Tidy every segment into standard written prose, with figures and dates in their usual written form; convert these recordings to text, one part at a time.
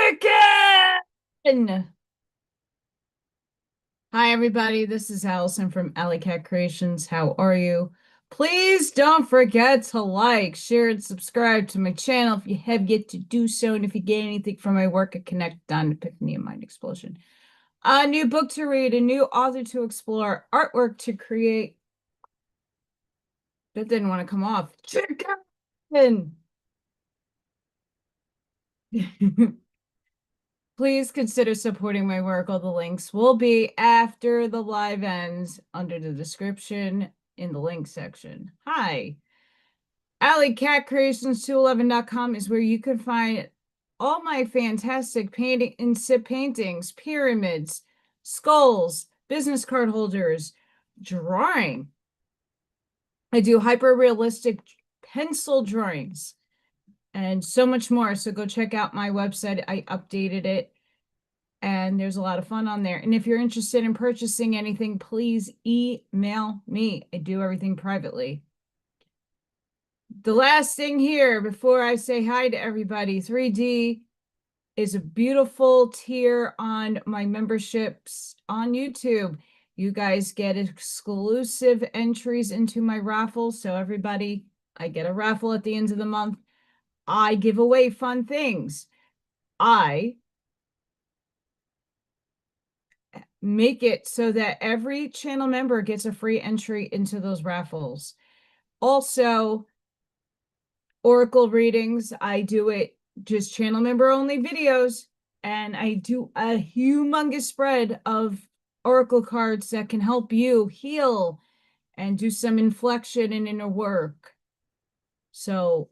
Chicken! Hi, everybody. This is Allison from AllyKat Creations. How are you? Please don't forget to like, share, and subscribe to my channel if you have yet to do so. And if you get anything from my work at Connect on Epiphany and Mind Explosion. A new book to read, a new author to explore, artwork to create. That didn't want to come off. Chicken! Please consider supporting my work. All the links will be after the live ends under the description in the link section. Hi. AllyKatCreations211.com is where you can find all my fantastic painting and sip paintings, pyramids, skulls, business card holders, drawing. I do hyper realistic pencil drawings and so much more. So go check out my website. I updated it and there's a lot of fun on there. And if you're interested in purchasing anything, please email me. I do everything privately. The last thing here before I say hi to everybody, 3D is a beautiful tier on my memberships on YouTube. You guys get exclusive entries into my raffle. So everybody, I get a raffle at the end of the month. I give away fun things. I make it so that every channel member gets a free entry into those raffles. Also, Oracle readings, I do it just channel member only videos, and I do a humongous spread of Oracle cards that can help you heal and do some inflection and inner work. So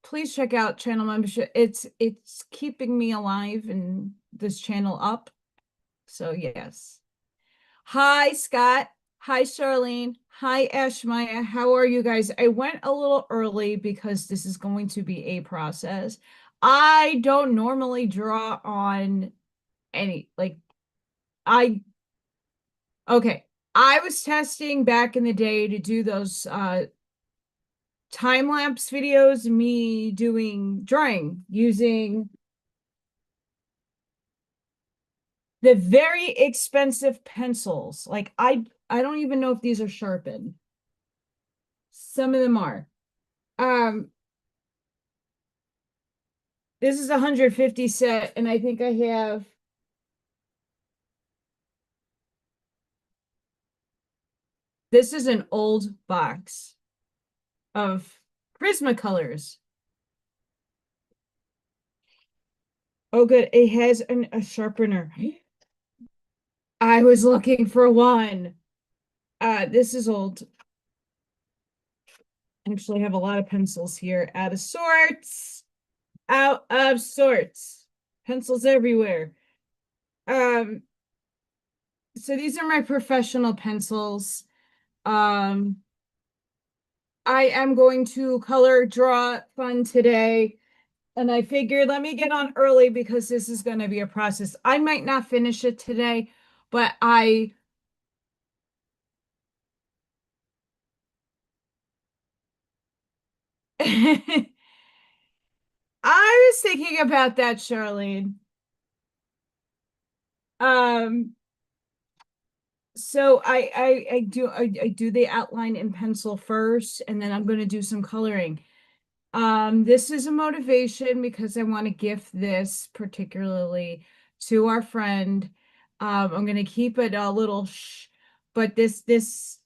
please check out channel membership. It's keeping me alive and this channel up. So yes. Hi, Scott. Hi, Charlene. Hi, Ashmaya. How are you guys? I went a little early because this is going to be a process. I don't normally draw on any, okay. I was testing back in the day to do those time-lapse videos, me doing drawing using the very expensive pencils. Like I don't even know if these are sharpened. Some of them are. This is 150 set, and I think I have this is an old box of Prismacolors. Oh, good. It has a sharpener. I was looking for one. This is old. Actually, I have a lot of pencils here. Out of sorts. Out of sorts. Pencils everywhere. So these are my professional pencils. I am going to color draw fun today. And I figured let me get on early because this is going to be a process. I might not finish it today, but I was thinking about that, Charlene. So I do the outline in pencil first, and then I'm going to do some coloring. This is a motivation because I want to gift this particularly to our friend. I'm going to keep it a little but this is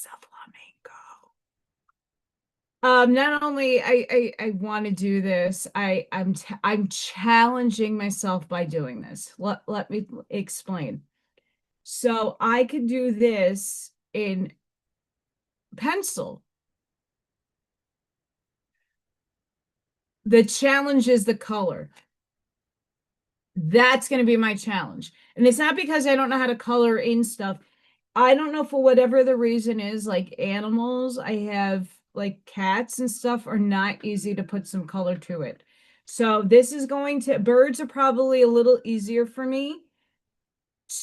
a flamingo. Not only I want to do this, I'm challenging myself by doing this. Let me explain. So I could do this in pencil. The challenge is the color. That's going to be my challenge. And it's not because I don't know how to color in stuff. I don't know, for whatever the reason is, like animals, I have like cats and stuff are not easy to put some color to it. So this is going to, birds are probably a little easier for me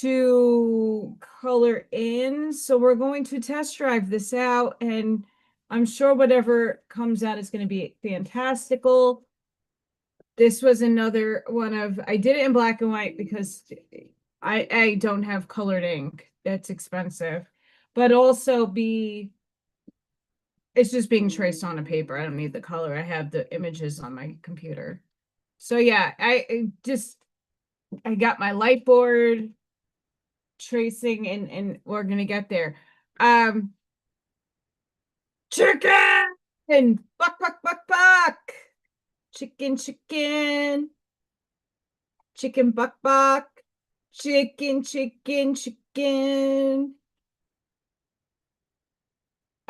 to color in. So we're going to test drive this out, and I'm sure whatever comes out is going to be fantastical. This was another one of, I did it in black and white because I don't have colored ink. That's expensive. But also it's just being traced on a paper. I don't need the color. I have the images on my computer. So yeah, I got my light board tracing and we're gonna get there. Um Chicken and buck. Chicken. Chicken buck. Chicken.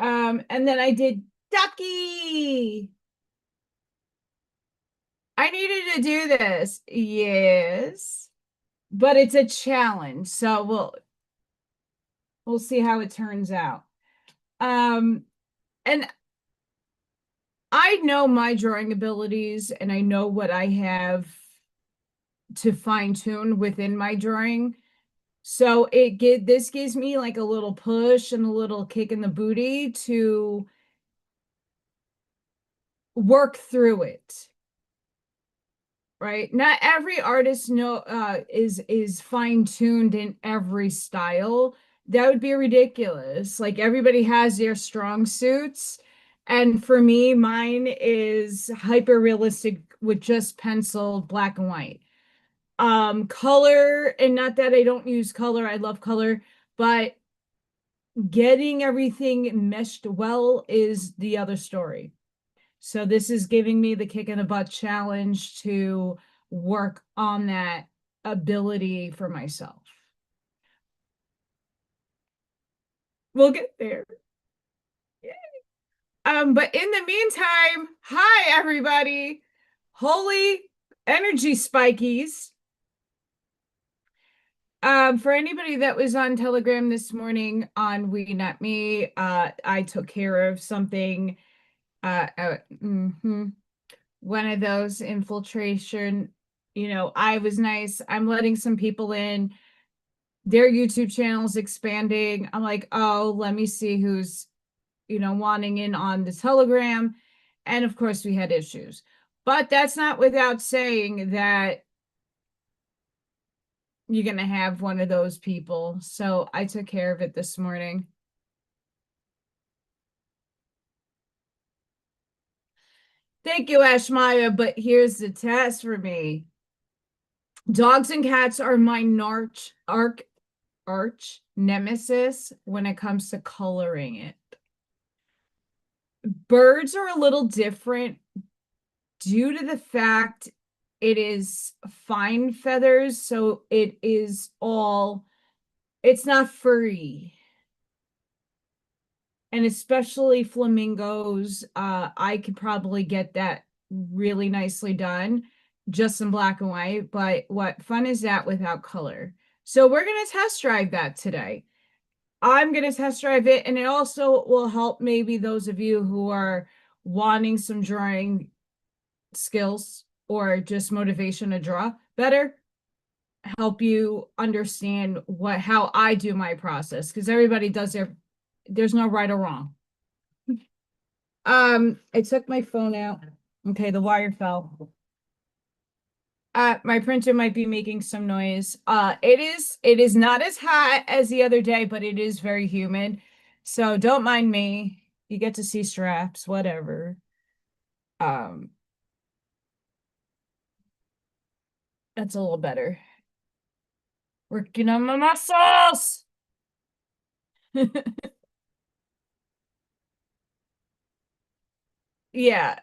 And then I did ducky. I needed to do this. Yes. But it's a challenge. So we'll see how it turns out. And I know my drawing abilities and I know what I have to fine tune within my drawing. So this gives me like a little push and a little kick in the booty to work through it. Right? Not every artist is fine-tuned in every style. That would be ridiculous. Like everybody has their strong suits. And for me, mine is hyper realistic with just pencil, black and white. Color, and not that I don't use color, I love color, but getting everything meshed well is the other story. So this is giving me the kick in the butt challenge to work on that ability for myself. We'll get there. But in the meantime, hi everybody. Holy energy spikies. For anybody that was on Telegram this morning on WeNotMe, I took care of something. One of those infiltration, I was nice. I'm letting some people in. Their YouTube channel's expanding. I'm like, oh, let me see who's, wanting in on the Telegram. And of course, we had issues. But that's not without saying that you're going to have one of those people. So I took care of it this morning. Thank you, Ashmaya. But here's the test for me. Dogs and cats are my arch nemesis when it comes to coloring it. Birds are a little different due to the fact it is fine feathers, so it's not furry. And especially flamingos, I could probably get that really nicely done just in black and white, but what fun is that without color? So we're going to test drive that today. I'm going to test drive it, and it also will help maybe those of you who are wanting some drawing skills or just motivation to draw better, help you understand how I do my process, because everybody does there's no right or wrong. I took my phone out. Okay, the wire fell. My printer might be making some noise. It is not as hot as the other day, but it is very humid. So don't mind me. You get to see straps, whatever. That's a little better. Working on my muscles. Yeah.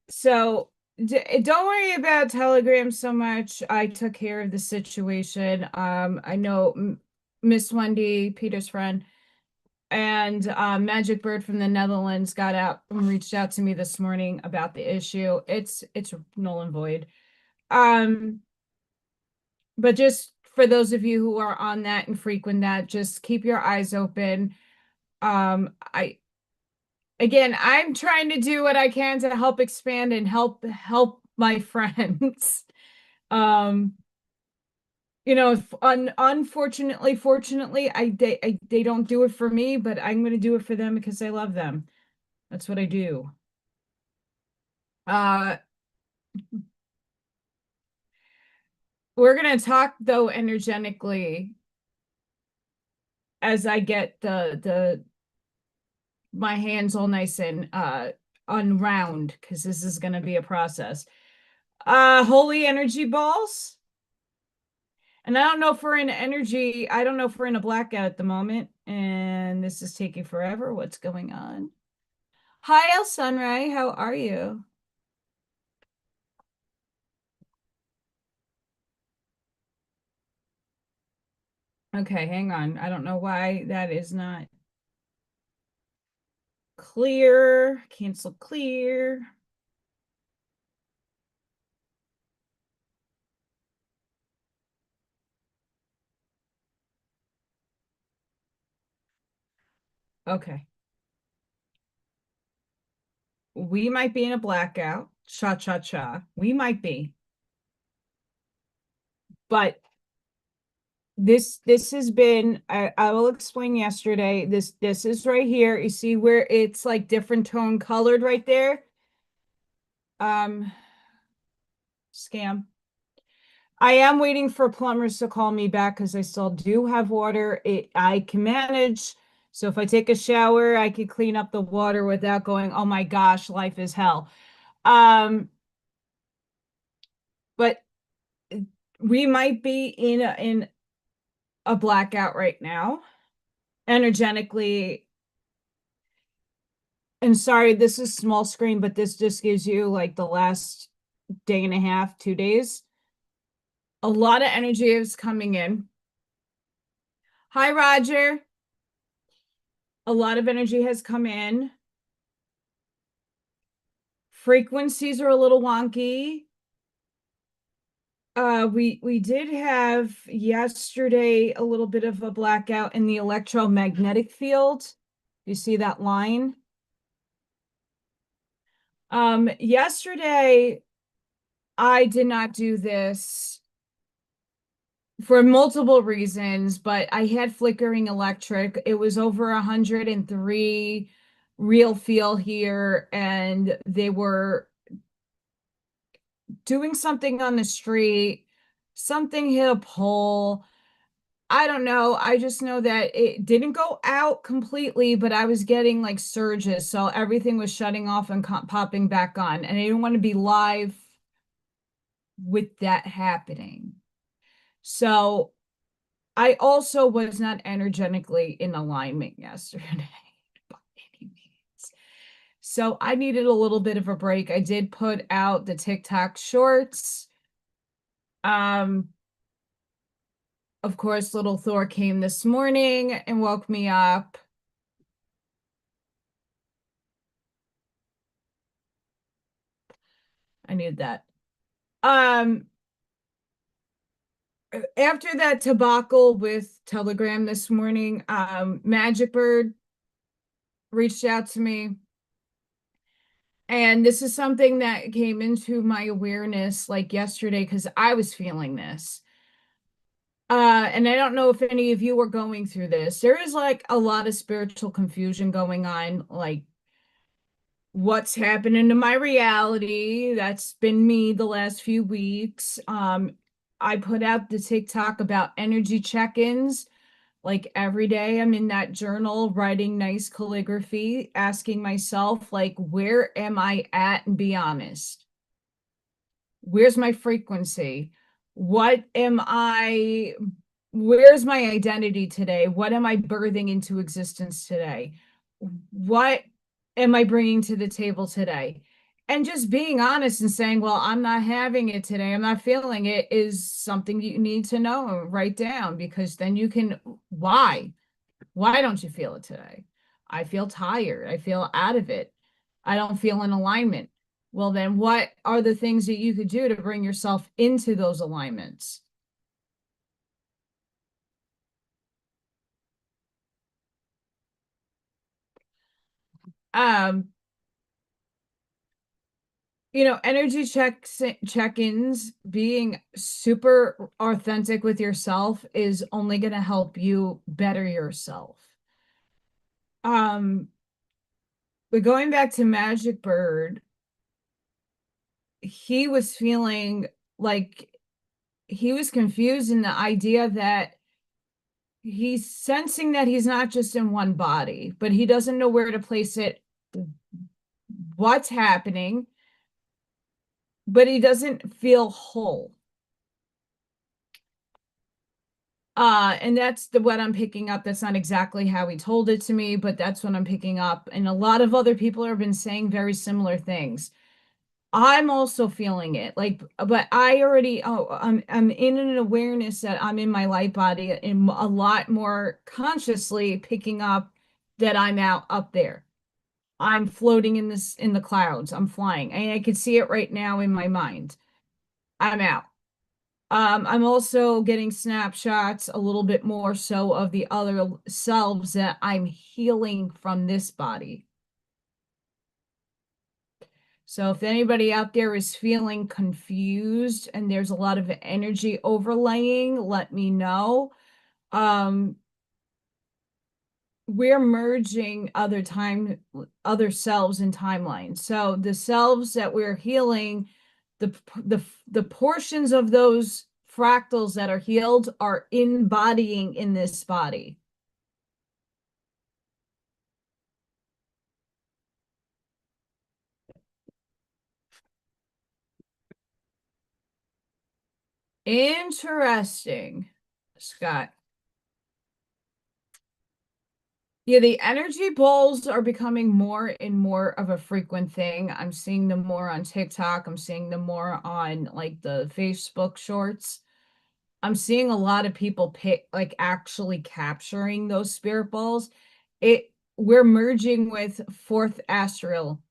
So don't worry about Telegram so much. I took care of the situation. I know Miss Wendy, Peter's friend, and Magic Bird from the Netherlands got out and reached out to me this morning about the issue. It's null and void. But just for those of you who are on that and frequent that, just keep your eyes open. I'm trying to do what I can to help expand and help my friends. Unfortunately, fortunately, they don't do it for me, but I'm going to do it for them because I love them. That's what I do. Uh, we're gonna talk though energetically as I get the my hands all nice and unround because this is gonna be a process. Holy energy balls. And I don't know if we're in energy. I don't know if we're in a blackout at the moment. And this is taking forever. What's going on? Hi, El Sunray. How are you? Okay, hang on. I don't know why that is not clear. Cancel clear. Okay. We might be in a blackout. Cha cha cha. We might be. But this has been I will explain yesterday. This is right here. You see where it's like different tone colored right there? Scam. I am waiting for plumbers to call me back because I still do have water. I can manage. So if I take a shower, I could clean up the water without going, oh my gosh, life is hell. But we might be in a blackout right now, energetically. And sorry, this is small screen, but this just gives you like the last day and a half, 2 days. A lot of energy is coming in. Hi, Roger. A lot of energy has come in. Frequencies are a little wonky. We did have yesterday a little bit of a blackout in the electromagnetic field. You see that line? Yesterday I did not do this for multiple reasons, but I had flickering electric. It was over 103 real feel here, and they were doing something on the street. Something hit a pole. I don't know. I just know that it didn't go out completely, but I was getting like surges. So everything was shutting off and popping back on. And I didn't want to be live with that happening. So I also was not energetically in alignment yesterday by any means. So I needed a little bit of a break. I did put out the TikTok shorts. Of course, little Thor came this morning and woke me up. I needed that. After that debacle with Telegram this morning, Magic Bird reached out to me. And this is something that came into my awareness like yesterday because I was feeling this. And I don't know if any of you were going through this. There is like a lot of spiritual confusion going on, like what's happening to my reality. That's been me the last few weeks. I put out the TikTok about energy check-ins. Like every day I'm in that journal writing nice calligraphy, asking myself, like, where am I at? And be honest. Where's my frequency? What am I, where's my identity today? What am I birthing into existence today? What am I bringing to the table today? And just being honest and saying, well, I'm not having it today. I'm not feeling it is something you need to know and write down because then you can, why? Why don't you feel it today? I feel tired. I feel out of it. I don't feel in alignment. Well, then what are the things that you could do to bring yourself into those alignments? Um, energy check-ins, being super authentic with yourself is only going to help you better yourself. Um, But going back to Magic Bird, he was feeling like he was confused in the idea that he's sensing that he's not just in one body, but he doesn't know where to place it, what's happening, but he doesn't feel whole. And that's what I'm picking up. That's not exactly how he told it to me, but that's what I'm picking up. And a lot of other people have been saying very similar things. I'm also feeling it, like, but I already, I'm in an awareness that I'm in my light body and a lot more consciously picking up that I'm out up there. I'm floating in the clouds. I'm flying. And I can see it right now in my mind. I'm out. I'm also getting snapshots a little bit more so of the other selves that I'm healing from this body. So if anybody out there is feeling confused and there's a lot of energy overlaying, let me know. We're merging other selves in timelines. So the selves that we're healing, the portions of those fractals that are healed are embodying in this body. Interesting, Scott. Yeah, the energy bowls are becoming more and more of a frequent thing. I'm seeing them more on TikTok. I'm seeing them more on like the Facebook shorts. I'm seeing a lot of people pick like actually capturing those spirit balls. We're merging with fourth astral,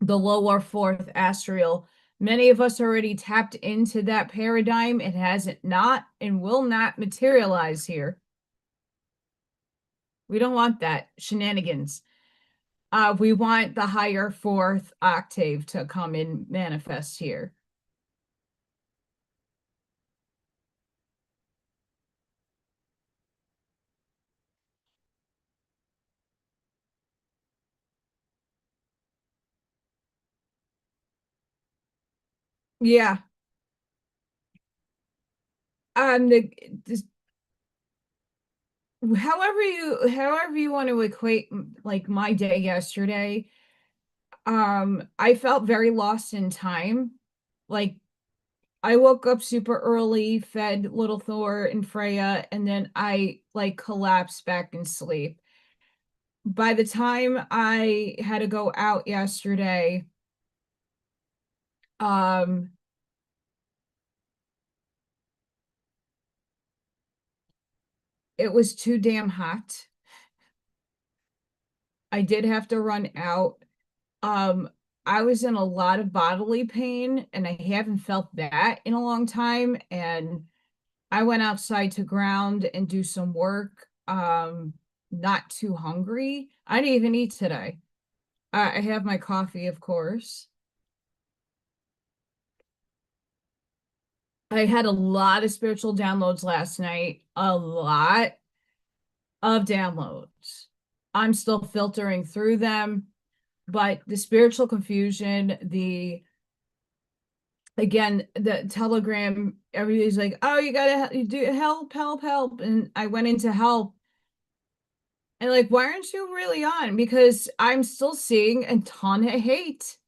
the lower fourth astral. Many of us already tapped into that paradigm. It hasn't not and will not materialize here. We don't want that shenanigans. We want the higher fourth octave to come and manifest here. Yeah. The however you want to equate like my day yesterday, I felt very lost in time. Like I woke up super early, fed little Thor and Freya, and then I like collapsed back in sleep. By the time I had to go out yesterday, um it was too damn hot. I did have to run out. Um, I was in a lot of bodily pain and I haven't felt that in a long time. And I went outside to ground and do some work. Not too hungry. I didn't even eat today. I have my coffee, of course. I had a lot of spiritual downloads last night, a lot of downloads. I'm still filtering through them, but the spiritual confusion, the telegram, everybody's like, oh, you do help. And I went into help and like, why aren't you really on? Because I'm still seeing a ton of hate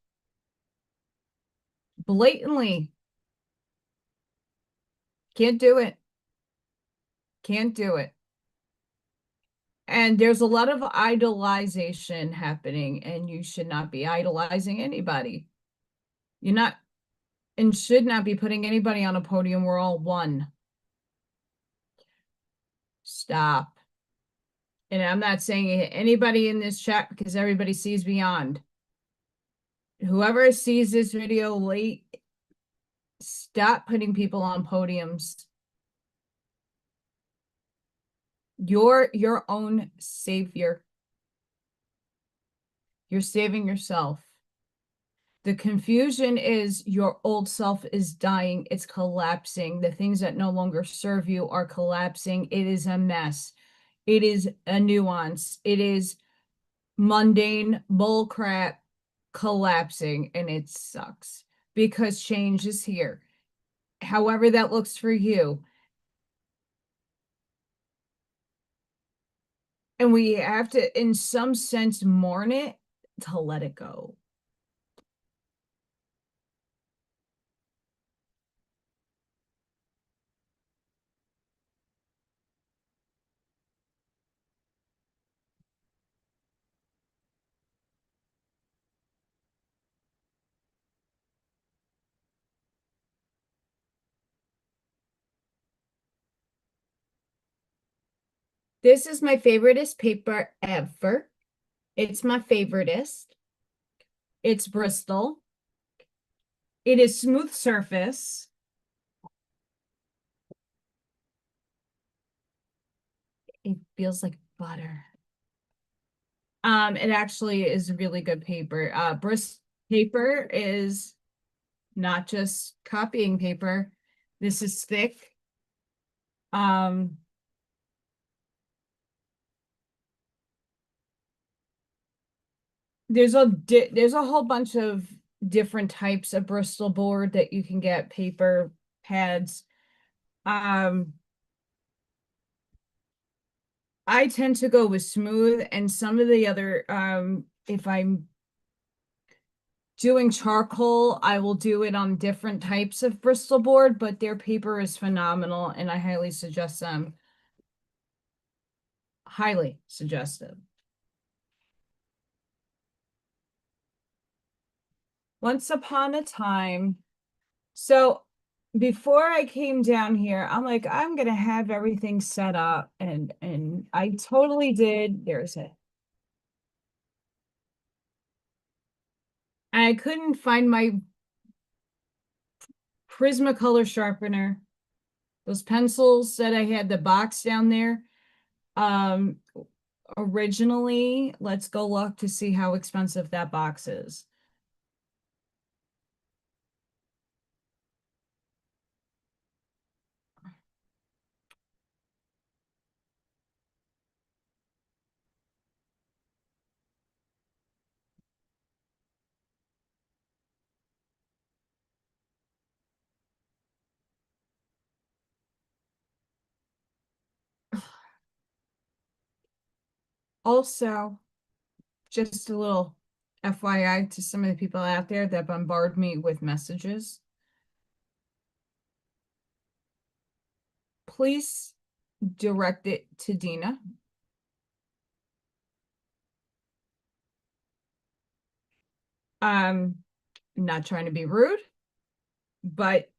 blatantly. Can't do it. Can't do it. And there's a lot of idolization happening, and you should not be idolizing anybody. You're not and should not be putting anybody on a podium. We're all one. Stop. And I'm not saying anybody in this chat because everybody sees beyond. Whoever sees this video late, stop putting people on podiums. You're your own savior. You're saving yourself. The confusion is your old self is dying. It's collapsing. The things that no longer serve you are collapsing. It is a mess. It is a nuance. It is mundane bull crap collapsing, and it sucks because change is here. However that looks for you. And we have to, in some sense, mourn it to let it go. This is my favoriteest paper ever. It's my favoriteest. It's Bristol. It is smooth surface. It feels like butter. It actually is really good paper. Bristol paper is not just copying paper. This is thick. Um, there's a whole bunch of different types of Bristol board that you can get, paper pads. Um, I tend to go with smooth, and some of the other if I'm doing charcoal, I will do it on different types of Bristol board, but their paper is phenomenal and I highly suggest them. Highly suggested. Once upon a time. So before I came down here, I'm like, I'm gonna have everything set up, and I totally did. There's it. I couldn't find my Prismacolor sharpener. Those pencils that I had the box down there. Um, Originally, let's go look to see how expensive that box is. Also, just a little FYI to some of the people out there that bombard me with messages. Please direct it to Dina. Not trying to be rude, but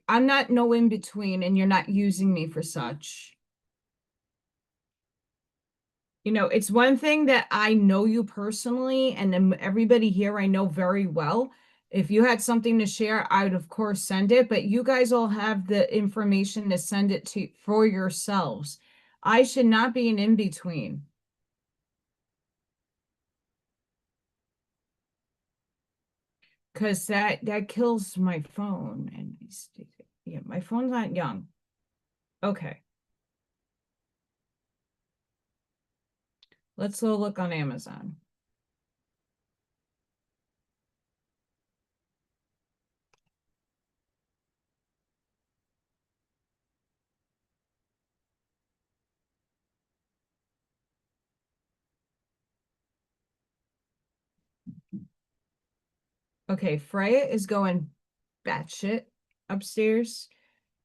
I'm not no in between, and you're not using me for such. You know, it's one thing that I know you personally, and then everybody here I know very well. If you had something to share, I would of course send it, but you guys all have the information to send it to for yourselves. I should not be an in-between. Because that kills my phone. And yeah, my phone's not young. Okay. Let's go look on Amazon. Okay, Freya is going batshit upstairs.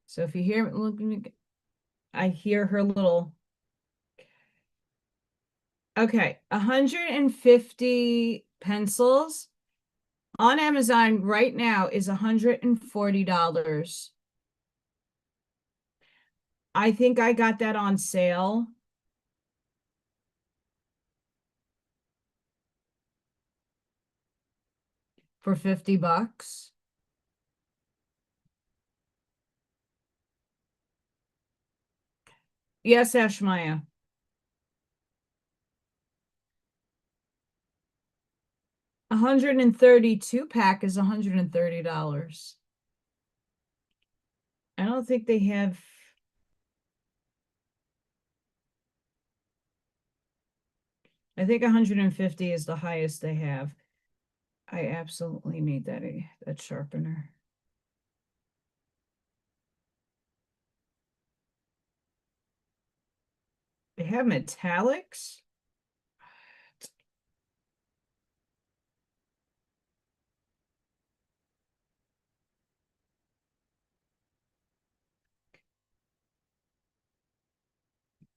So if you hear looking, I hear her little. Okay, 150 pencils on Amazon right now is $140. I think I got that on sale for $50. Yes, Ashmaya. 132 pack is $130. I don't think they have. I think 150 is the highest they have. I absolutely need that sharpener. They have metallics.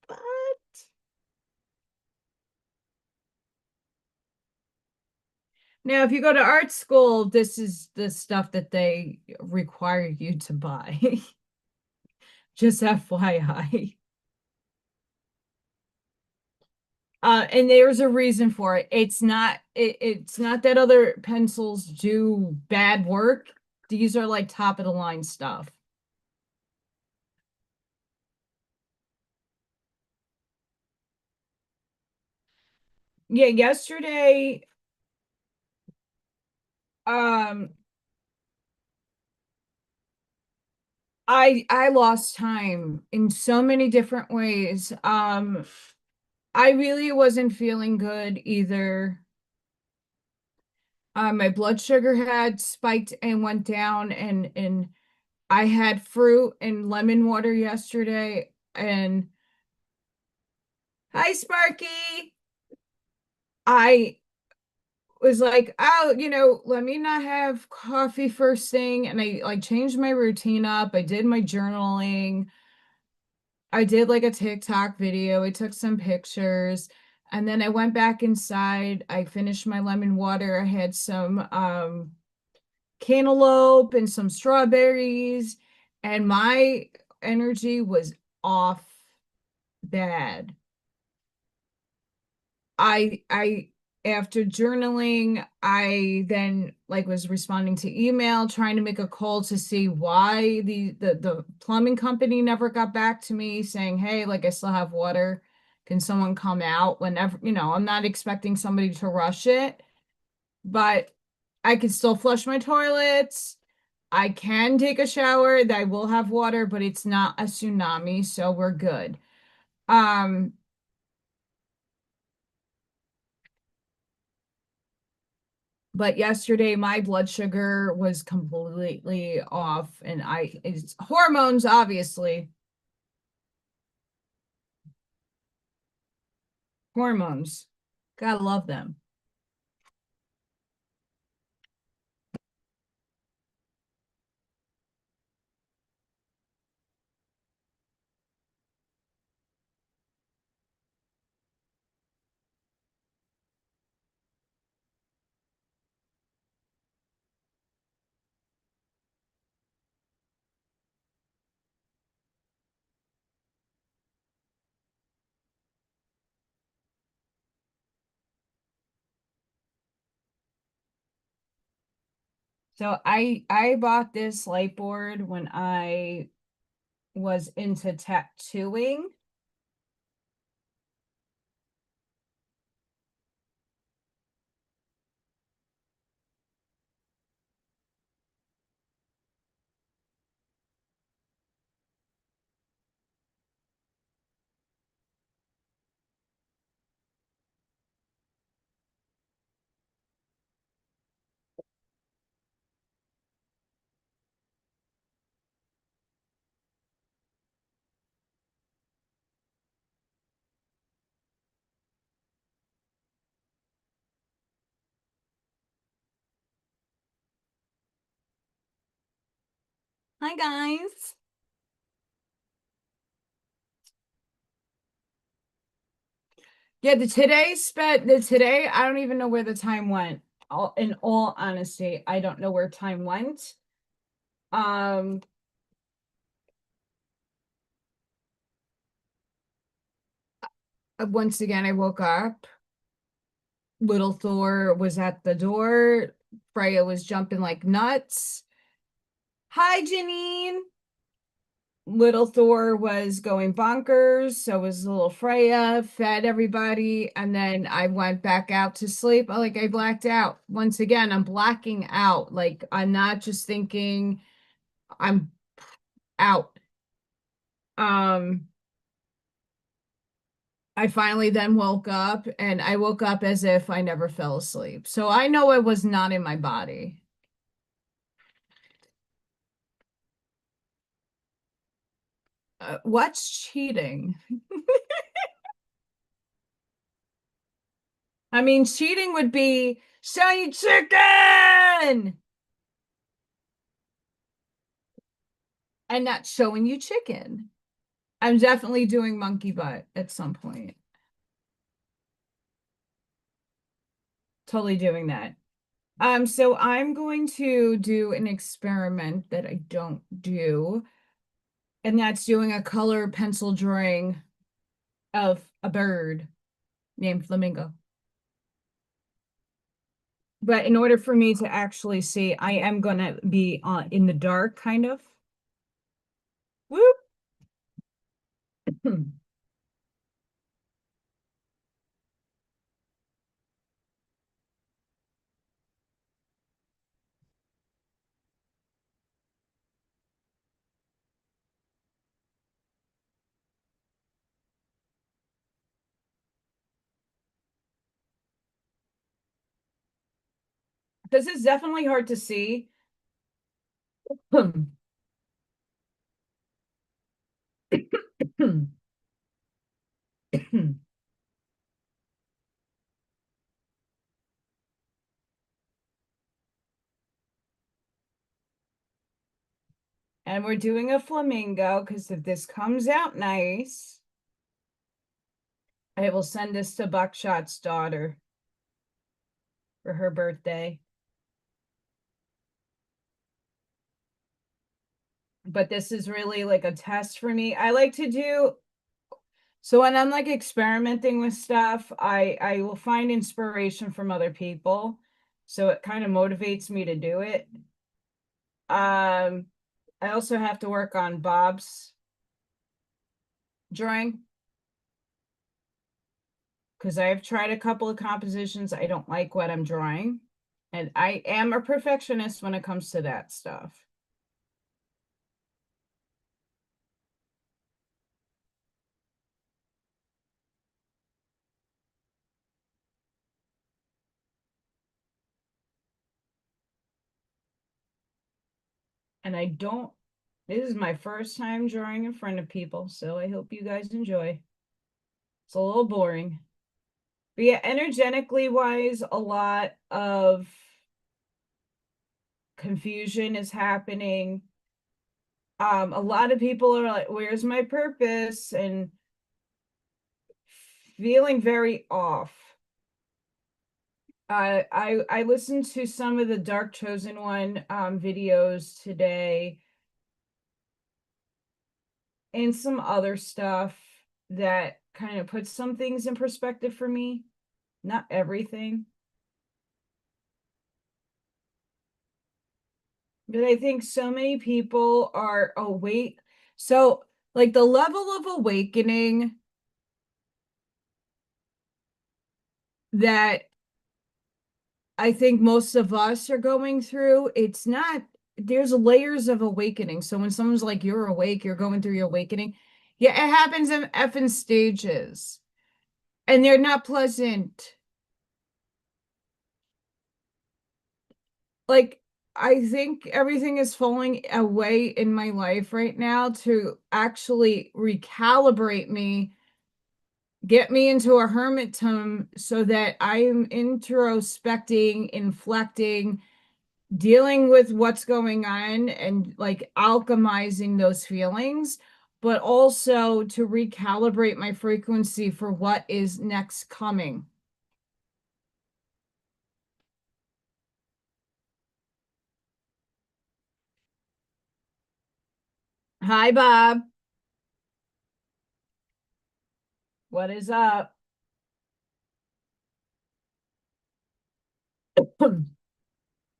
But now, if you go to art school, this is the stuff that they require you to buy. Just FYI. And there's a reason for it. It's not that other pencils do bad work. These are like top of the line stuff. Yeah, yesterday, um, I lost time in so many different ways. I really wasn't feeling good either. My blood sugar had spiked and went down, and I had fruit and lemon water yesterday. And hi, Sparky. I was like, oh, let me not have coffee first thing. And I like changed my routine up. I did my journaling. I did like a TikTok video. I took some pictures. And then I went back inside. I finished my lemon water. I had some cantaloupe and some strawberries, and my energy was off bad. I after journaling, I then like was responding to email, trying to make a call to see why the plumbing company never got back to me saying, "Hey, like I still have water. Can someone come out whenever, I'm not expecting somebody to rush it, but I can still flush my toilets. I can take a shower. I will have water, but it's not a tsunami, so we're good." Um, but yesterday my blood sugar was completely off, and it's hormones, obviously. Hormones. Gotta love them. So I bought this light board when I was into tattooing. Hi guys. Yeah, the today, I don't even know where the time went. In all honesty, I don't know where time went. Um, Once again, I woke up. Little Thor was at the door. Freya was jumping like nuts. Hi, Janine. Little Thor was going bonkers. So was little Freya, fed everybody. And then I went back out to sleep. Like I blacked out. Once again, I'm blacking out. Like I'm not just thinking, I'm out. Um, I finally then woke up, and I woke up as if I never fell asleep. So I know I was not in my body. What's cheating? I mean, cheating would be say chicken and not showing you chicken. I'm definitely doing monkey butt at some point. Totally doing that. So I'm going to do an experiment that I don't do, and that's doing a color pencil drawing of a bird named Flamingo. But in order for me to actually see, I am going to be in the dark, kind of. Whoop. This is definitely hard to see. And we're doing a flamingo because if this comes out nice, I will send this to Buckshot's daughter for her birthday. But this is really like a test for me. I like to do so when I'm like experimenting with stuff, I will find inspiration from other people. So it kind of motivates me to do it. I also have to work on Bob's drawing because I've tried a couple of compositions. I don't like what I'm drawing. And I am a perfectionist when it comes to that stuff. And I don't, this is my first time drawing in front of people, so I hope you guys enjoy. It's a little boring. But yeah, energetically wise, a lot of confusion is happening. A lot of people are like, where's my purpose? And feeling very off. I listened to some of the Dark Chosen One videos today and some other stuff that kind of puts some things in perspective for me. Not everything. But I think so many people are awake. So, like the level of awakening that I think most of us are going through, it's not, there's layers of awakening. So when someone's like, you're awake, you're going through your awakening. Yeah, it happens in effing stages. And they're not pleasant. Like, I think everything is falling away in my life right now to actually recalibrate me, get me into a hermit tome so that I am introspecting, inflecting, dealing with what's going on and like alchemizing those feelings, but also to recalibrate my frequency for what is next coming. Hi, Bob. What is up?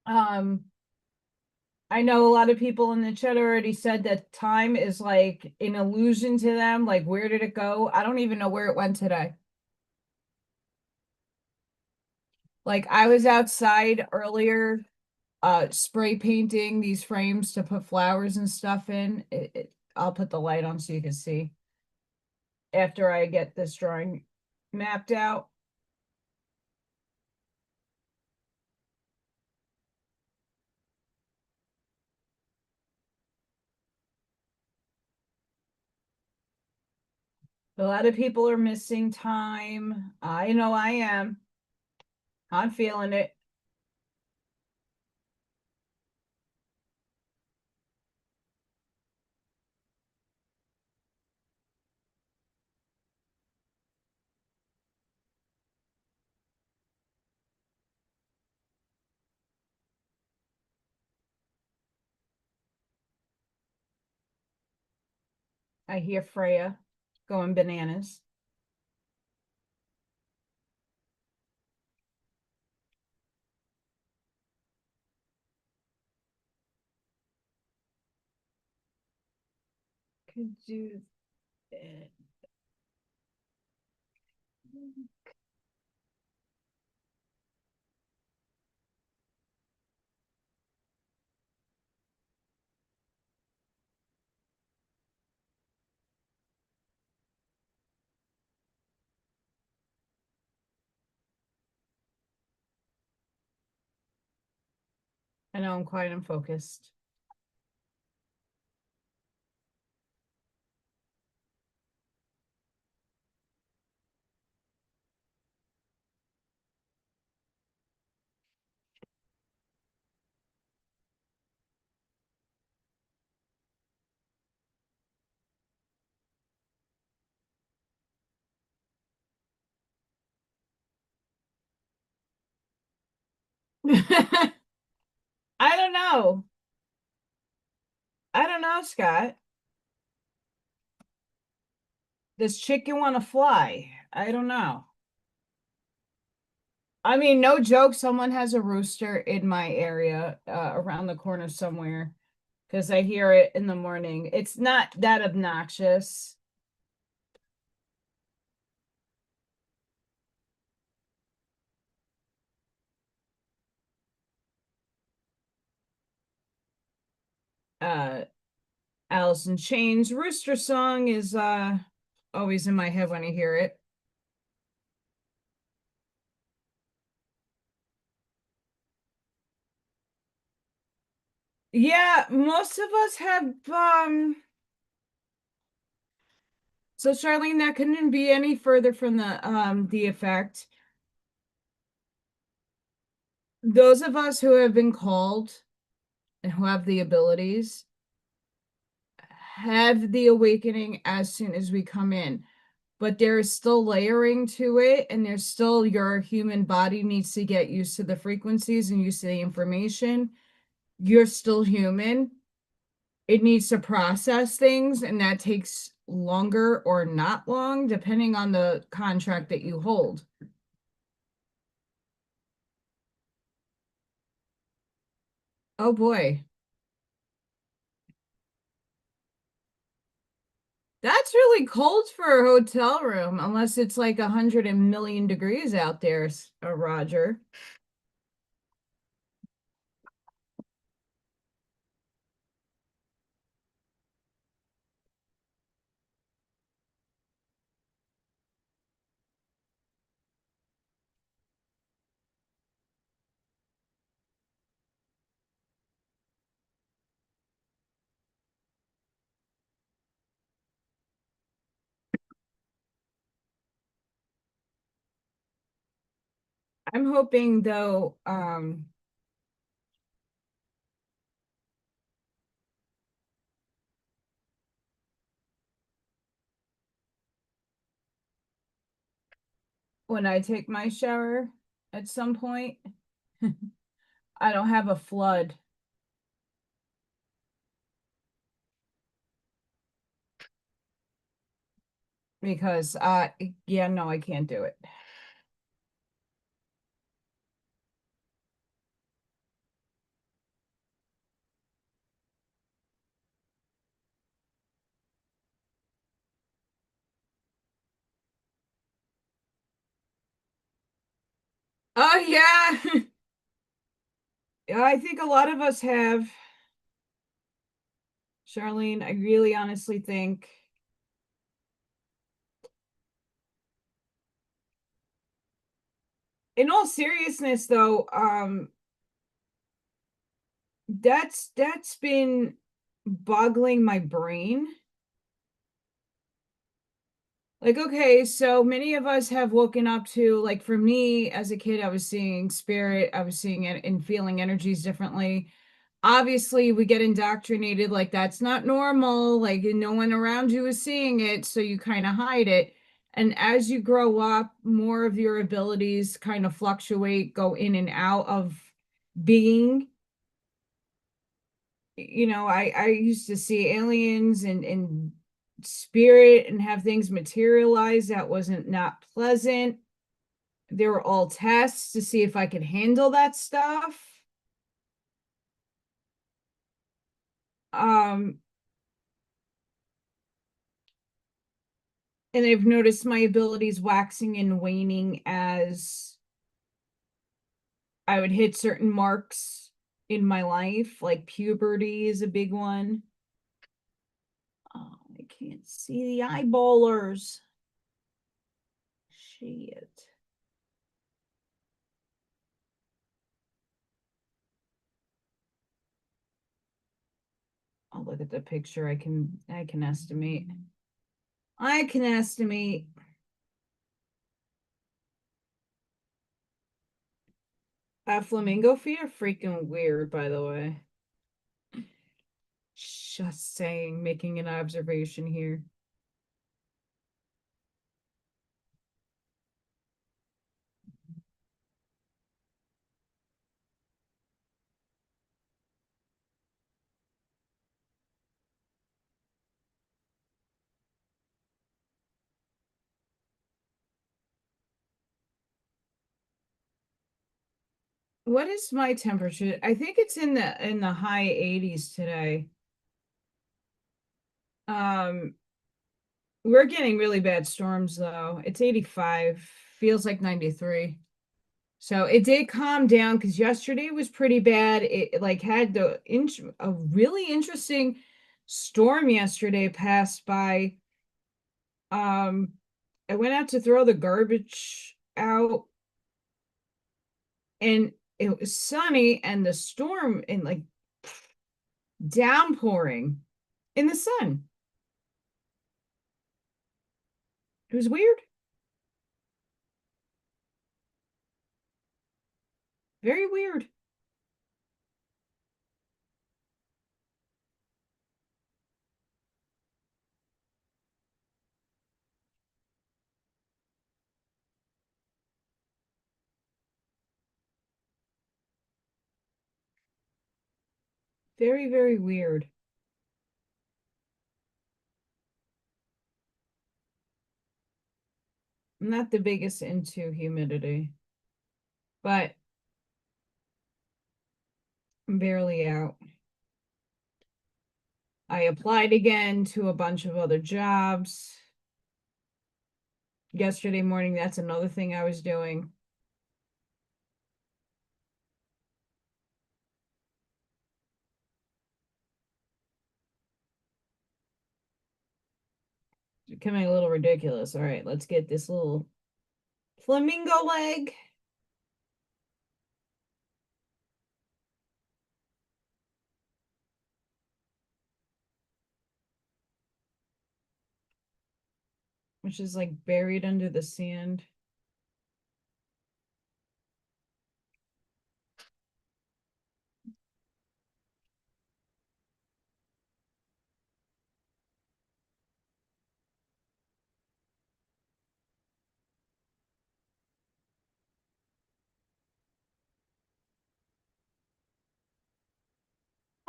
um, I know a lot of people in the chat already said that time is like an illusion to them. Like, where did it go? I don't even know where it went today. Like, I was outside earlier, spray painting these frames to put flowers and stuff in. I'll put the light on so you can see after I get this drawing mapped out. A lot of people are missing time. I know I am. I'm feeling it. I hear Freya going bananas. Could do it. I know I'm quiet and focused. I don't know. I don't know, Scott. Does chicken want to fly? I don't know. I mean, no joke, someone has a rooster in my area, around the corner somewhere, because I hear it in the morning. It's not that obnoxious. Uh, Alice in Chains rooster song is always in my head when I hear it. Yeah, most of us have so Charlene, that couldn't be any further from the effect. Those of us who have been called and who have the abilities have the awakening as soon as we come in. But there is still layering to it, and there's still your human body needs to get used to the frequencies and used to the information. You're still human. It needs to process things, and that takes longer or not long, depending on the contract that you hold. Oh boy. That's really cold for a hotel room, unless it's like 100 million degrees out there, Roger. I'm hoping though, when I take my shower at some point, I don't have a flood because yeah, no, I can't do it. Oh yeah. Yeah, I think a lot of us have, Charlene. I really honestly think in all seriousness though, that's been boggling my brain. Like, okay, so many of us have woken up to, like, for me as a kid, I was seeing spirit, I was seeing it and feeling energies differently. Obviously, we get indoctrinated like that's not normal, like no one around you is seeing it, so you kind of hide it. And as you grow up, more of your abilities kind of fluctuate, go in and out of being. I used to see aliens and spirit and have things materialize that wasn't not pleasant. They were all tests to see if I could handle that stuff. Um, and I've noticed my abilities waxing and waning as I would hit certain marks in my life, like puberty is a big one. Oh, I can't see the eyeballers. Shit. I'll look at the picture. I can estimate. I can estimate. Flamingo feet are freaking weird, by the way. Just saying, making an observation here. What is my temperature? I think it's in the high 80s today. Um, we're getting really bad storms though. It's 85, feels like 93. So it did calm down because yesterday was pretty bad. It like had a really interesting storm yesterday passed by. Um, I went out to throw the garbage out and it was sunny and the storm and like downpouring in the sun. It was weird. Very weird. Very, very weird. I'm not the biggest into humidity, but I'm barely out. I applied again to a bunch of other jobs. Yesterday morning, that's another thing I was doing. It's becoming a little ridiculous. All right, let's get this little flamingo leg. Which is like buried under the sand.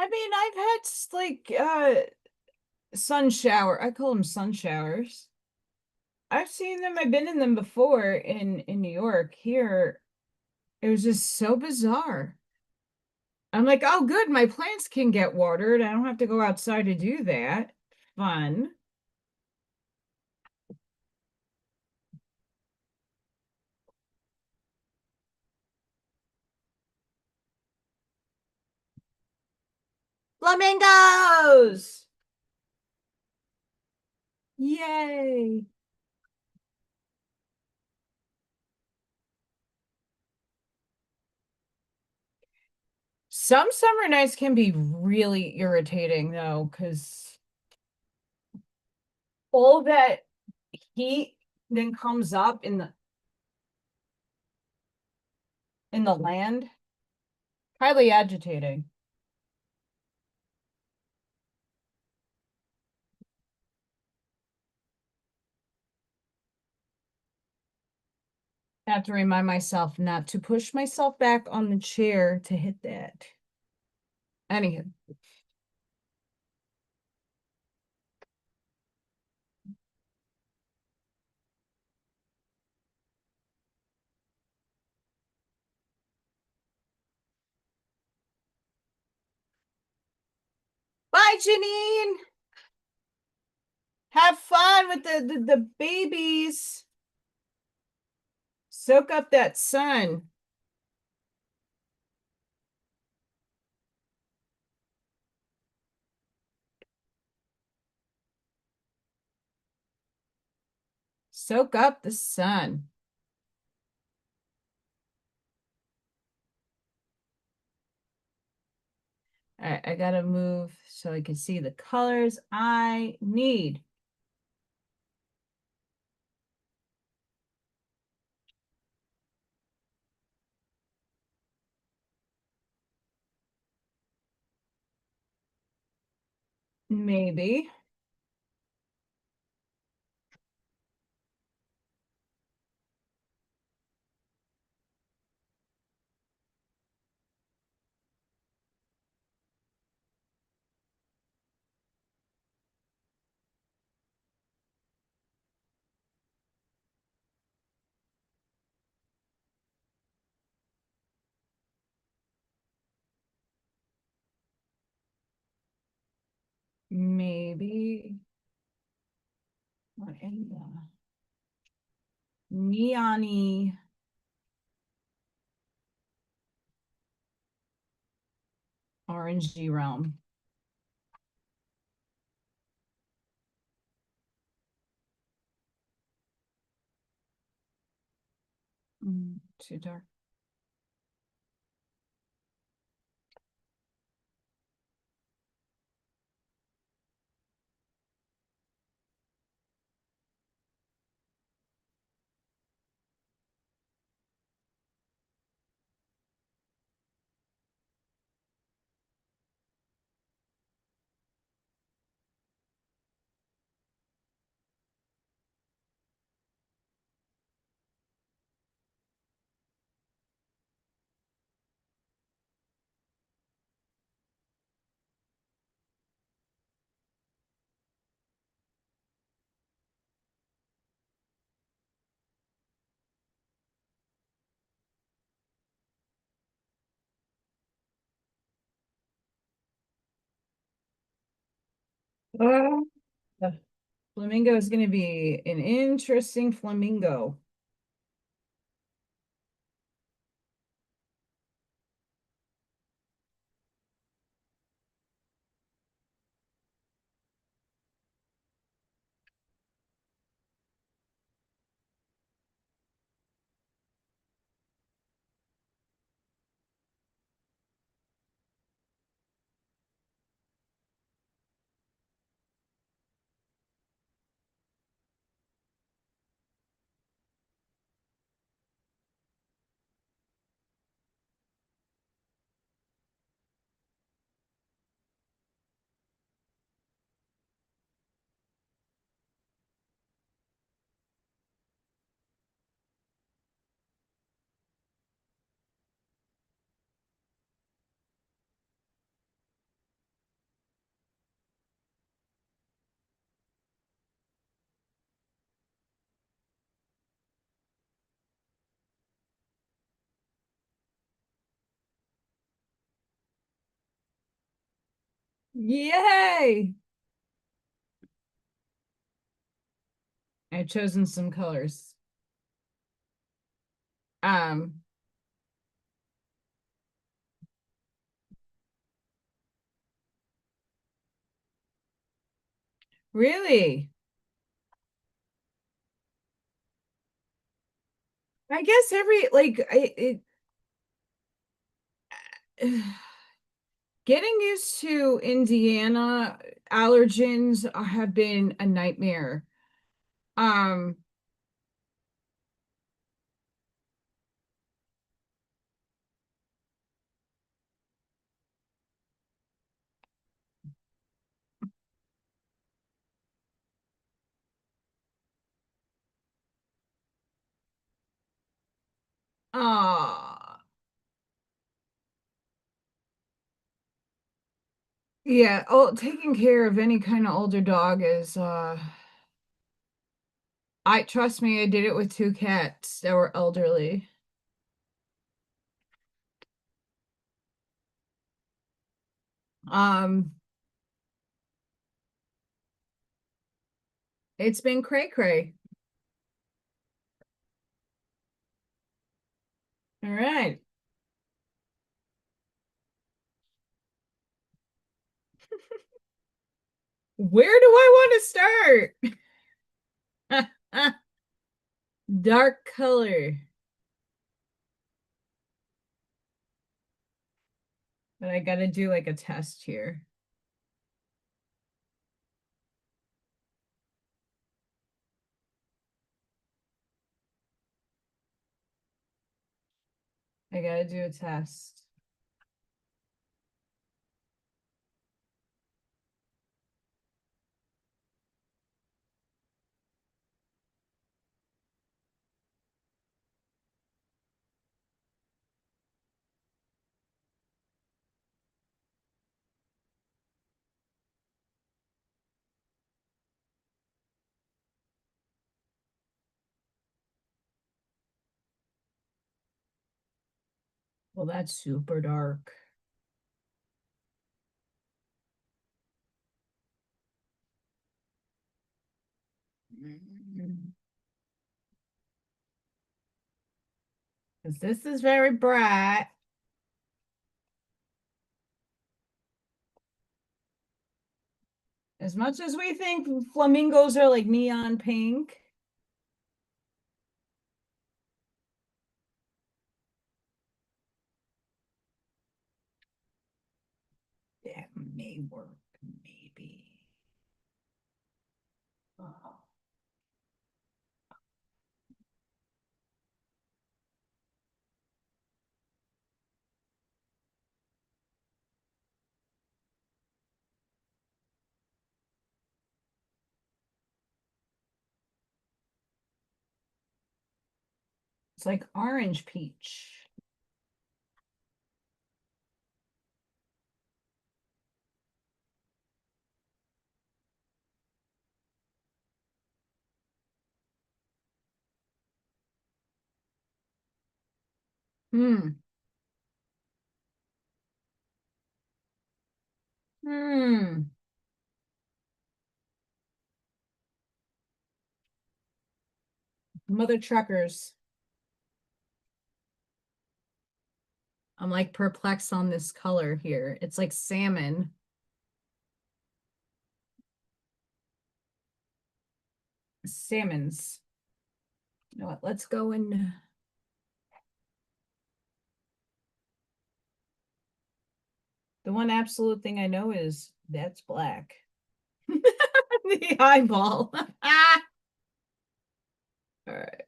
I mean, I've had like sun shower. I call them sun showers. I've seen them. I've been in them before in New York. Here, it was just so bizarre. I'm like, oh, good, my plants can get watered. I don't have to go outside to do that. Fun. Flamingos! Yay! Some summer nights can be really irritating though, because all that heat then comes up in the land. Highly agitating. I have to remind myself not to push myself back on the chair to hit that. Anywho. Bye, Janine. Have fun with the babies. Soak up that sun. Soak up the sun. All right, I gotta move so I can see the colors I need. Maybe. Maybe. What in the neon-y orangey realm. Too dark. Oh, the flamingo is going to be an interesting flamingo. Yay! I've chosen some colors. Um, really? I guess every like Getting used to Indiana allergens have been a nightmare. Um, uh, yeah, oh, taking care of any kind of older dog is I trust me, I did it with two cats that were elderly. Um, it's been cray cray. All right. Where do I want to start? Dark color. But I gotta do like a test here. I gotta do a test. Well, that's super dark. Because this is very bright. As much as we think flamingos are like neon pink. That may work, maybe. Oh. It's like orange peach. Hmm. Hmm. Mother truckers. I'm like perplexed on this color here. It's like salmon. Salmons. You know what? Let's go in. The one absolute thing I know is that's black. The eyeball. All right.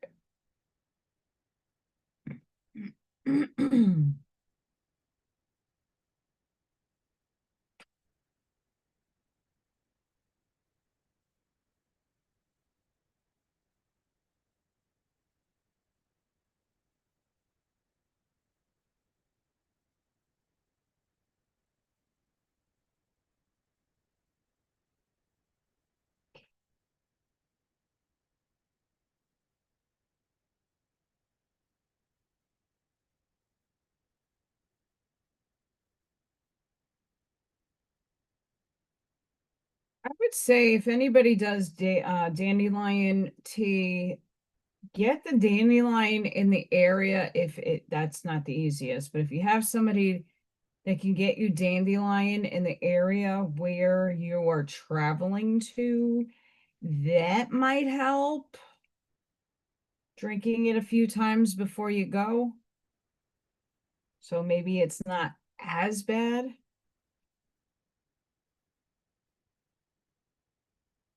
I would say if anybody does dandelion tea, get the dandelion in the area if it that's not the easiest. But if you have somebody that can get you dandelion in the area where you are traveling to, that might help. Drinking it a few times before you go. So maybe it's not as bad.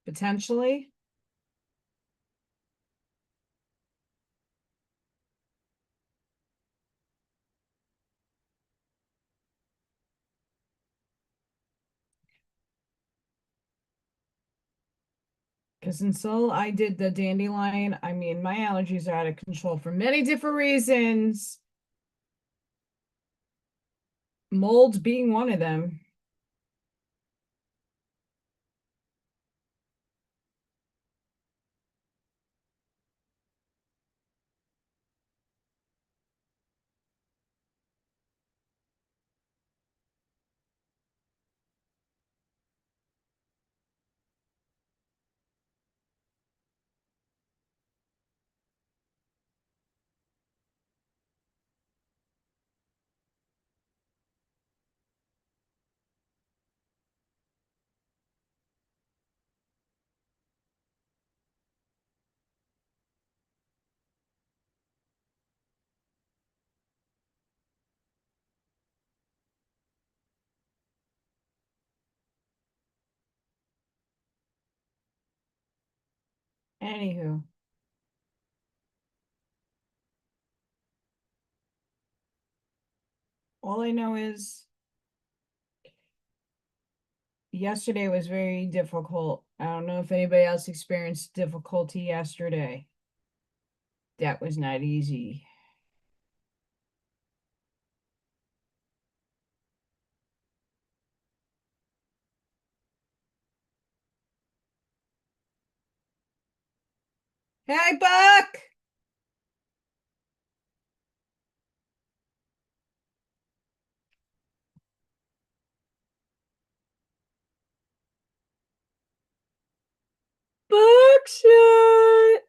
potentially. Because until I did the dandelion, I mean, my allergies are out of control for many different reasons. Mold being one of them. Anywho, all I know is yesterday was very difficult. I don't know if anybody else experienced difficulty yesterday. That was not easy. Hey, Buck! Buckshot!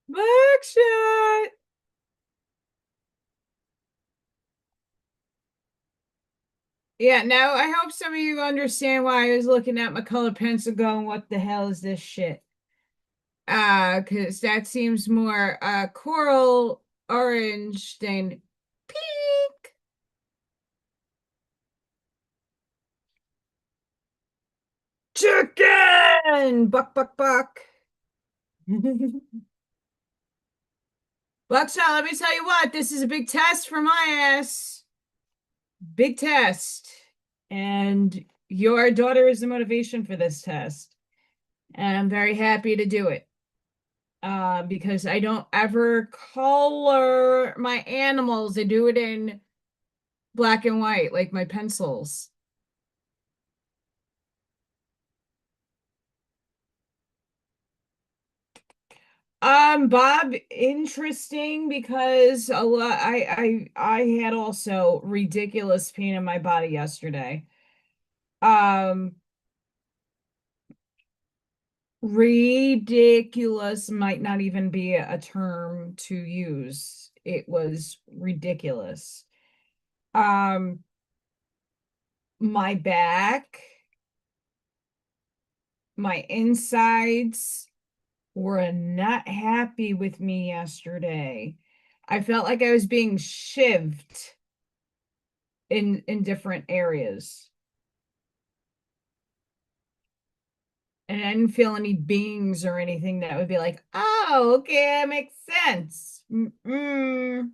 Buckshot! Yeah, now I hope some of you understand why I was looking at my colored pencil going, what the hell is this shit? Because that seems more coral orange than pink. Chicken! Buck, buck, buck. Buckshot, let me tell you what, this is a big test for my ass. Big test. And your daughter is the motivation for this test. And I'm very happy to do it. Because I don't ever color my animals. I do it in black and white, like my pencils. Bob, interesting because a lot I had also ridiculous pain in my body yesterday. Um, Ridiculous might not even be a term to use. It was ridiculous. Um, my back, my insides were not happy with me yesterday. I felt like I was being shivved in different areas. And I didn't feel any beings or anything that would be like, oh, okay, that makes sense. Mm-mm.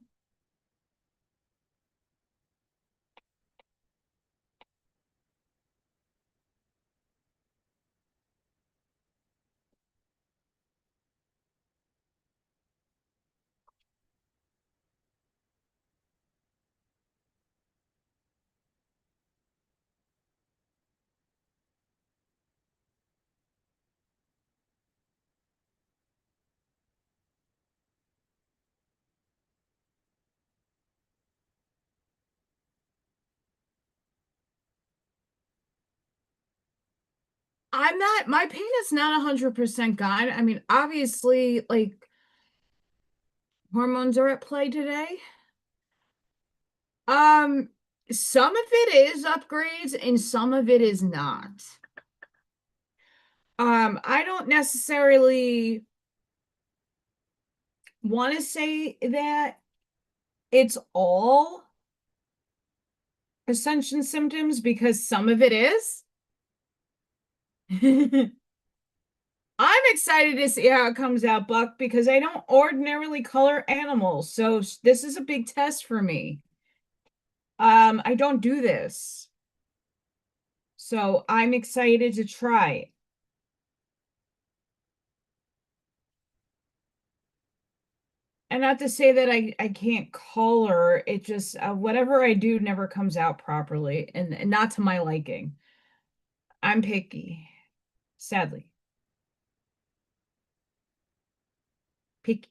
My pain is not 100% gone. I mean, obviously, like hormones are at play today. Um, some of it is upgrades and some of it is not. I don't necessarily want to say that it's all ascension symptoms because some of it is. I'm excited to see how it comes out, Buck, because I don't ordinarily color animals. So this is a big test for me. I don't do this. So I'm excited to try. And not to say that I can't color, it just whatever I do never comes out properly and not to my liking. I'm picky, sadly. Picky.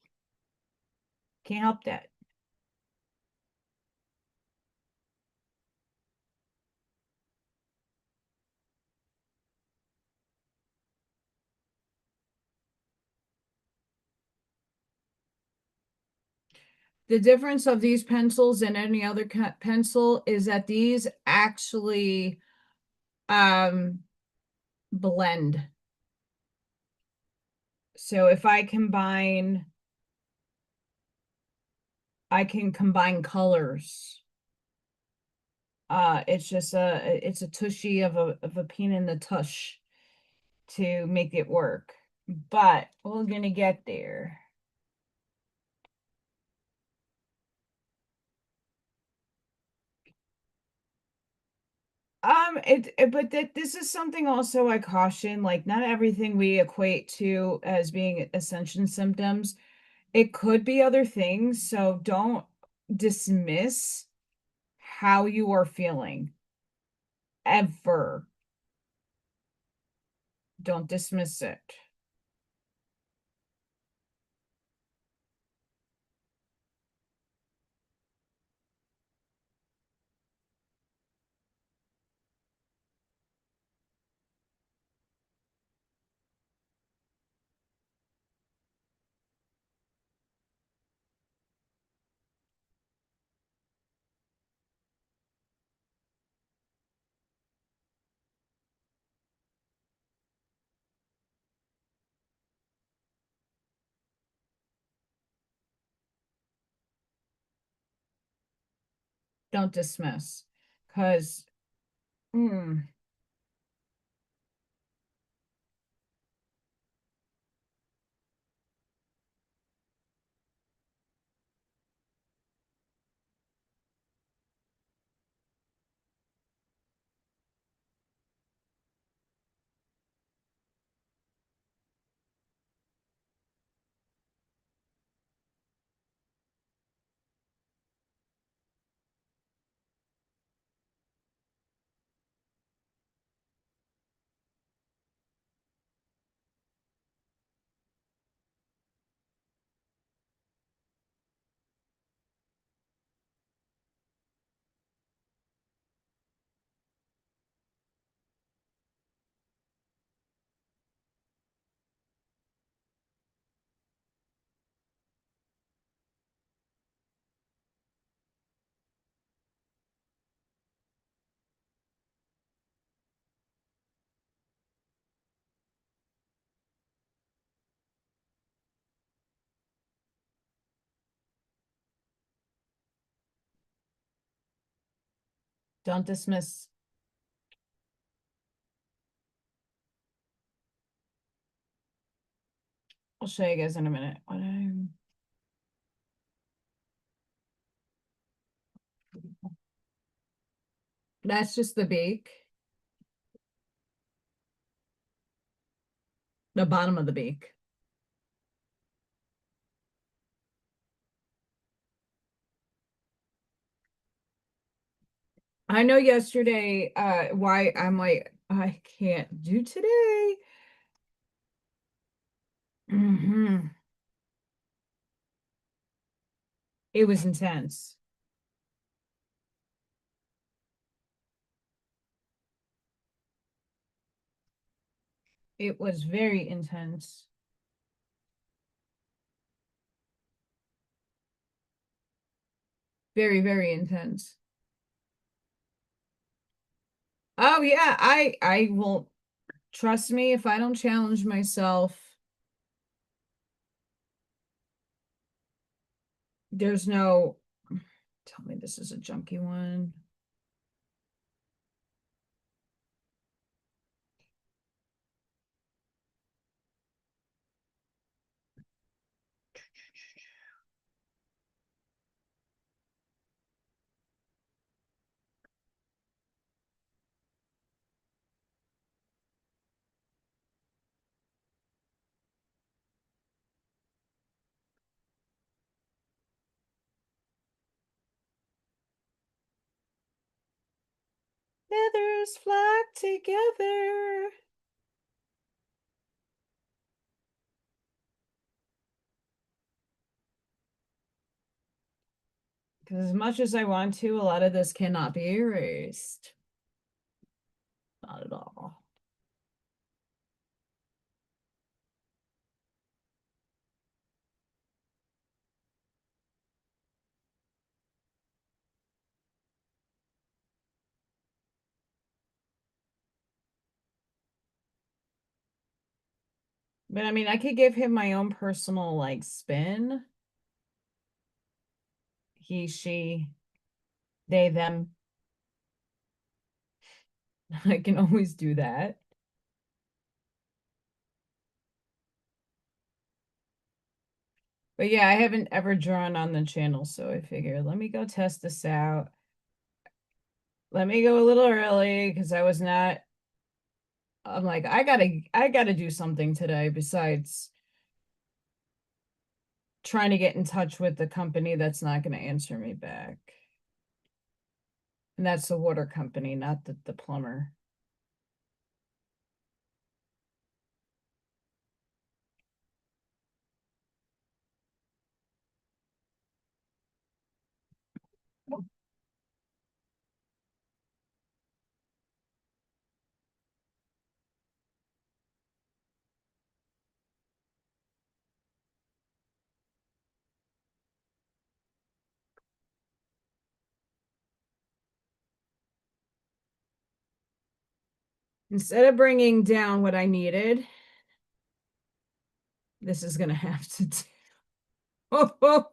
Can't help that. The difference of these pencils and any other pencil is that these actually blend. So if I can combine colors. It's just it's a tushy of a pain in the tush to make it work. But we're gonna get there. But this is something also I caution, like not everything we equate to as being ascension symptoms. It could be other things, so don't dismiss how you are feeling. Ever. Don't dismiss it. Don't dismiss. Because don't dismiss. I'll show you guys in a minute. That's just the beak, the bottom of the beak. I know yesterday, why I'm like, I can't do today. It was intense. It was very intense. Very, very intense. Oh yeah, I will trust me if I don't challenge myself. There's no tell me this is a junky one. Feathers flock together. Because as much as I want to, a lot of this cannot be erased. Not at all. But I mean, I could give him my own personal like spin. He, she, they, them. I can always do that. But yeah, I haven't ever drawn on the channel, so I figured let me go test this out. Let me go a little early because I was not. I'm like, I gotta do something today besides trying to get in touch with the company that's not going to answer me back. And that's the water company, not the plumber. Instead of bringing down what I needed, this is going to have to do.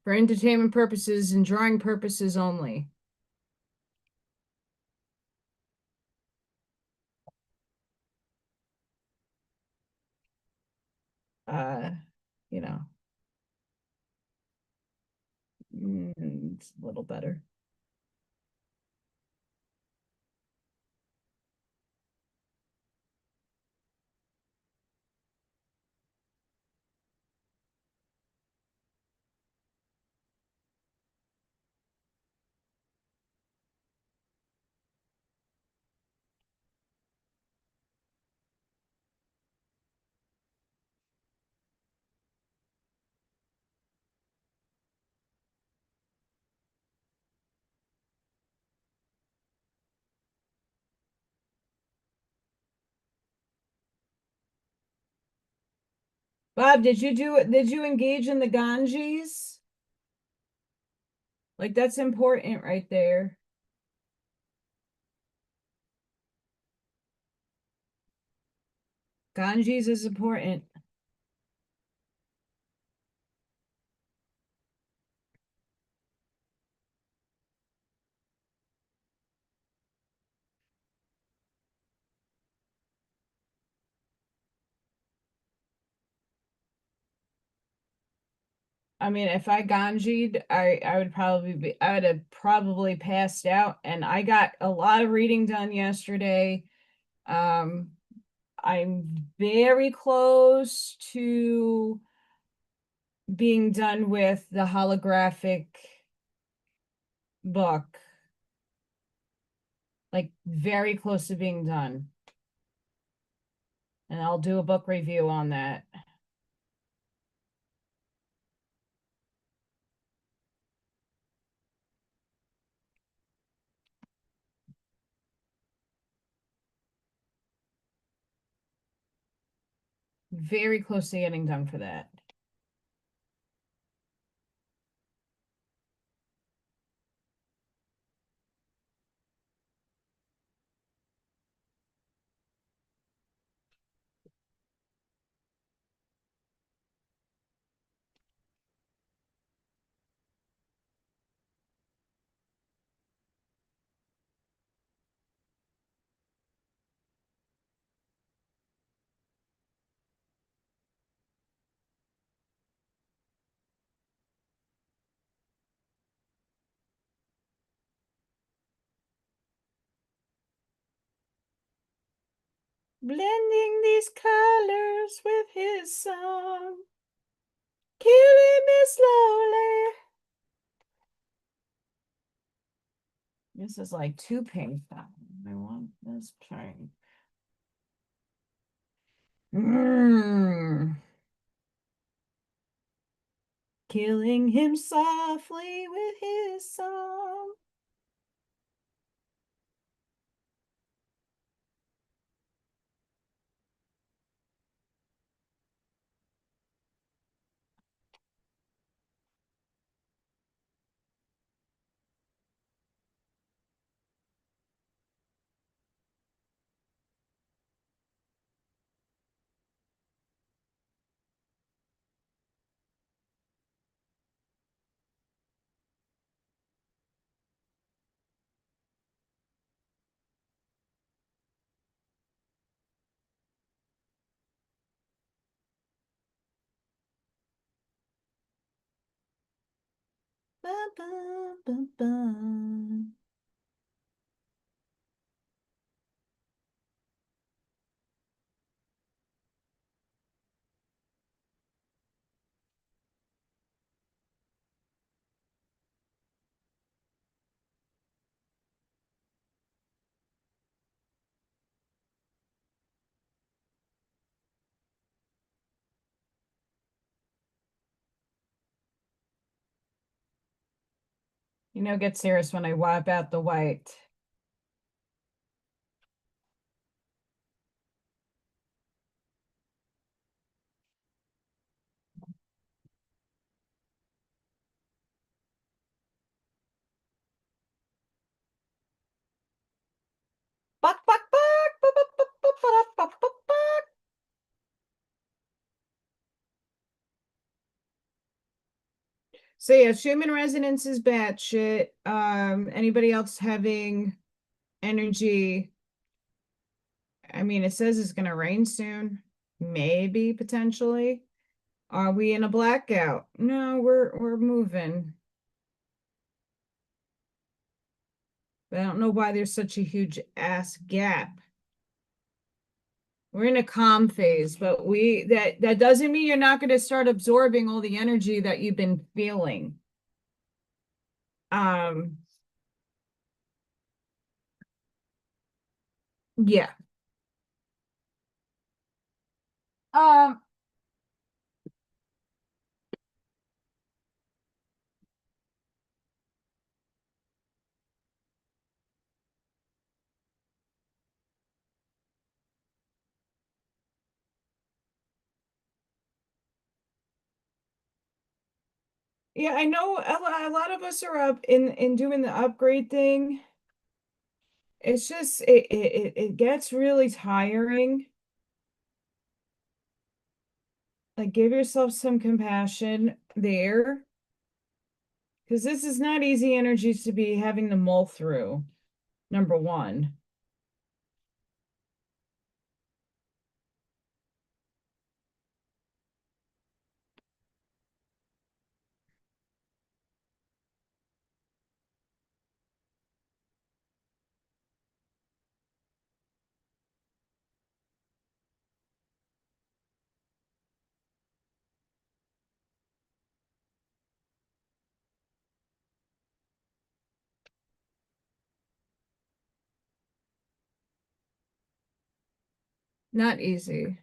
For entertainment purposes and drawing purposes only. Uh, you know, it's a little better. Bob, did you engage in the Ganges? Like that's important right there. Ganges is important. I mean, if I ganjied, I would have probably passed out. And I got a lot of reading done yesterday. I'm very close to being done with the holographic book. Like very close to being done. And I'll do a book review on that. Very close to getting done for that. blending these colors with his song, killing me slowly. This is like too pink. I want this pink. Killing him softly with his song. Bum, bum, bum, bum. Get serious when I wipe out the white. Buck, buck, buck, buck, buck, buck, buck, buck, buck, buck, buck. So yeah, Schumann resonance is batshit. Anybody else having energy? I mean, it says it's gonna rain soon. Maybe potentially. Are we in a blackout? No, we're moving. But I don't know why there's such a huge ass gap. We're in a calm phase, but that doesn't mean you're not going to start absorbing all the energy that you've been feeling. Um, yeah. Um, yeah, I know a lot of us are up in doing the upgrade thing. It's just it gets really tiring. Like give yourself some compassion there. Because this is not easy energies to be having to mull through, number one. Not easy.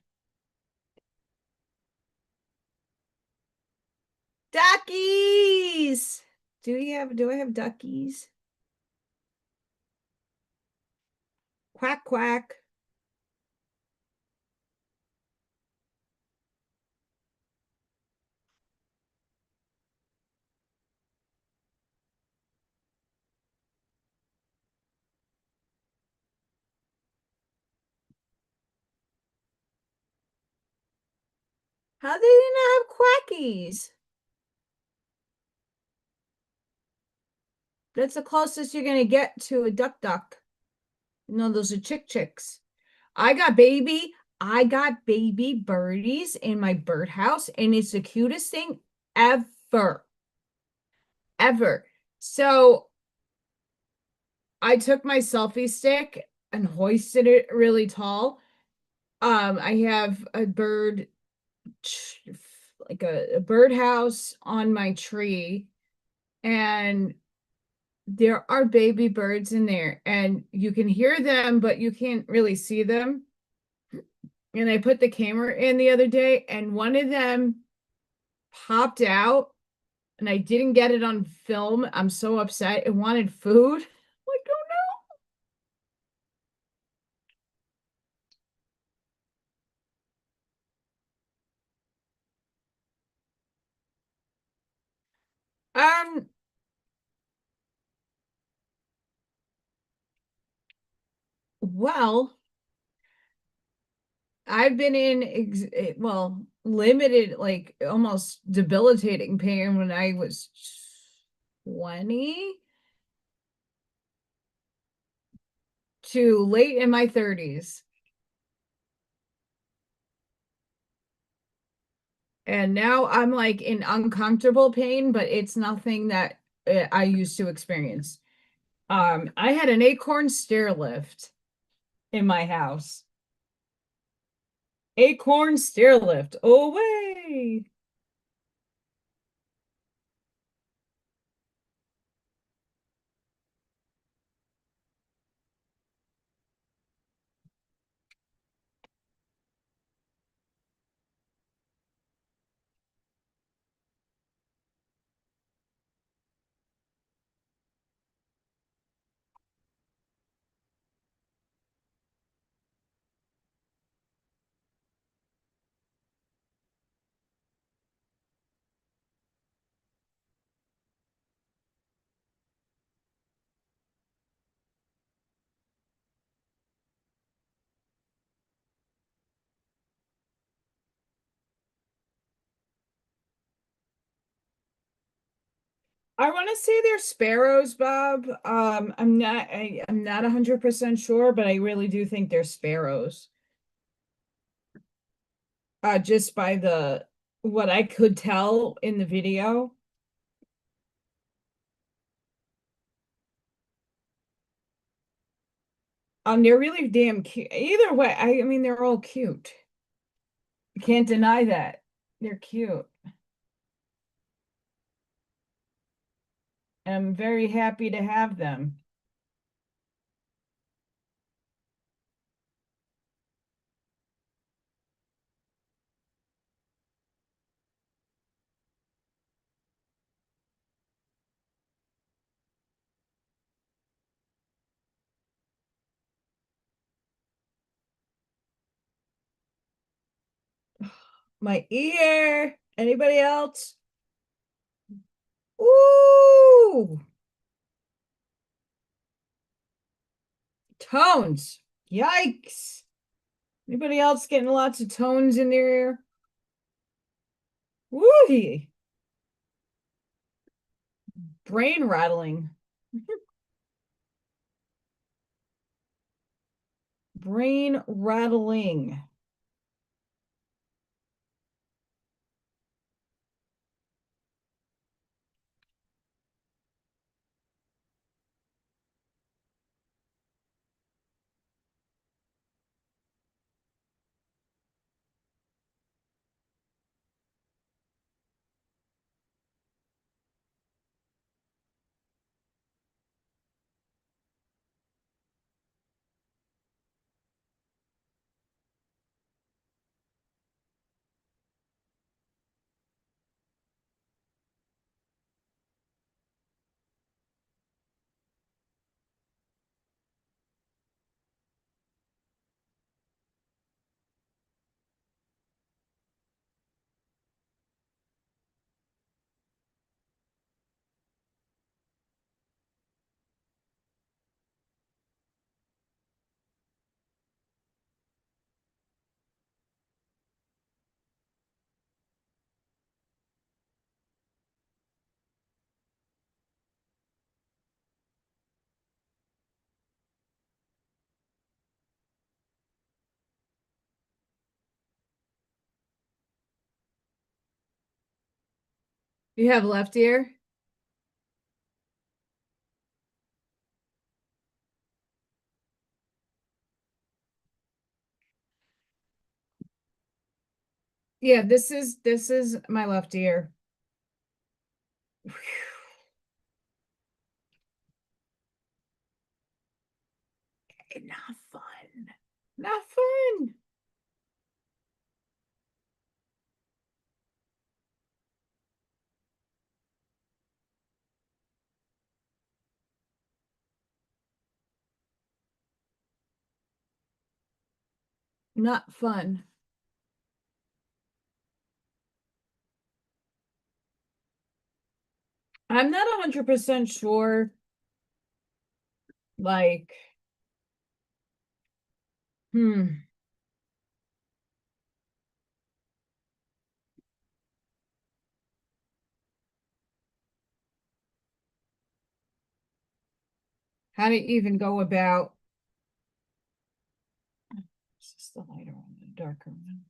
Duckies! Do I have duckies? Quack quack. How do you not have quackies? That's the closest you're gonna get to a duck. No, those are chicks. I got baby birdies in my birdhouse, and it's the cutest thing ever. Ever. So I took my selfie stick and hoisted it really tall, I have a like a birdhouse on my tree, and there are baby birds in there, and you can hear them, but you can't really see them. And I put the camera in the other day, and one of them popped out, and I didn't get it on film. I'm so upset. It wanted food. Like, oh no. Well, I've been in well, limited, like almost debilitating pain when I was 20 to late in my 30s. And now I'm like in uncomfortable pain, but it's nothing that I used to experience. I had an acorn stair lift in my house. Acorn stair lift. Oh, way. I want to say they're sparrows, Bob. I'm not 100% sure, but I really do think they're sparrows. Just by the what I could tell in the video. They're really damn cute. Either way, I mean they're all cute. You can't deny that. They're cute. I'm very happy to have them. My ear. Anybody else? Ooh, tones. Yikes. Anybody else getting lots of tones in their ear? Woohoo. Brain rattling. Brain rattling. You have left ear? Yeah, this is my left ear. Not fun. Not fun. Not fun. I'm not 100% sure, like, hmm, how to even go about. Is this the lighter one, the darker one?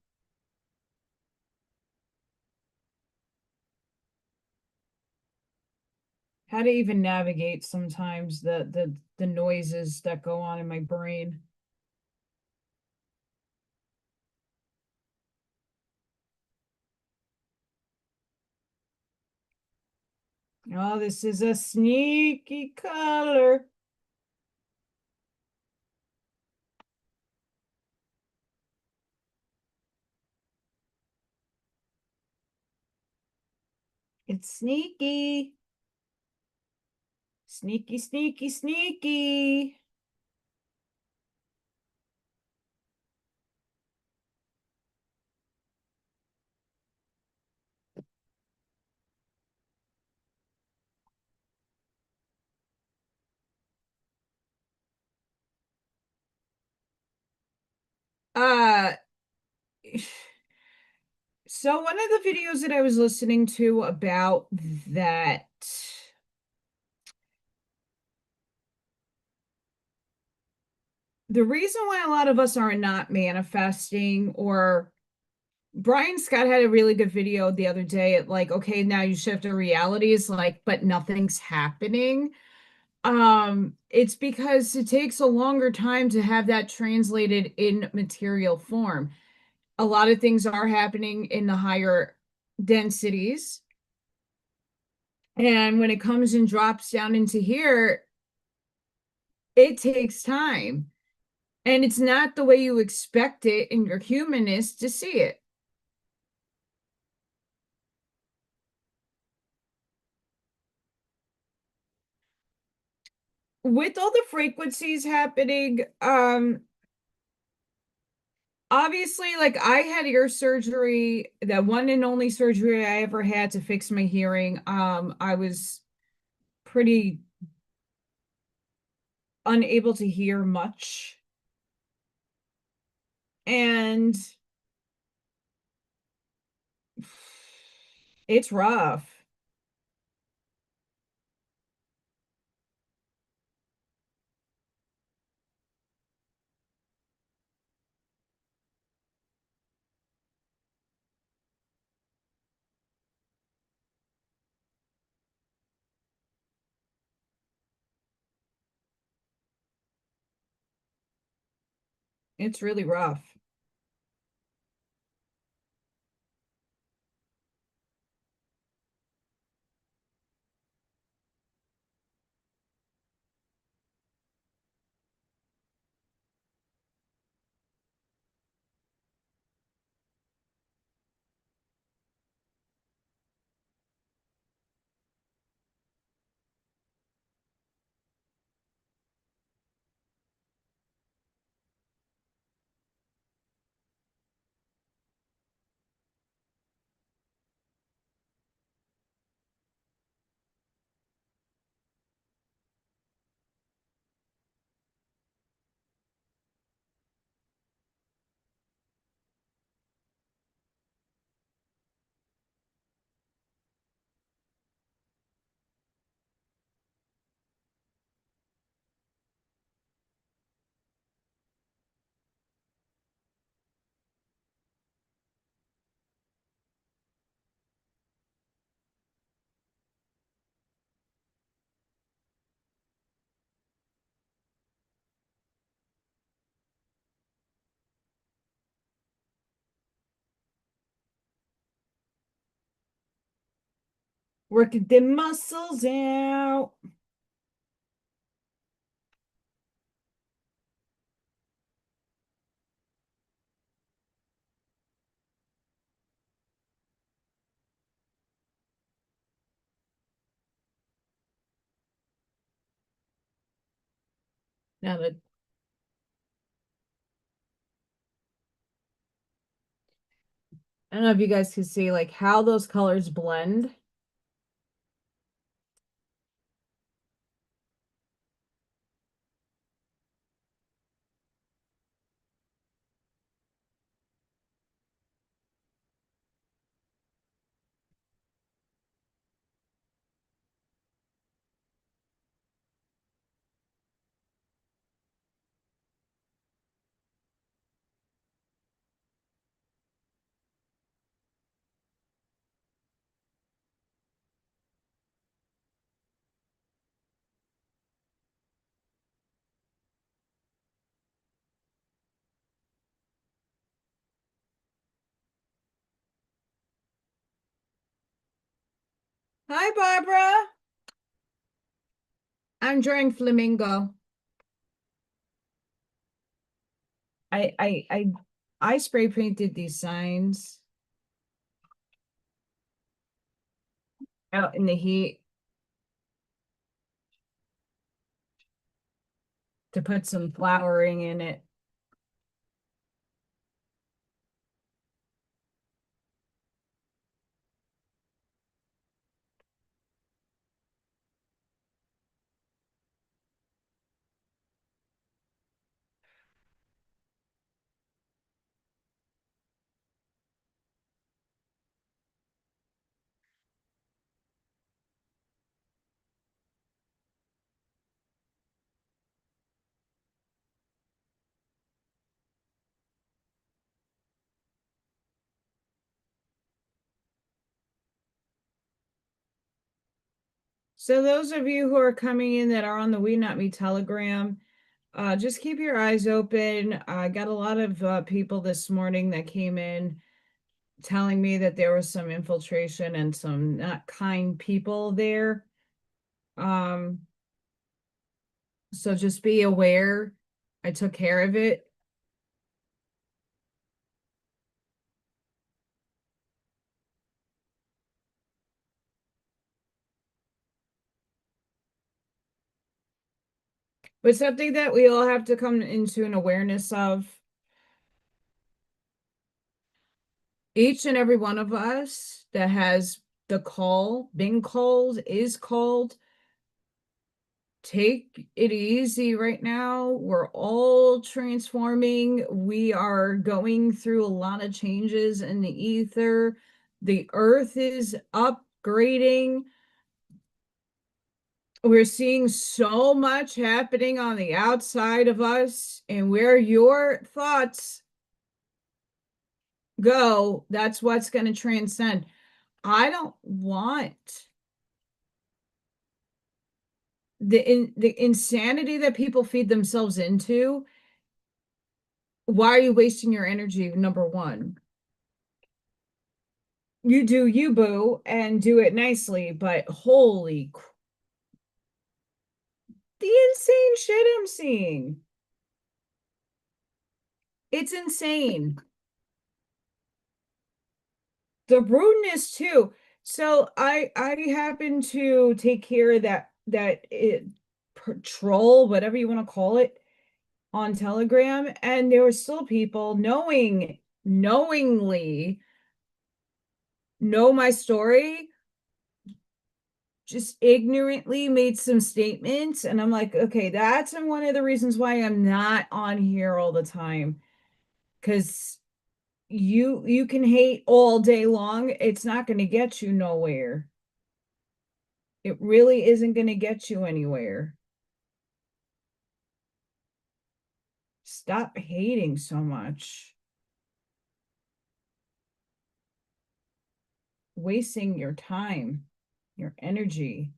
How to even navigate sometimes the noises that go on in my brain. Oh, this is a sneaky color. It's sneaky. Sneaky, sneaky, sneaky. Uh, so one of the videos that I was listening to about that, the reason why a lot of us are not manifesting, or Brian Scott had a really good video the other day at like, okay, now you shift to reality is like, but nothing's happening. It's because it takes a longer time to have that translated in material form. A lot of things are happening in the higher densities. And when it comes and drops down into here, it takes time. And it's not the way you expect it in your humanness to see it. With all the frequencies happening, obviously, like I had ear surgery, that one and only surgery I ever had to fix my hearing. I was pretty unable to hear much. And it's rough. It's really rough. Working the muscles out. Now that I don't know if you guys can see like how those colors blend. Hi, Barbara. I'm drawing flamingo. I I I I spray painted these signs out in the heat to put some flowering in it. So those of you who are coming in that are on the WeNotMe Telegram, just keep your eyes open. I got a lot of people this morning that came in telling me that there was some infiltration and some not kind people there. Um, so just be aware. I took care of it. But something that we all have to come into an awareness of, each and every one of us that has the call, been called, is called, take it easy right now. We're all transforming. We are going through a lot of changes in the ether. The earth is upgrading. We're seeing so much happening on the outside of us, and where your thoughts go, that's what's going to transcend. I don't want the insanity that people feed themselves into. Why are you wasting your energy? Number one, you do you, boo, and do it nicely, but holy the insane shit I'm seeing. It's insane. The rudeness too. So I happen to take care of that patrol, whatever you want to call it, on Telegram, and there were still people knowingly know my story, just ignorantly made some statements, and I'm like, okay, that's one of the reasons why I'm not on here all the time, because you can hate all day long. It's not going to get you nowhere. It really isn't going to get you anywhere. Stop hating so much. Wasting your time, your energy.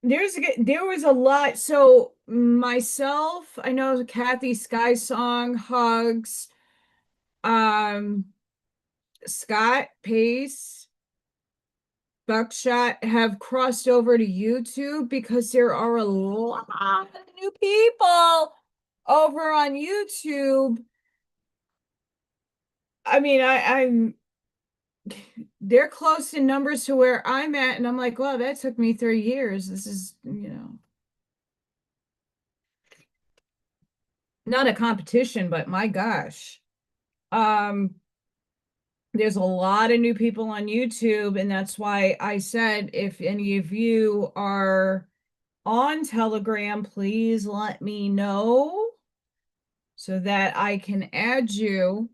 there was a lot. So myself, I know Kathy Sky Song, Hugs, um, Scott Pace, Buckshot have crossed over to YouTube because there are a lot of new people over on YouTube. I mean, I'm they're close in numbers to where I'm at, and I'm like, well, that took me 3 years. This is, not a competition, but my gosh. Um, there's a lot of new people on YouTube, and that's why I said if any of you are on Telegram, please let me know so that I can add you.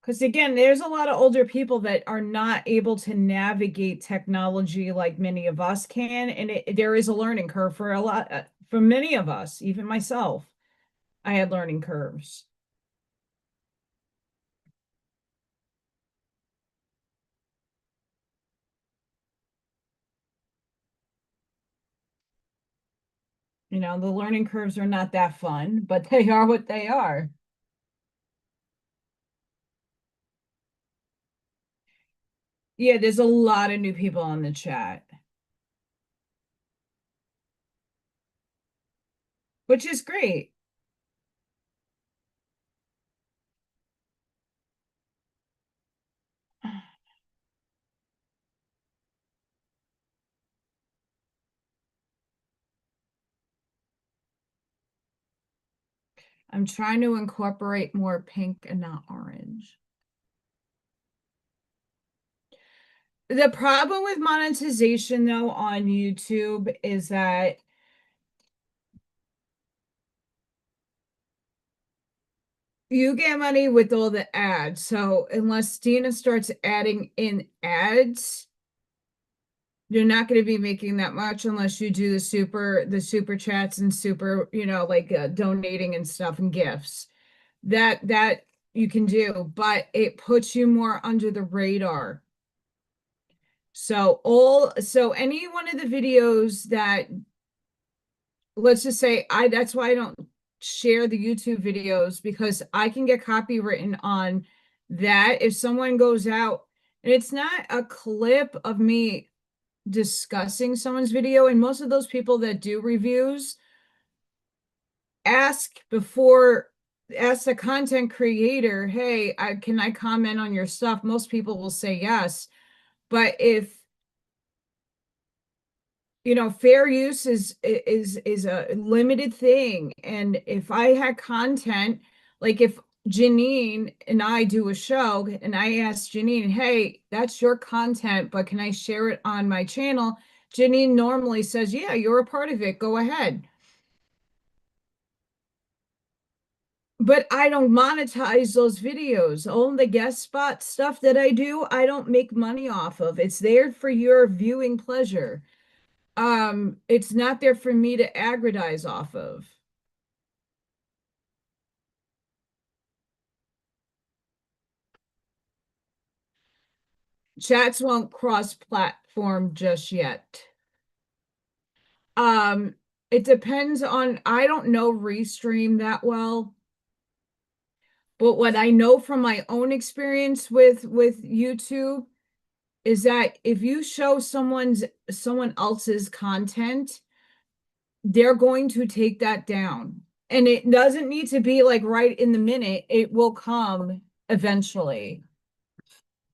Because again, there's a lot of older people that are not able to navigate technology like many of us can, and there is a learning curve for a lot, for many of us, even myself. I had learning curves. The learning curves are not that fun, but they are what they are. Yeah, there's a lot of new people on the chat, which is great. I'm trying to incorporate more pink and not orange. The problem with monetization, though, on YouTube is that you get money with all the ads. So unless Dina starts adding in ads, you're not going to be making that much unless you do the super chats and super, like donating and stuff and gifts. That you can do, but it puts you more under the radar. So any one of the videos that, let's just say, that's why I don't share the YouTube videos, because I can get copywritten on that if someone goes out and it's not a clip of me discussing someone's video. And most of those people that do reviews ask the content creator, hey, can I comment on your stuff? Most people will say yes. But if fair use is a limited thing. And if I had content, like if Janine and I do a show and I ask Janine, hey, that's your content, but can I share it on my channel? Janine normally says, yeah, you're a part of it. Go ahead. But I don't monetize those videos. All the guest spot stuff that I do, I don't make money off of. It's there for your viewing pleasure. It's not there for me to aggrandize off of. Chats won't cross platform just yet. Um, it depends on, I don't know Restream that well, but what I know from my own experience with YouTube is that if you show someone else's content, they're going to take that down. And it doesn't need to be like right in the minute. It will come eventually.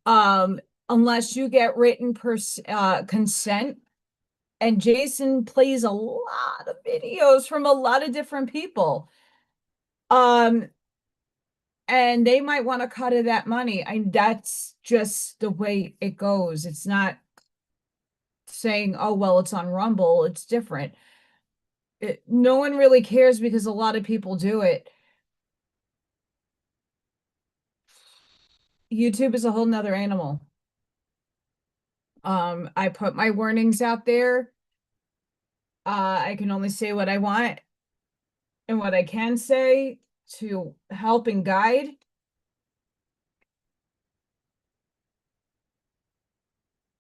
Unless you get written consent. And Jason plays a lot of videos from a lot of different people. Um, and they might want to cut of that money. That's just the way it goes. It's not saying, oh, well, it's on Rumble. It's different. No one really cares because a lot of people do it. YouTube is a whole nother animal. I put my warnings out there. I can only say what I want and what I can say to help and guide.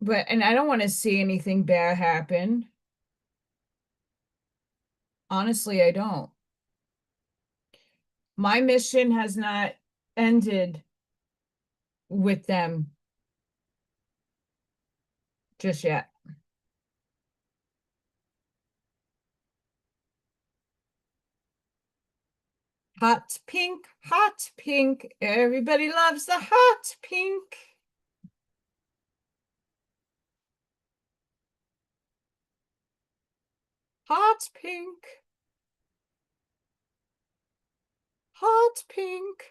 And I don't want to see anything bad happen. Honestly, I don't. My mission has not ended with them just yet. Hot pink, hot pink. Everybody loves the hot pink. Hot pink. Hot pink.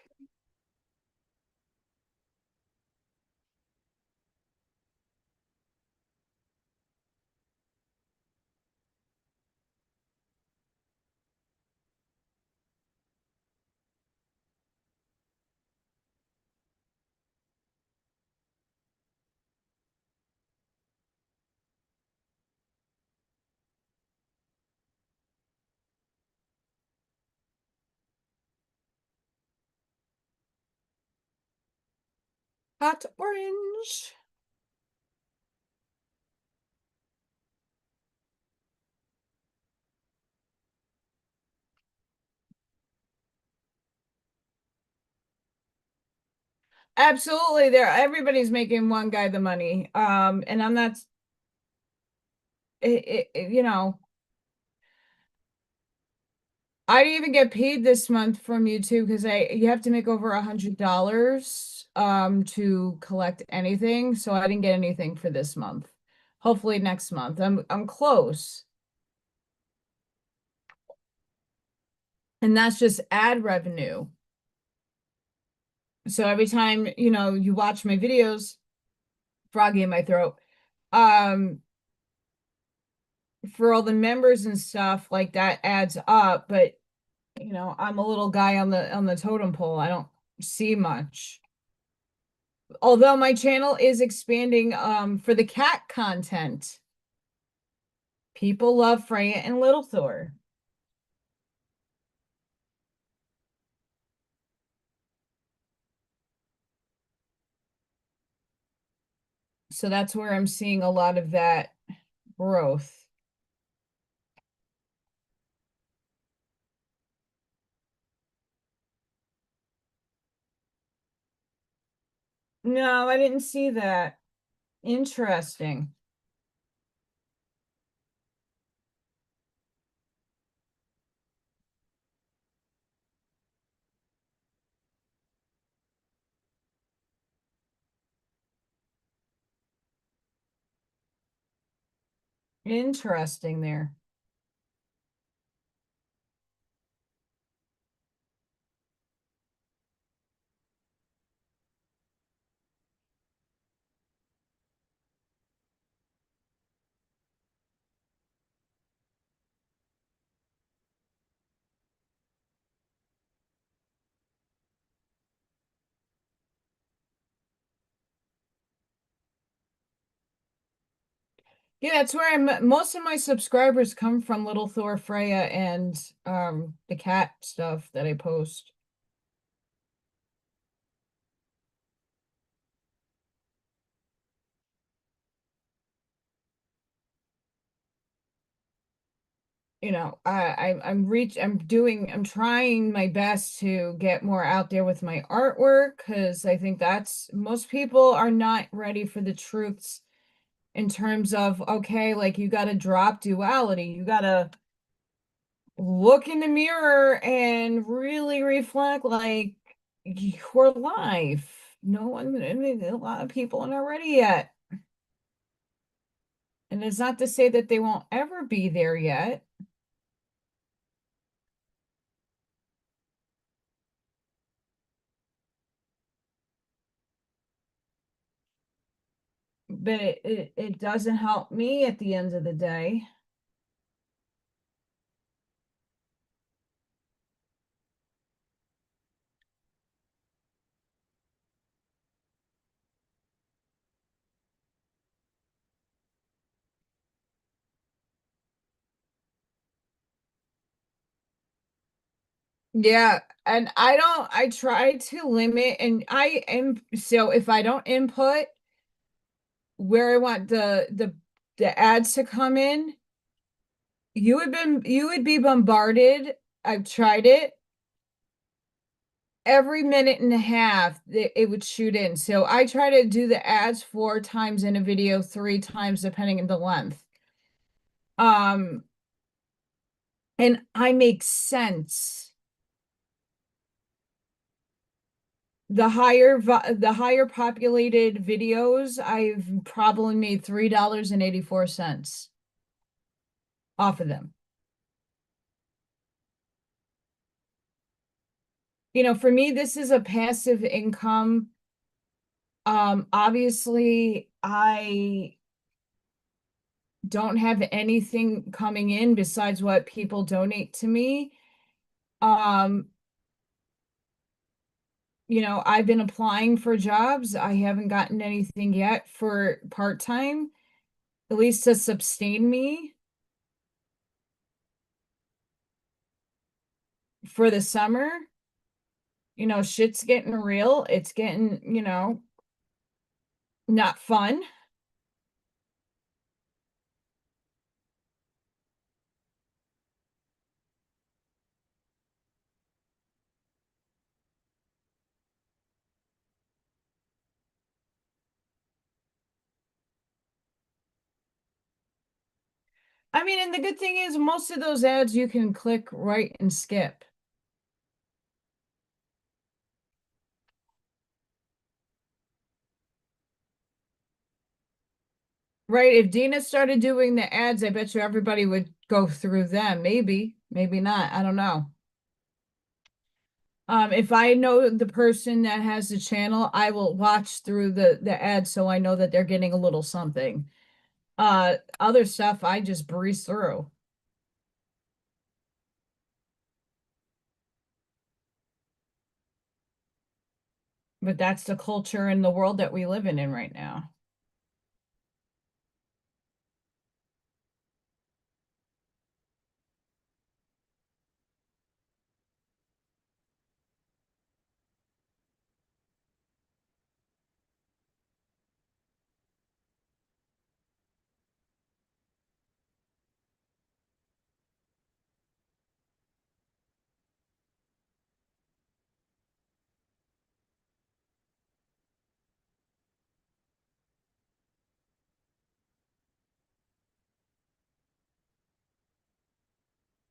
Hot orange. Absolutely, there. Everybody's making one guy the money. And I'm not, you know, I didn't even get paid this month from YouTube because you have to make over $100 to collect anything. So I didn't get anything for this month. Hopefully next month. I'm close. And that's just ad revenue. So every time, you watch my videos, froggy in my throat, for all the members and stuff, like that adds up, but I'm a little guy on the totem pole. I don't see much. Although my channel is expanding for the cat content. People love Freya and Little Thor. So that's where I'm seeing a lot of that growth. No, I didn't see that. Interesting. Interesting there. Yeah, that's where most of my subscribers come from, Little Thor, Freya, and the cat stuff that I post. I'm trying my best to get more out there with my artwork because I think most people are not ready for the truths in terms of, okay, like you got to drop duality. You got to look in the mirror and really reflect like your life. No one, I mean, a lot of people are not ready yet. And it's not to say that they won't ever be there yet. But it doesn't help me at the end of the day. Yeah, and I try to limit, and I am, so if I don't input where I want the ads to come in, you would be bombarded. I've tried it. Every minute and a half it would shoot in. So I try to do the ads 4 times in a video, 3 times depending on the length. And I make sense. The higher populated videos, I've probably made $3.84 off of them. For me, this is a passive income. Obviously, I don't have anything coming in besides what people donate to me. Um, I've been applying for jobs. I haven't gotten anything yet for part-time, at least to sustain me for the summer. Shit's getting real. It's getting, not fun. I mean, and the good thing is most of those ads you can click right and skip. Right? If Dina started doing the ads, I bet you everybody would go through them. Maybe, maybe not. I don't know. If I know the person that has the channel, I will watch through the ads so I know that they're getting a little something. Other stuff I just breeze through. But that's the culture in the world that we live in right now.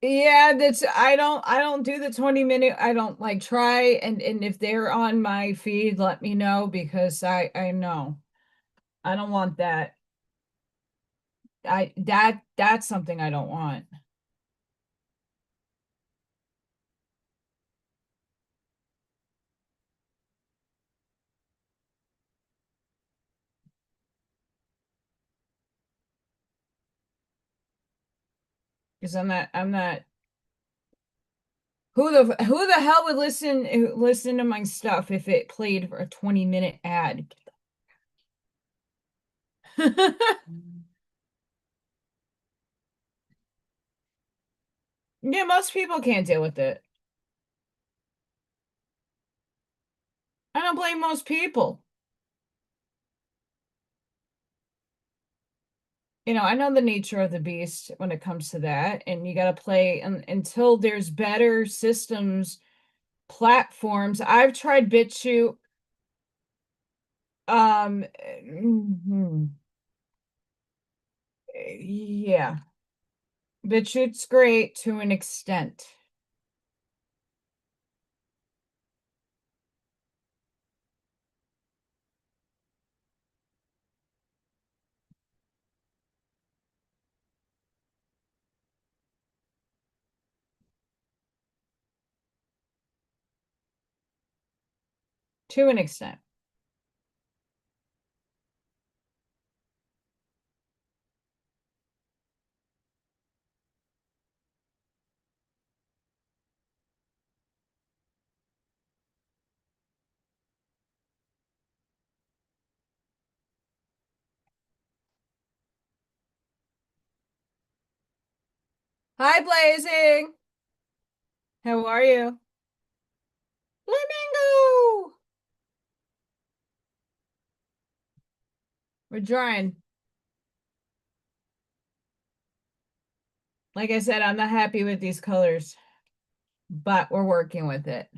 Yeah, that's I don't do the 20-minute. I don't like try and if they're on my feed, let me know because I know. I don't want that. That's something I don't want. Because I'm not who the hell would listen to my stuff if it played for a 20-minute ad? Yeah, most people can't deal with it. I don't blame most people. I know the nature of the beast when it comes to that, and you got to play until there's better systems, platforms. I've tried BitChute. Mhm. Yeah, BitChute's great to an extent. To an extent. Hi, Blazing. How are you? Flamingo. We're drawing. Like I said, I'm not happy with these colors, but we're working with it.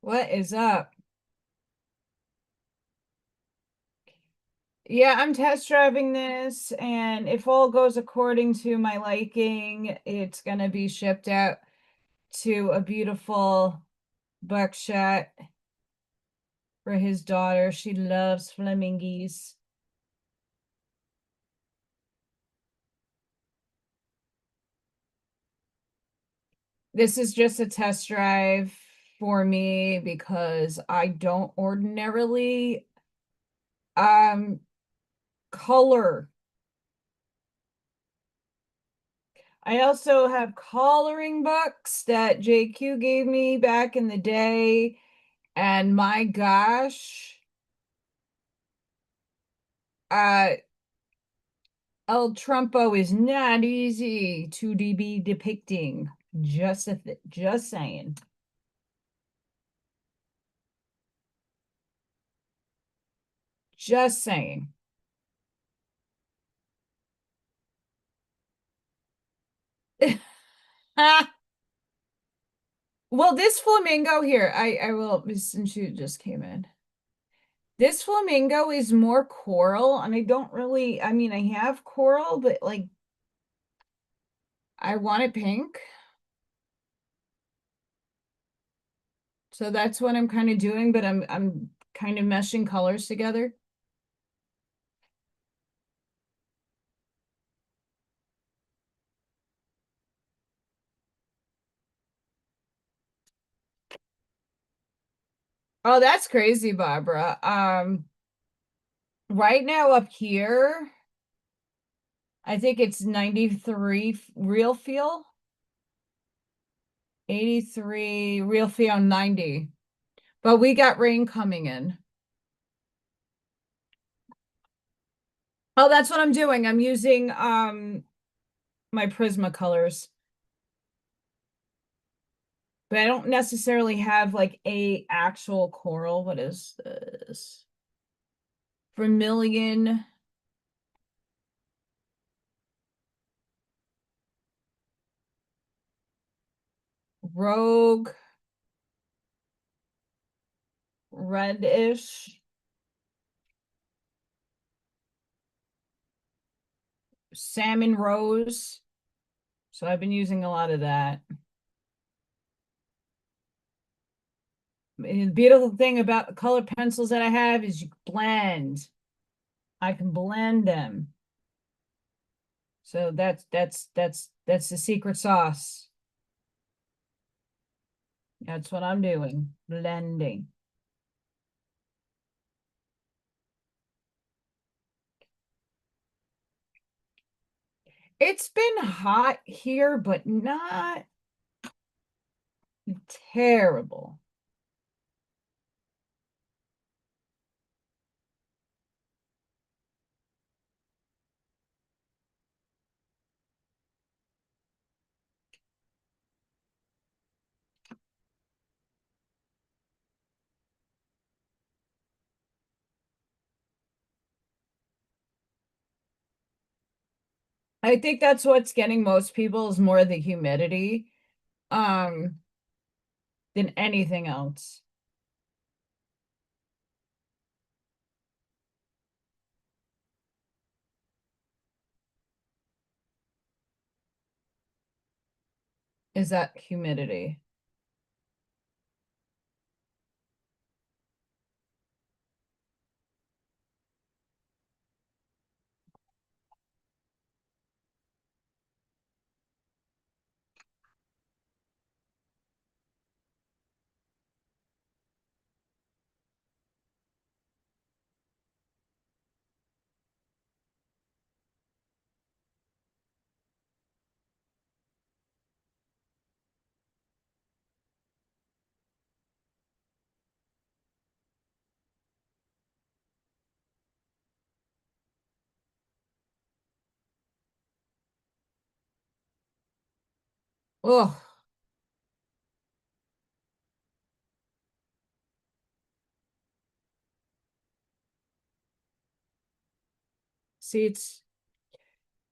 What is up? Yeah, I'm test driving this, and if all goes according to my liking, it's gonna be shipped out to a beautiful buckshot for his daughter. She loves flamingos. This is just a test drive for me because I don't ordinarily color. I also have coloring books that JQ gave me back in the day, and my gosh, uh El Trumpo is not easy to be depicting. Just saying. Just saying. Well, this flamingo here, I will, since you just came in. This flamingo is more coral, and I don't really, I mean, I have coral, but like, I want it pink. So that's what I'm kind of doing, but I'm kind of meshing colors together. Oh, that's crazy, Barbara. Right now up here, I think it's 93 real feel, 83 real feel, 90. But we got rain coming in. Oh, that's what I'm doing. I'm using my Prismacolors. But I don't necessarily have like a actual coral. What is this? Vermilion. Rogue. Reddish. Salmon rose. So I've been using a lot of that. And the beautiful thing about the color pencils that I have is you blend. I can blend them. So that's the secret sauce. That's what I'm doing, blending. It's been hot here, but not terrible. I think that's what's getting most people is more the humidity, um, than anything else. Is that humidity. Oh, see,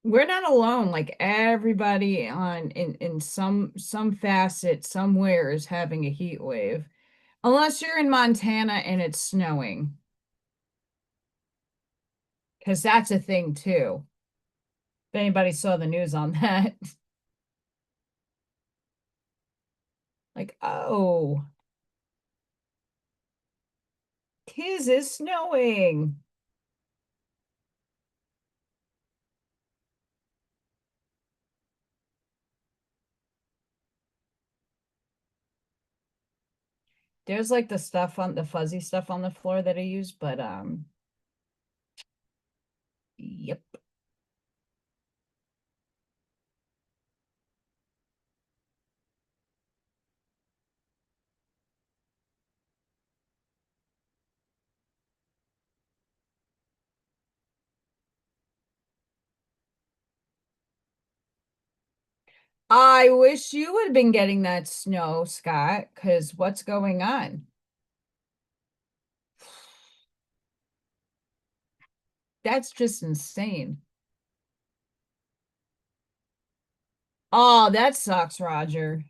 we're not alone. Like everybody in some facet somewhere is having a heat wave. Unless you're in Montana and it's snowing, because that's a thing too. If anybody saw the news on that, like, oh, tis is snowing. There's like the stuff on the fuzzy stuff on the floor that I use, but yep. I wish you would have been getting that snow, Scott, because what's going on? That's just insane. Oh, that sucks, Roger.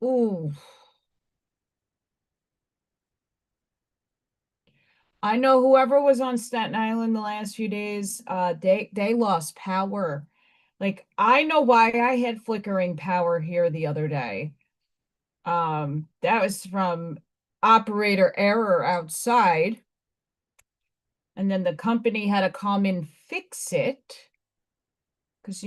Ooh. I know whoever was on Staten Island the last few days, they lost power. Like I know why I had flickering power here the other day. That was from operator error outside, and then the company had to come and fix it because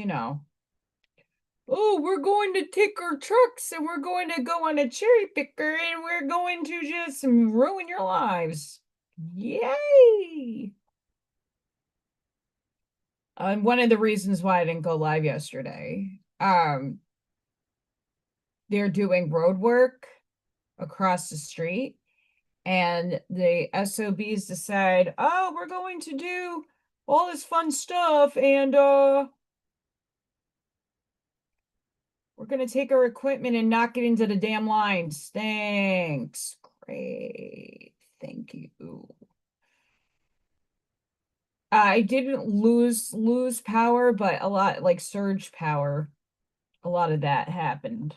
oh, we're going to take our trucks and we're going to go on a cherry picker and we're going to just ruin your lives. Yay! And one of the reasons why I didn't go live yesterday, they're doing road work across the street, and the SOBs decide, oh, we're going to do all this fun stuff, and we're going to take our equipment and knock it into the damn lines. Thanks. Great. Thank you. I didn't lose power, but a lot like surge power. A lot of that happened.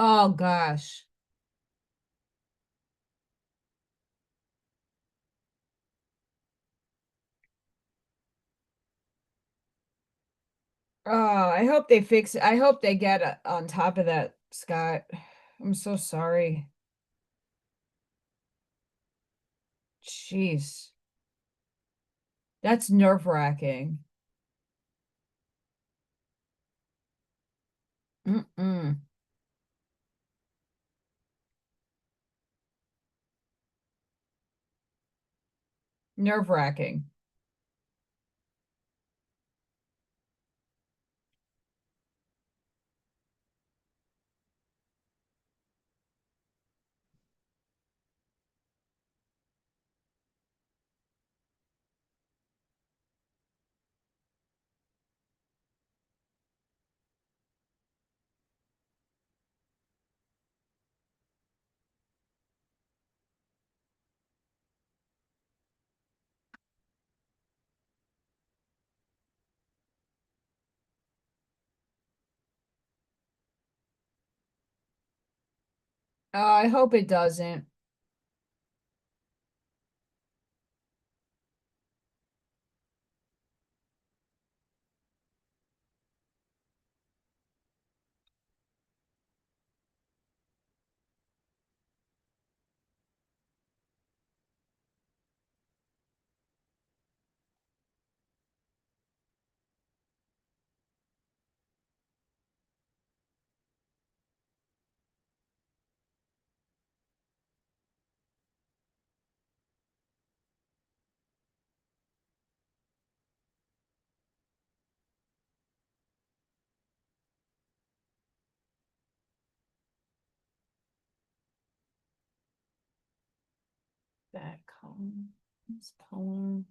Oh gosh. Oh, I hope they fix it. I hope they get on top of that, Scott. I'm so sorry. Jeez. That's nerve-wracking. Mm-mm. Nerve-wracking. I hope it doesn't. that color. This color.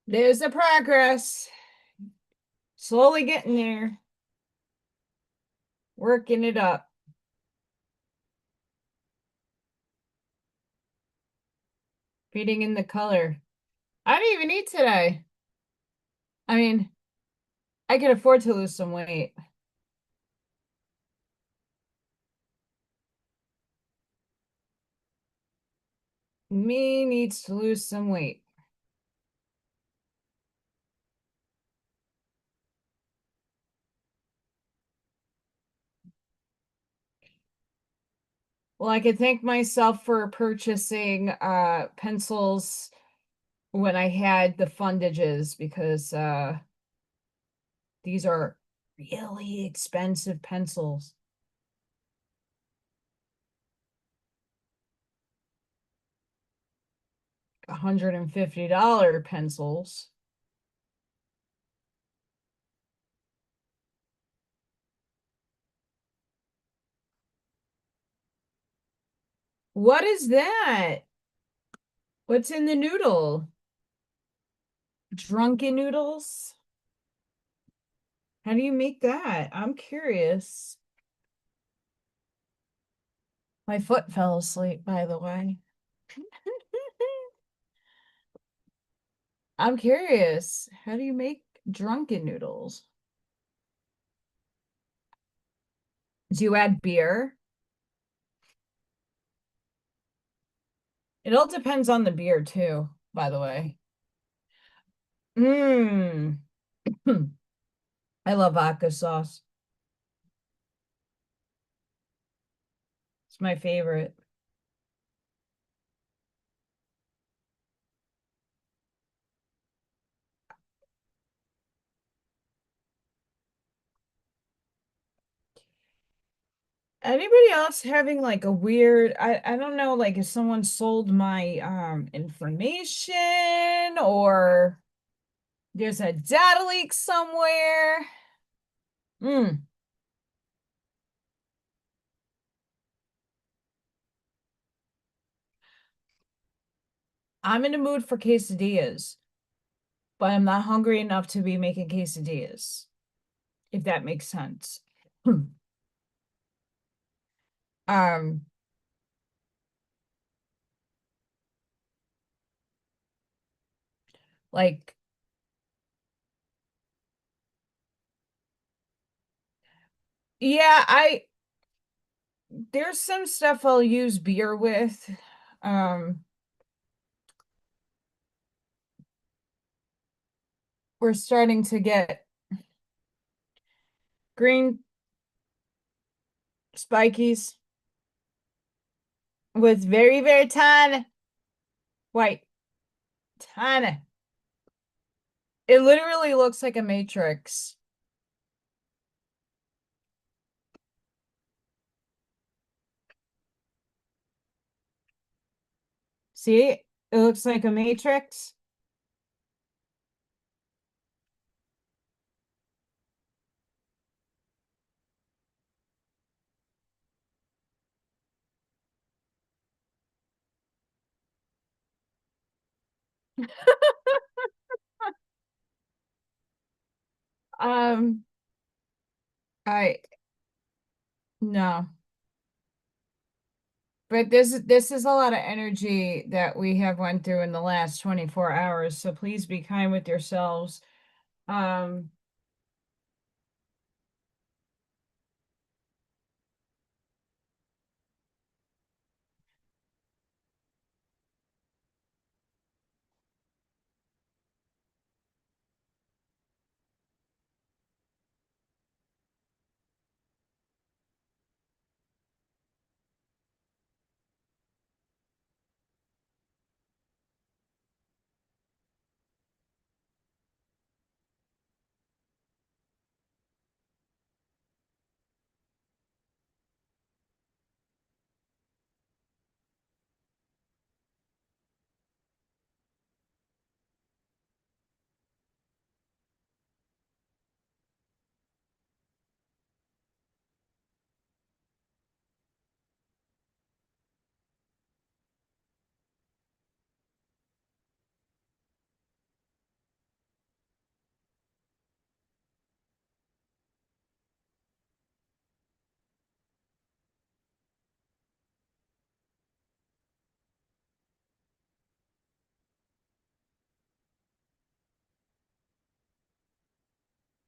There's the progress. Slowly getting there. Working it up. Feeding in the color. I didn't even eat today. I mean, I can afford to lose some weight. Me needs to lose some weight. Well, I could thank myself for purchasing pencils when I had the fundages because these are really expensive pencils. $150 pencils. What is that? What's in the noodle? Drunken noodles? How do you make that? I'm curious. My foot fell asleep, by the way. I'm curious. How do you make drunken noodles? Do you add beer? It all depends on the beer too, by the way. Mmm. I love vodka sauce. It's my favorite. Anybody else having like a weird, I don't know, like if someone sold my information or there's a data leak somewhere. Mm. I'm in the mood for quesadillas, but I'm not hungry enough to be making quesadillas, if that makes sense. Um, like, yeah, there's some stuff I'll use beer with. We're starting to get green spikies with very, very tiny white. Tiny. It literally looks like a matrix. See? It looks like a matrix. Um, I no. But this is a lot of energy that we have went through in the last 24 hours, so please be kind with yourselves. Um,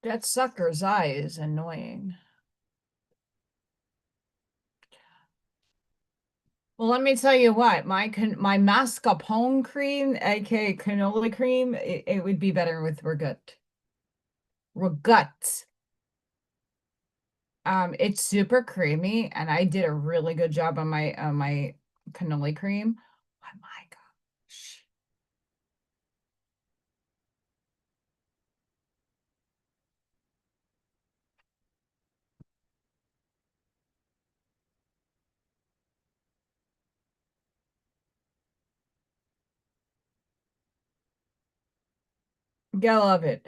That sucker's eye is annoying. Well, let me tell you what, my mascarpone cream, aka canola cream, it would be better with ragut. Ragut. It's super creamy, and I did a really good job on my canola cream. Oh my gosh. I love it.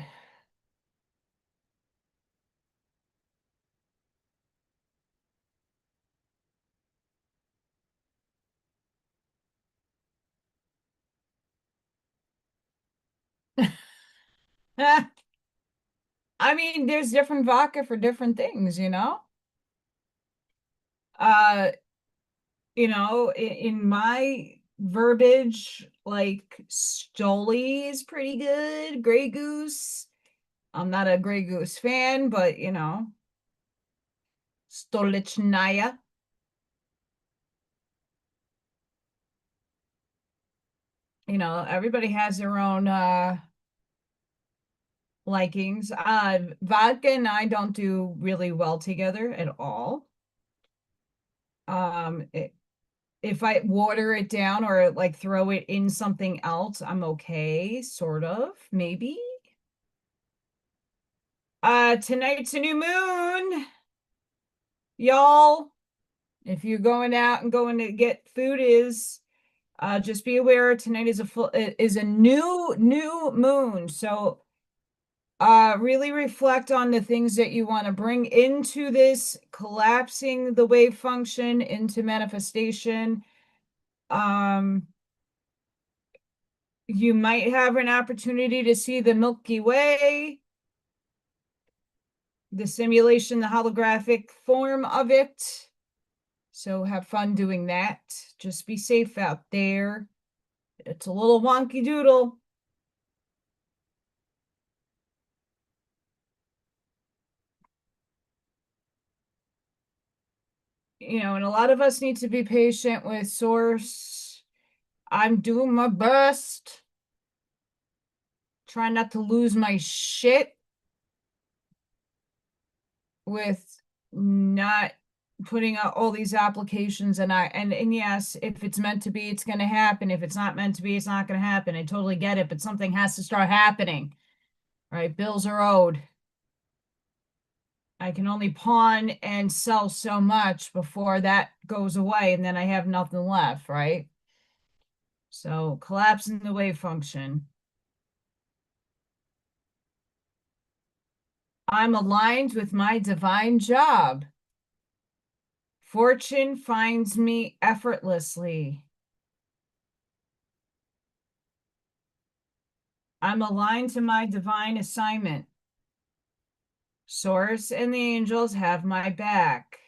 I mean, there's different vodka for different things, you know? Uh, in my verbiage, like Stoli is pretty good, Grey Goose. I'm not a Grey Goose fan, but Stolichnaya. Everybody has their own likings. Vodka and I don't do really well together at all. Um, it, if I water it down or like throw it in something else, I'm okay, sort of, maybe. Tonight's a new moon, y'all. If you're going out and going to get food, just be aware tonight is a new moon. So really reflect on the things that you want to bring into this collapsing the wave function into manifestation. Um, you might have an opportunity to see the Milky Way, the simulation, the holographic form of it. So have fun doing that. Just be safe out there. It's a little wonky doodle. And a lot of us need to be patient with source. I'm doing my best. Trying not to lose my shit with not putting out all these applications, and yes, if it's meant to be, it's going to happen. If it's not meant to be, it's not going to happen. I totally get it, but something has to start happening, right? Bills are owed. I can only pawn and sell so much before that goes away, and then I have nothing left, right? So collapsing the wave function. I'm aligned with my divine job. Fortune finds me effortlessly. I'm aligned to my divine assignment. Source and the angels have my back.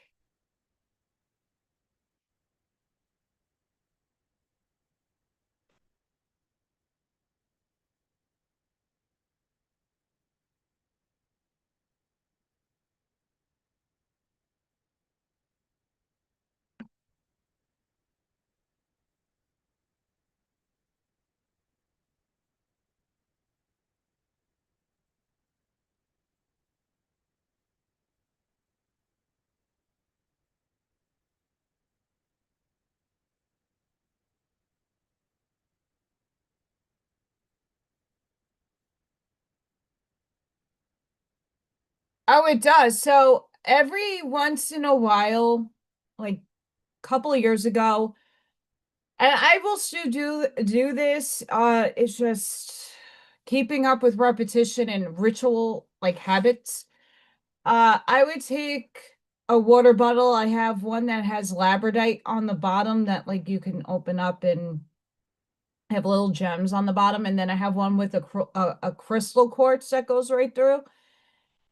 Oh, it does. So every once in a while, like a couple of years ago, and I will still do this, it's just keeping up with repetition and ritual like habits. I would take a water bottle. I have one that has labradorite on the bottom that like you can open up and have little gems on the bottom, and then I have one with a crystal quartz that goes right through.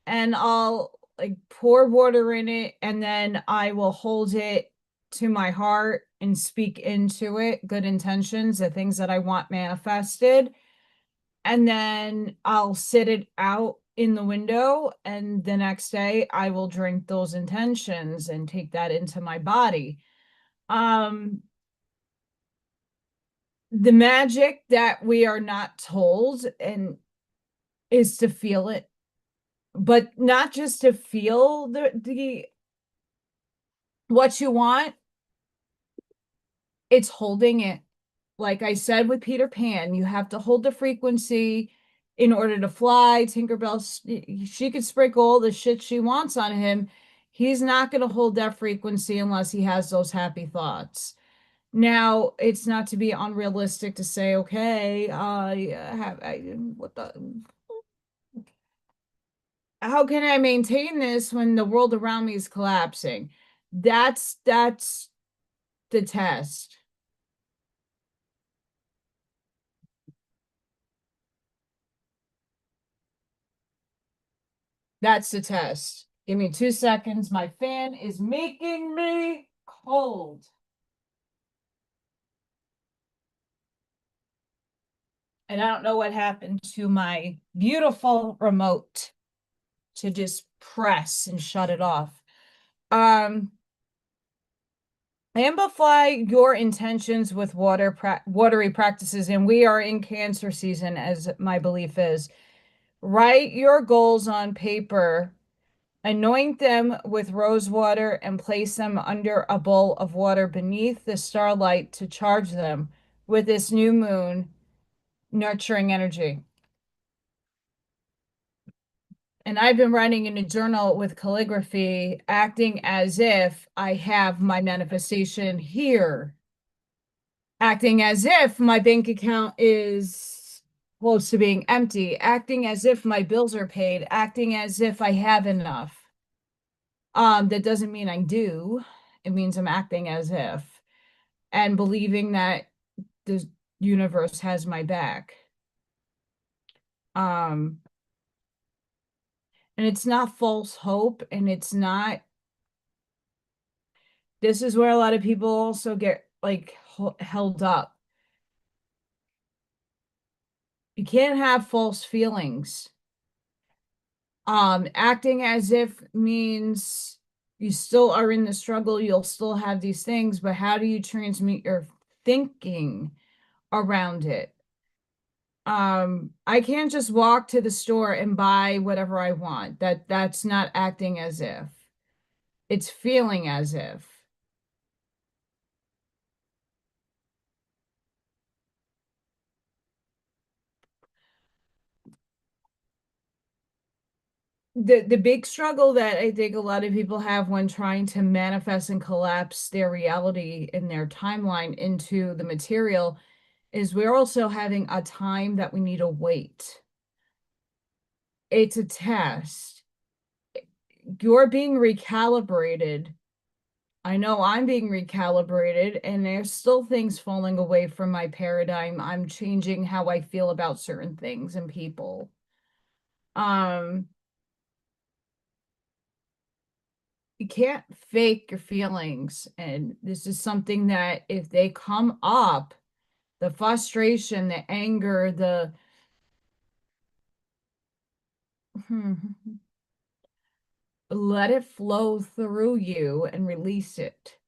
And I'll like pour water in it, and then I will hold it to my heart and speak into it good intentions, the things that I want manifested. And then I'll sit it out in the window, and the next day I will drink those intentions and take that into my body. The magic that we are not told and is to feel it, but not just to feel the what you want, it's holding it. Like I said with Peter Pan, you have to hold the frequency in order to fly. Tinkerbell, she could sprinkle all the shit she wants on him. He's not going to hold that frequency unless he has those happy thoughts. Now, it's not to be unrealistic to say, okay, what the, how can I maintain this when the world around me is collapsing? That's the test. That's the test. Give me 2 seconds. My fan is making me cold. And I don't know what happened to my beautiful remote to just press and shut it off. Amplify your intentions with watery practices, and we are in Cancer season, as my belief is. Write your goals on paper, anoint them with rose water, and place them under a bowl of water beneath the starlight to charge them with this new moon nurturing energy. And I've been writing in a journal with calligraphy, acting as if I have my manifestation here, acting as if my bank account is close to being empty, acting as if my bills are paid, acting as if I have enough. That doesn't mean I do. It means I'm acting as if, and believing that the universe has my back. And it's not false hope, and it's not, this is where a lot of people also get like held up. You can't have false feelings. Acting as if means you still are in the struggle, you'll still have these things, but how do you transmute your thinking around it? I can't just walk to the store and buy whatever I want. That's not acting as if. It's feeling as if. The big struggle that I think a lot of people have when trying to manifest and collapse their reality and their timeline into the material is we're also having a time that we need to wait. It's a test. You're being recalibrated. I know I'm being recalibrated, and there's still things falling away from my paradigm. I'm changing how I feel about certain things and people. You can't fake your feelings, and this is something that if they come up, the frustration, the anger, the let it flow through you and release it.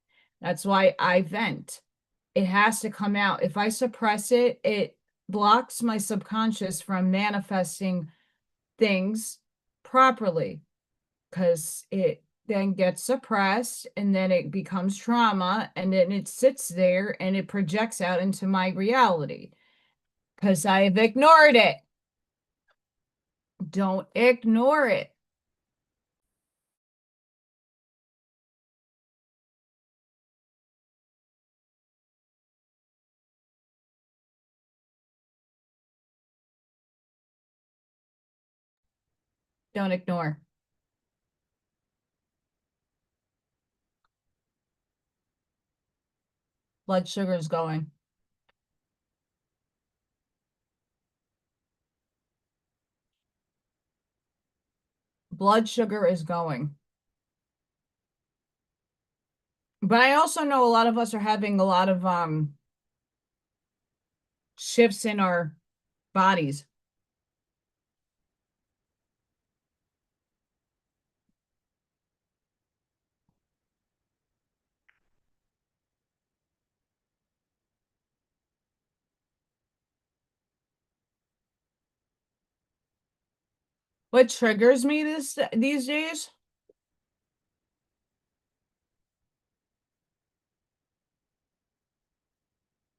That's why I vent. It has to come out. If I suppress it, it blocks my subconscious from manifesting things properly, because it then gets suppressed, and then it becomes trauma, and then it sits there and it projects out into my reality because I've ignored it. Don't ignore it. Don't ignore. Blood sugar is going. Blood sugar is going. But I also know a lot of us are having a lot of shifts in our bodies. What triggers me these days?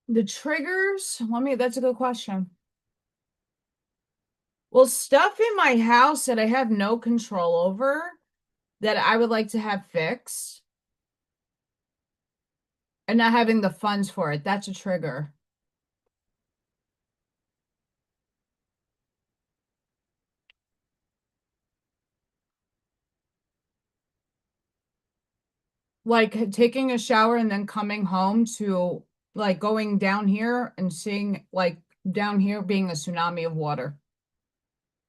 The triggers? That's a good question. Well, stuff in my house that I have no control over that I would like to have fixed and not having the funds for it. That's a trigger. Like taking a shower and then coming home to like going down here and seeing like down here being a tsunami of water.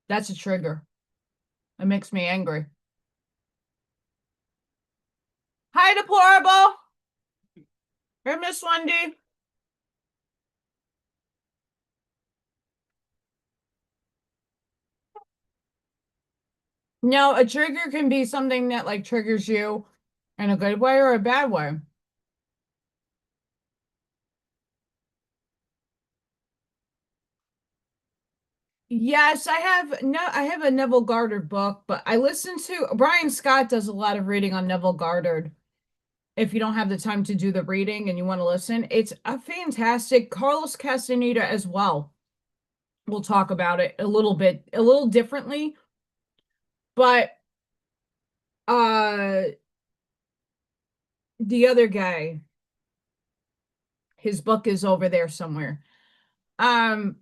That's a trigger. It makes me angry. Hi, deplorable. Hey, Miss Wendy. No, a trigger can be something that like triggers you in a good way or a bad way. Yes, I have a Neville Goddard book, but I listen to Brian Scott does a lot of reading on Neville Goddard. If you don't have the time to do the reading and you want to listen, it's a fantastic Carlos Castaneda as well. We'll talk about it a little bit, a little differently, but uh the other guy, his book is over there somewhere. Um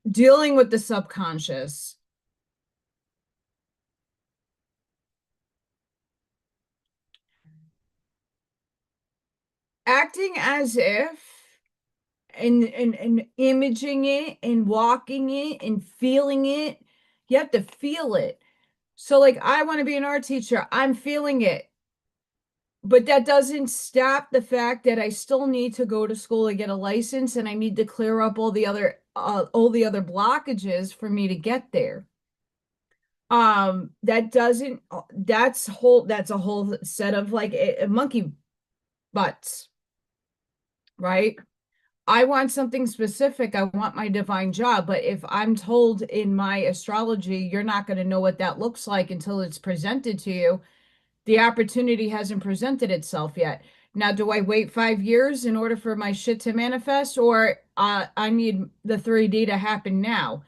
Dealing with the subconscious. Acting as if and imaging it and walking it and feeling it. You have to feel it. So like I want to be an art teacher. I'm feeling it. But that doesn't stop the fact that I still need to go to school and get a license and I need to clear up all the other blockages for me to get there. That doesn't that's a whole set of like a monkey butts, right? I want something specific. I want my divine job. But if I'm told in my astrology, you're not going to know what that looks like until it's presented to you, the opportunity hasn't presented itself yet. Now, do I wait 5 years in order for my shit to manifest, or I need the 3D to happen now?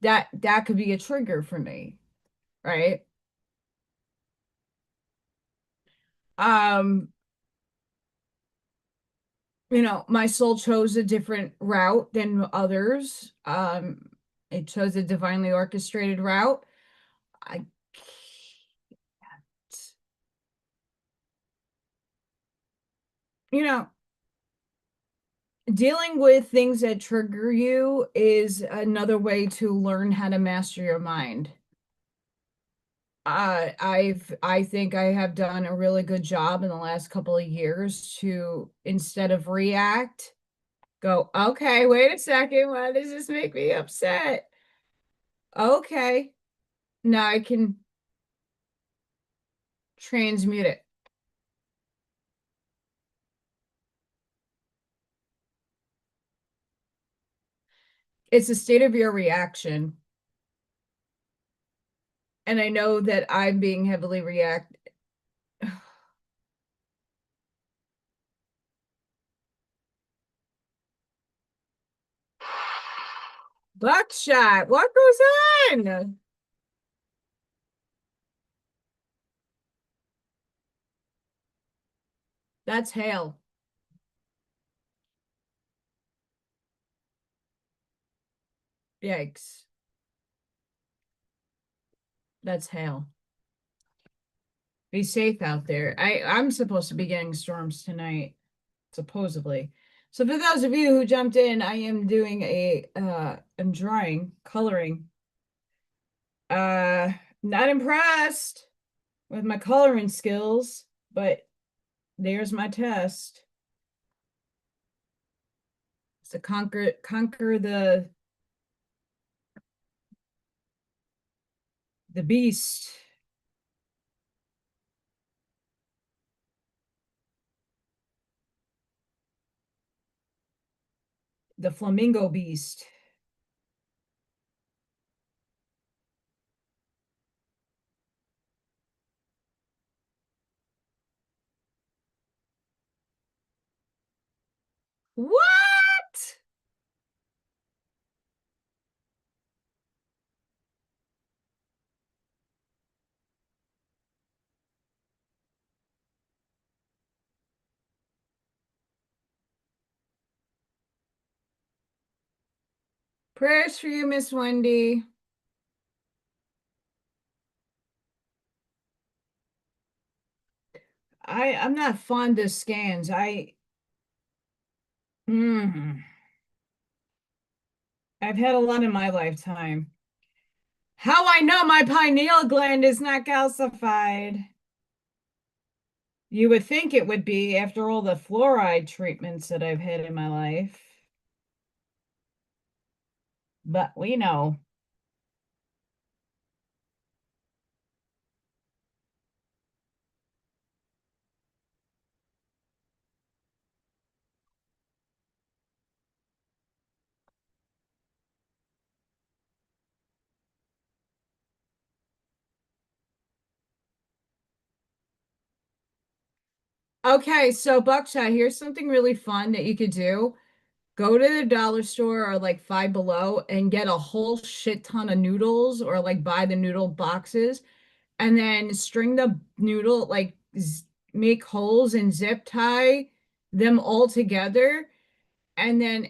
That could be a trigger for me, right? Um, my soul chose a different route than others. It chose a divinely orchestrated route. I can't, you know, dealing with things that trigger you is another way to learn how to master your mind. I think I have done a really good job in the last couple of years to instead of react, go, okay, wait a second, why does this make me upset? Okay, now I can transmute it. It's a state of your reaction. And I know that I'm being heavily react. Buckshot, what goes on? That's hail. Yikes. That's hail. Be safe out there. I'm supposed to be getting storms tonight, supposedly. So for those of you who jumped in, I am doing I'm drawing, coloring. Uh Not impressed with my coloring skills, but there's my test. It's to conquer the beast. The flamingo beast. Prayers for you, Miss Wendy. I'm not fond of scans. Mm, I've had a lot in my lifetime. How I know my pineal gland is not calcified? You would think it would be after all the fluoride treatments that I've had in my life, but we know. Okay, so Buckshot, here's something really fun that you could do. Go to the dollar store or like Five Below and get a whole shit ton of noodles or like buy the noodle boxes and then string the noodle, like make holes and zip tie them all together and then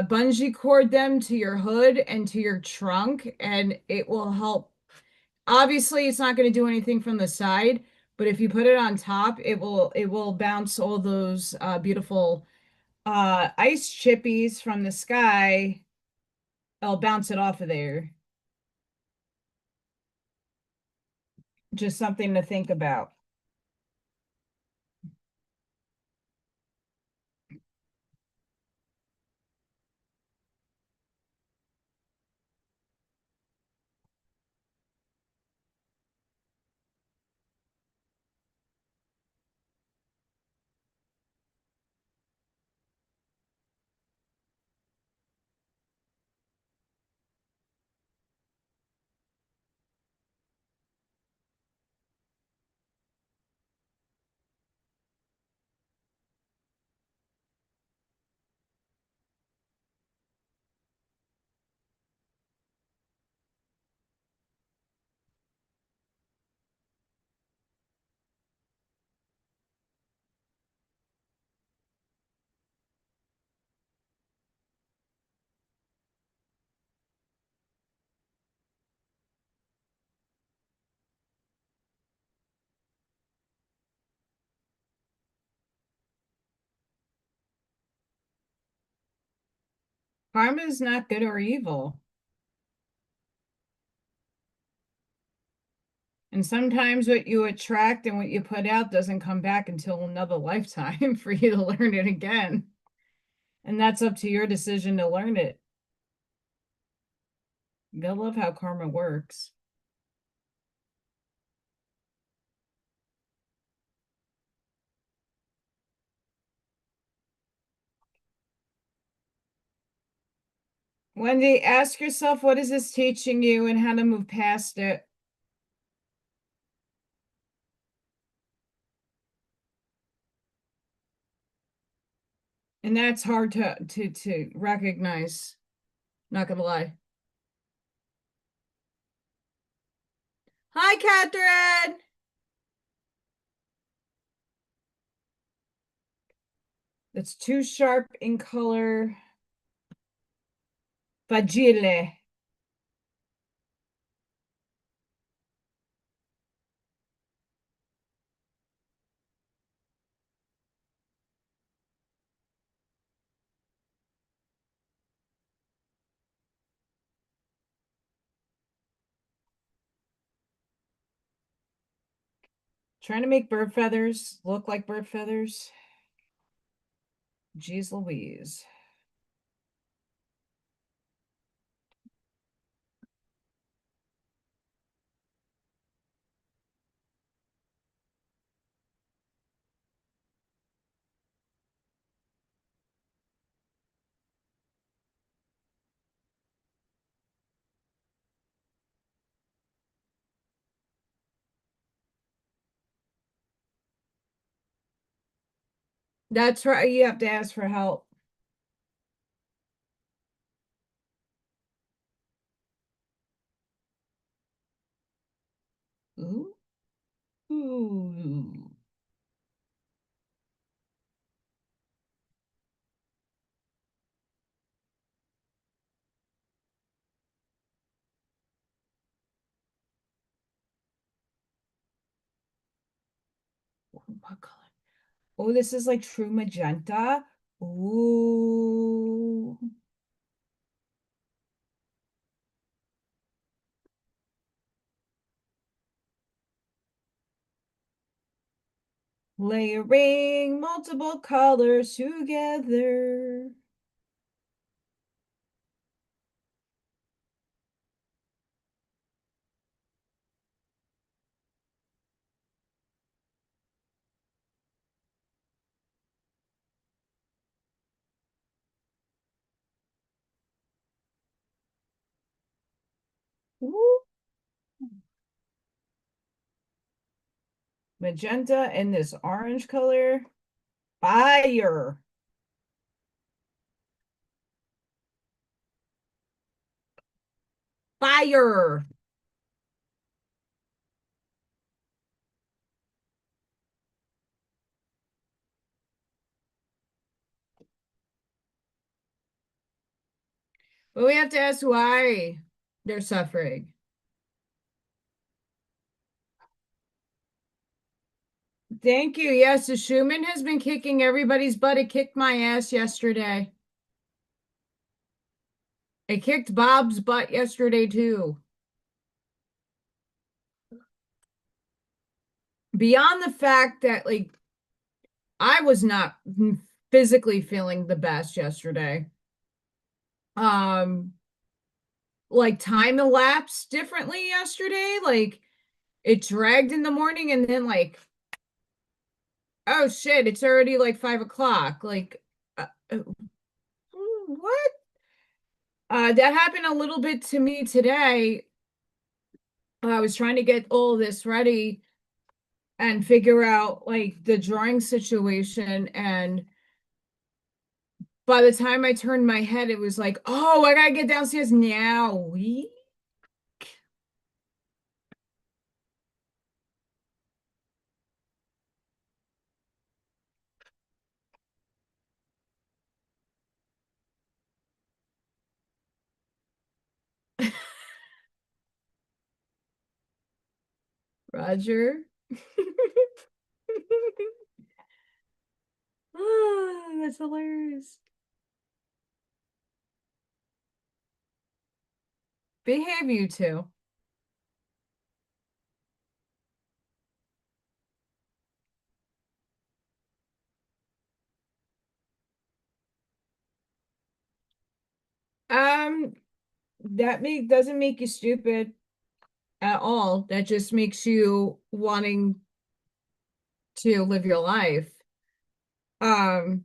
bungee cord them to your hood and to your trunk, and it will help. Obviously, it's not going to do anything from the side, but if you put it on top, it will bounce all those beautiful ice chippies from the sky. I'll bounce it off of there. Just something to think about. Karma is not good or evil. And sometimes what you attract and what you put out doesn't come back until another lifetime for you to learn it again. And that's up to your decision to learn it. You gotta love how karma works. Wendy, ask yourself, what is this teaching you and how to move past it? And that's hard to recognize. Not gonna lie. Hi, Catherine. That's too sharp in color. Fragile. Trying to make bird feathers look like bird feathers. Jeez Louise. That's right. You have to ask for help. Ooh. Ooh. what color? Oh, this is like true magenta. Ooh. Layering multiple colors together. Ooh. Magenta and this orange color. Fire. Fire. But we have to ask why they're suffering. Thank you. Yes, the Schumann has been kicking everybody's butt. It kicked my ass yesterday. It kicked Bob's butt yesterday too. Beyond the fact that like I was not physically feeling the best yesterday. Um like time elapsed differently yesterday. Like it dragged in the morning and then like oh shit, it's already like 5 o'clock. Like what? That happened a little bit to me today. I was trying to get all this ready and figure out like the drawing situation, and by the time I turned my head, it was like, oh, I gotta get downstairs now. We Roger. Ah, that's hilarious. Behave, you two. Um, that doesn't make you stupid at all. That just makes you wanting to live your life. Um,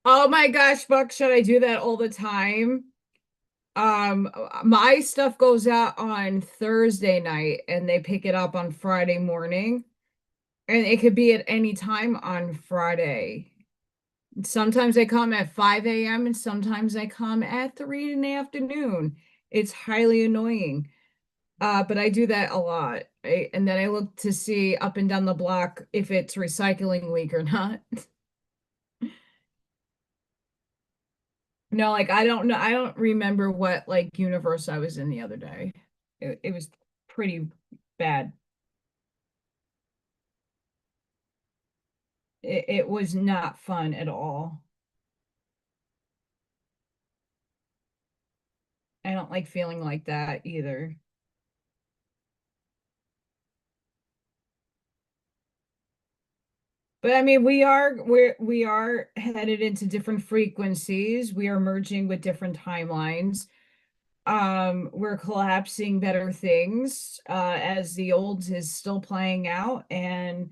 oh my gosh, Buck, should I do that all the time? My stuff goes out on Thursday night and they pick it up on Friday morning. And it could be at any time on Friday. Sometimes they come at 5 a.m. and sometimes they come at 3 in the afternoon. It's highly annoying. But I do that a lot. And then I look to see up and down the block if it's recycling week or not. No, like I don't know. I don't remember what like universe I was in the other day. It was pretty bad. It was not fun at all. I don't like feeling like that either. But I mean, we are headed into different frequencies. We are merging with different timelines. We're collapsing better things as the old is still playing out, and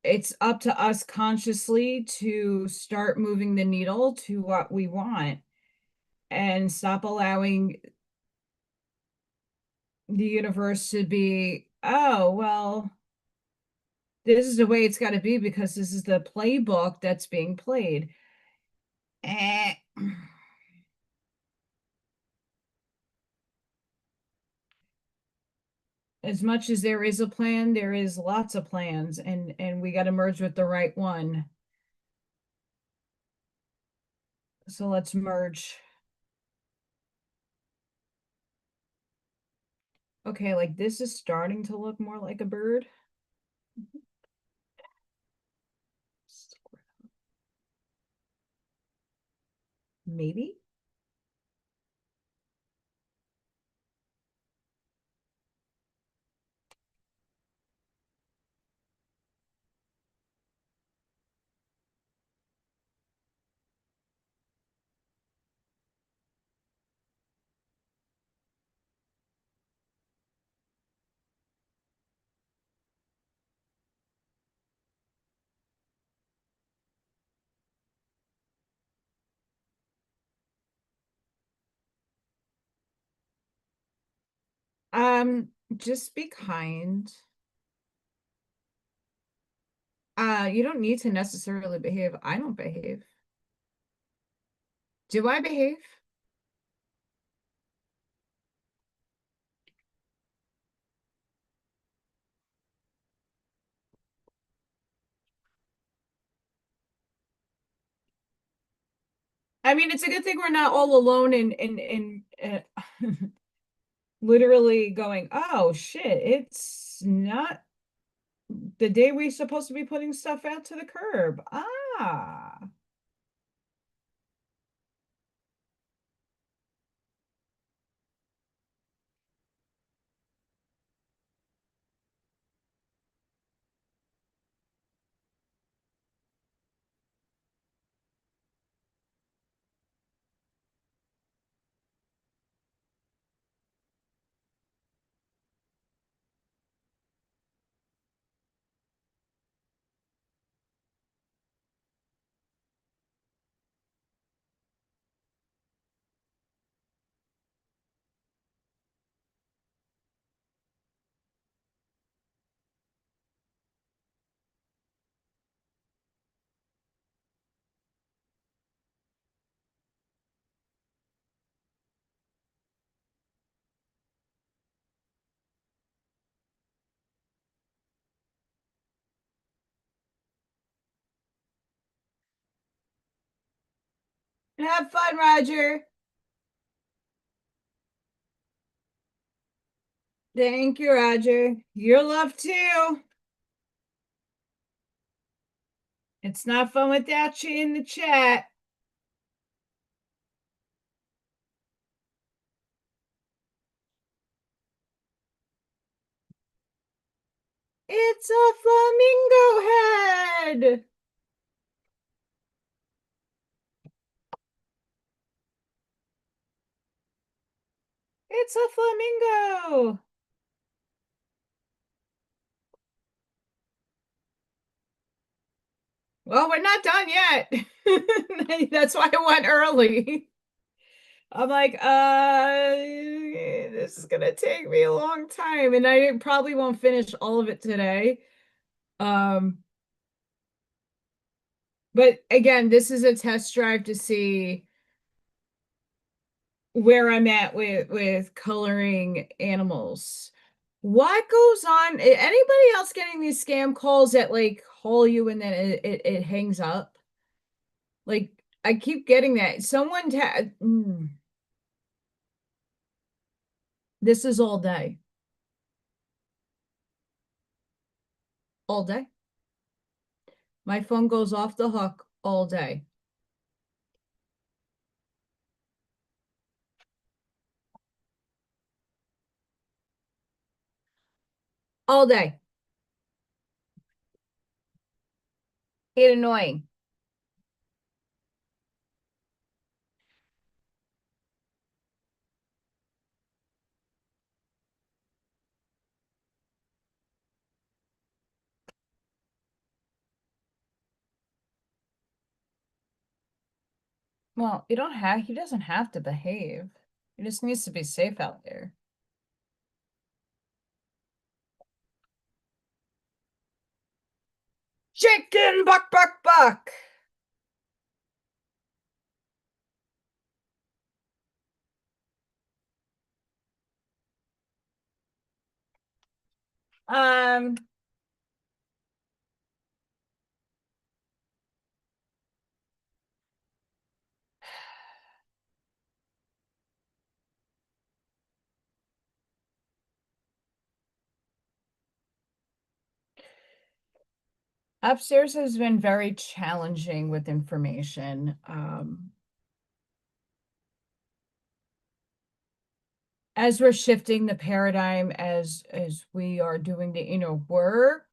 it's up to us consciously to start moving the needle to what we want and stop allowing the universe to be, oh, well, this is the way it's got to be because this is the playbook that's being played. Eh. As much as there is a plan, there is lots of plans, and we got to merge with the right one. So let's merge. Okay, like this is starting to look more like a bird. Maybe. Just be kind. You don't need to necessarily behave. I don't behave. Do I behave? I mean, it's a good thing we're not all alone in literally going, oh shit, it's not the day we're supposed to be putting stuff out to the curb. Ah. Have fun, Roger. Thank you, Roger. Your love too. It's not fun without you in the chat. It's a flamingo head. It's a flamingo. Well, we're not done yet. That's why I went early. I'm like, this is gonna take me a long time, and I probably won't finish all of it today. Um, but again, this is a test drive to see where I'm at with coloring animals. What goes on? Anybody else getting these scam calls that like call you and then it hangs up? Like I keep getting that. This is all day. All day. My phone goes off the hook all day. All day. It's annoying. Well, he doesn't have to behave. He just needs to be safe out there. Chicken buck buck buck. Um, Upstairs has been very challenging with information. As we're shifting the paradigm, as we are doing the inner work,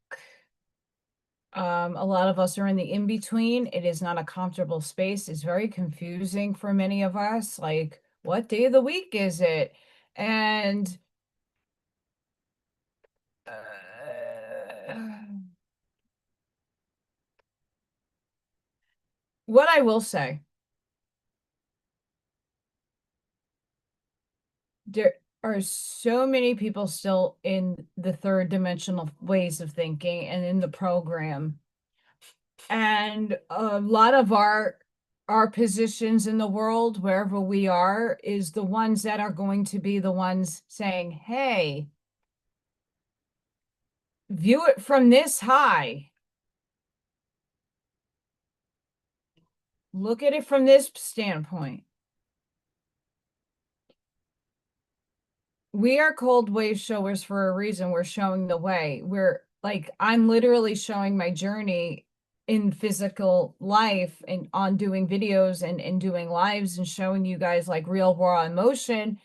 a lot of us are in the in-between. It is not a comfortable space. It's very confusing for many of us. Like, what day of the week is it? And what I will say, there are so many people still in the third dimensional ways of thinking and in the program. And a lot of our positions in the world, wherever we are, is the ones that are going to be the ones saying, hey, view it from this high. Look at it from this standpoint. We are cold wave showers for a reason. We're showing the way. We're like, I'm literally showing my journey in physical life and on doing videos and doing lives and showing you guys like real raw emotion,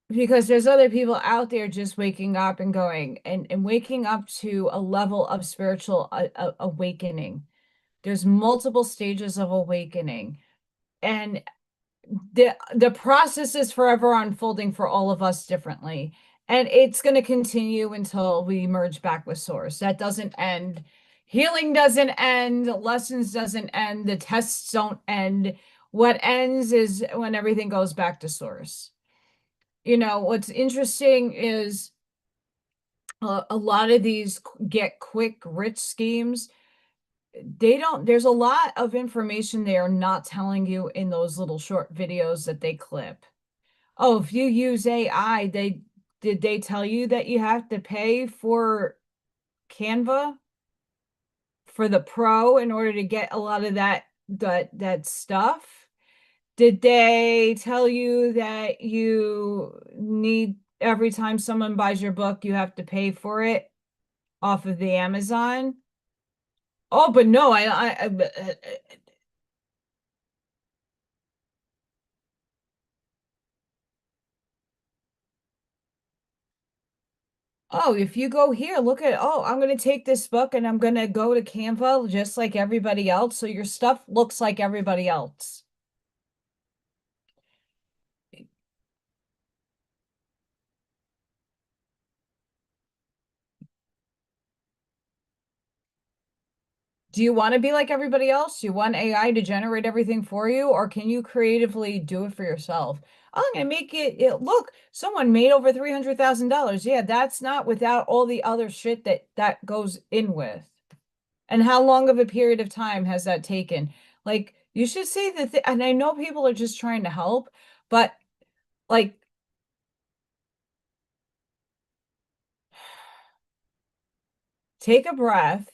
because there's other people out there just waking up and going and waking up to a level of spiritual awakening. There's multiple stages of awakening, and the process is forever unfolding for all of us differently, and it's going to continue until we merge back with source. That doesn't end. Healing doesn't end. Lessons doesn't end. The tests don't end. What ends is when everything goes back to source. You know, what's interesting is a lot of these get quick rich schemes, there's a lot of information they are not telling you in those little short videos that they clip. Oh, if you use AI, did they tell you that you have to pay for Canva for the pro in order to get a lot of that stuff? Did they tell you that you need, every time someone buys your book, you have to pay for it off of the Amazon? Oh, but no, oh, if you go here, look at, oh, I'm going to take this book and I'm going to go to Canva just like everybody else. So your stuff looks like everybody else. Do you want to be like everybody else? You want AI to generate everything for you, or can you creatively do it for yourself? I'm going to make look, someone made over $300,000. Yeah, that's not without all the other shit that goes in with. And how long of a period of time has that taken? Like, you should say that, and I know people are just trying to help, but like, take a breath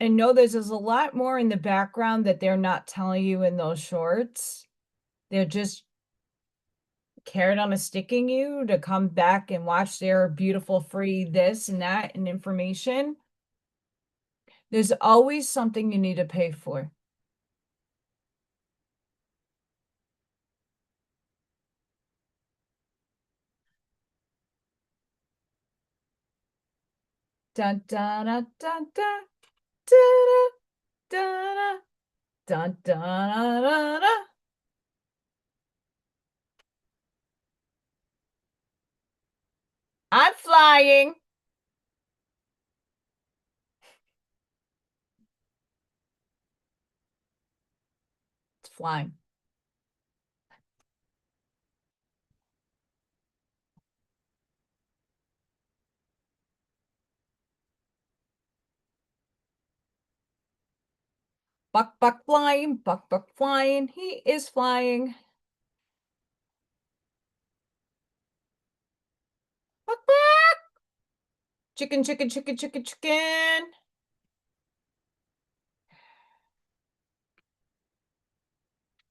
and know there's a lot more in the background that they're not telling you in those shorts. They're just carrot on a sticking you to come back and watch their beautiful free this and that and information. There's always something you need to pay for. Dun dun dun dun dun dun dun dun dun dun dun. I'm flying. It's flying. Buck, buck, flying. Buck, buck, flying. He is flying. Buck, buck. Chicken, chicken, chicken, chicken, chicken.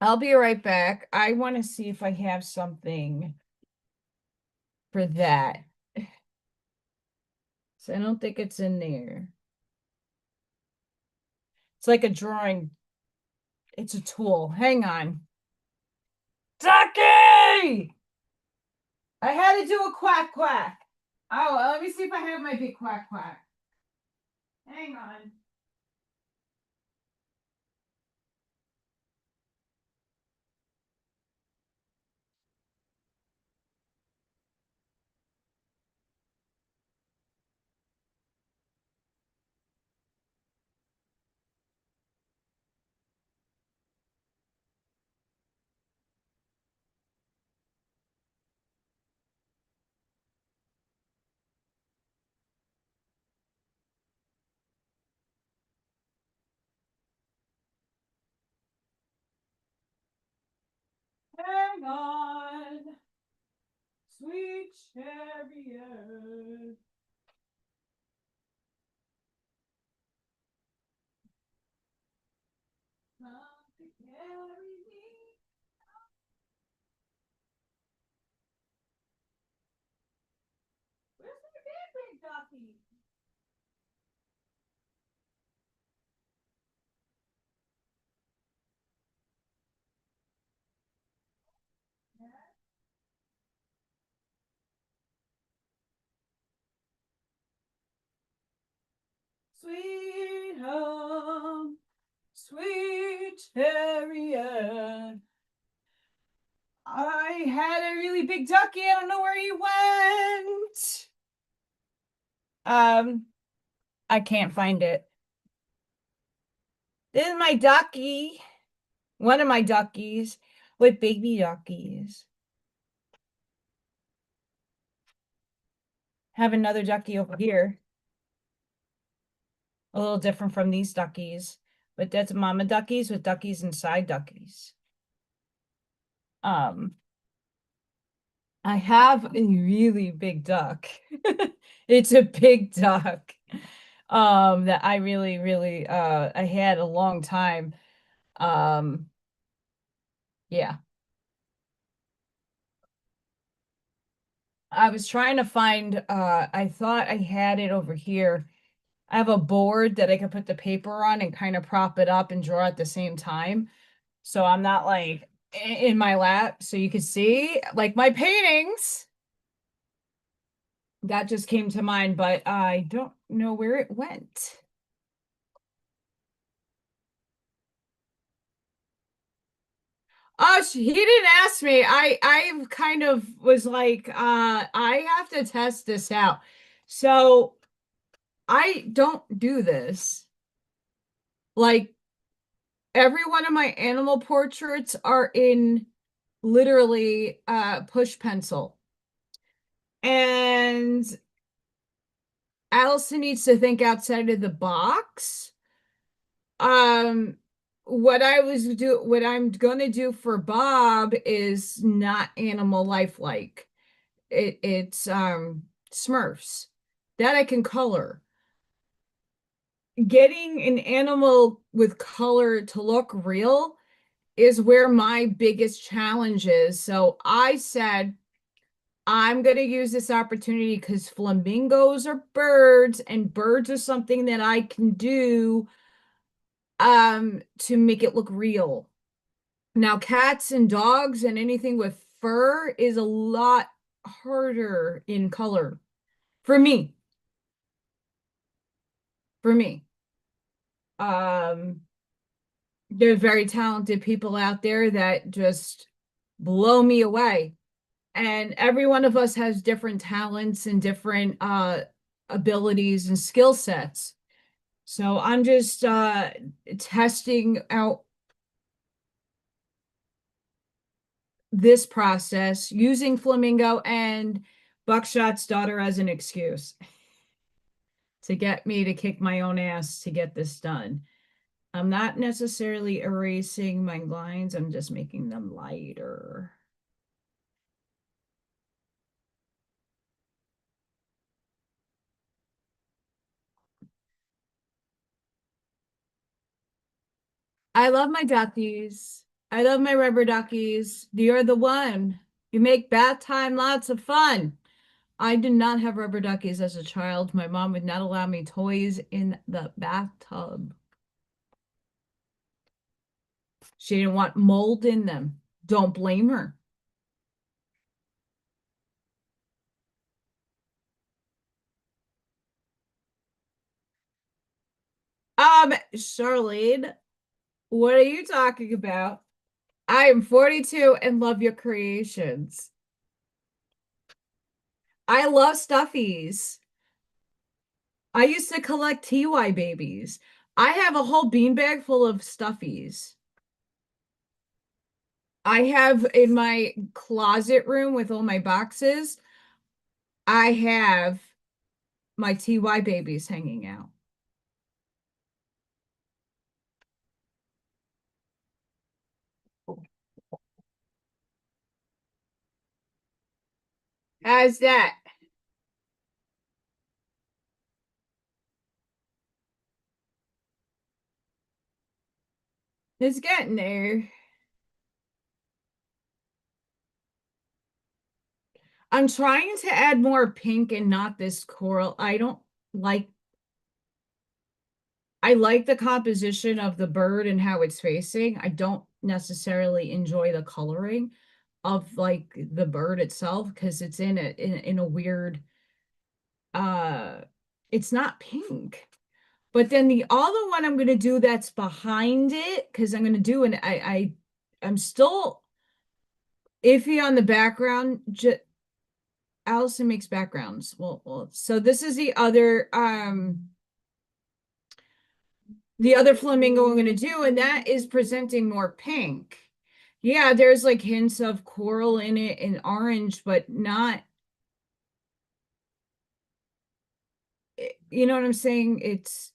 I'll be right back. I want to see if I have something for that. So I don't think it's in there. It's like a drawing. It's a tool. Hang on. Ducky! I had to do a quack quack. Oh, let me see if I have my big quack quack. Hang on. Hang on. Sweet chariot. Come to carry me. Where's my big ducky? Sweet home, sweet chariot. I had a really big ducky. I don't know where he went. I can't find it. This is my ducky. One of my duckies with baby duckies. Have another ducky over here. A little different from these duckies, but that's mama duckies with duckies inside duckies. I have a really big duck. It's a big duck. That I really I had a long time. Yeah. I was trying to find I thought I had it over here. I have a board that I can put the paper on and kind of prop it up and draw at the same time. So I'm not like in my lap. So you can see like my paintings. That just came to mind, but I don't know where it went. Oh, he didn't ask me. I kind of was like, I have to test this out. So I don't do this. Like every one of my animal portraits are in literally push pencil. And Allison needs to think outside of the box. Um, what I'm gonna do for Bob is not animal lifelike. It's Smurfs that I can color. Getting an animal with color to look real is where my biggest challenge is. So I said, I'm going to use this opportunity because flamingos are birds and birds are something that I can do to make it look real. Now, cats and dogs and anything with fur is a lot harder in color for me. For me. Um, there's very talented people out there that just blow me away. And every one of us has different talents and different abilities and skill sets. So I'm just testing out this process using Flamingo and Buckshot's daughter as an excuse to get me to kick my own ass to get this done. I'm not necessarily erasing my lines, I'm just making them lighter. I love my duckies. I love my rubber duckies. You're the one. You make bath time lots of fun. I did not have rubber duckies as a child. My mom would not allow me toys in the bathtub. She didn't want mold in them. Don't blame her. Charlene, what are you talking about? I am 42 and love your creations. I love stuffies. I used to collect TY babies. I have a whole beanbag full of stuffies. I have in my closet room with all my boxes, I have my TY babies hanging out. How's that? It's getting there. I'm trying to add more pink and not this coral. Like I like the composition of the bird and how it's facing. I don't necessarily enjoy the coloring of like the bird itself because it's in a weird uh it's not pink. But then the other one I'm gonna do that's behind it because I'm gonna do I'm still iffy on the background. Allison makes backgrounds. So this is the other flamingo I'm going to do, and that is presenting more pink. Yeah, there's like hints of coral in it and orange, but not, you know what I'm saying? It's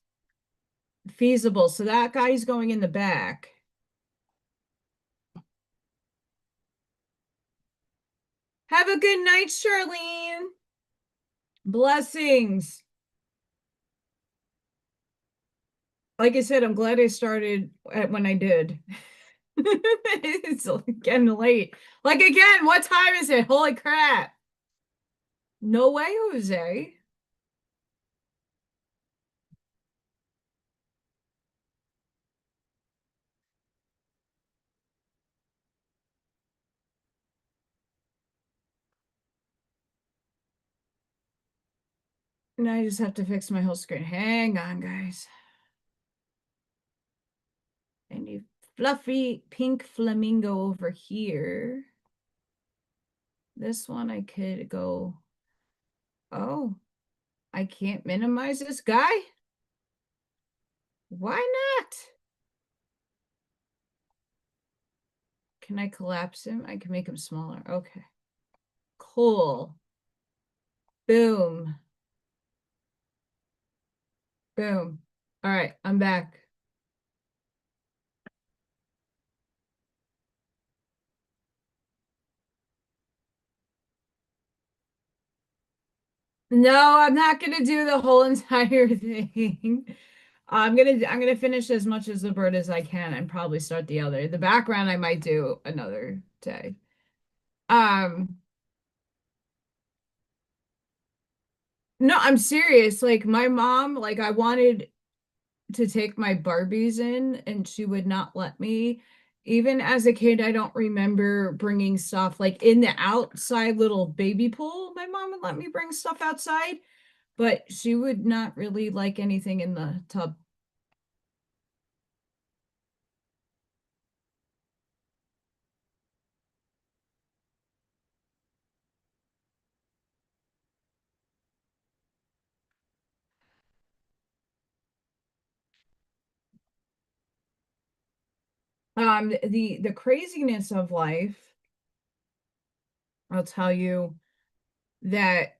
feasible. So that guy's going in the back. Have a good night, Charlene. Blessings. Like I said, I'm glad I started when I did. It's getting late. Like again, what time is it? Holy crap. No way, Jose. Now I just have to fix my whole screen. Hang on, guys. And a fluffy pink flamingo over here. This one I could go, oh, I can't minimize this guy? Why not? Can I collapse him? I can make him smaller. Okay. Cool. Boom. Boom. All right, I'm back. No, I'm not gonna do the whole entire thing. I'm gonna finish as much as the bird as I can and probably start the other. The background I might do another day. Um, no, I'm serious. Like my mom, like I wanted to take my Barbies in and she would not let me. Even as a kid, I don't remember bringing stuff like in the outside little baby pool. My mom would let me bring stuff outside, but she would not really like anything in the tub. The craziness of life, I'll tell you that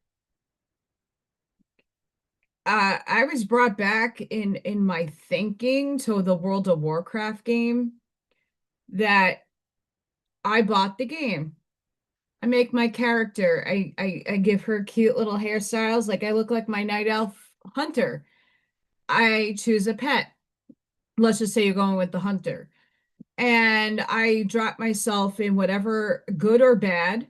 I was brought back in my thinking to the World of Warcraft game that I bought the game. I make my character. I give her cute little hairstyles. Like I look like my night elf hunter. I choose a pet. Let's just say you're going with the hunter. And I drop myself in whatever good or bad.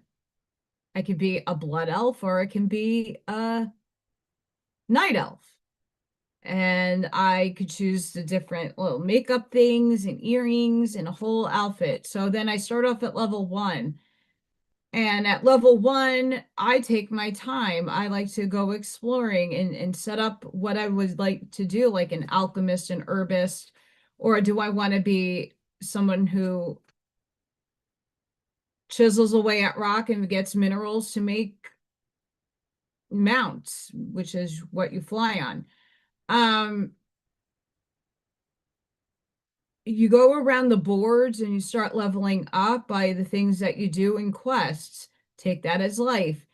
I could be a blood elf or it can be a night elf. And I could choose the different little makeup things and earrings and a whole outfit. So then I start off at level one. And at level one, I take my time. I like to go exploring and set up what I would like to do, like an alchemist, an herbist, or do I want to be someone who chisels away at rock and gets minerals to make mounts, which is what you fly on. Um, you go around the boards and you start leveling up by the things that you do in quests. Take that as life.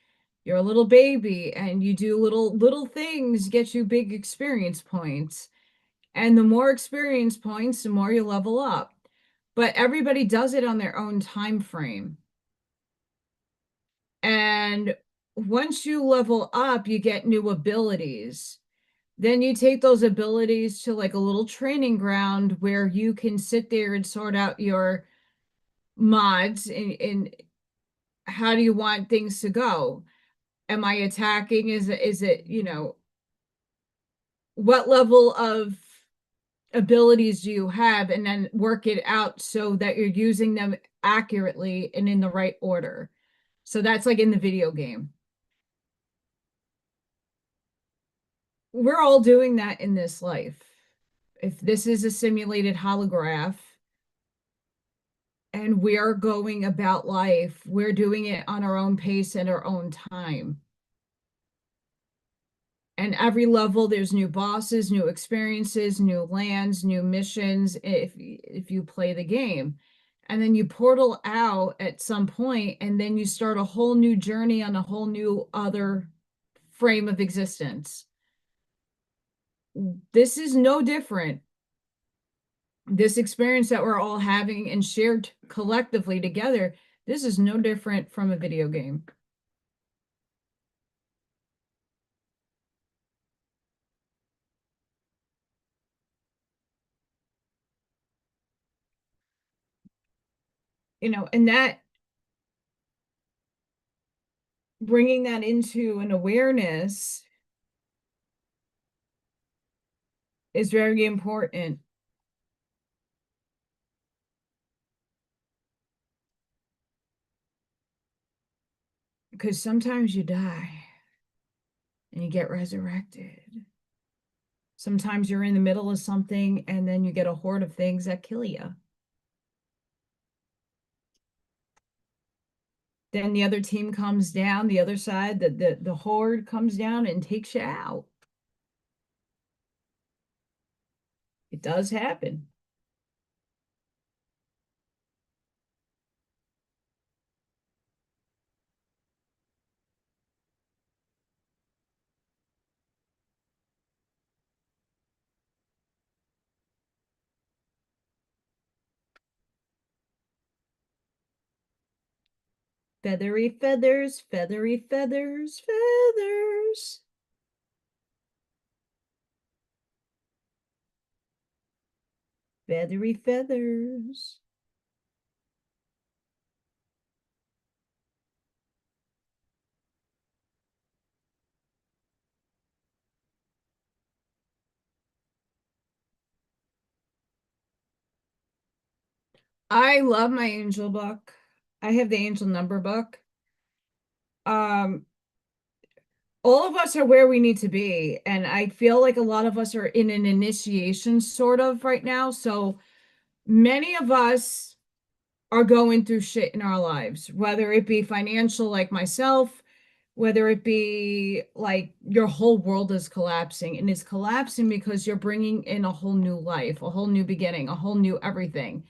You're a little baby and you do little things get you big experience points. And the more experience points, the more you level up. But everybody does it on their own time frame. And once you level up, you get new abilities. Then you take those abilities to like a little training ground where you can sit there and sort out your mods and how do you want things to go? Am I attacking? Is it, what level of abilities do you have? And then work it out so that you're using them accurately and in the right order. So that's like in the video game. We're all doing that in this life. If this is a simulated holograph, and we're going about life. We're doing it on our own pace and our own time. And every level, there's new bosses, new experiences, new lands, new missions if you play the game. And then you portal out at some point, and then you start a whole new journey on a whole new other frame of existence. This is no different. This experience that we're all having and shared collectively together, this is no different from a video game. And that bringing that into an awareness is very important because sometimes you die and you get resurrected. Sometimes you're in the middle of something and then you get a horde of things that kill you. Then the other team comes down, the other side, the horde comes down and takes you out. It does happen. Feathery feathers, feathery feathers, feathers. Feathery feathers. I love my angel book. I have the angel number book. Um, all of us are where we need to be, and I feel like a lot of us are in an initiation sort of right now. So many of us are going through shit in our lives, whether it be financial, like myself, whether it be like your whole world is collapsing, and it's collapsing because you're bringing in a whole new life, a whole new beginning, a whole new everything.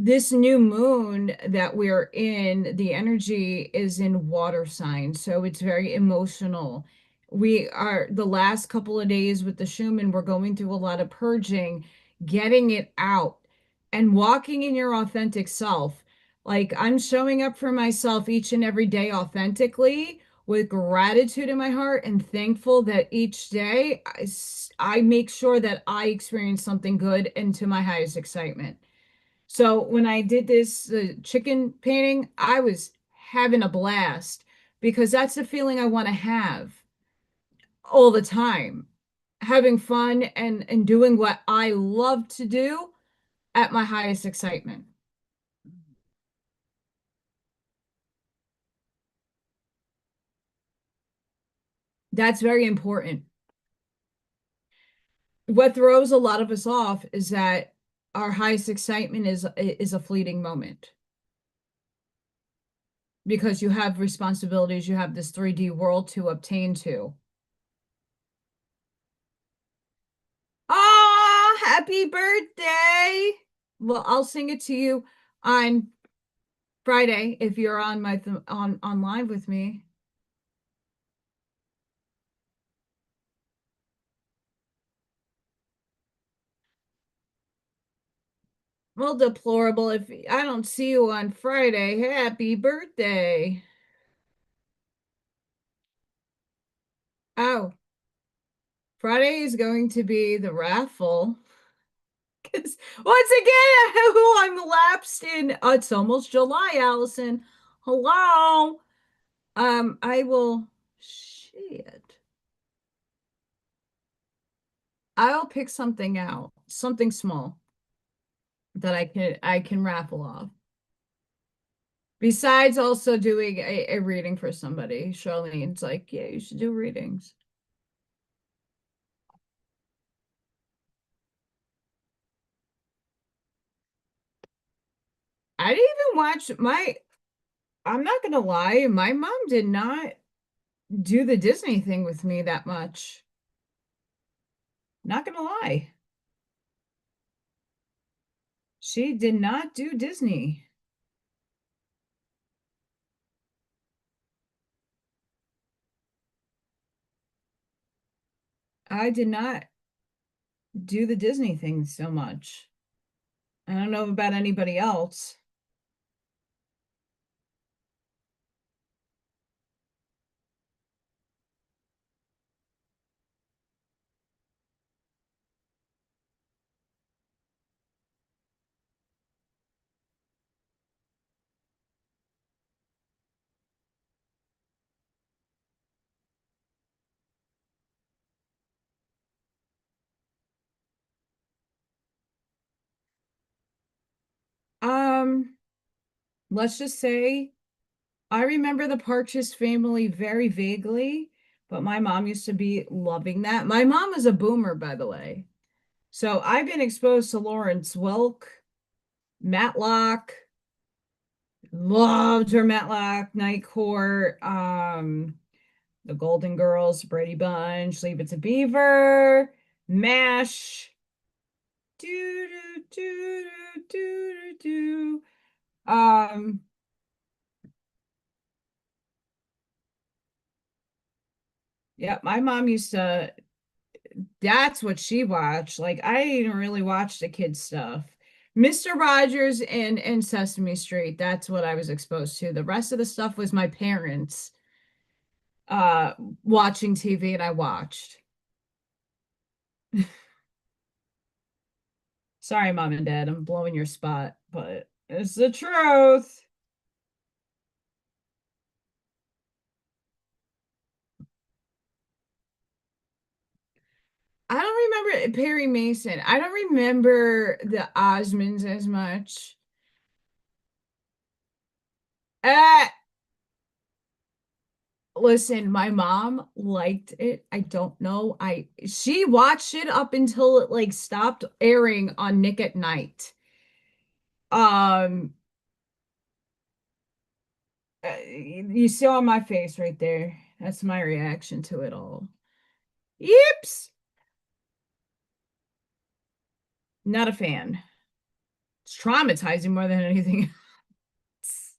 This new moon that we're in, the energy is in water sign, so it's very emotional. We are the last couple of days with the Schumann, we're going through a lot of purging, getting it out, and walking in your authentic self. Like I'm showing up for myself each and every day authentically with gratitude in my heart and thankful that each day I make sure that I experience something good and to my highest excitement. So when I did this chicken painting, I was having a blast because that's the feeling I want to have all the time. having fun and doing what I love to do at my highest excitement. That's very important. What throws a lot of us off is that our highest excitement is a fleeting moment because you have responsibilities, you have this 3D world to obtain to. Ah, happy birthday. Well, I'll sing it to you on Friday if you're on my on live with me. Well, deplorable if I don't see you on Friday. Happy birthday. Oh, Friday is going to be the raffle. Because once again, who I'm lapsed in. It's almost July, Allison. Hello. I will shit. I'll pick something out, something small that I can raffle off. Besides also doing a reading for somebody. Charlene's like, yeah, you should do readings. I didn't even watch I'm not gonna lie, my mom did not do the Disney thing with me that much. Not gonna lie. She did not do Disney. I did not do the Disney thing so much. I don't know about anybody else. Um, let's just say I remember the Partridge Family very vaguely, but my mom used to be loving that. My mom is a boomer, by the way. So I've been exposed to Lawrence Welk, Matlock, loved her Matlock, Night Court, The Golden Girls, Brady Bunch, Leave It to Beaver, MASH, do do do do do do. Yeah, my mom used to, that's what she watched. Like I didn't really watch the kids stuff. Mr. Rogers and Sesame Street, that's what I was exposed to. The rest of the stuff was my parents uh watching TV and I watched. Sorry, mom and dad, I'm blowing your spot, but it's the truth. I don't remember Perry Mason. I don't remember the Osmonds as much. Uh, Listen, my mom liked it. I don't know. She watched it up until it like stopped airing on Nick at Night. Um, you saw my face right there. That's my reaction to it all. Yips. Not a fan. It's traumatizing more than anything else.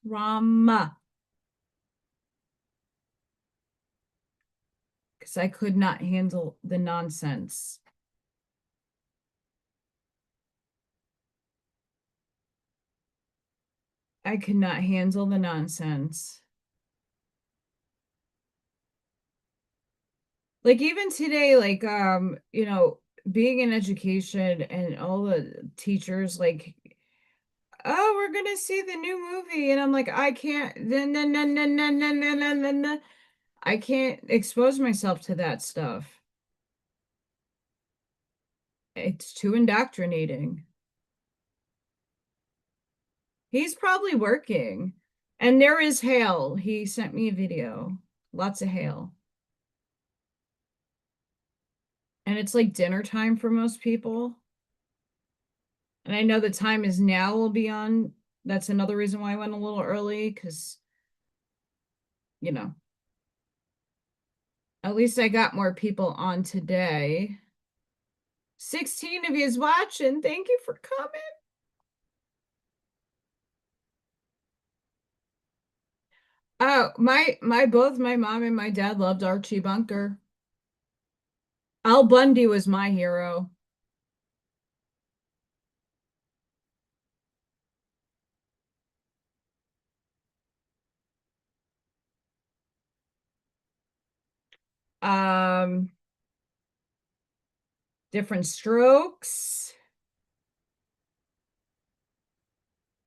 Trauma. Because I could not handle the nonsense. I could not handle the nonsense. Like even today, like being in education and all the teachers like, oh, we're gonna see the new movie. And I'm like, I can't. I can't expose myself to that stuff. It's too indoctrinating. He's probably working. And there is hail. He sent me a video. Lots of hail. And it's like dinner time for most people. And I know the time is now will be on. That's another reason why I went a little early, because, you know, at least I got more people on today. 16 of you is watching. Thank you for coming. Oh, my both my mom and my dad loved Archie Bunker. Al Bundy was my hero. Um, Different Strokes.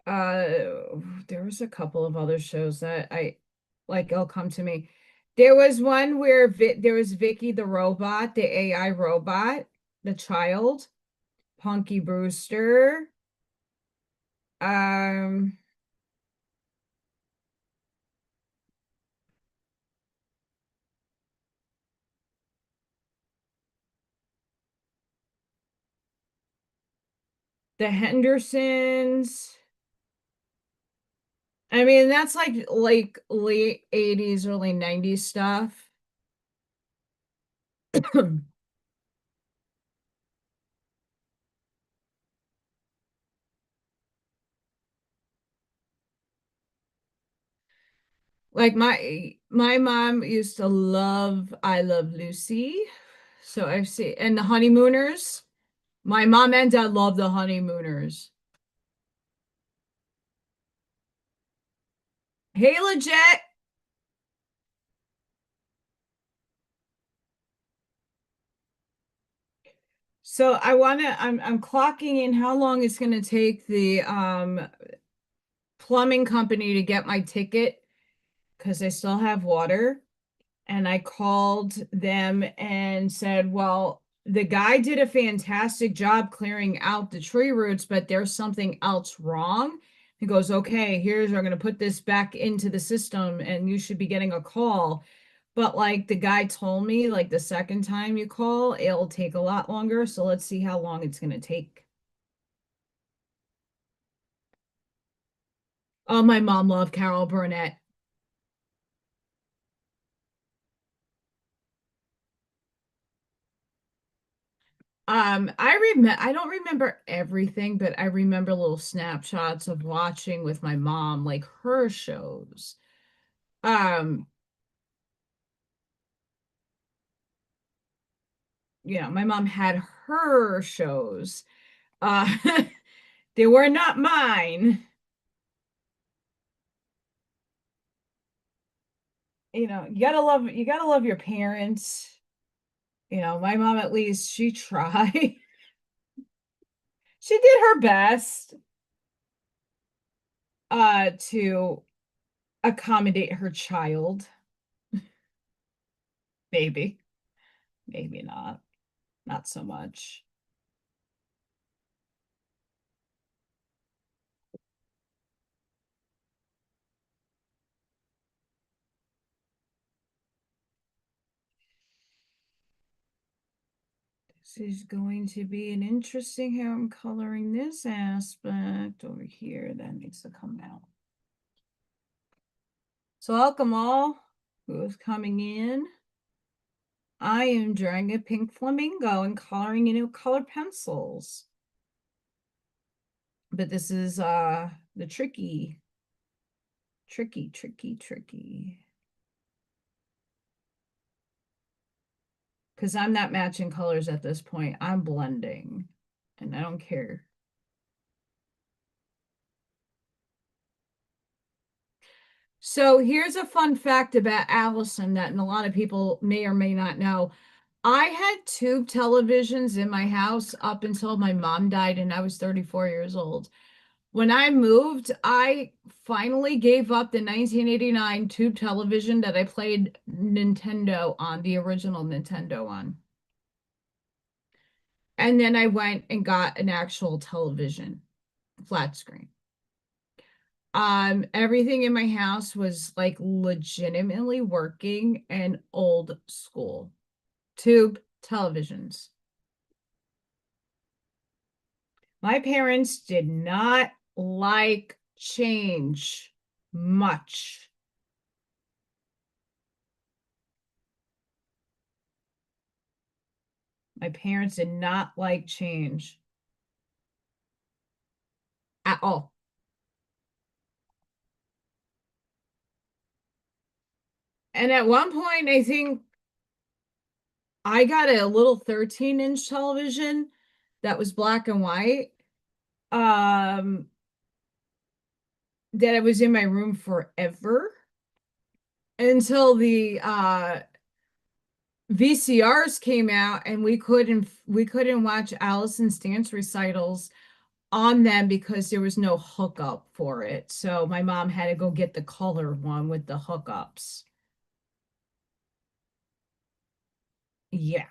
There was a couple of other shows that I like. It'll come to me. There was one where there was Vicky the robot, the AI robot, the child, Punky Brewster. Um, the Hendersons. I mean, that's like late 80s, early 90s stuff. Like my mom used to love I Love Lucy. So I've seen, and the Honeymooners. My mom and dad love the Honeymooners. Hey, legit. So I'm clocking in how long it's gonna take the plumbing company to get my ticket, because I still have water. And I called them and said, well, the guy did a fantastic job clearing out the tree roots, but there's something else wrong. He goes, okay, I'm going to put this back into the system and you should be getting a call. But like the guy told me, like the second time you call, it'll take a lot longer. So let's see how long it's going to take. Oh, my mom loved Carol Burnett. I don't remember everything, but I remember little snapshots of watching with my mom, like her shows. Um, my mom had her shows. Uh, they were not mine. You gotta love your parents. My mom, at least she tried. She did her best to accommodate her child. Maybe, maybe not. Not so much. This is going to be an interesting how I'm coloring this aspect over here. That needs to come out. So welcome all who is coming in. I am drawing a pink flamingo and coloring it in colored pencils. But this is the tricky. Because I'm not matching colors at this point. I'm blending. And I don't care. So here's a fun fact about Allison that a lot of people may or may not know. I had tube televisions in my house up until my mom died and I was 34 years old. When I moved, I finally gave up the 1989 tube television that I played Nintendo on, the original Nintendo on. And then I went and got an actual television, flat screen. Everything in my house was like legitimately working and old school. Tube televisions. My parents did not like change much. My parents did not like change at all. And at one point, I think I got a little 13-inch television that was black and white. Um, that I was in my room forever until the VCRs came out and we couldn't watch Allison's dance recitals on them because there was no hookup for it. So my mom had to go get the color one with the hookups. Yeah.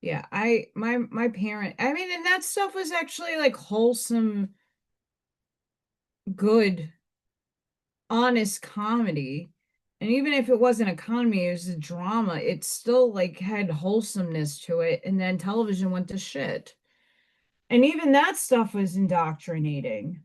Yeah, my parent, I mean, and that stuff was actually like wholesome, good, honest comedy. And even if it wasn't a comedy, it was a drama, it still like had wholesomeness to it. And then television went to shit. And even that stuff was indoctrinating.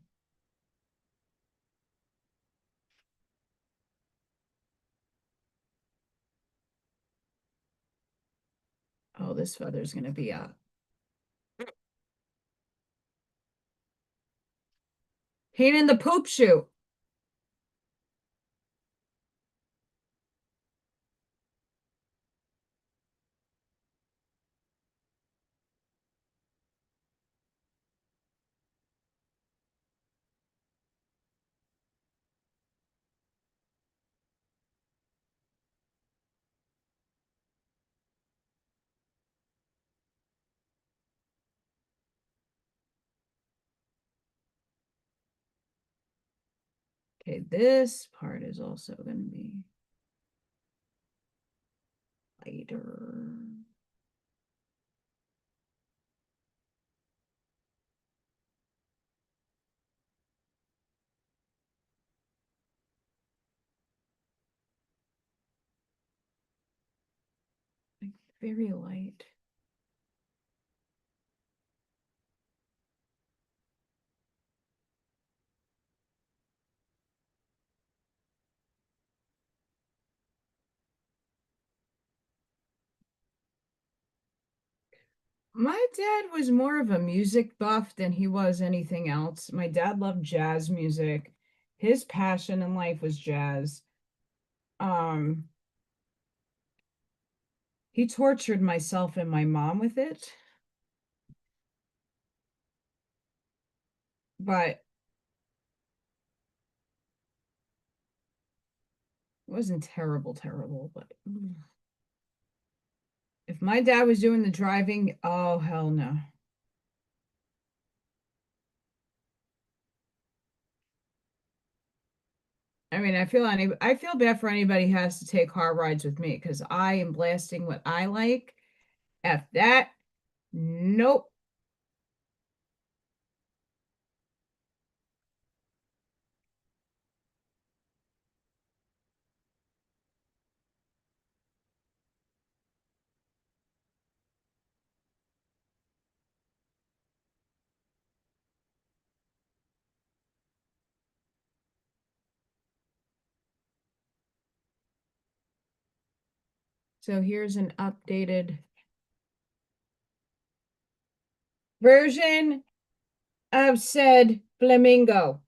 Oh, this feather's gonna be a pain in the poop shoe. Okay, this part is also gonna be lighter. Like very light. My dad was more of a music buff than he was anything else. My dad loved jazz music. His passion in life was jazz. Um, he tortured myself and my mom with it, but it wasn't terrible, terrible. But if my dad was doing the driving, oh hell no. I mean, I feel bad for anybody who has to take car rides with me because I am blasting what I like. F that. Nope. So here's an updated version of said flamingo.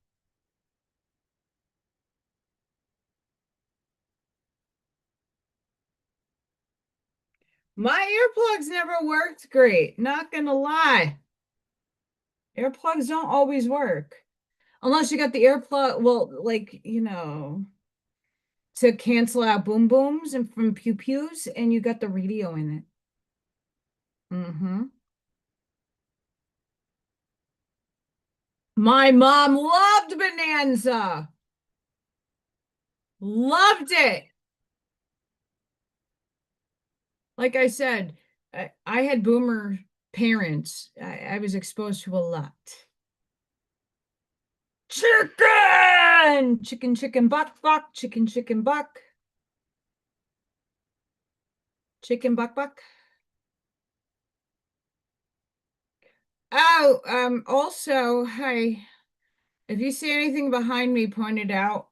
My earplugs never worked great, not gonna lie. Earplugs don't always work. Unless you got the earplug, well, like, to cancel out boom booms and from pew pews, and you got the radio in it. Mm-hmm. My mom loved Bonanza. Loved it. Like I said, I had boomer parents. I was exposed to a lot. Chicken! Chicken, chicken, buck, buck, chicken, chicken, buck. Chicken, buck, buck. Oh, also, hi. If you see anything behind me, point it out.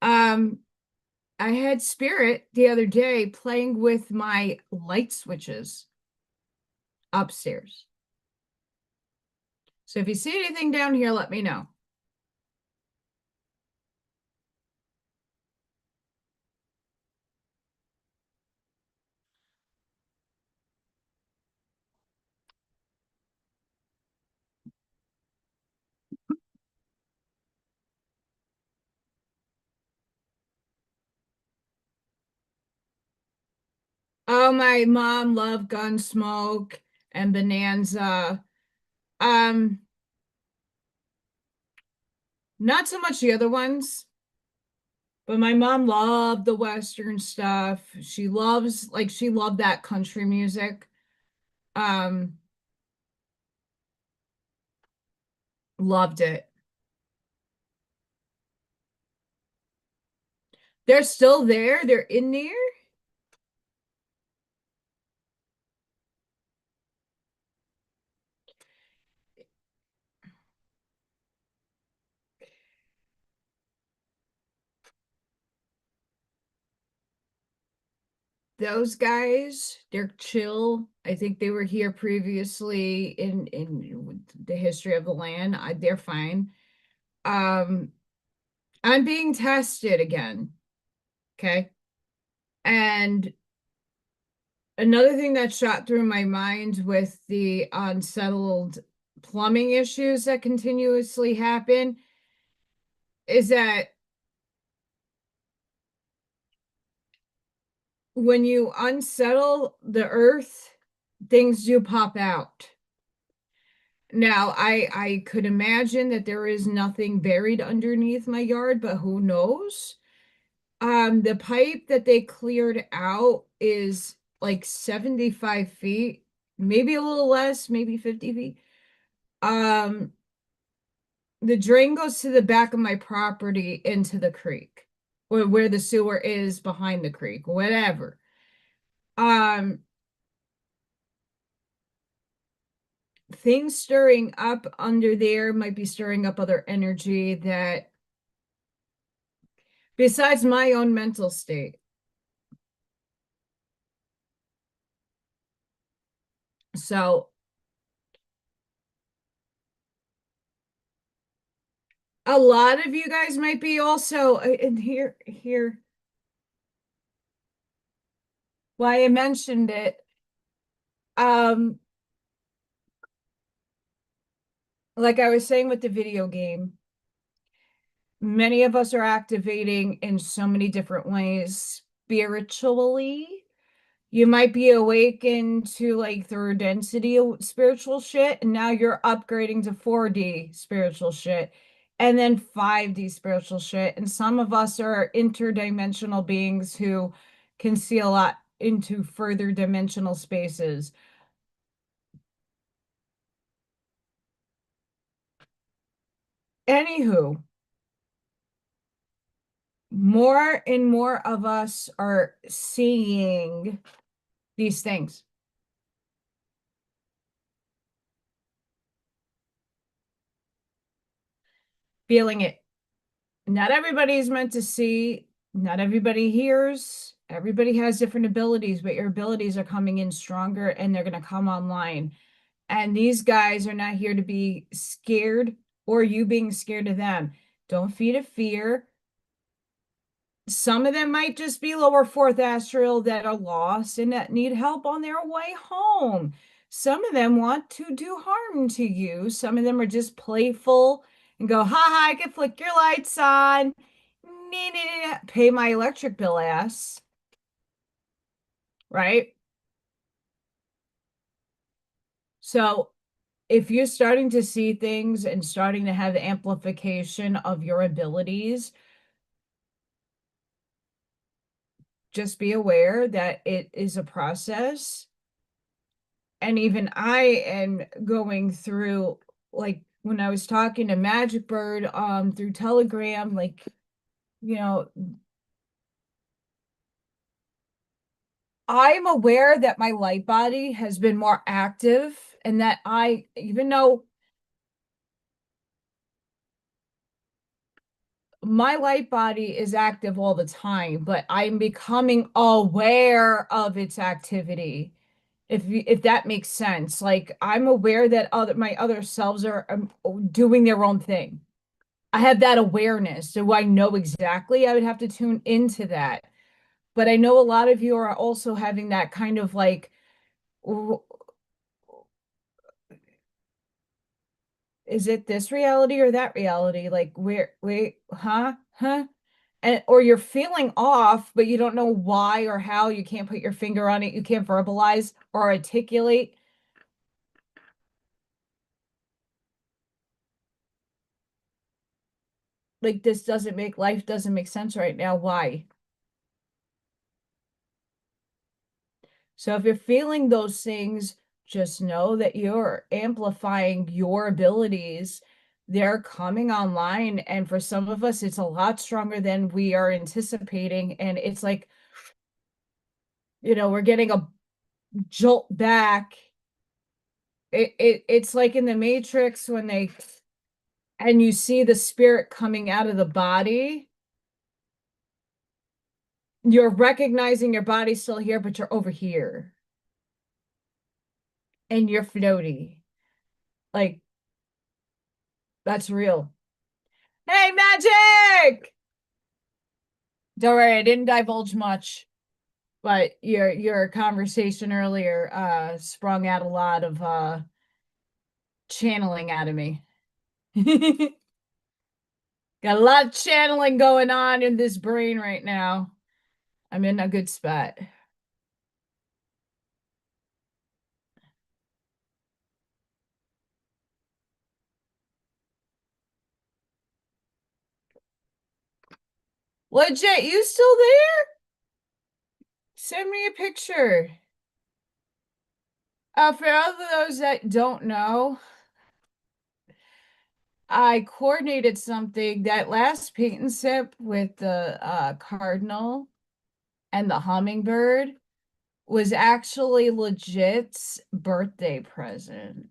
Um, I had Spirit the other day playing with my light switches upstairs. So if you see anything down here, let me know. Oh, my mom loved Gunsmoke and Bonanza. Um, not so much the other ones, but my mom loved the Western stuff. She loved that country music. Um, Loved it. They're still there. They're in there. Those guys, they're chill. I think they were here previously in the history of the land. They're fine. Um, I'm being tested again. Okay. And another thing that shot through my mind with the unsettled plumbing issues that continuously happen is that when you unsettle the earth, things do pop out. Now, I could imagine that there is nothing buried underneath my yard, but who knows? The pipe that they cleared out is like 75 feet, maybe a little less, maybe 50 feet. Um, the drain goes to the back of my property into the creek, or where the sewer is behind the creek, whatever. Um, Things stirring up under there might be stirring up other energy that, besides my own mental state. So a lot of you guys might be also in here why I mentioned it. Um, like I was saying with the video game, many of us are activating in so many different ways spiritually. You might be awakened to like third density spiritual shit, and now you're upgrading to 4D spiritual shit, and then 5D spiritual shit. And some of us are interdimensional beings who can see a lot into further dimensional spaces. Anywho, more and more of us are seeing these things, feeling it. Not everybody is meant to see Not everybody hears. Everybody has different abilities, but your abilities are coming in stronger and they're going to come online. And these guys are not here to be scared or you being scared of them. Don't feed a fear. Some of them might just be lower fourth astral that are lost and that need help on their way home. Some of them want to do harm to you. Some of them are just playful and go, ha ha, I can flick your lights on. Pay my electric bill ass, right? So if you're starting to see things and starting to have amplification of your abilities, just be aware that it is a process. And even I am going through, like when I was talking to Magic Bird through Telegram, like, you know, I'm aware that my light body has been more active and that even though my light body is active all the time, but I'm becoming aware of its activity. If that makes sense. Like I'm aware that my other selves are doing their own thing. I have that awareness. So I know exactly I would have to tune into that. But I know a lot of you are also having that kind of like, is it this reality or that reality? Like wait, huh? And or you're feeling off, but you don't know why or how. You can't put your finger on it. You can't verbalize or articulate. Like this doesn't make life doesn't make sense right now. Why? So if you're feeling those things, just know that you're amplifying your abilities. They're coming online. And for some of us, it's a lot stronger than we are anticipating. And it's like, we're getting a jolt back. It's like in the Matrix when and you see the spirit coming out of the body. You're recognizing your body's still here, but you're over here. And you're floaty. Like, that's real. Hey, Magic! Don't worry, I didn't divulge much, but your conversation earlier sprung out a lot of channeling out of me. Got a lot of channeling going on in this brain right now. I'm in a good spot. Legit, you still there? Send me a picture. For all of those that don't know, I coordinated something that last paint and sip with the cardinal and the hummingbird was actually legit's birthday present.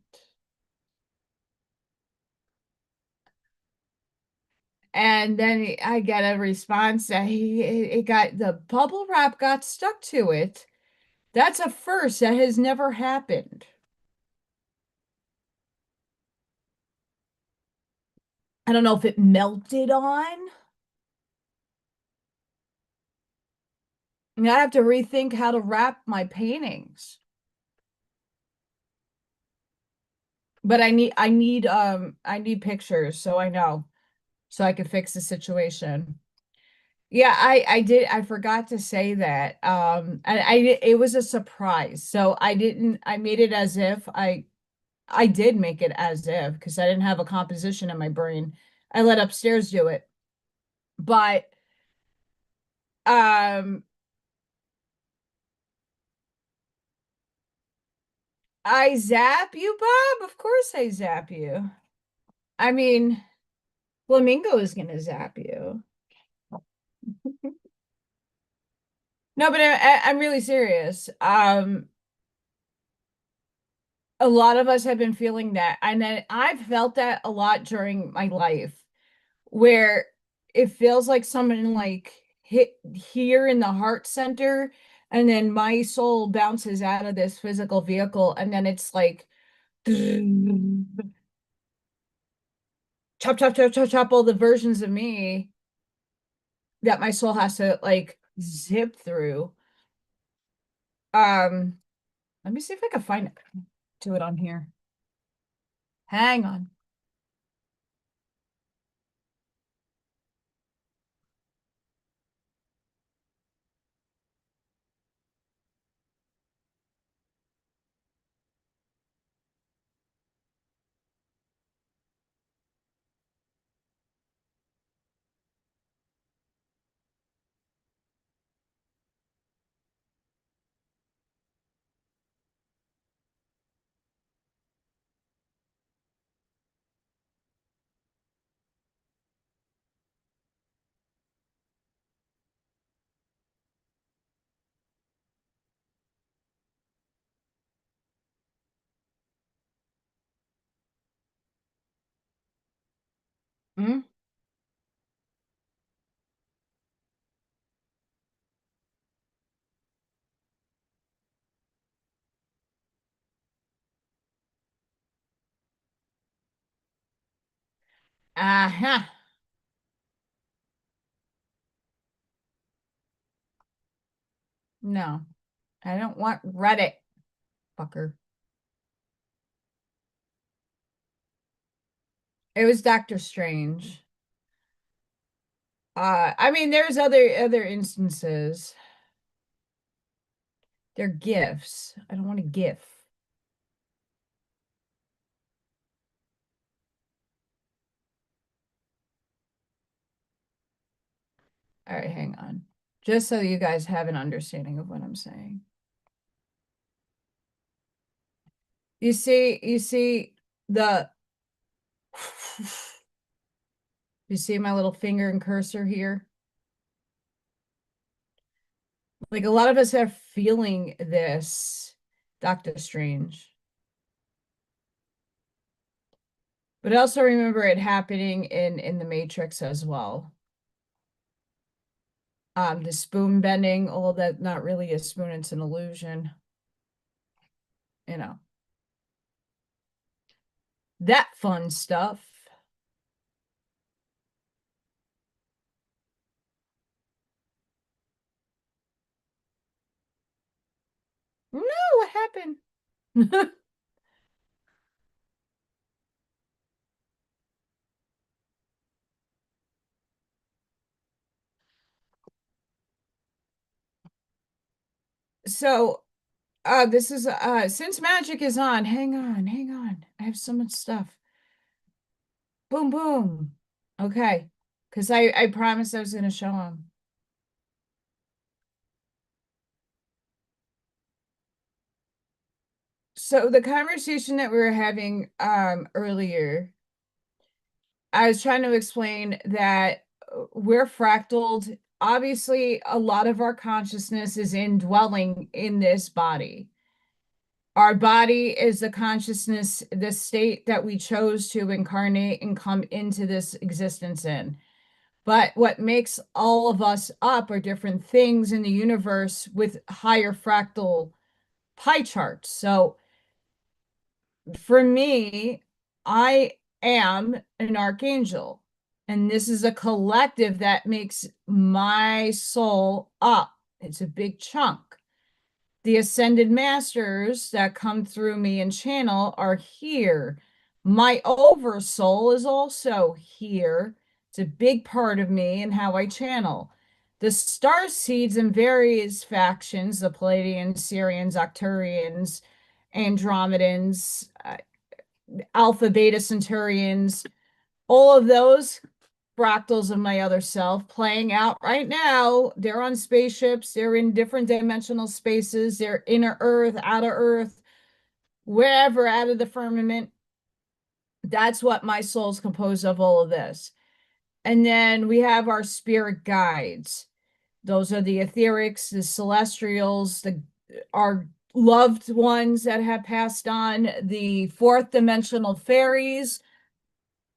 And then I get a response that it got the bubble wrap got stuck to it. That's a first. That has never happened. I don't know if it melted on. I have to rethink how to wrap my paintings. But I need pictures so I know so I can fix the situation. Yeah, I forgot to say that. And it was a surprise. So I made it as if I did make it as if because I didn't have a composition in my brain. I let upstairs do it. But um I zap you, Bob. Of course I zap you. I mean, Flamingo is gonna zap you. No, but I'm really serious. A lot of us have been feeling that, and then I've felt that a lot during my life, where it feels like someone like hit here in the heart center, and then my soul bounces out of this physical vehicle, and then it's like chop, chop, chop, chop, chop, all the versions of me that my soul has to like zip through. Let me see if I can find it on here. Hang on. Hmm? Uh-huh. No, I don't want Reddit, fucker. It was Doctor Strange. I mean, there's other instances. They're gifts. I don't want a GIF. All right, hang on. Just so you guys have an understanding of what I'm saying. You see the you see my little finger and cursor here? Like a lot of us are feeling this, Doctor Strange. But also remember it happening in the Matrix as well. The spoon bending, all that, not really a spoon, it's an illusion. You know, that fun stuff. No, what happened? So, this is since magic is on, hang on, hang on. I have so much stuff. Boom, boom. Okay, because I promised I was going to show them. So the conversation that we were having earlier, I was trying to explain that we're fractaled. Obviously, a lot of our consciousness is indwelling in this body. Our body is the consciousness, the state that we chose to incarnate and come into this existence in. But what makes all of us up are different things in the universe with higher fractal pie charts. So for me, I am an archangel, and this is a collective that makes my soul up. It's a big chunk. The ascended masters that come through me and channel are here. My oversoul is also here. It's a big part of me and how I channel. The star seeds in various factions, the Pleiadians, Sirians, Octurians, Andromedans, Alpha Beta Centaurians, all of those fractals of my other self playing out right now. They're on spaceships, they're in different dimensional spaces, they're inner Earth, outer Earth, wherever out of the firmament. That's what my soul's composed of, all of this. And then we have our spirit guides. Those are the etherics, the celestials, our loved ones that have passed on, the fourth dimensional fairies,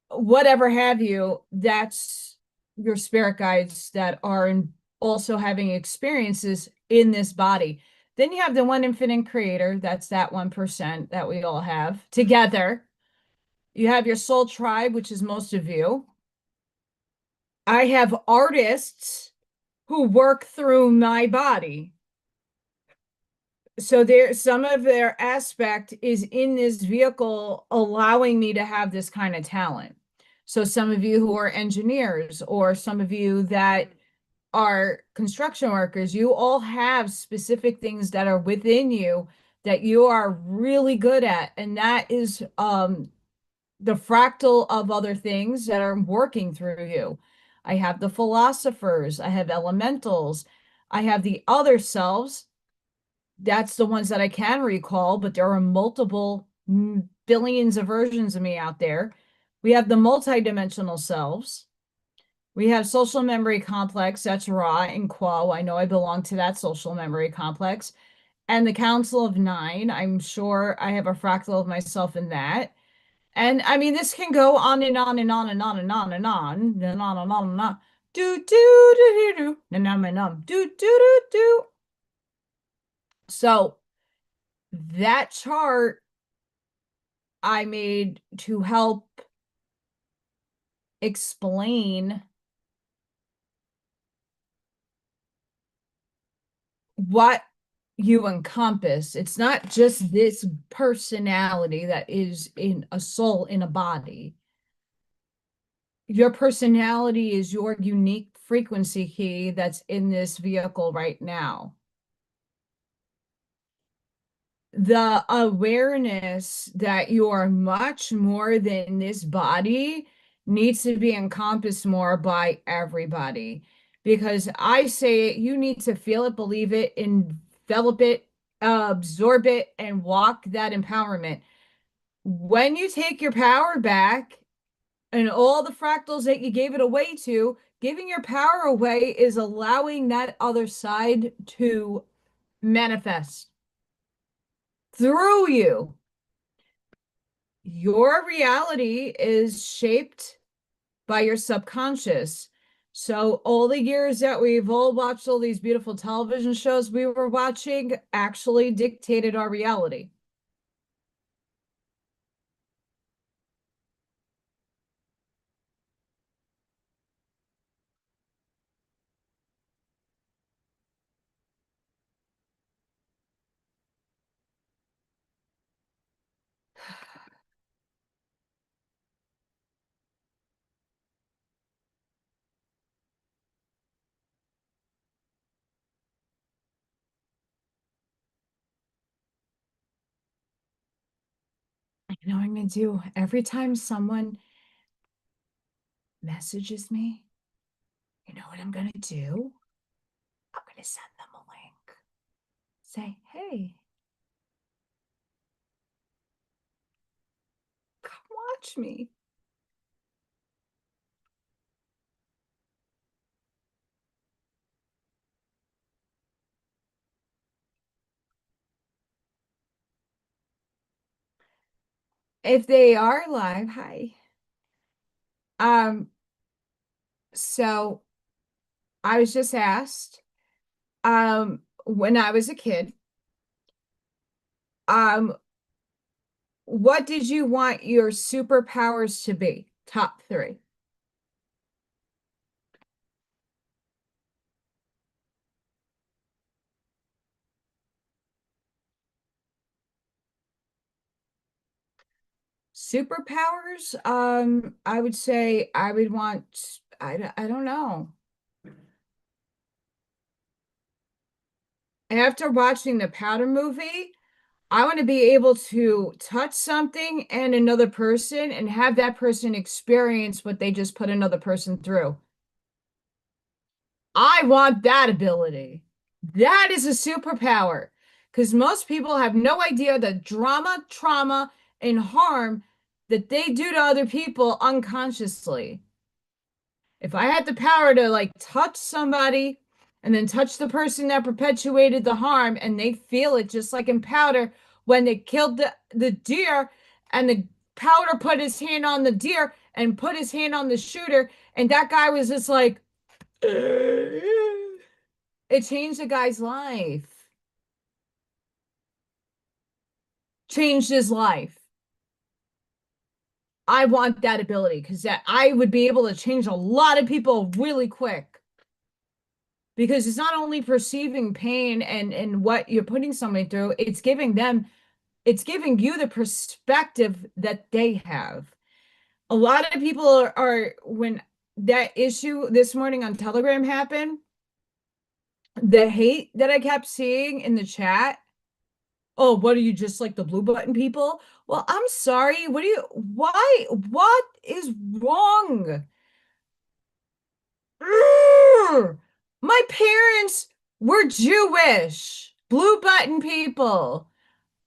whatever have you. That's your spirit guides that are in also having experiences in this body. Then you have the one infinite creator, that's that 1% that we all have together. You have your soul tribe, which is most of you. I have artists who work through my body. So there, some of their aspect is in this vehicle, allowing me to have this kind of talent. So some of you who are engineers, or some of you that are construction workers, you all have specific things that are within you that you are really good at. And that is the fractal of other things that are working through you. I have the philosophers, I have elementals, I have the other selves. That's the ones that I can recall, but there are multiple billions of versions of me out there. We have the multidimensional selves. We have social memory complex, that's Ra and Quo. I know I belong to that social memory complex. And the Council of Nine, I'm sure I have a fractal of myself in that. And I mean, this can go on and on and on and on and on and on and on and on and on. Do do do do do num do do do do. So that chart I made to help explain what you encompass. It's not just this personality that is in a soul in a body. Your personality is your unique frequency key that's in this vehicle right now. The awareness that you are much more than this body needs to be encompassed more by everybody, because I say it, you need to feel it, believe it, envelop it, absorb it, and walk that empowerment. When you take your power back and all the fractals that you gave it away to, giving your power away is allowing that other side to manifest through you. Your reality is shaped by your subconscious. So all the years that we've all watched all these beautiful television shows we were watching actually dictated our reality. You know what I'm going to do? Every time someone messages me, you know what I'm going to do? I'm going to send them a link. Say, hey, come watch me. If they are live, hi. Um, so I was just asked, when I was a kid, um, what did you want your superpowers to be? Top three. Superpowers, I would say I would want, I don't know. After watching the Powder movie, I want to be able to touch something and another person and have that person experience what they just put another person through. I want that ability. That is a superpower, because most people have no idea the drama, trauma, and harm that they do to other people unconsciously. If I had the power to like touch somebody and then touch the person that perpetuated the harm, and they feel it, just like in Powder when they killed the deer, and the Powder put his hand on the deer and put his hand on the shooter, and that guy was just like It changed the guy's life. Changed his life. I want that ability because that I would be able to change a lot of people really quick. Because it's not only perceiving pain and what you're putting somebody through, it's giving you the perspective that they have. A lot of people are when that issue this morning on Telegram happened, the hate that I kept seeing in the chat. Oh, what are you, just like the blue button people? Well, I'm sorry. What is wrong? Urgh! My parents were Jewish, blue button people.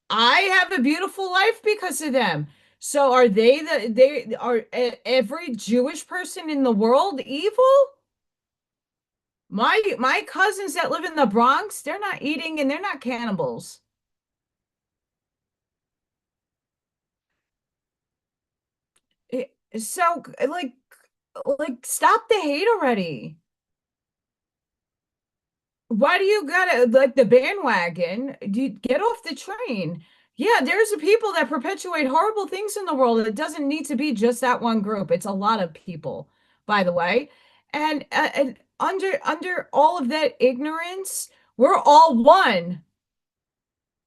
I have a beautiful life because of them. So are they are every Jewish person in the world evil? My cousins that live in the Bronx, they're not eating and they're not cannibals. So like stop the hate already. Why do you gotta like the bandwagon? Do you get off the train? Yeah, there's the people that perpetuate horrible things in the world. It doesn't need to be just that one group. It's a lot of people, by the way. And under all of that ignorance, we're all one.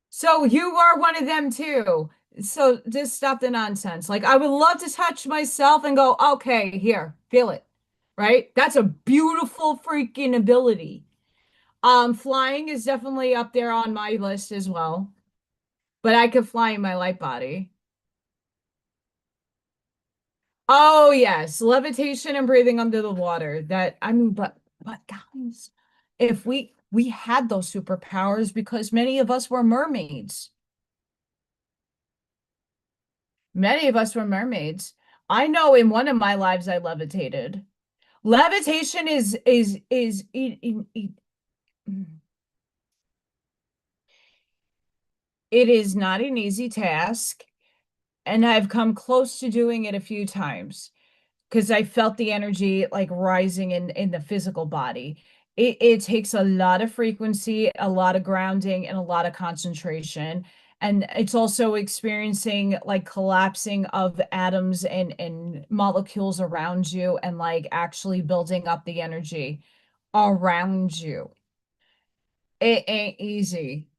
So you are one of them too. So just stop the nonsense. Like I would love to touch myself and go, okay, here, feel it. Right? That's a beautiful freaking ability. Flying is definitely up there on my list as well. But I could fly in my light body. Oh yes, levitation and breathing under the water. That I mean, but guys, if we had those superpowers because many of us were mermaids. Many of us were mermaids. I know in one of my lives I levitated. Levitation is it is not an easy task, and I've come close to doing it a few times because I felt the energy like rising in the physical body. It takes a lot of frequency, a lot of grounding, and a lot of concentration. And it's also experiencing like collapsing of atoms and molecules around you and like actually building up the energy around you. It ain't easy.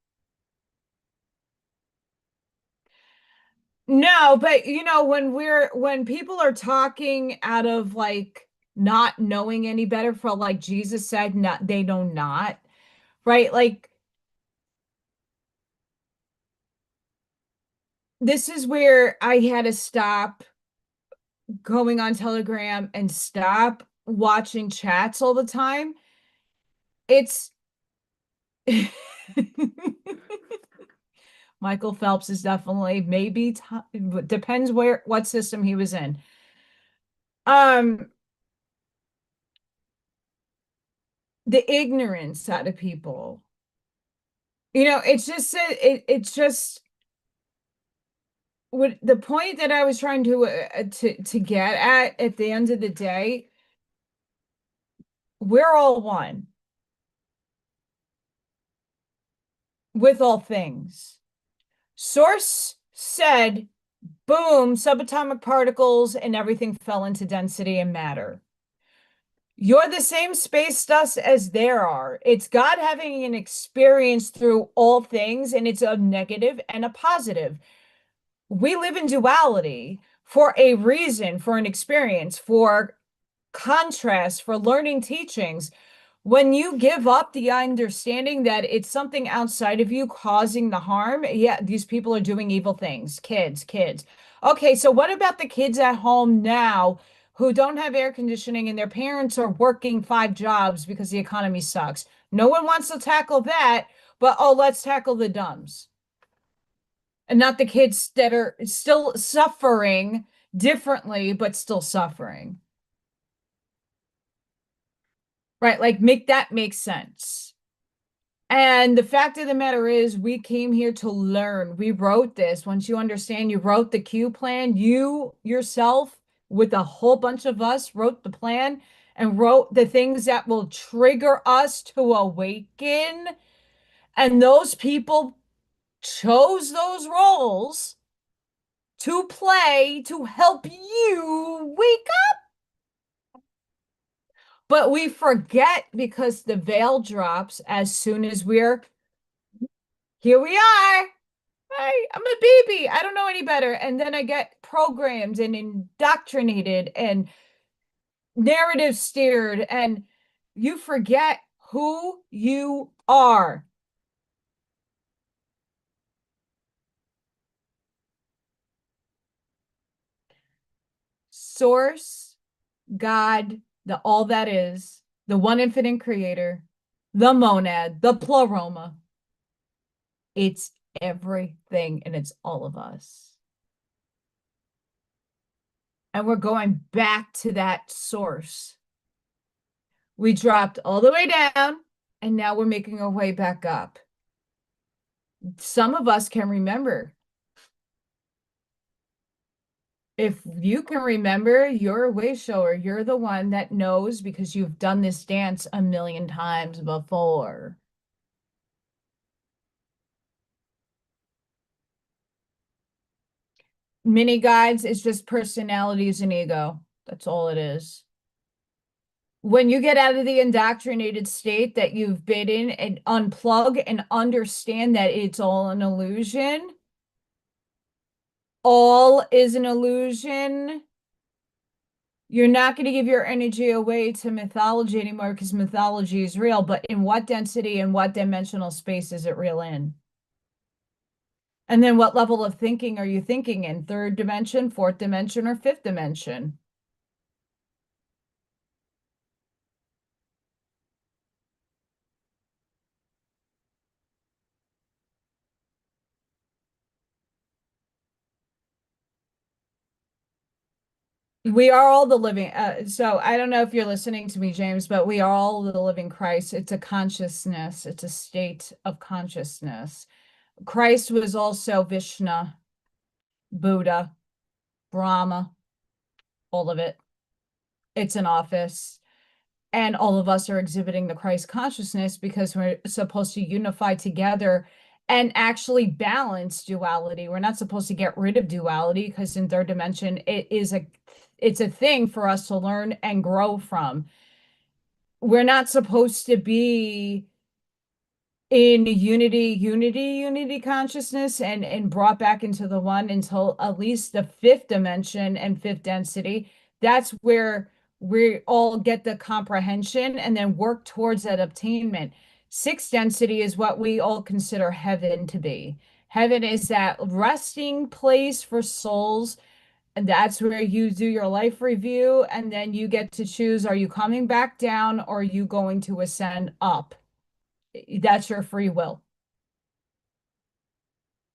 No, but when people are talking out of like not knowing any better, for like Jesus said, not they know not, right? Like this is where I had to stop going on Telegram and stop watching chats all the time. It's Michael Phelps is definitely maybe depends where what system he was in. Um, the ignorance out of people. It's just it's just what the point that I was trying to get at the end of the day, we're all one with all things. Source said, boom, subatomic particles and everything fell into density and matter. You're the same space dust as there are. It's God having an experience through all things, and it's a negative and a positive. We live in duality for a reason, for an experience, for contrast, for learning teachings. When you give up the understanding that it's something outside of you causing the harm, yeah, these people are doing evil things. Kids. Okay, so what about the kids at home now who don't have air conditioning and their parents are working 5 jobs because the economy sucks? No one wants to tackle that, but oh, let's tackle the dumbs and not the kids that are still suffering differently, but still suffering. Right? Like make that make sense. And the fact of the matter is, we came here to learn. We wrote this. Once you understand, you wrote the Q plan. You yourself, with a whole bunch of us, wrote the plan. and wrote the things that will trigger us to awaken. And those people chose those roles to play to help you wake up. But we forget because the veil drops as soon as we're here we are. Hi, I'm a baby. I don't know any better. And then I get programmed and indoctrinated and narrative steered, and you forget who you are. Source, God, the all that is, the one infinite creator, the monad, the pleroma. It's everything and it's all of us. And we're going back to that source. We dropped all the way down and now we're making our way back up. Some of us can remember. If you can remember, you're a way shower. You're the one that knows because you've done this dance a million times before. Mini guides is just personalities and ego. That's all it is. When you get out of the indoctrinated state that you've been in and unplug and understand that it's all an illusion, all is an illusion. You're not going to give your energy away to mythology anymore because mythology is real, but in what density and what dimensional space is it real in? And then what level of thinking are you thinking in? Third dimension, fourth dimension, or fifth dimension? We are all the living. So I don't know if you're listening to me, James, but we are all the living Christ. It's a consciousness. It's a state of consciousness. Christ was also Vishnu, Buddha, Brahma, all of it. It's an office. And all of us are exhibiting the Christ consciousness because we're supposed to unify together and actually balance duality. We're not supposed to get rid of duality because in third dimension, it's a thing for us to learn and grow from. We're not supposed to be in unity consciousness and brought back into the one until at least the fifth dimension and fifth density. That's where we all get the comprehension and then work towards that obtainment. Sixth density is what we all consider heaven to be. Heaven is that resting place for souls, and that's where you do your life review, and then you get to choose, are you coming back down or are you going to ascend up? That's your free will.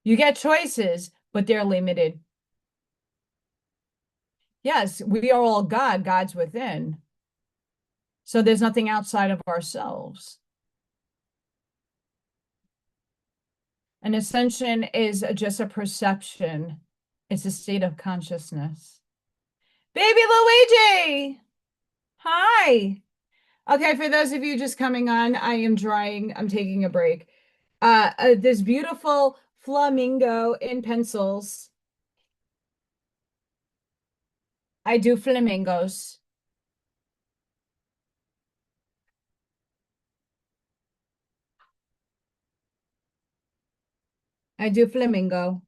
You get choices, but they're limited. Yes, we are all God, God's within. So there's nothing outside of ourselves. An ascension is just a perception. It's a state of consciousness. Baby Luigi! Hi. Okay, for those of you just coming on, I am drying. I'm taking a break. This beautiful flamingo in pencils. I do flamingos. I do flamingo.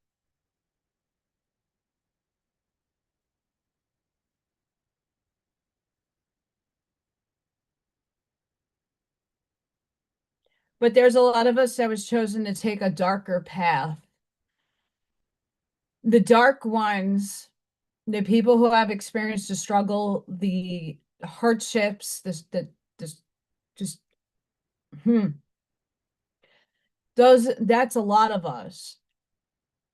But there's a lot of us that was chosen to take a darker path. The dark ones, the people who have experienced the struggle, the hardships, this just that's a lot of us.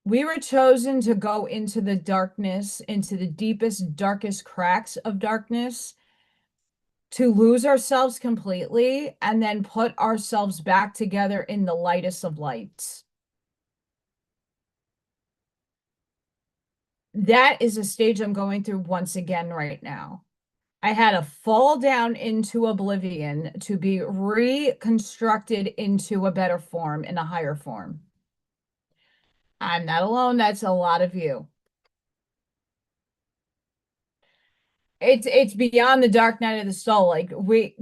We were chosen to go into the darkness, into the deepest, darkest cracks of darkness, to lose ourselves completely and then put ourselves back together in the lightest of lights. That is a stage I'm going through once again right now. I had to fall down into oblivion to be reconstructed into a better form, in a higher form. I'm not alone. That's a lot of you. It's beyond the dark night of the soul. Like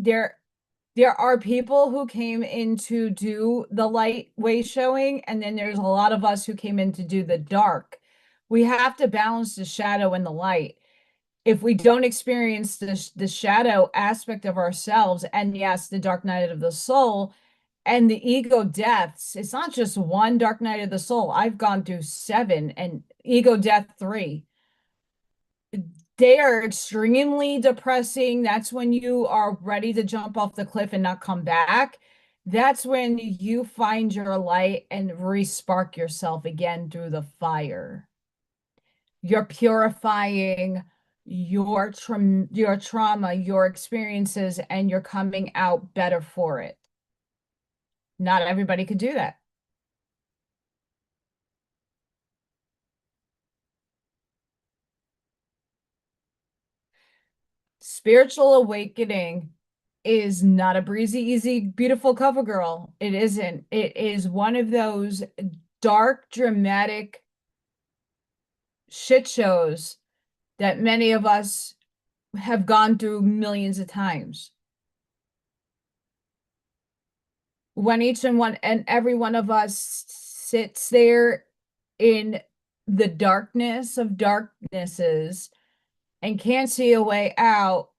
there are people who came in to do the light way showing, and then there's a lot of us who came in to do the dark. We have to balance the shadow and the light. If we don't experience the shadow aspect of ourselves, and yes, the dark night of the soul and the ego deaths, it's not just one dark night of the soul. I've gone through 7 and ego death 3. They are extremely depressing. That's when you are ready to jump off the cliff and not come back. That's when you find your light and re-spark yourself again through the fire. You're purifying your trauma, your experiences, and you're coming out better for it. Not everybody could do that. Spiritual awakening is not a breezy, easy, beautiful cover girl. It isn't. It is one of those dark, dramatic shit shows that many of us have gone through millions of times. When each and one and every one of us sits there in the darkness of darknesses and can't see a way out,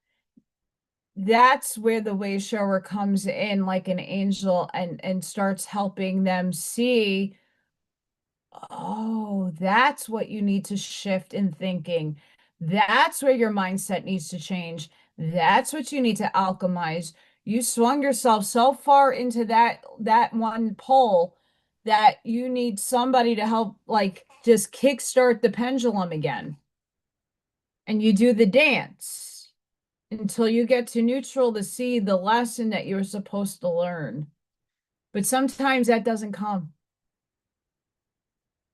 that's where the way shower comes in like an angel and starts helping them see, oh, that's what you need to shift in thinking. That's where your mindset needs to change. That's what you need to alchemize. You swung yourself so far into that one pole that you need somebody to help, like, just kickstart the pendulum again. And you do the dance until you get to neutral to see the lesson that you're supposed to learn. But sometimes that doesn't come,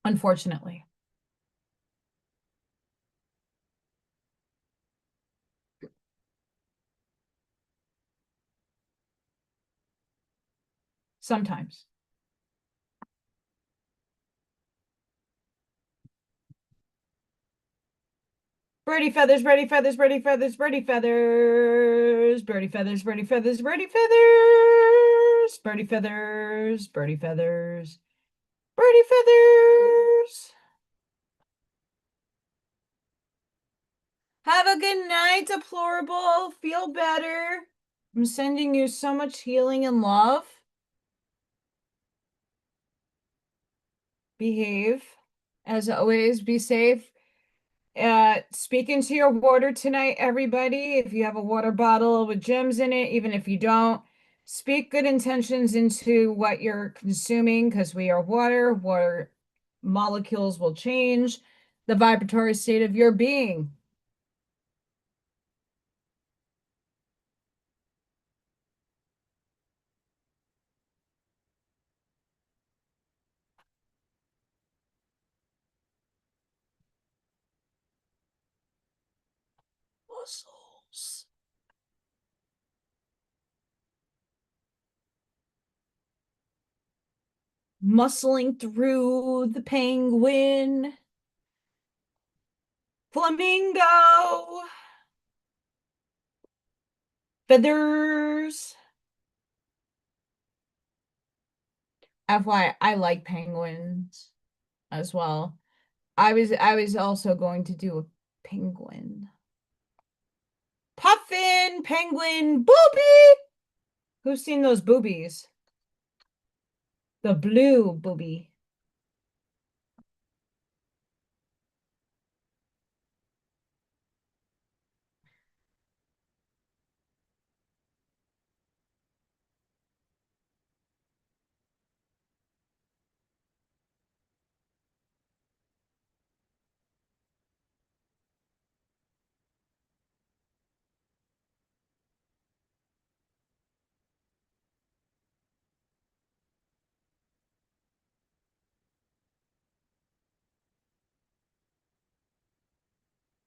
unfortunately. Sometimes. Birdie feathers, birdie feathers, birdie feathers, birdie feathers, birdie feathers, birdie feathers, birdie feathers, birdie feathers, birdie feathers, birdie feathers. Have a good night, deplorable. Feel better. I'm sending you so much healing and love. Behave. As always, be safe. Speak into your water tonight, everybody. If you have a water bottle with gems in it, even if you don't, speak good intentions into what you're consuming, because we are water. Water molecules will change the vibratory state of your being. Muscles. Muscling through the penguin. Flamingo. Feathers. FYI, I like penguins as well. I was also going to do a penguin. Puffin, penguin, booby. Who's seen those boobies? The blue booby.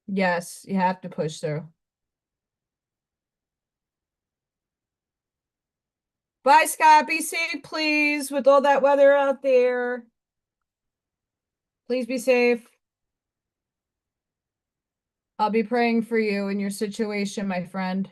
Yes, you have to push through. Bye, Scott. Be safe, please, with all that weather out there. Please be safe. I'll be praying for you in your situation, my friend.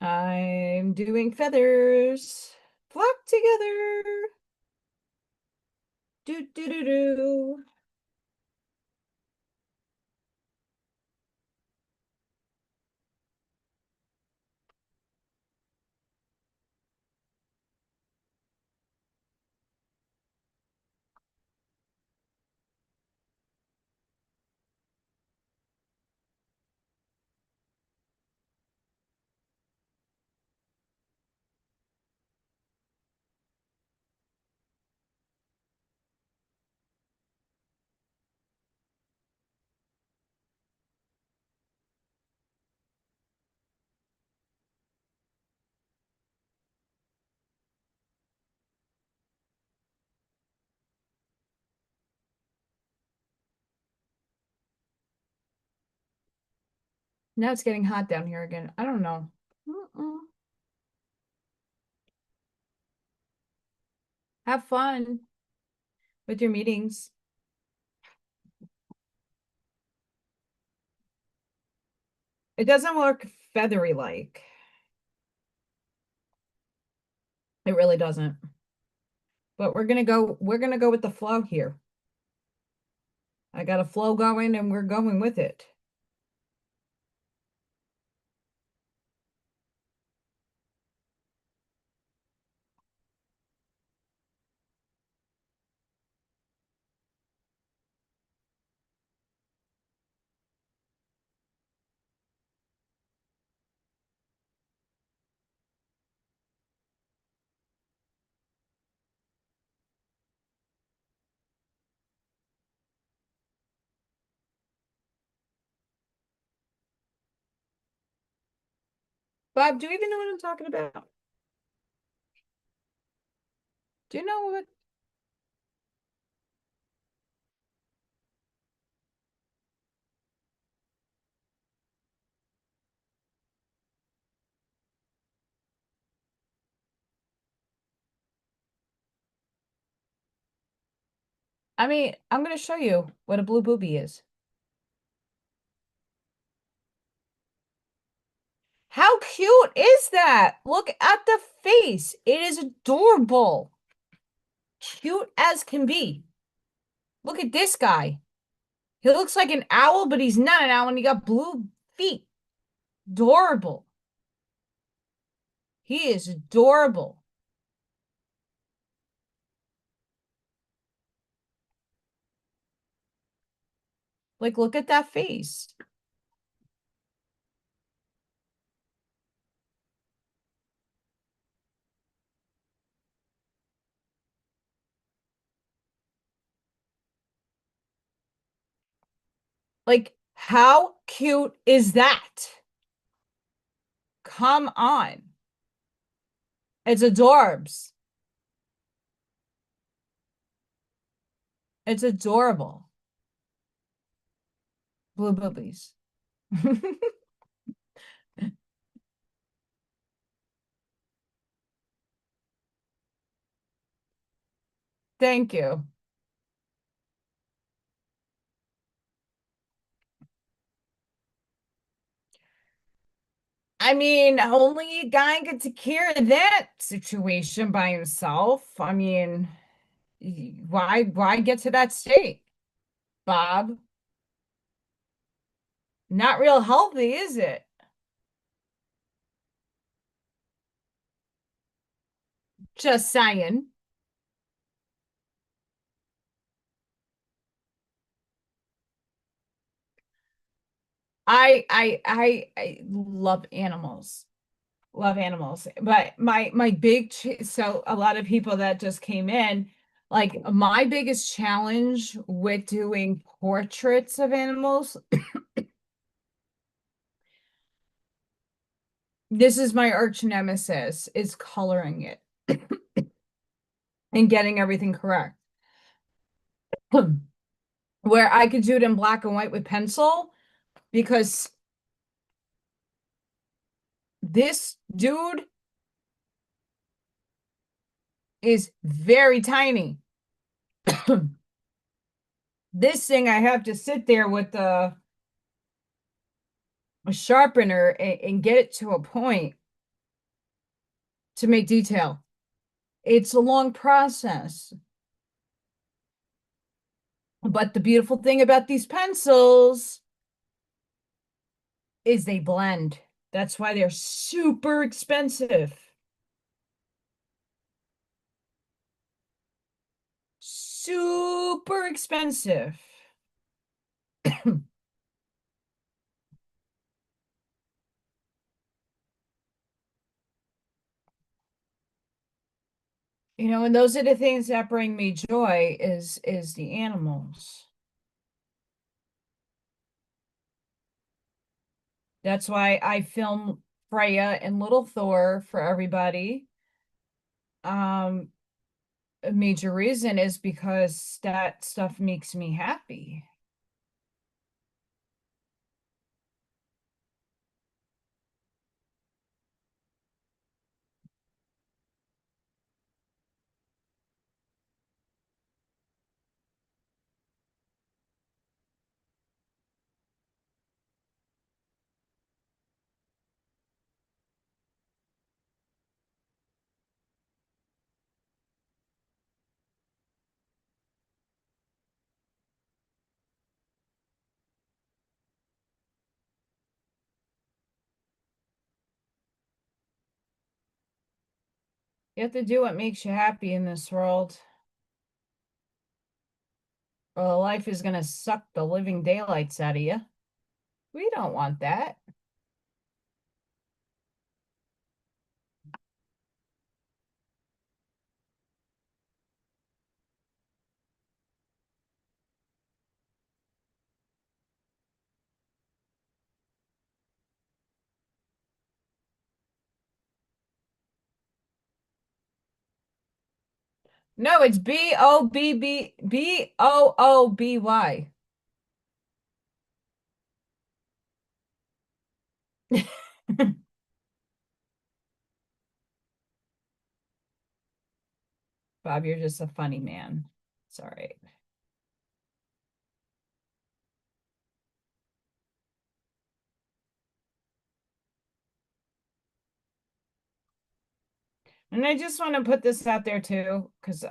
I'm doing feathers. Flock together. Do do do do. Now it's getting hot down here again. I don't know. Have fun with your meetings. It doesn't look feathery like. It really doesn't. But we're gonna go with the flow here. I got a flow going and we're going with it. Bob, do you even know what I'm talking about? Do you know what? I mean, I'm going to show you what a blue booby is. How cute is that? Look at the face. It is adorable. Cute as can be. Look at this guy. He looks like an owl, but he's not an owl, and he got blue feet. Adorable. He is adorable. Like, look at that face. Like, how cute is that? Come on. It's adorbs. It's adorable. Blue boobies. Thank you. I mean, only a guy could take care of that situation by himself. I mean, why get to that state, Bob? Not real healthy, is it? Just saying. I love animals. Love animals. But my big so a lot of people that just came in, like my biggest challenge with doing portraits of animals This is my arch nemesis, is coloring it and getting everything correct. Where I could do it in black and white with pencil, because this dude is very tiny. This thing I have to sit there with a sharpener and get it to a point to make detail. It's a long process. But the beautiful thing about these pencils is they blend. That's why they're super expensive. Super expensive. You know, and those are the things that bring me joy is the animals. That's why I film Freya and Little Thor for everybody. A major reason is because that stuff makes me happy. You have to do what makes you happy in this world, or life is going to suck the living daylights out of you. We don't want that. No, it's Bobby. Bob, you're just a funny man. It's all right. And I just want to put this out there too, because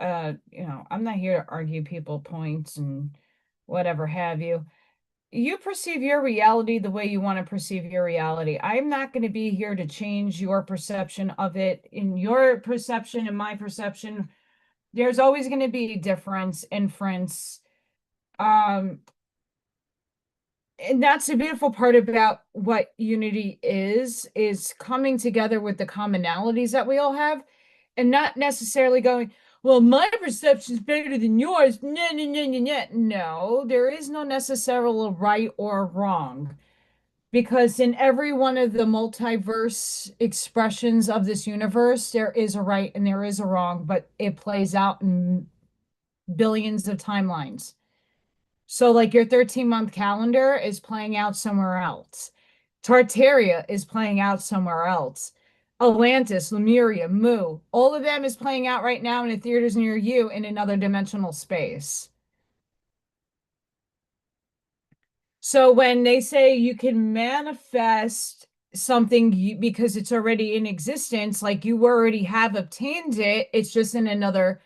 you know, I'm not here to argue people points and whatever have you. You perceive your reality the way you want to perceive your reality. I'm not going to be here to change your perception of it. In your perception and my perception, there's always going to be difference, inference. Um, and that's the beautiful part about what unity is coming together with the commonalities that we all have, and not necessarily going, well, my perception is better than yours. No, no, no, no, no. No, there is no necessarily right or wrong, because in every one of the multiverse expressions of this universe, there is a right and there is a wrong, but it plays out in billions of timelines. So, like, your 13-month calendar is playing out somewhere else. Tartaria is playing out somewhere else. Atlantis, Lemuria, Mu, all of them is playing out right now in the theaters near you in another dimensional space. So when they say you can manifest something because it's already in existence, like you already have obtained it, it's just in another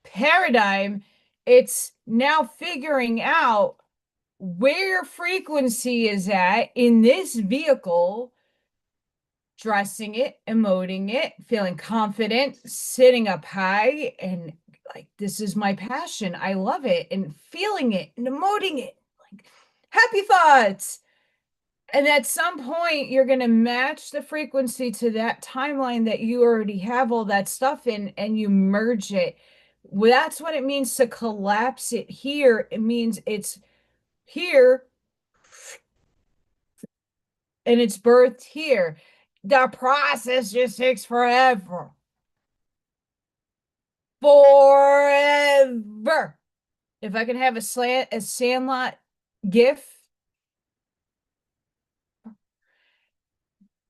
paradigm. It's now figuring out where frequency is at in this vehicle, dressing it, emoting it, feeling confident, sitting up high, and like, this is my passion. I love it, and feeling it and emoting it, like happy thoughts. And at some point, you're going to match the frequency to that timeline that you already have all that stuff in, and you merge it. Well, that's what it means to collapse it here. It means it's here and it's birthed here. The process just takes forever. Forever. If I can have a Sandlot gif,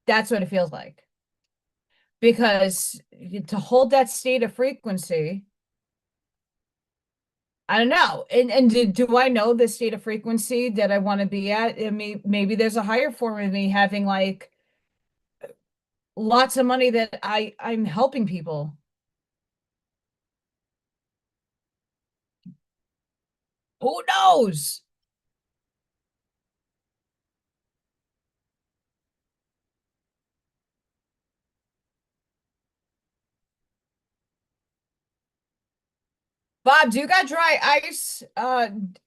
that's what it feels like. Because to hold that state of frequency, I don't know. And do I know the state of frequency that I want to be at? I mean, maybe there's a higher form of me having like lots of money that I'm helping people. Who knows? Bob, do you got dry ice?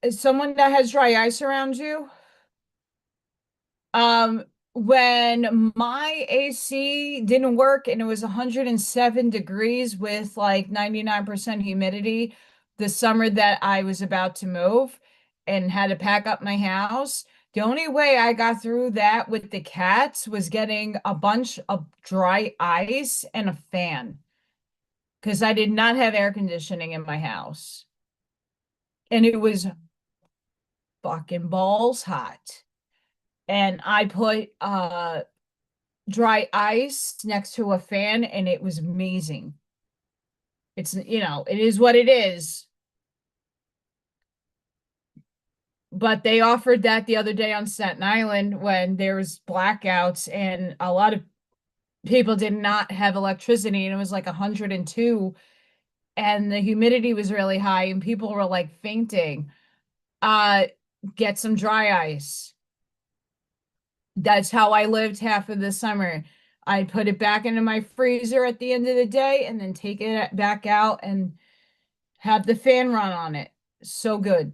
Is someone that has dry ice around you? Um, when my AC didn't work and it was 107 degrees with like 99% humidity the summer that I was about to move and had to pack up my house, the only way I got through that with the cats was getting a bunch of dry ice and a fan because I did not have air conditioning in my house. And it was fucking balls hot. And I put dry ice next to a fan and it was amazing. It's, it is what it is. But they offered that the other day on Staten Island when there was blackouts and a lot of people did not have electricity and it was like 102 and the humidity was really high and people were like fainting. Uh get some dry ice. That's how I lived half of the summer. I put it back into my freezer at the end of the day and then take it back out and have the fan run on it. So good.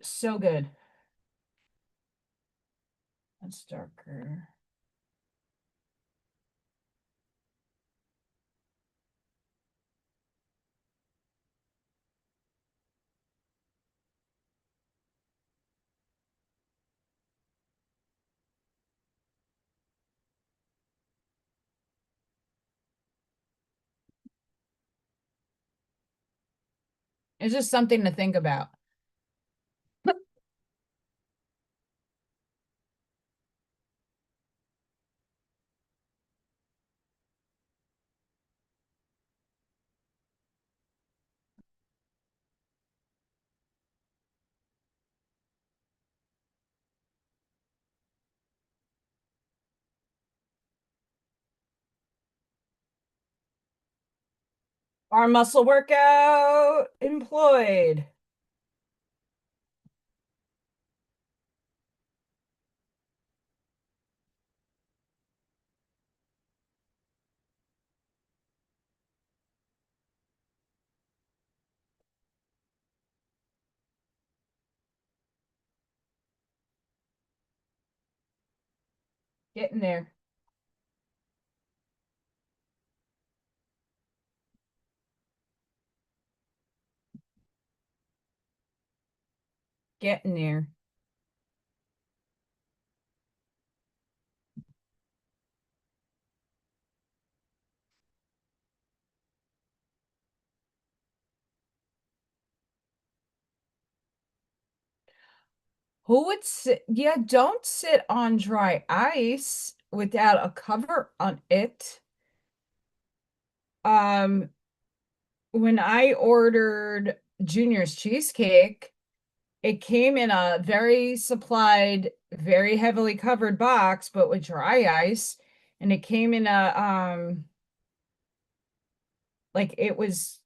So good. That's darker. It's just something to think about. Our muscle workout employed. Getting there. Getting there. Who would sit? Yeah, don't sit on dry ice without a cover on it. Um, when I ordered Junior's cheesecake, it came in a very supplied, very heavily covered box, but with dry ice, and it came in a like it was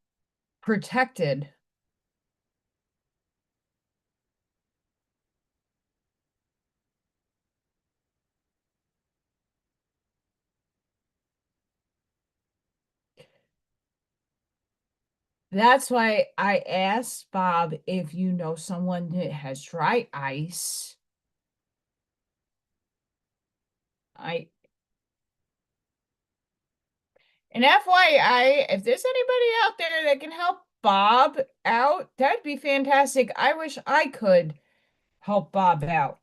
protected. That's why I asked Bob if you know someone that has dry ice. I And FYI, if there's anybody out there that can help Bob out, that'd be fantastic. I wish I could help Bob out.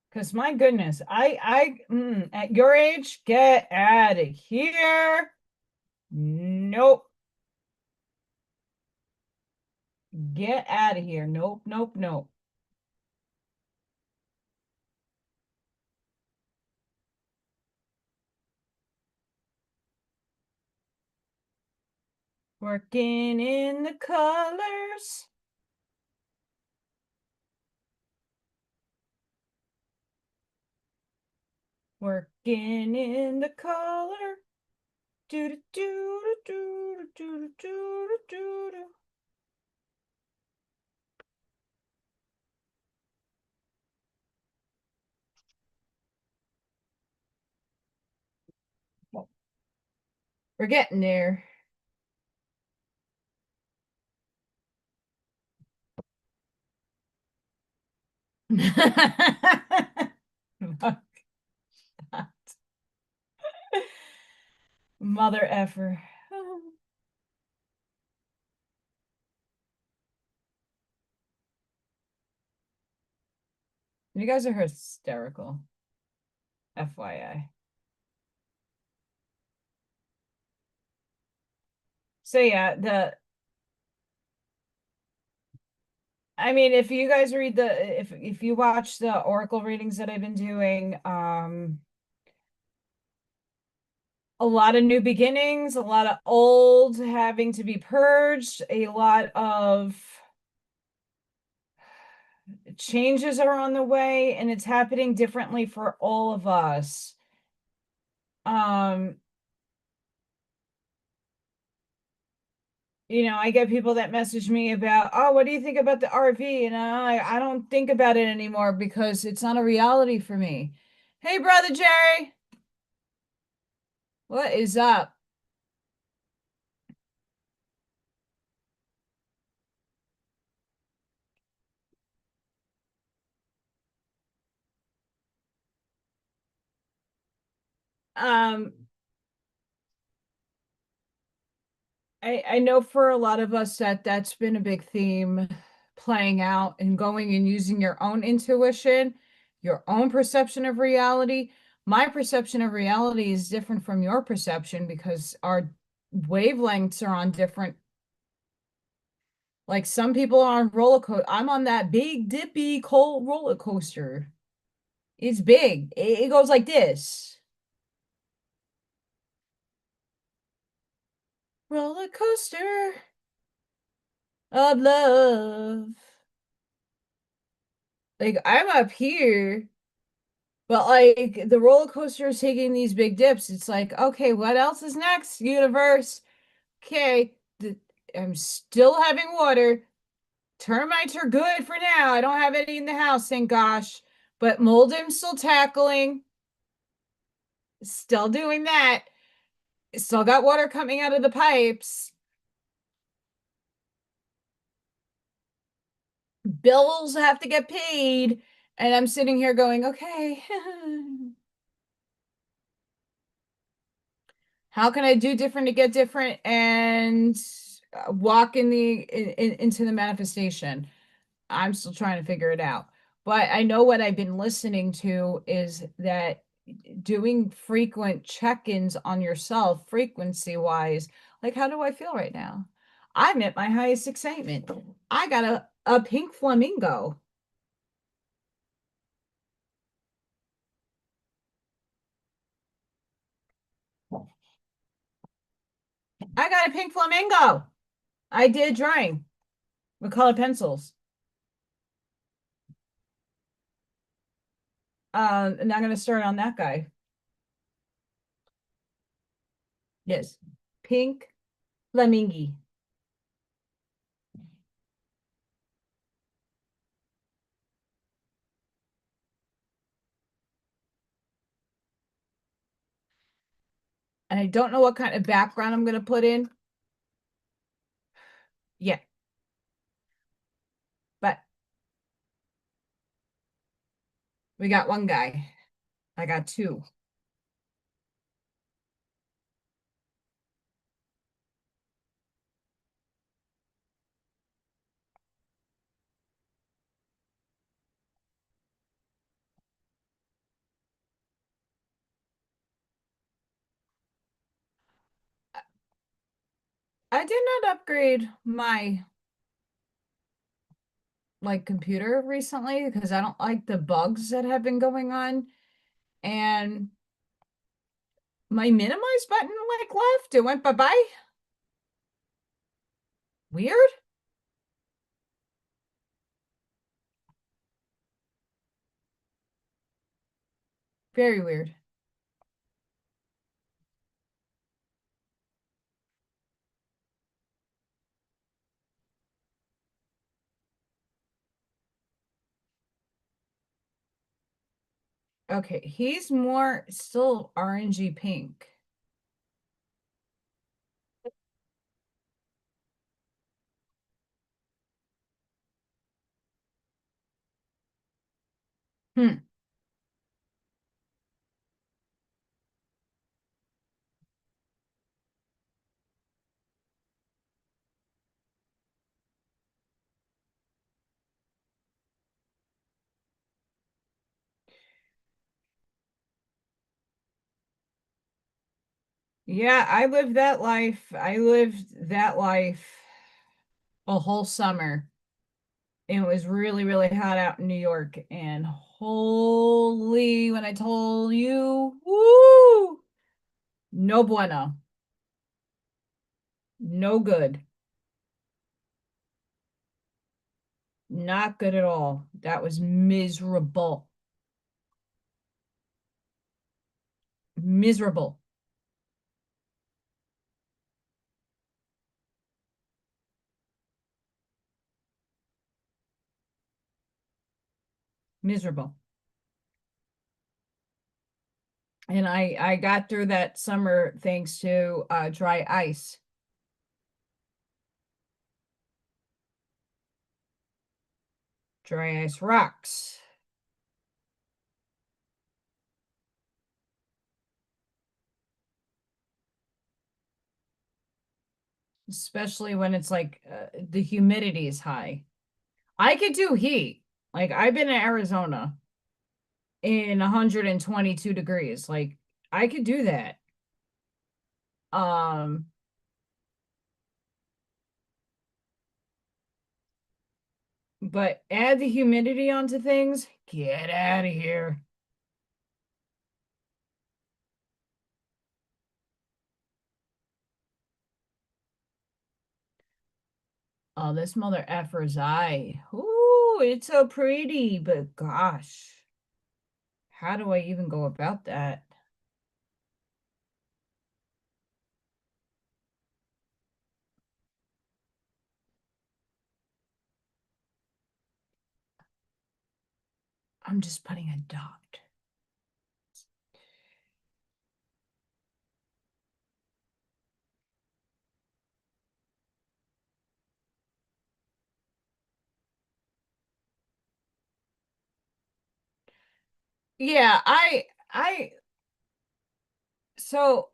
Because my goodness, at your age, get out of here. Nope. Get out of here. Nope, nope, nope. Working in the colors. Working in the color. Do do do do do do do do do. We're getting there. Mother effer. You guys are hysterical. FYI. So yeah, I mean, if you guys read if you watch the oracle readings that I've been doing, a lot of new beginnings, a lot of old having to be purged, a lot of changes are on the way, and it's happening differently for all of us. I get people that message me about, oh, what do you think about the RV? And I don't think about it anymore because it's not a reality for me. Hey, brother Jerry, what is up? Um, I know for a lot of us that's been a big theme playing out and going and using your own intuition, your own perception of reality. My perception of reality is different from your perception because our wavelengths are on different. Like some people are on roller coaster. I'm on that big dippy cold roller coaster. It's big. It goes like this. Roller coaster of love. Like I'm up here, but like the roller coaster is taking these big dips. It's like, okay, what else is next, universe? Okay, I'm still having water. Termites are good for now. I don't have any in the house, thank gosh. But mold I'm still tackling. Still doing that. Still got water coming out of the pipes. Bills have to get paid. And I'm sitting here going, okay, how can I do different to get different and walk into the manifestation? I'm still trying to figure it out. But I know what I've been listening to is that doing frequent check-ins on yourself, frequency wise, like how do I feel right now? I'm at my highest excitement. I got a pink flamingo. I got a pink flamingo. I did drawing with colored pencils. And I'm gonna start on that guy. Yes. Pink flamingo. And I don't know what kind of background I'm gonna put in. Yeah. We got one guy. I got two. I did not upgrade my computer recently because I don't like the bugs that have been going on. And my minimize button left. It went bye-bye. Weird. Very weird. Okay, he's more still orangey pink. Hmm. Yeah, I lived that life. I lived that life a whole summer. And it was really, really hot out in New York. And holy, when I told you, woo, no bueno. No good. Not good at all. That was miserable. Miserable. Miserable. And I got through that summer thanks to dry ice. Dry ice rocks. Especially when it's the humidity is high. I could do heat. Like I've been in Arizona in 122 degrees. Like I could do that. Um, but add the humidity onto things, get out of here. Oh, this mother effer's eye. Ooh, it's so pretty, but gosh, how do I even go about that? I'm just putting a dot. Yeah, so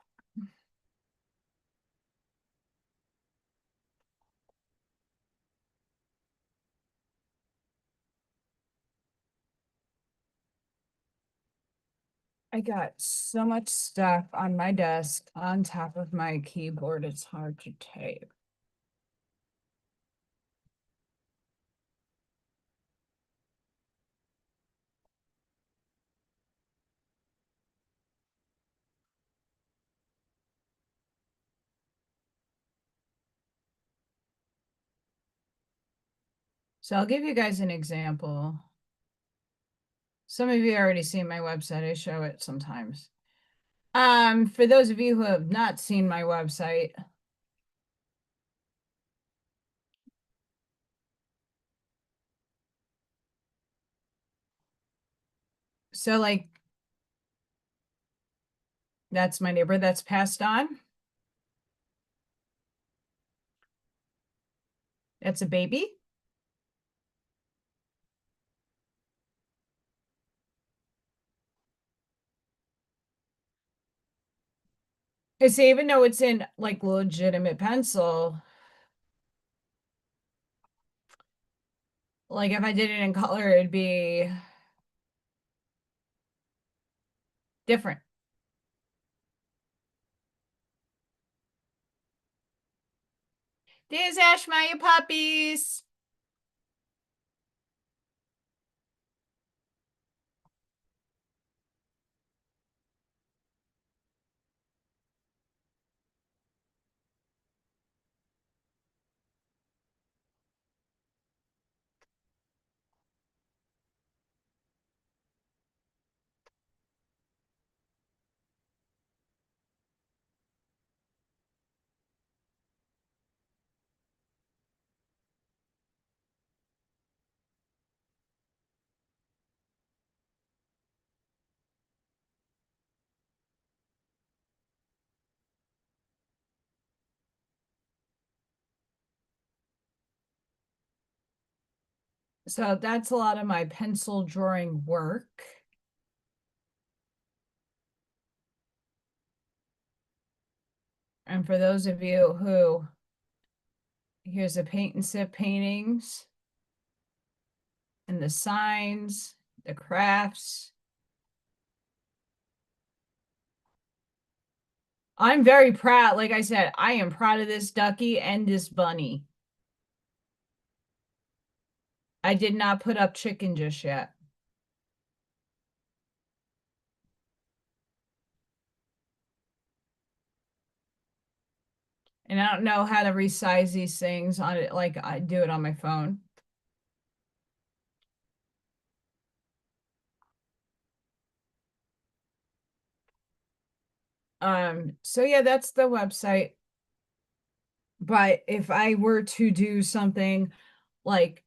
I got so much stuff on my desk on top of my keyboard, it's hard to type. So I'll give you guys an example. Some of you already seen my website. I show it sometimes. For those of you who have not seen my website, so that's my neighbor that's passed on. That's a baby. It's even though it's in like legitimate pencil, like if I did it in color, it'd be different. There's Ash, my puppies. So that's a lot of my pencil drawing work. And for those of you who, here's the paint and sip paintings and the signs, the crafts. I'm very proud. Like I said, I am proud of this ducky and this bunny. I did not put up chicken just yet. And I don't know how to resize these things on it like I do it on my phone. So yeah, that's the website. But if I were to do something like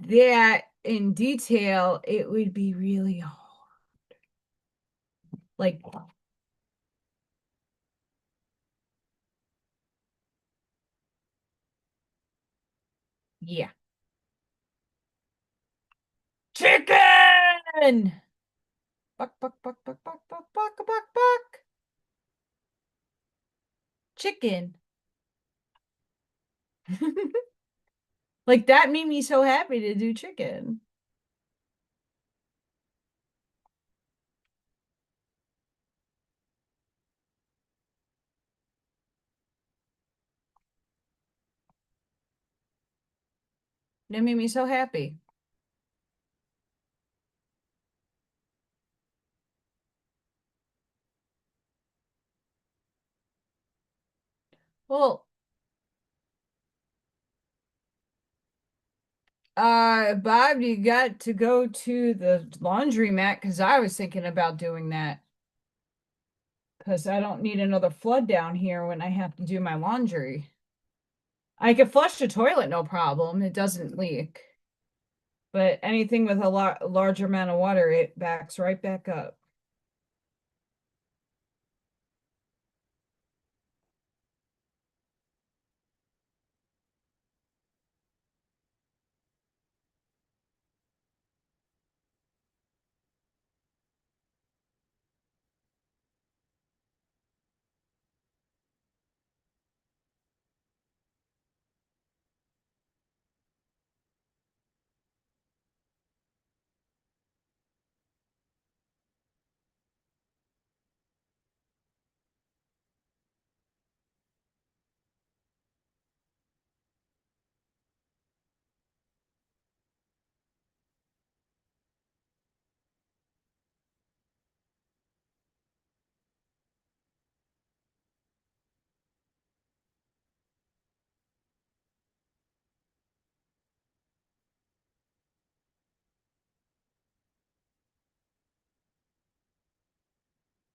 that in detail, it would be really hard. Like, yeah. Chicken! Buck, buck, buck, buck, buck, buck, buck, buck, buck. Chicken. Like that made me so happy to do chicken. That made me so happy. Well, Bob, you got to go to the laundromat because I was thinking about doing that. Because I don't need another flood down here when I have to do my laundry. I could flush the toilet, no problem. It doesn't leak. But anything with a large amount of water, it backs right back up.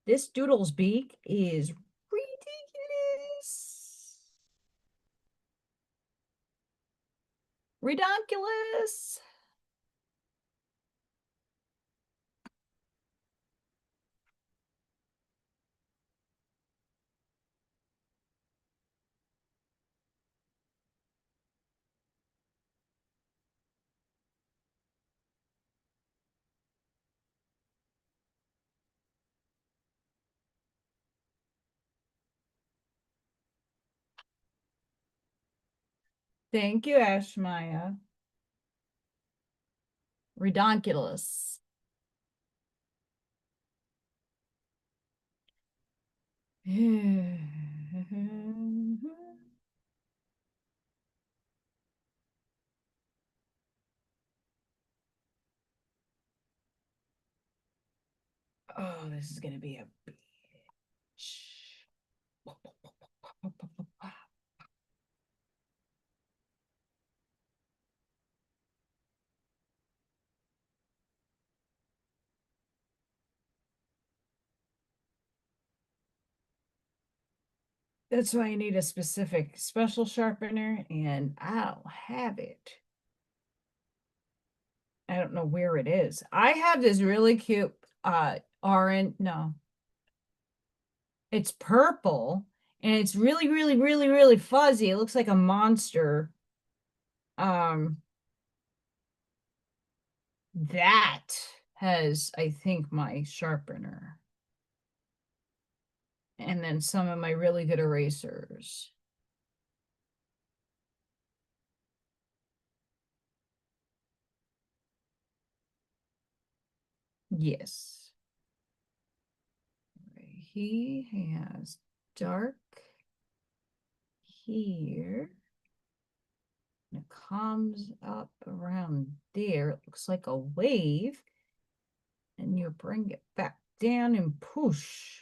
This doodle's beak is ridiculous. Redonkulous. Thank you, Ashmaya. Redonkulous. Oh, this is gonna be a bitch. That's why I need a specific special sharpener, and I don't have it. I don't know where it is. I have this really cute orange, no, it's purple, and it's really, really, really, really fuzzy. It looks like a monster. Um, that has, I think, my sharpener. And then some of my really good erasers. Yes. He has dark here. And it comes up around there. It looks like a wave. And you bring it back down and push.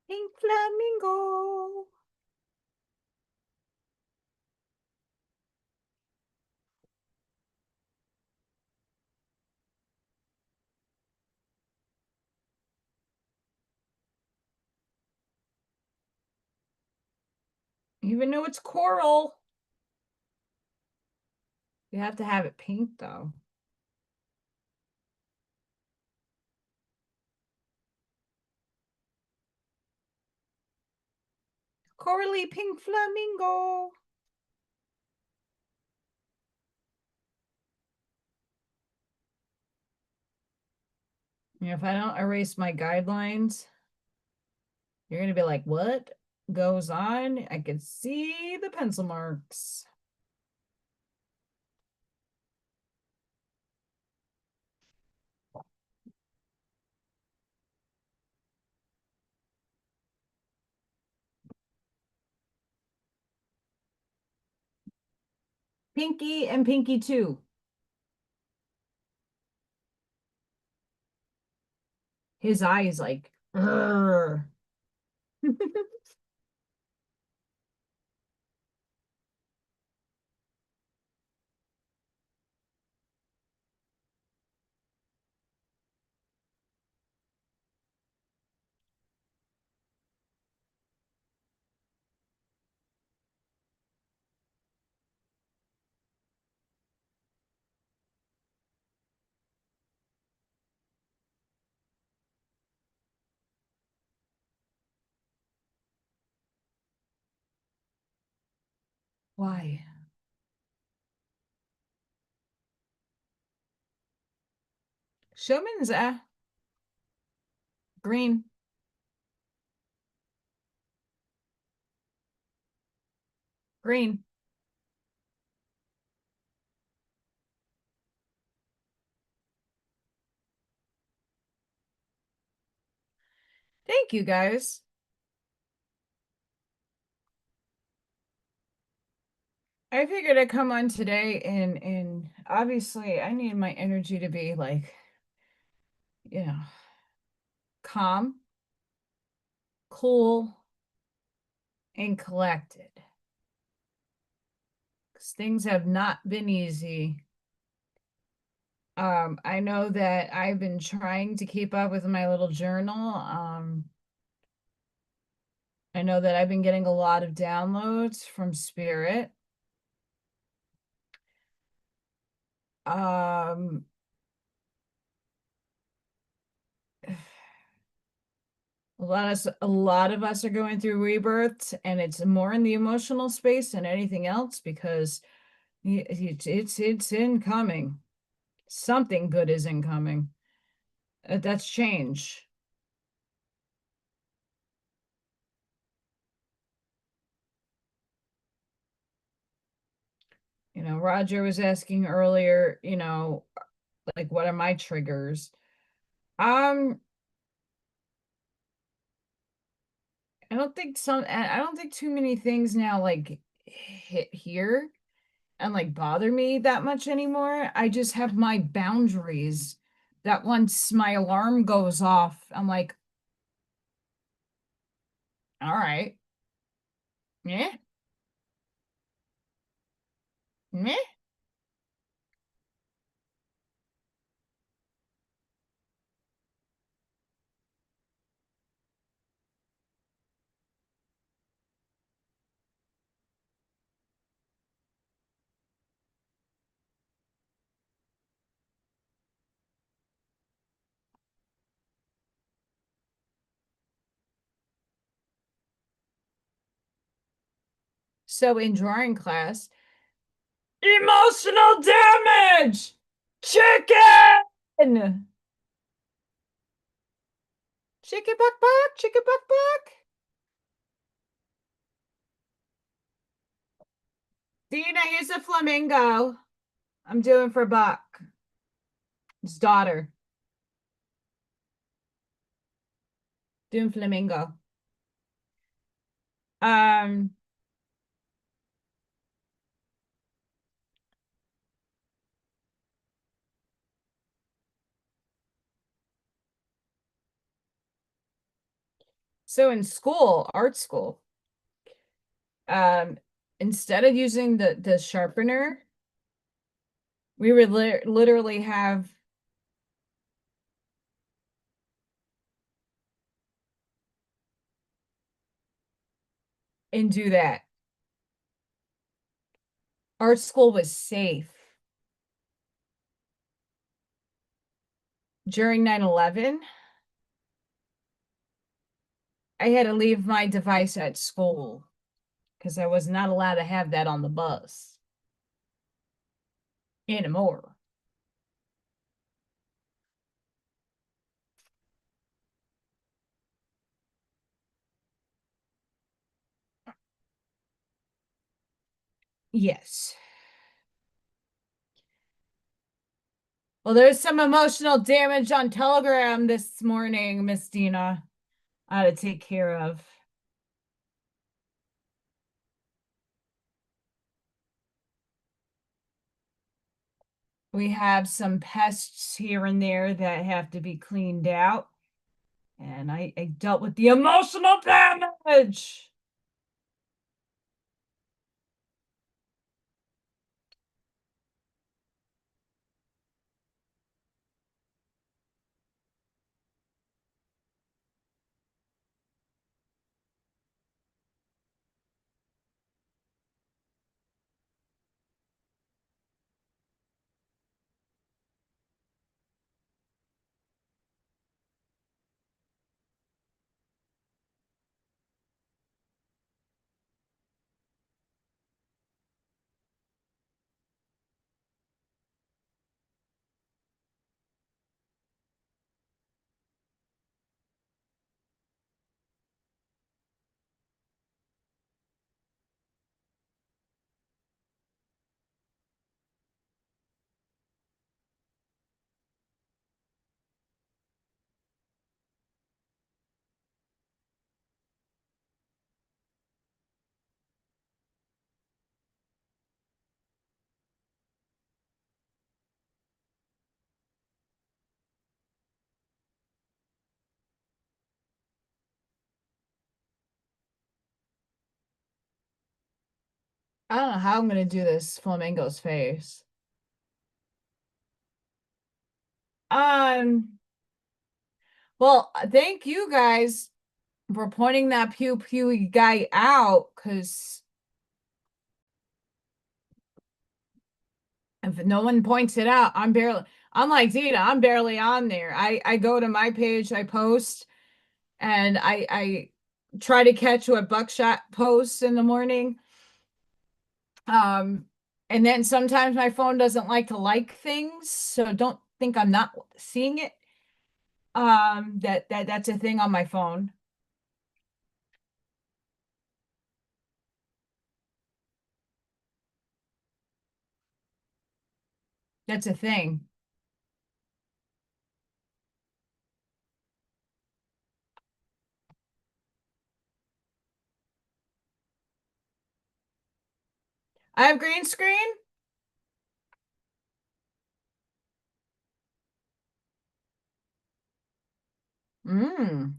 Pink flamingo. Even though it's coral. You have to have it pink though. Corally pink flamingo. If I don't erase my guidelines, you're going to be like, what goes on? I can see the pencil marks. Pinky and Pinky too. His eye is like, why? Showman's green. Green. Thank you guys. I figured I'd come on today and obviously I need my energy to be like, you know, calm. cool, and collected. Because things have not been easy. I know that I've been trying to keep up with my little journal. I know that I've been getting a lot of downloads from Spirit. Um, a lot of us are going through rebirths, and it's more in the emotional space than anything else because it's incoming. Something good is incoming. That's change. You know, Roger was asking earlier, you know, like what are my triggers? Um, I don't think too many things now like hit here and like bother me that much anymore. I just have my boundaries that once my alarm goes off, I'm like, all right, yeah, meh. So in drawing class, emotional damage, chicken, chicken buck buck, chicken buck buck. Dina, here's a flamingo. I'm doing for Buck, his daughter, doing flamingo. Um, so in school, art school, um, instead of using the sharpener, we would literally have and do that. Art school was safe. During 9/11, I had to leave my device at school because I was not allowed to have that on the bus anymore. Yes. Well, there's some emotional damage on Telegram this morning, Miss Dina. I had to take care of. We have some pests here and there that have to be cleaned out. And I dealt with the emotional damage. I don't know how I'm gonna do this flamingo's face. Um, well, thank you guys for pointing that pew pew guy out, because if no one points it out, I'm like Dina, I'm barely on there. I go to my page, I post, and I try to catch what Buckshot posts in the morning. Um, and then sometimes my phone doesn't like things, so don't think I'm not seeing it. That's a thing on my phone. That's a thing. I have green screen. Mm.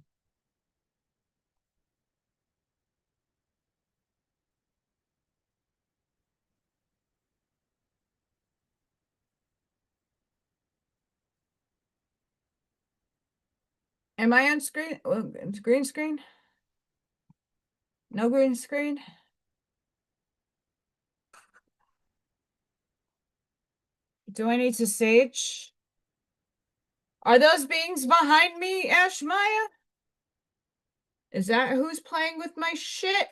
Am I on screen? Green screen? No green screen? Do I need to sage? Are those beings behind me, Ash Maya? Is that who's playing with my shit?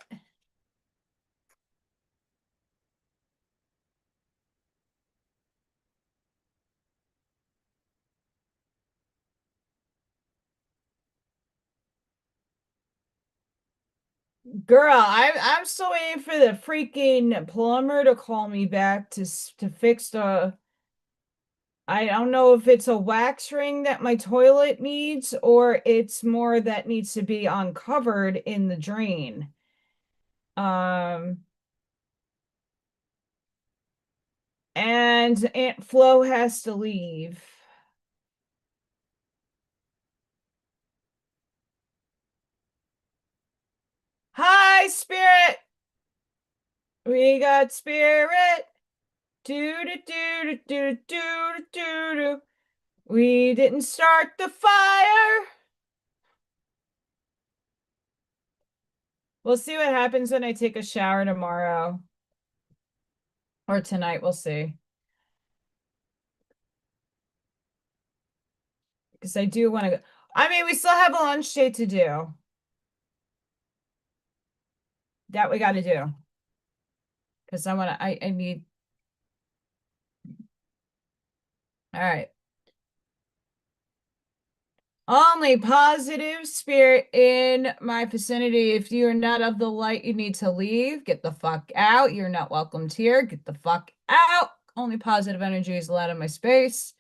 Girl, I'm still waiting for the freaking plumber to call me back to fix the. I don't know if it's a wax ring that my toilet needs or it's more that needs to be uncovered in the drain. Um, and Aunt Flo has to leave. Hi, Spirit. We got Spirit. Do do do do do do do do. We didn't start the fire. We'll see what happens when I take a shower tomorrow or tonight. We'll see. Because I do want to go. I mean, we still have a lunch date to do. That we got to do. Because I need. All right. Only positive spirit in my vicinity. If you are not of the light, you need to leave. Get the fuck out. You're not welcomed here. Get the fuck out. Only positive energy is allowed in my space.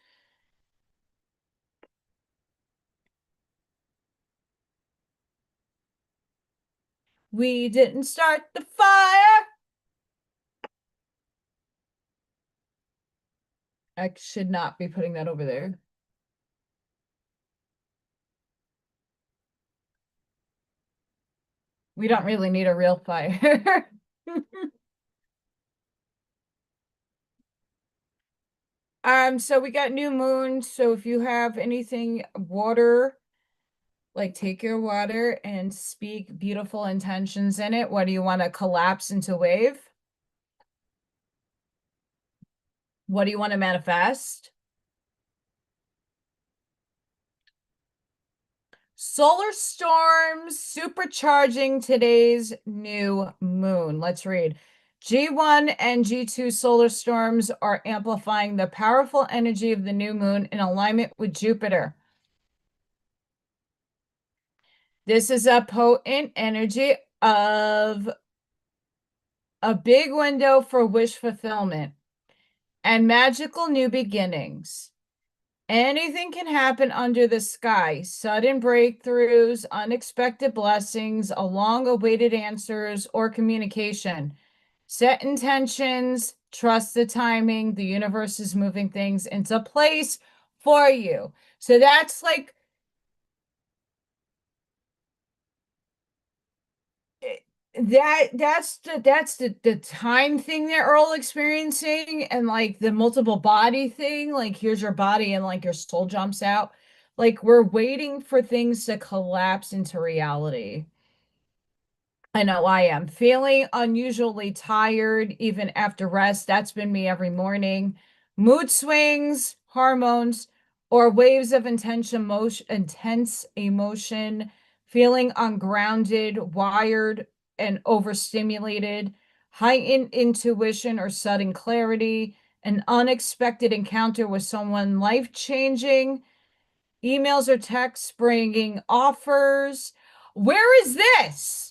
We didn't start the fire. I should not be putting that over there. We don't really need a real fire. So we got new moon. So if you have anything water, like take your water and speak beautiful intentions in it. What do you want to collapse into wave? What do you want to manifest? Solar storms supercharging today's new moon. Let's read. G1 and G2 solar storms are amplifying the powerful energy of the new moon in alignment with Jupiter. This is a potent energy of a big window for wish fulfillment and magical new beginnings. Anything can happen under the sky. Sudden breakthroughs, unexpected blessings, long-awaited answers, or communication. Set intentions, trust the timing. The universe is moving things into place for you. So that's like that's the time thing that we're all experiencing, and like the multiple body thing, like here's your body and like your soul jumps out. Like we're waiting for things to collapse into reality. I know I am feeling unusually tired even after rest. That's been me every morning. Mood swings, hormones, or waves of intense emotion, feeling ungrounded, wired, and overstimulated, heightened intuition or sudden clarity, an unexpected encounter with someone life-changing, emails or texts bringing offers. Where is this?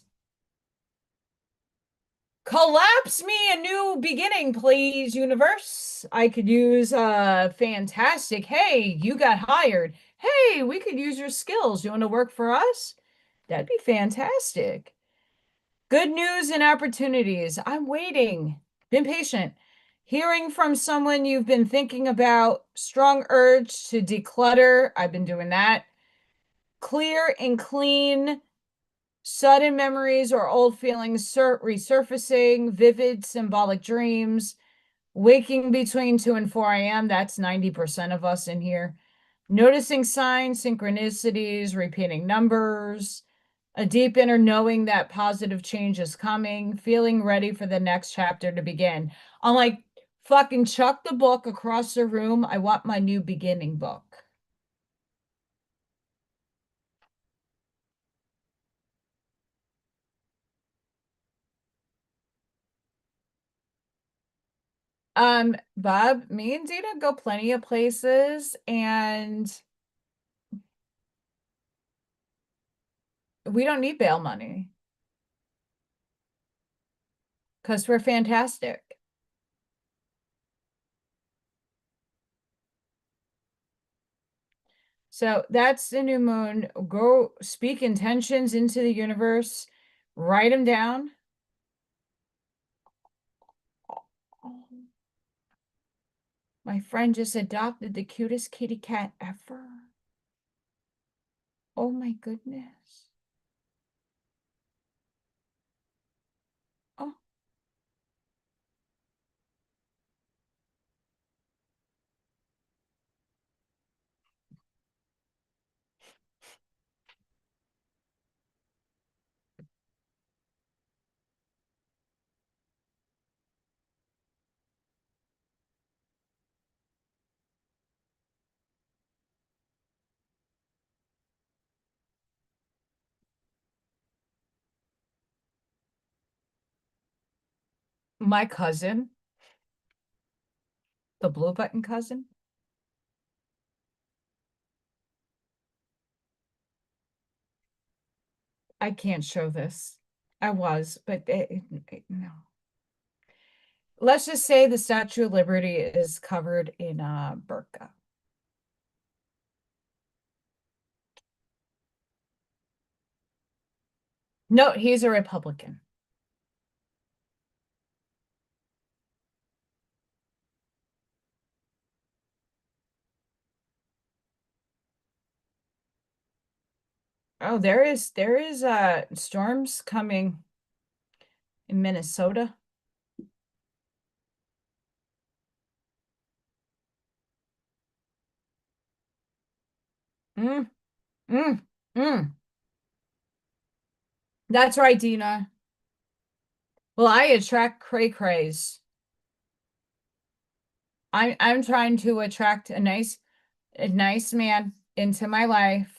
Collapse me a new beginning, please, universe. I could use fantastic. Hey, you got hired. Hey, we could use your skills. You want to work for us? That'd be fantastic. Good news and opportunities. I'm waiting. Been patient. Hearing from someone you've been thinking about. Strong urge to declutter. I've been doing that. Clear and clean. Sudden memories or old feelings resurfacing, vivid symbolic dreams, waking between 2 and 4 a.m. That's 90% of us in here. Noticing signs, synchronicities, repeating numbers, a deep inner knowing that positive change is coming, feeling ready for the next chapter to begin. I'm like, fucking chuck the book across the room. I want my new beginning book. Bob, me and Dina go plenty of places, and we don't need bail money because we're fantastic. So that's the new moon. Go speak intentions into the universe, write them down. My friend just adopted the cutest kitty cat ever. Oh my goodness. Oh, my cousin, the blue button cousin. I can't show this. I was, but no. Let's just say the Statue of Liberty is covered in burqa. No, he's a Republican. Oh, there is storms coming in Minnesota. Mm, mm, mm. That's right, Dina. Well, I attract cray crays. I'm trying to attract a nice man into my life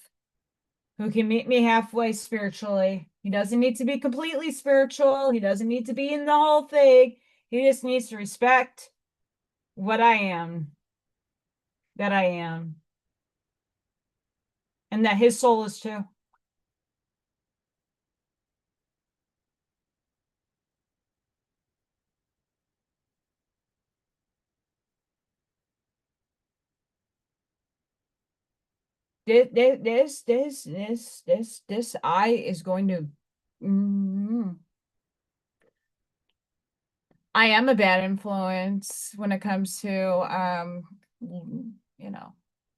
who can meet me halfway spiritually. He doesn't need to be completely spiritual. He doesn't need to be in the whole thing. He just needs to respect what I am, that I am, and that his soul is too. This I is going to. Mm, I am a bad influence when it comes to you know,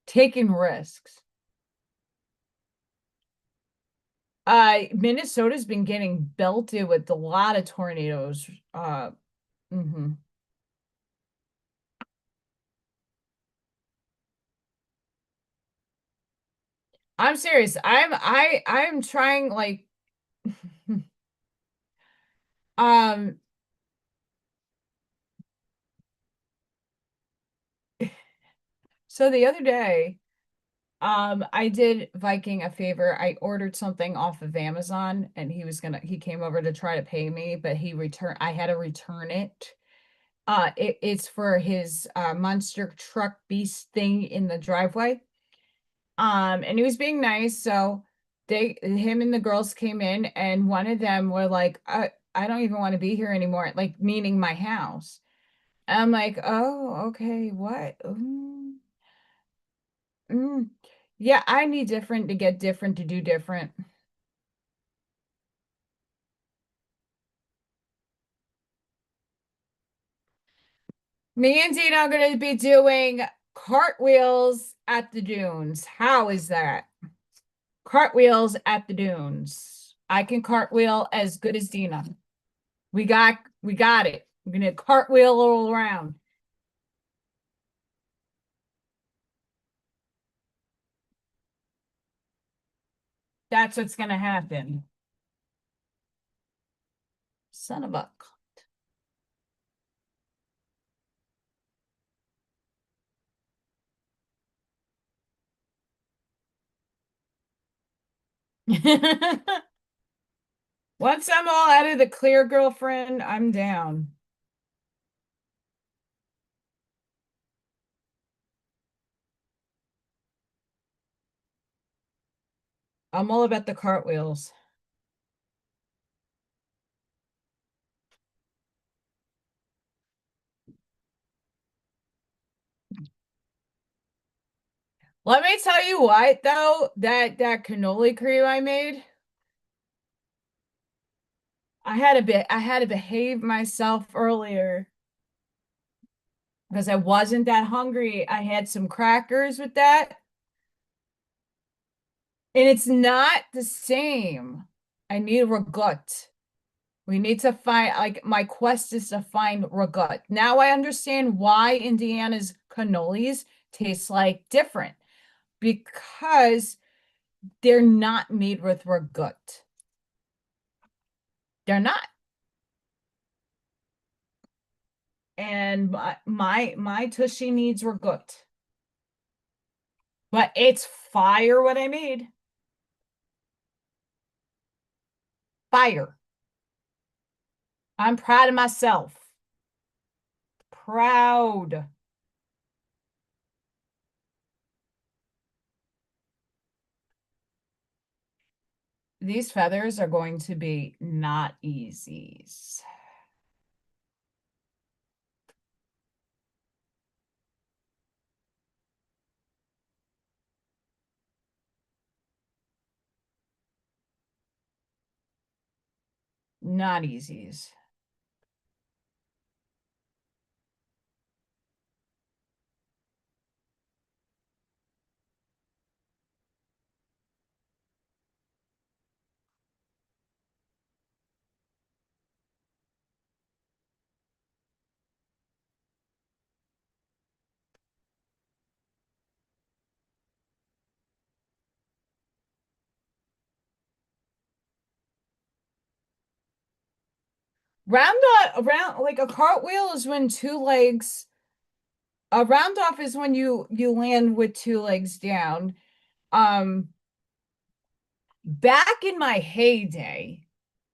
taking risks. Minnesota's been getting belted with a lot of tornadoes. Mhm. I'm serious. I'm trying like um so the other day, I did Viking a favor. I ordered something off of Amazon and he came over to try to pay me, but I had to return it. It's for his monster truck beast thing in the driveway. And he was being nice, so him and the girls came in, and one of them were like, I don't even want to be here anymore, like meaning my house. I'm like, oh, okay, what? Mm. Yeah, I need different to get different to do different. Me and Dina are going to be doing cartwheels at the dunes. How is that? Cartwheels at the dunes. I can cartwheel as good as Dina. We got it. We're gonna cartwheel all around. That's what's gonna happen. Son of a. Once I'm all out of the clear, girlfriend, I'm down. I'm all about the cartwheels. Let me tell you what, though, that cannoli cream I made, I had to behave myself earlier because I wasn't that hungry. I had some crackers with that, and it's not the same. I need ragut. We need to find, like, my quest is to find ragut. Now I understand why Indiana's cannolis taste like different because they're not made with ragut. They're not. And my tushy needs ragut. But it's fire what I made. Fire. I'm proud of myself. Proud. These feathers are going to be not easies. Not easies. Round like a cartwheel is when two legs, a round off is when you land with two legs down. Um, Back in my heyday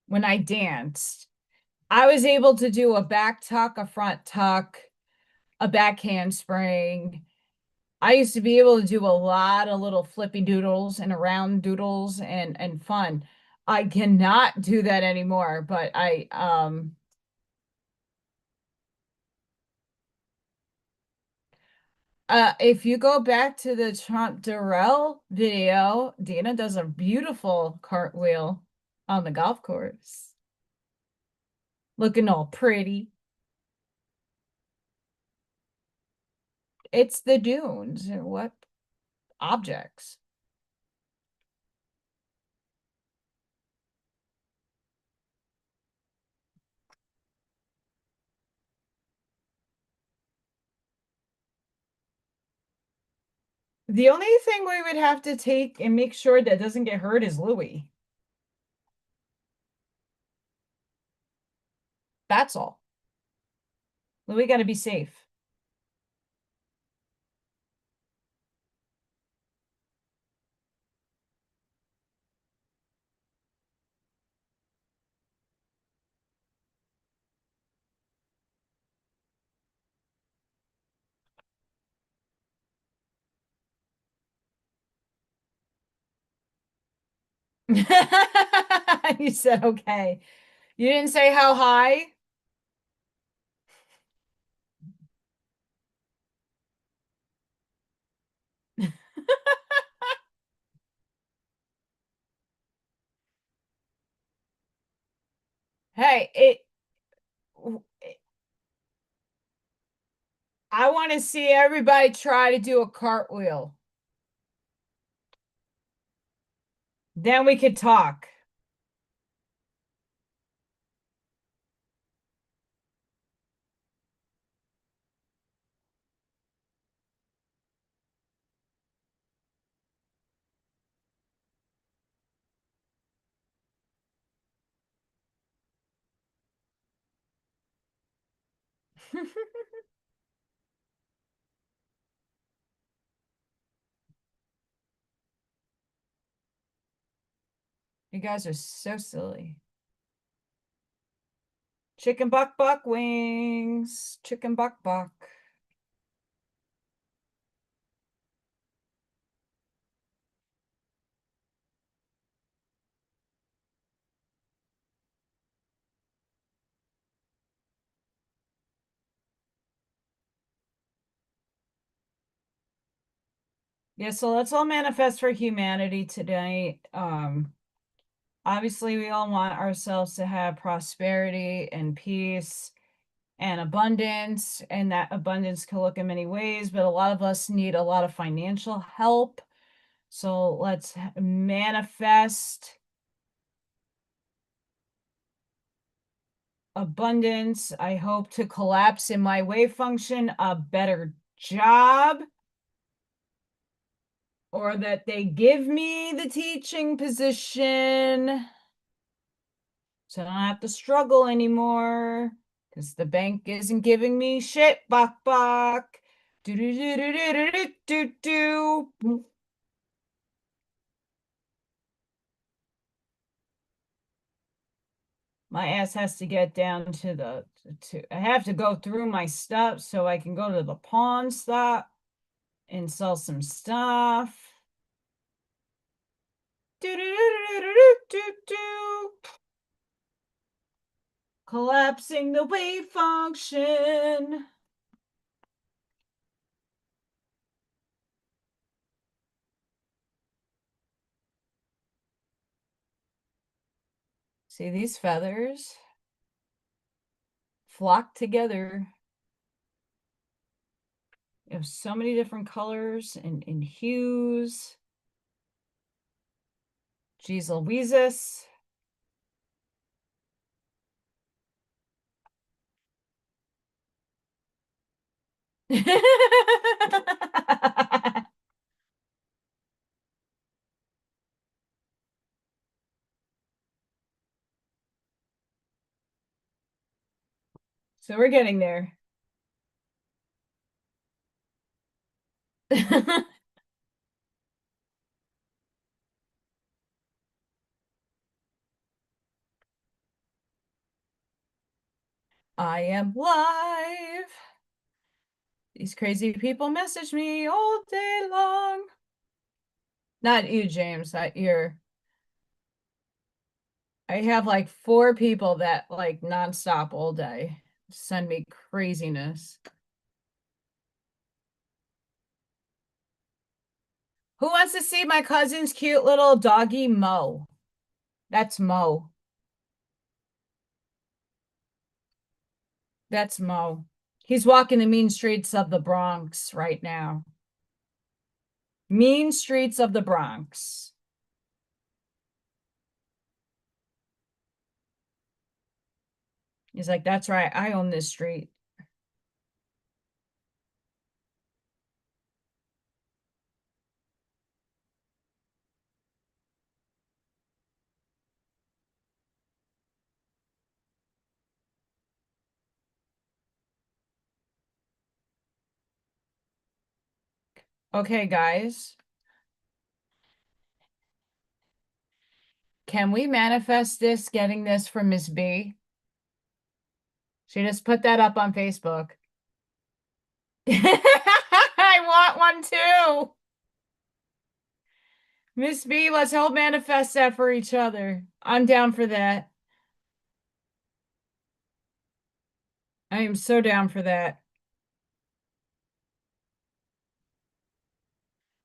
when I danced, I was able to do a back tuck, a front tuck, a back handspring. I used to be able to do a lot of little flippy doodles and around doodles and fun. I cannot do that anymore, but if you go back to the Trump Darrell video, Dina does a beautiful cartwheel on the golf course, looking all pretty. It's the dunes. What objects? The only thing we would have to take and make sure that doesn't get hurt is Louis. That's all. Louis got to be safe. You said okay. You didn't say how high? Hey, I want to see everybody try to do a cartwheel. Then we could talk. You guys are so silly. Chicken buck buck wings. Chicken buck buck. Yeah, so let's all manifest for humanity today. Obviously we all want ourselves to have prosperity and peace and abundance, and that abundance can look in many ways, but a lot of us need a lot of financial help. So let's manifest abundance. I hope to collapse in my wave function a better job, or that they give me the teaching position so I don't have to struggle anymore because the bank isn't giving me shit. Buck buck. Do do do do do do do do. My ass has to get down to I have to go through my stuff so I can go to the pawn stop and sell some stuff. Do do do do do do do. Collapsing the wave function. See these feathers flock together. You have so many different colors and hues. Jeez Louises. So we're getting there. I am live. These crazy people message me all day long. Not you, James, not your. I have like 4 people that like nonstop all day send me craziness. Who wants to see my cousin's cute little doggy Mo? That's Mo. That's Mo. He's walking the mean streets of the Bronx right now. Mean streets of the Bronx. He's like, that's right. I own this street. Okay, guys, can we manifest this, getting this from Miss B? She just put that up on Facebook. I want one too. Miss B, let's help manifest that for each other. I'm down for that. I am so down for that.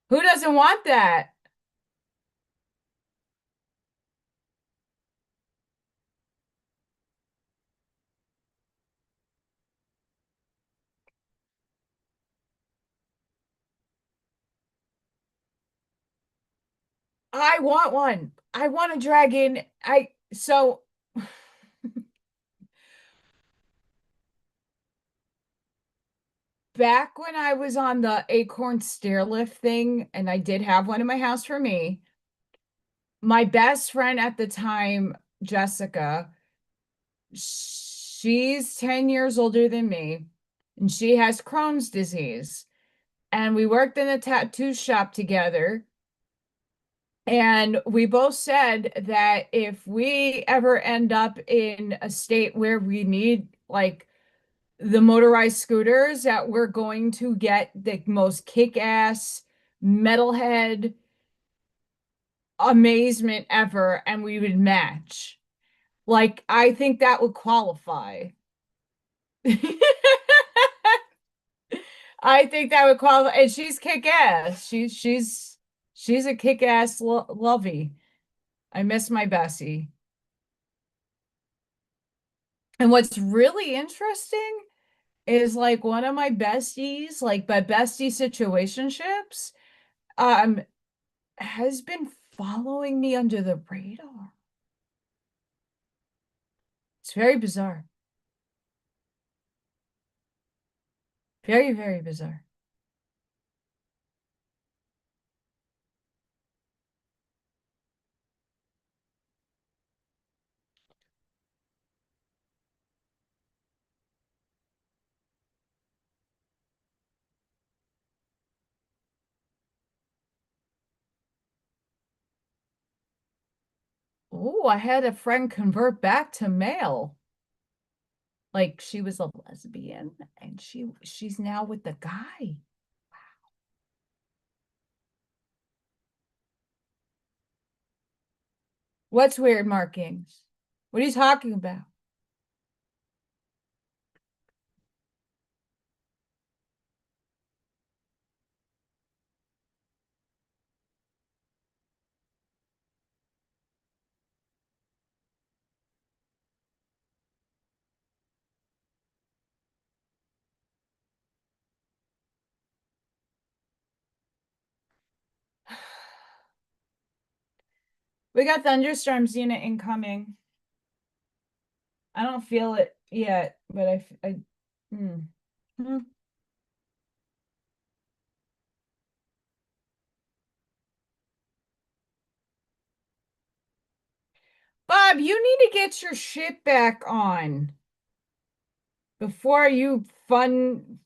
Who doesn't want that? I want one. I want a dragon. Back when I was on the acorn stair lift thing, and I did have one in my house for me, my best friend at the time, Jessica, she's 10 years older than me, and she has Crohn's disease. And we worked in a tattoo shop together. And we both said that if we ever end up in a state where we need like the motorized scooters, that we're going to get the most kick-ass metalhead amazement ever, and we would match. Like, I think that would qualify. I think that would qualify. And she's kick-ass. She's a kick-ass lovey. I miss my Bessie. And what's really interesting is like one of my besties, like my bestie situationships, um, has been following me under the radar. It's very bizarre. Very, very bizarre. Oh, I had a friend convert back to male. Like she was a lesbian and she's now with the guy. What's weird markings? What are you talking about? We got thunderstorms unit incoming. I don't feel it yet, but mm. Mm. Bob, you need to get your shit back on before you fund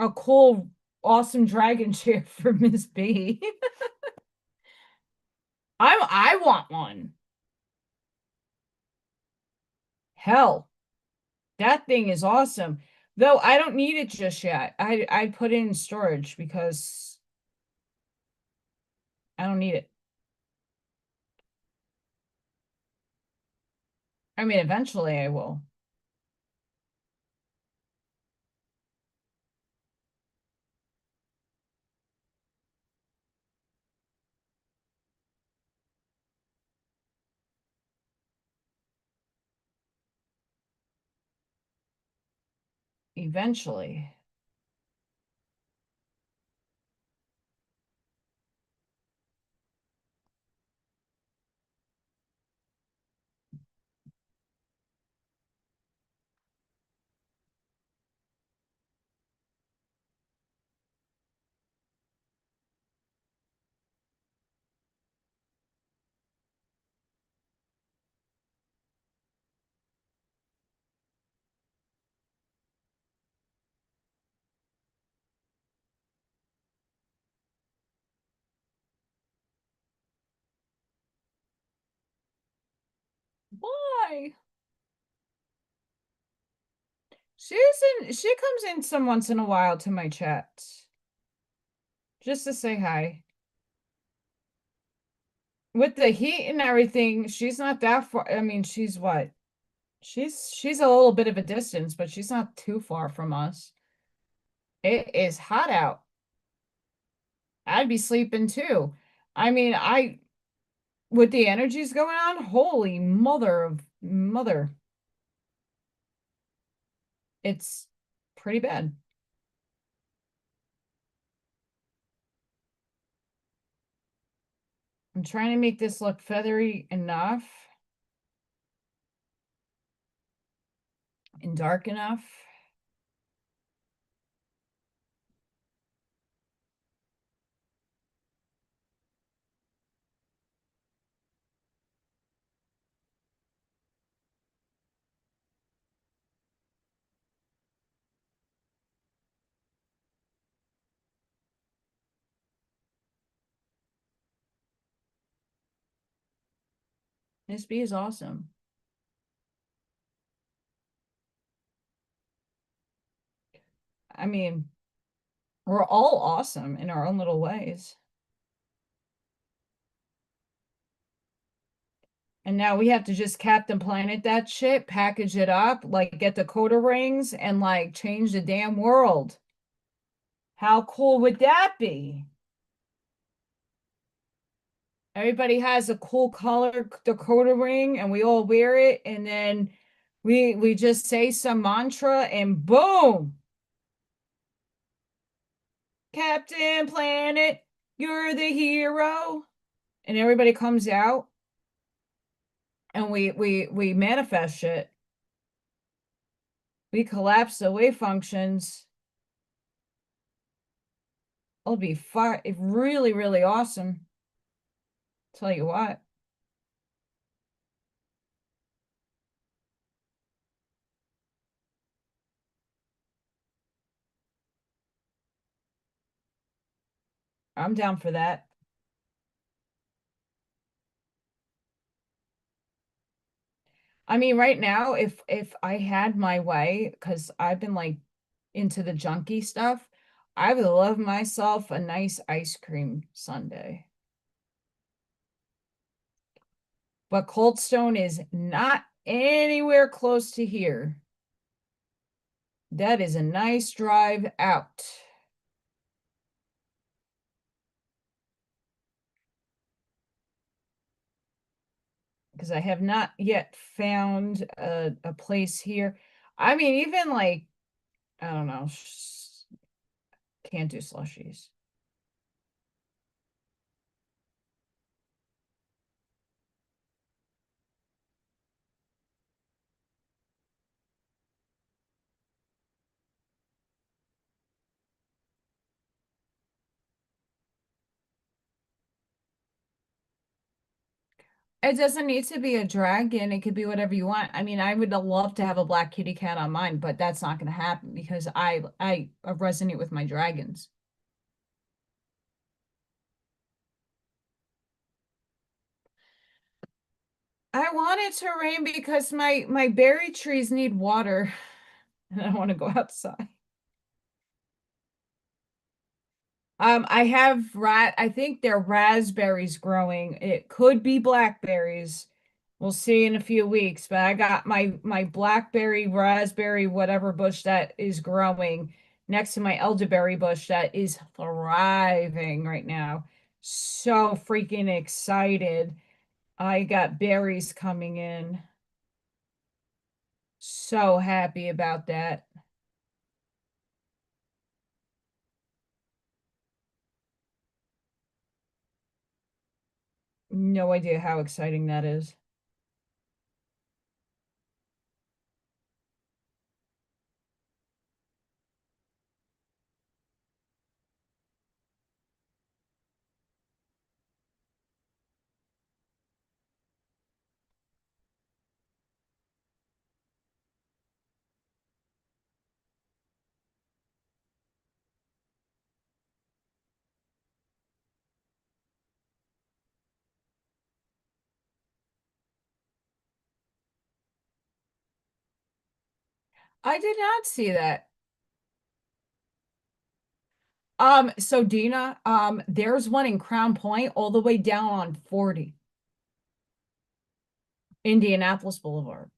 a cool, awesome dragon ship for Miss B. I want one. Hell, that thing is awesome. Though I don't need it just yet. I put it in storage because I don't need it. I mean, eventually I will. Eventually. hi. She comes in some once in a while to my chats just to say hi. With the heat and everything, she's not that far. I mean, she's what? She's a little bit of a distance, but she's not too far from us. It is hot out. I'd be sleeping too. I mean, I with the energies going on, holy mother of mother. It's pretty bad. I'm trying to make this look feathery enough and dark enough. This bee is awesome. I mean, we're all awesome in our own little ways. And now we have to just Captain Planet that shit, package it up, like get the coda rings and like change the damn world. How cool would that be? Everybody has a cool color Dakota ring and we all wear it and then we just say some mantra and boom. Captain Planet, you're the hero. And everybody comes out and we manifest shit. We collapse the wave functions. It'll be far really, really awesome. Tell you what. I'm down for that. I mean, right now, if I had my way, because I've been like into the junky stuff, I would love myself a nice ice cream sundae. But Cold Stone is not anywhere close to here. That is a nice drive out. Because I have not yet found a place here. I mean, even like, I don't know, can't do slushies. It doesn't need to be a dragon. It could be whatever you want. I mean, I would love to have a black kitty cat on mine, but that's not going to happen because I resonate with my dragons. I want it to rain because my berry trees need water and I want to go outside. I have I think they're raspberries growing. It could be blackberries. We'll see in a few weeks, but I got my blackberry, raspberry, whatever bush that is growing next to my elderberry bush that is thriving right now. So freaking excited. I got berries coming in. So happy about that. No idea how exciting that is. I did not see that. So Dina, there's one in Crown Point all the way down on 40, Indianapolis Boulevard.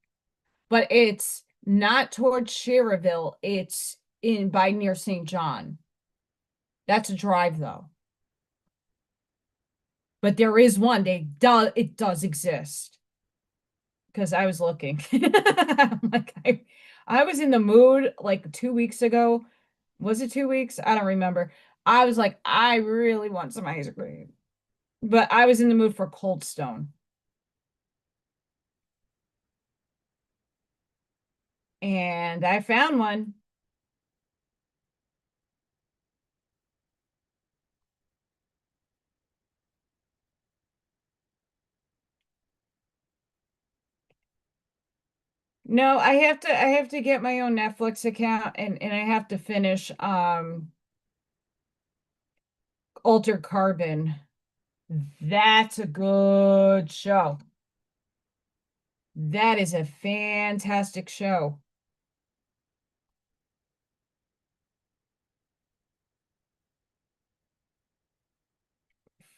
But it's not towards Cherville, it's in by near St. John. That's a drive though. But there is one. It does exist. Because I was looking. Like I was in the mood like 2 weeks ago. Was it 2 weeks? I don't remember. I was like, I really want some ice cream. But I was in the mood for Cold Stone. And I found one. No, I have to get my own Netflix account and I have to finish Altered Carbon. That's a good show. That is a fantastic show.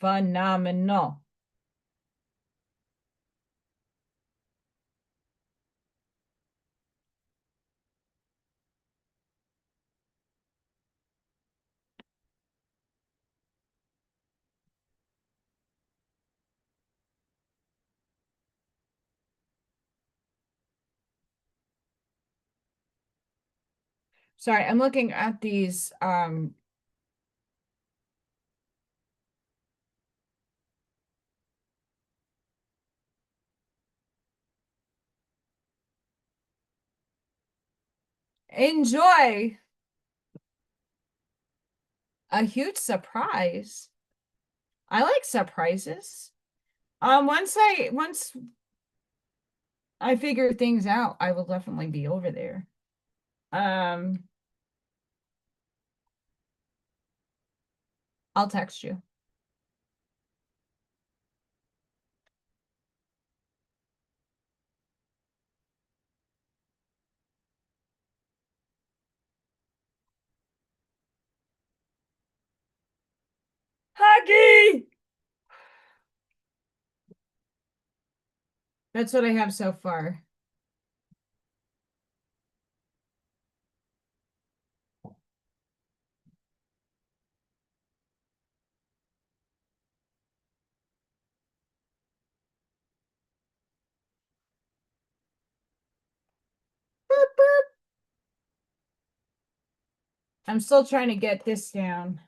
Phenomenal. Sorry, I'm looking at these enjoy a huge surprise. I like surprises. Once I figure things out, I will definitely be over there. Um, I'll text you. Huggy! That's what I have so far. Boop, boop. I'm still trying to get this down.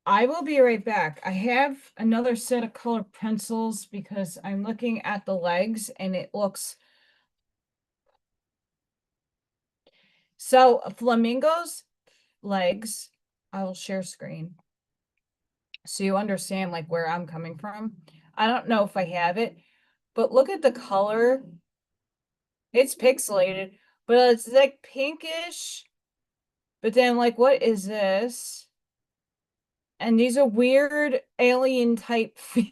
I will be right back. I have another set of color pencils because I'm looking at the legs and it looks so flamingos legs. I will share screen so you understand like where I'm coming from. I don't know if I have it, but look at the color. It's pixelated, but it's like pinkish. But then like what is this? And these are weird alien type feet.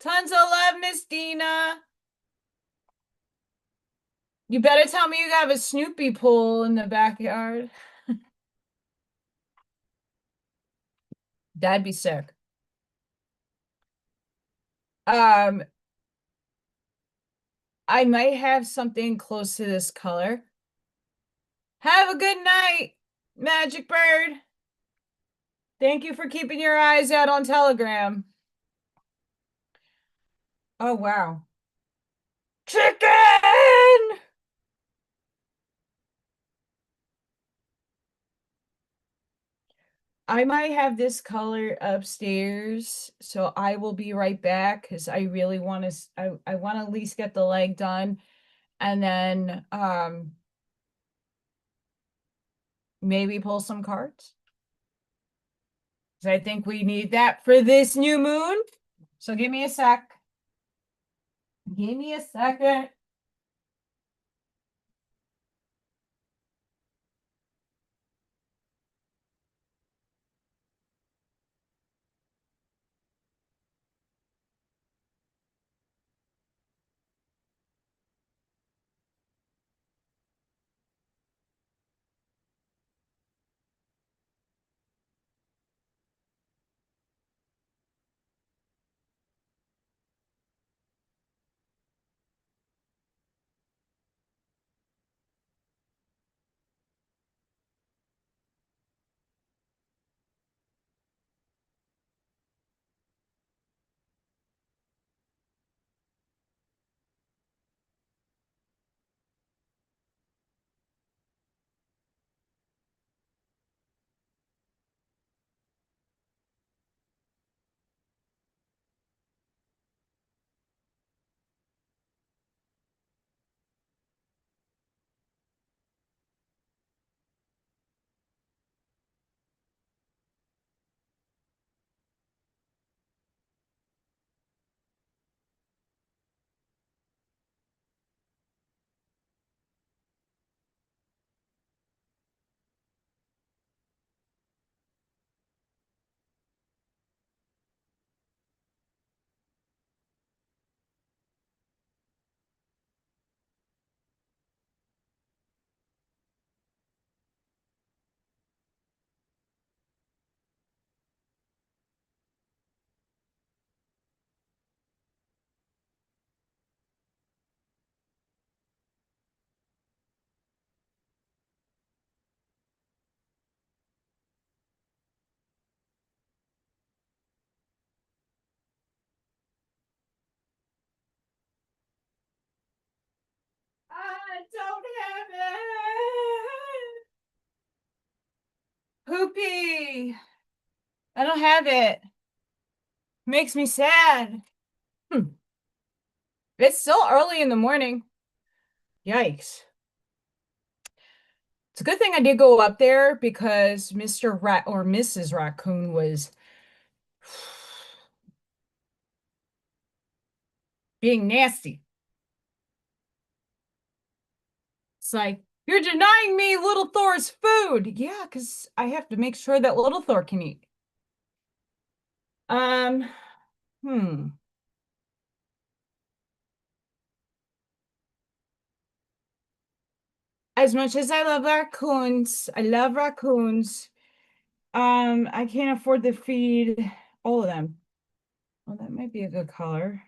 Tons of love, Miss Dina. You better tell me you have a Snoopy pool in the backyard. That'd be sick. Um, I might have something close to this color. Have a good night, Magic Bird. Thank you for keeping your eyes out on Telegram. Oh, wow. Chicken! I might have this color upstairs, so I will be right back because I really want to. I want to at least get the leg done, and then maybe pull some cards. 'Cause I think we need that for this new moon. So give me a sec. Give me a second. I don't have it. Poopy. I don't have it. Makes me sad. It's still early in the morning. Yikes. It's a good thing I did go up there because Mr. Rat or Mrs. Raccoon was being nasty. It's like, you're denying me Little Thor's food. Yeah, because I have to make sure that Little Thor can eat. Um, hmm. As much as I love raccoons. I can't afford to feed all of them. Well, that might be a good color.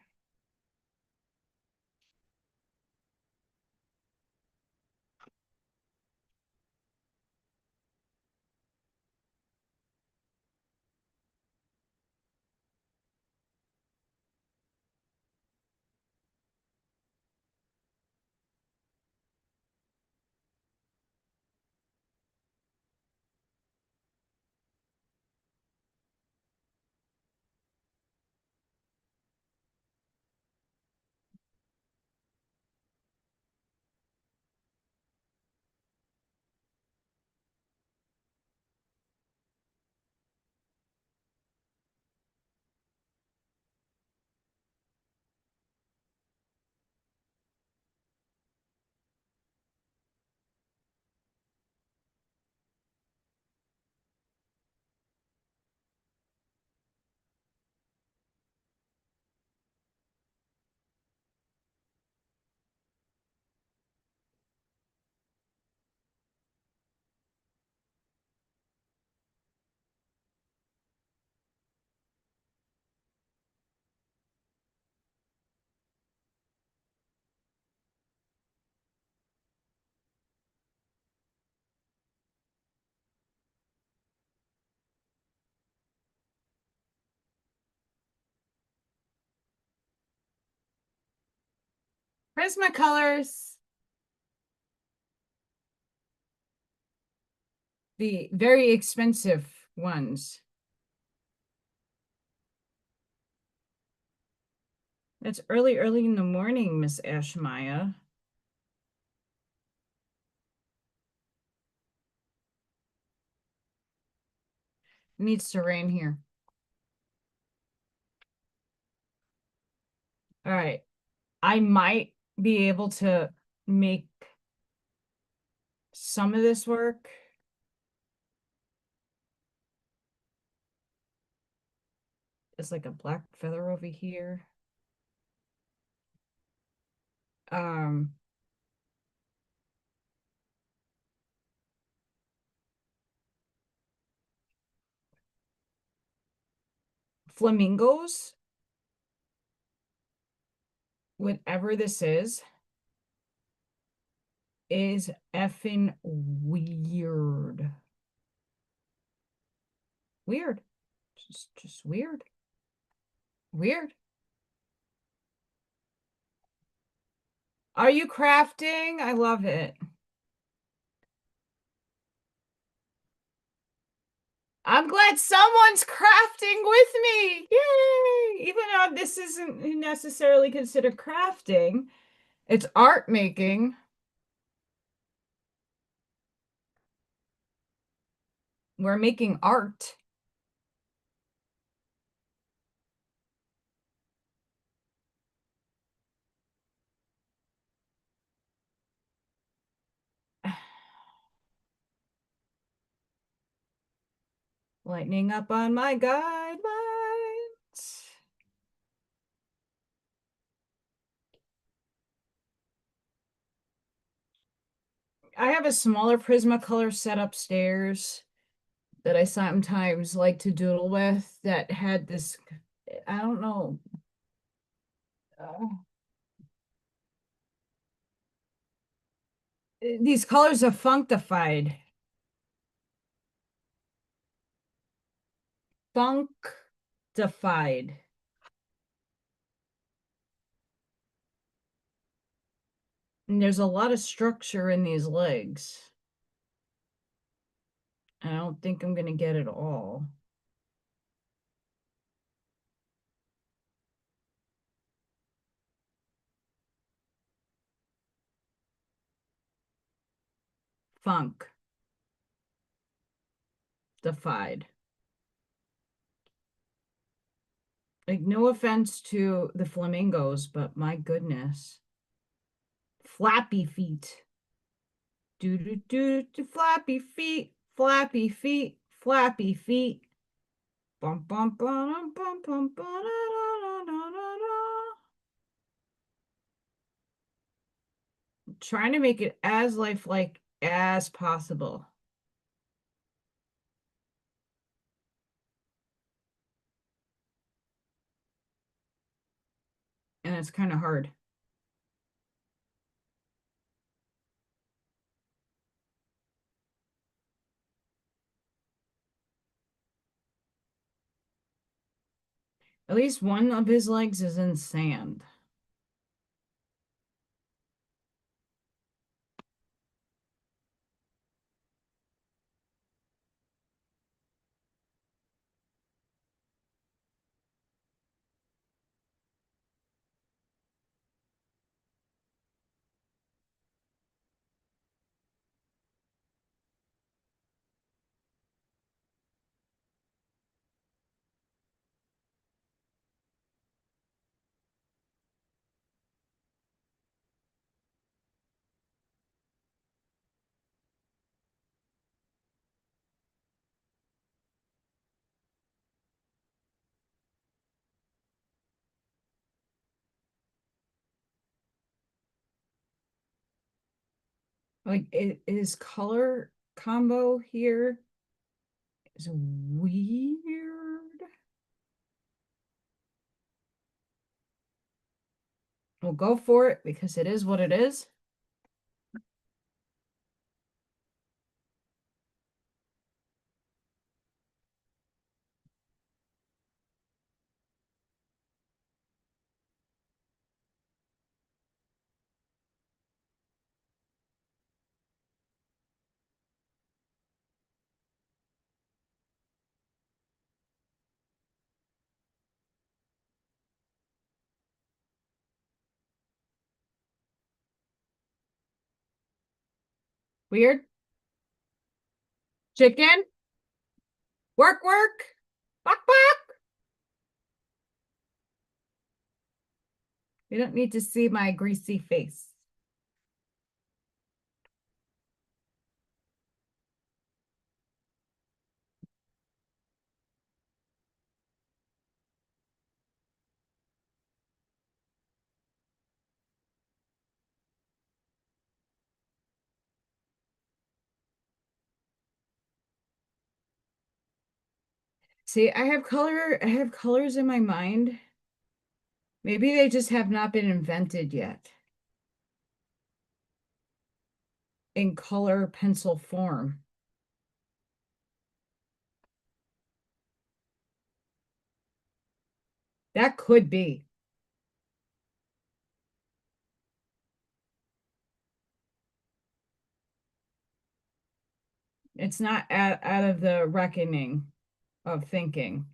Prismacolors, the very expensive ones. It's early in the morning, Miss Ashmaya. Needs to rain here. All right. I might be able to make some of this work. It's like a black feather over here. Um, Flamingos, whatever this is effing weird. Weird. Just weird. Weird. Are you crafting? I love it. I'm glad someone's crafting with me. Yay! Even though this isn't necessarily considered crafting, it's art making. We're making art. Lightening up on my guidelines. I have a smaller Prismacolor set upstairs that I sometimes like to doodle with that had this, I don't know. These colors are functified. Functified. And there's a lot of structure in these legs. I don't think I'm going to get it all. Funk. Defied. Like, no offense to the flamingos, but my goodness. Flappy feet. Do do do do flappy feet, flappy feet, flappy feet. Bum bum bum bum bum bum da, da, da, da, da. Trying to make it as lifelike as possible. And it's kind of hard. At least one of his legs is in sand. Like, his color combo here is weird. We'll go for it because it is what it is. Weird. Chicken. Work, work. Bok, bok. You don't need to see my greasy face. See, I have colors in my mind. Maybe they just have not been invented yet in color pencil form. That could be. It's not out of the reckoning of thinking.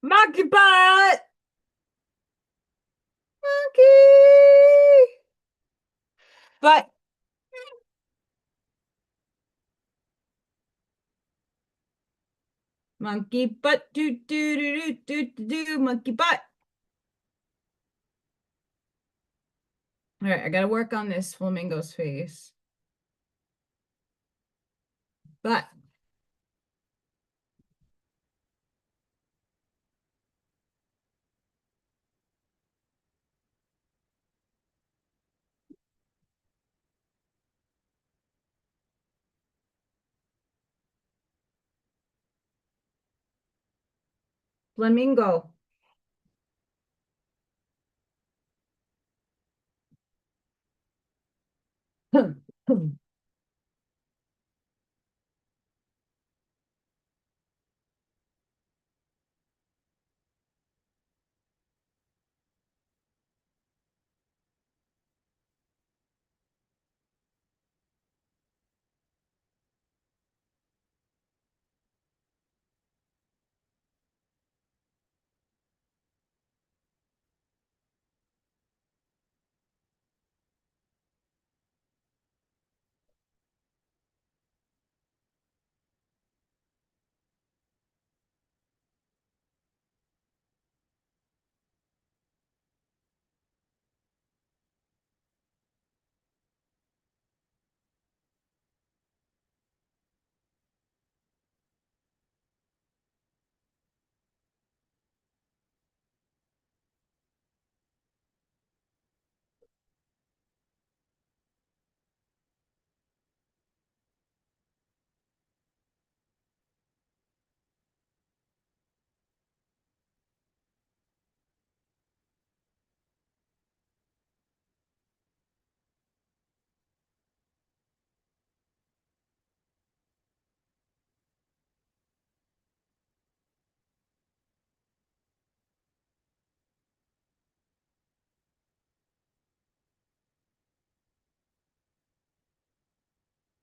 Monkey butt! Monkey! But monkey butt, do do do do do do, monkey butt. All right, I gotta work on this flamingo's face. But flamingo.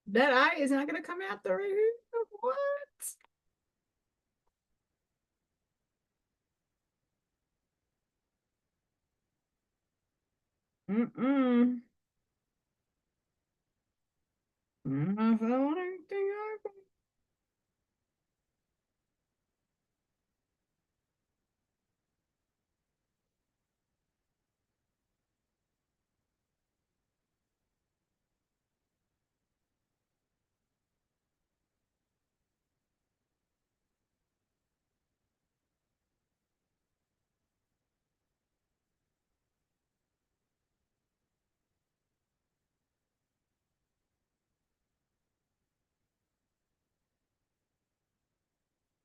That eye is not gonna come out the right. What? Mm-mm.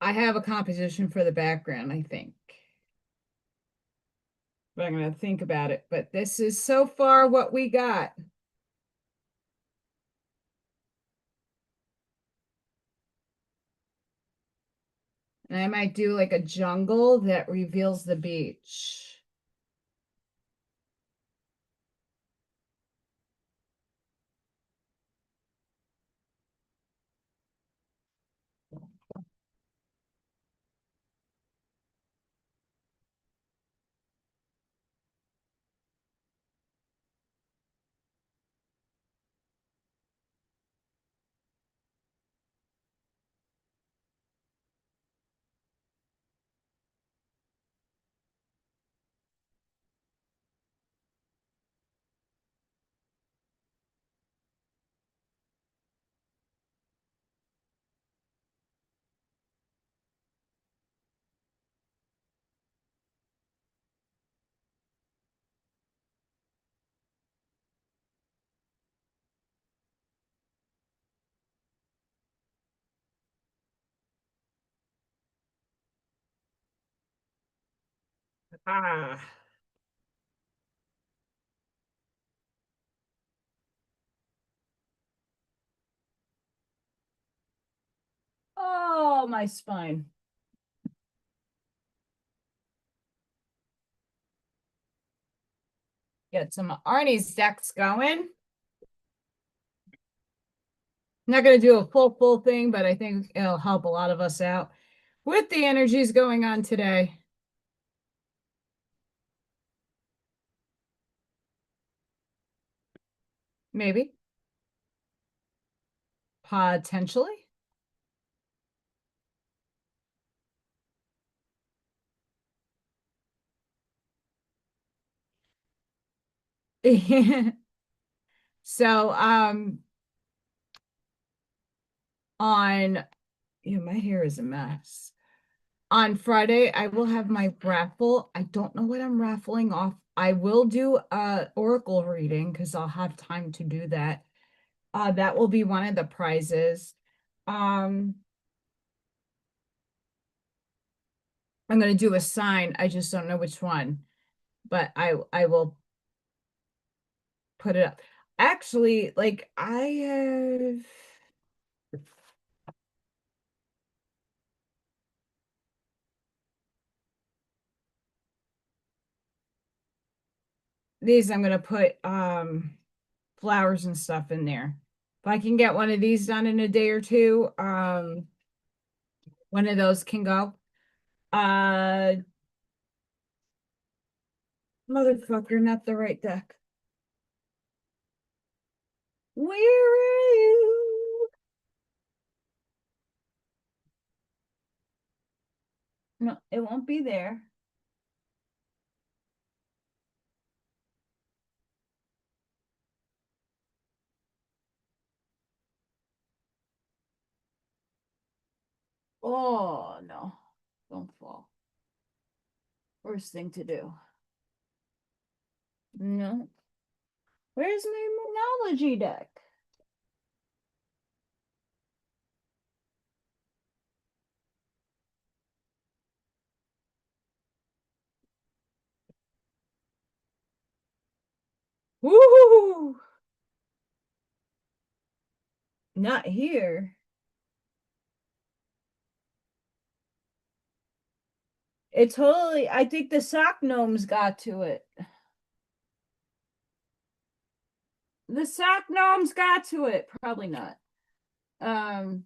I have a composition for the background, I think. But I'm going to think about it. But this is so far what we got. And I might do like a jungle that reveals the beach. Ah. Oh, my spine. Get some Arnie's decks going. I'm not going to do a full thing, but I think it'll help a lot of us out with the energies going on today. Maybe. Potentially. So, on, my hair is a mess. On Friday, I will have my raffle. I don't know what I'm raffling off. I will do a oracle reading because I'll have time to do that. That will be one of the prizes. I'm going to do a sign. I just don't know which one, but I will put it up. Actually, like I have these, I'm going to put flowers and stuff in there. If I can get one of these done in a day or two, one of those can go. Motherfucker, not the right deck. Where are you? No, it won't be there. Oh, no. Don't fall. Worst thing to do. No. Where's my monology deck? Woo! Not here. It totally, I think the sock gnomes got to it. The sock gnomes got to it. Probably not. Um,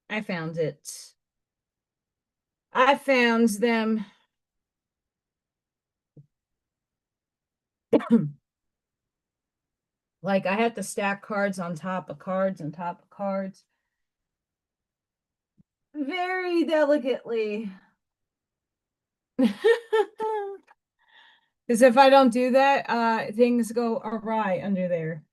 I found it. I found them. Like I had to stack cards on top of cards on top of cards. Very delicately. Because if I don't do that, things go awry under there.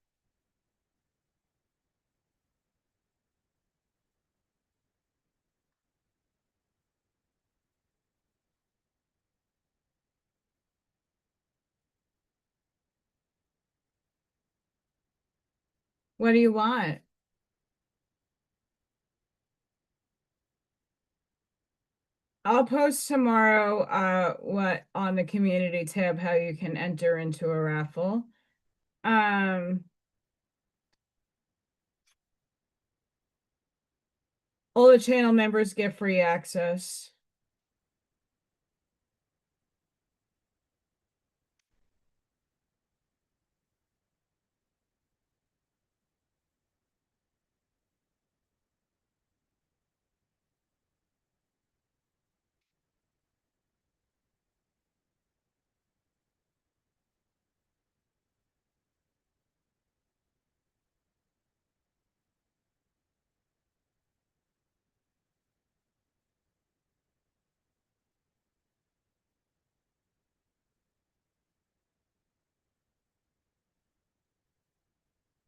What do you want? I'll post tomorrow what on the community tab how you can enter into a raffle. Um all the channel members get free access.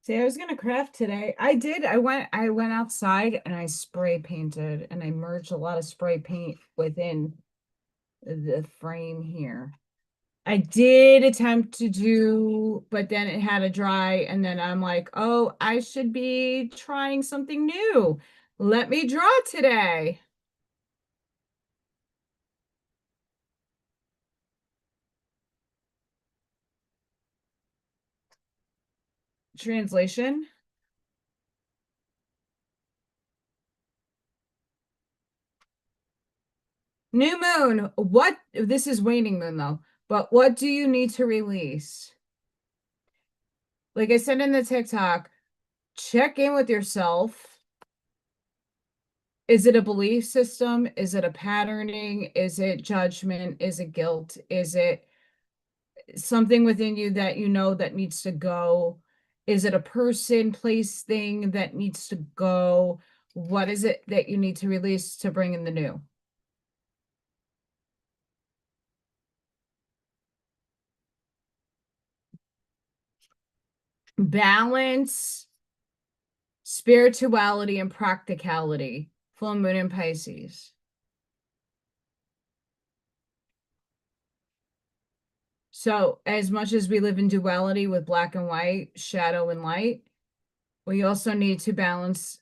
See, I was gonna craft today. I did. I went outside and I spray painted and I merged a lot of spray paint within the frame here. I did attempt to do, but then it had to dry, and then I'm like, oh, I should be trying something new. Let me draw today. Translation. New moon. What? This is waning moon though. But what do you need to release? Like I said in the TikTok, check in with yourself. Is it a belief system? Is it a patterning? Is it judgment? Is it guilt? Is it something within you that you know that needs to go? Is it a person, place, thing that needs to go? What is it that you need to release to bring in the new? Balance, spirituality, and practicality. Full moon in Pisces. So, as much as we live in duality with black and white, shadow and light, we also need to balance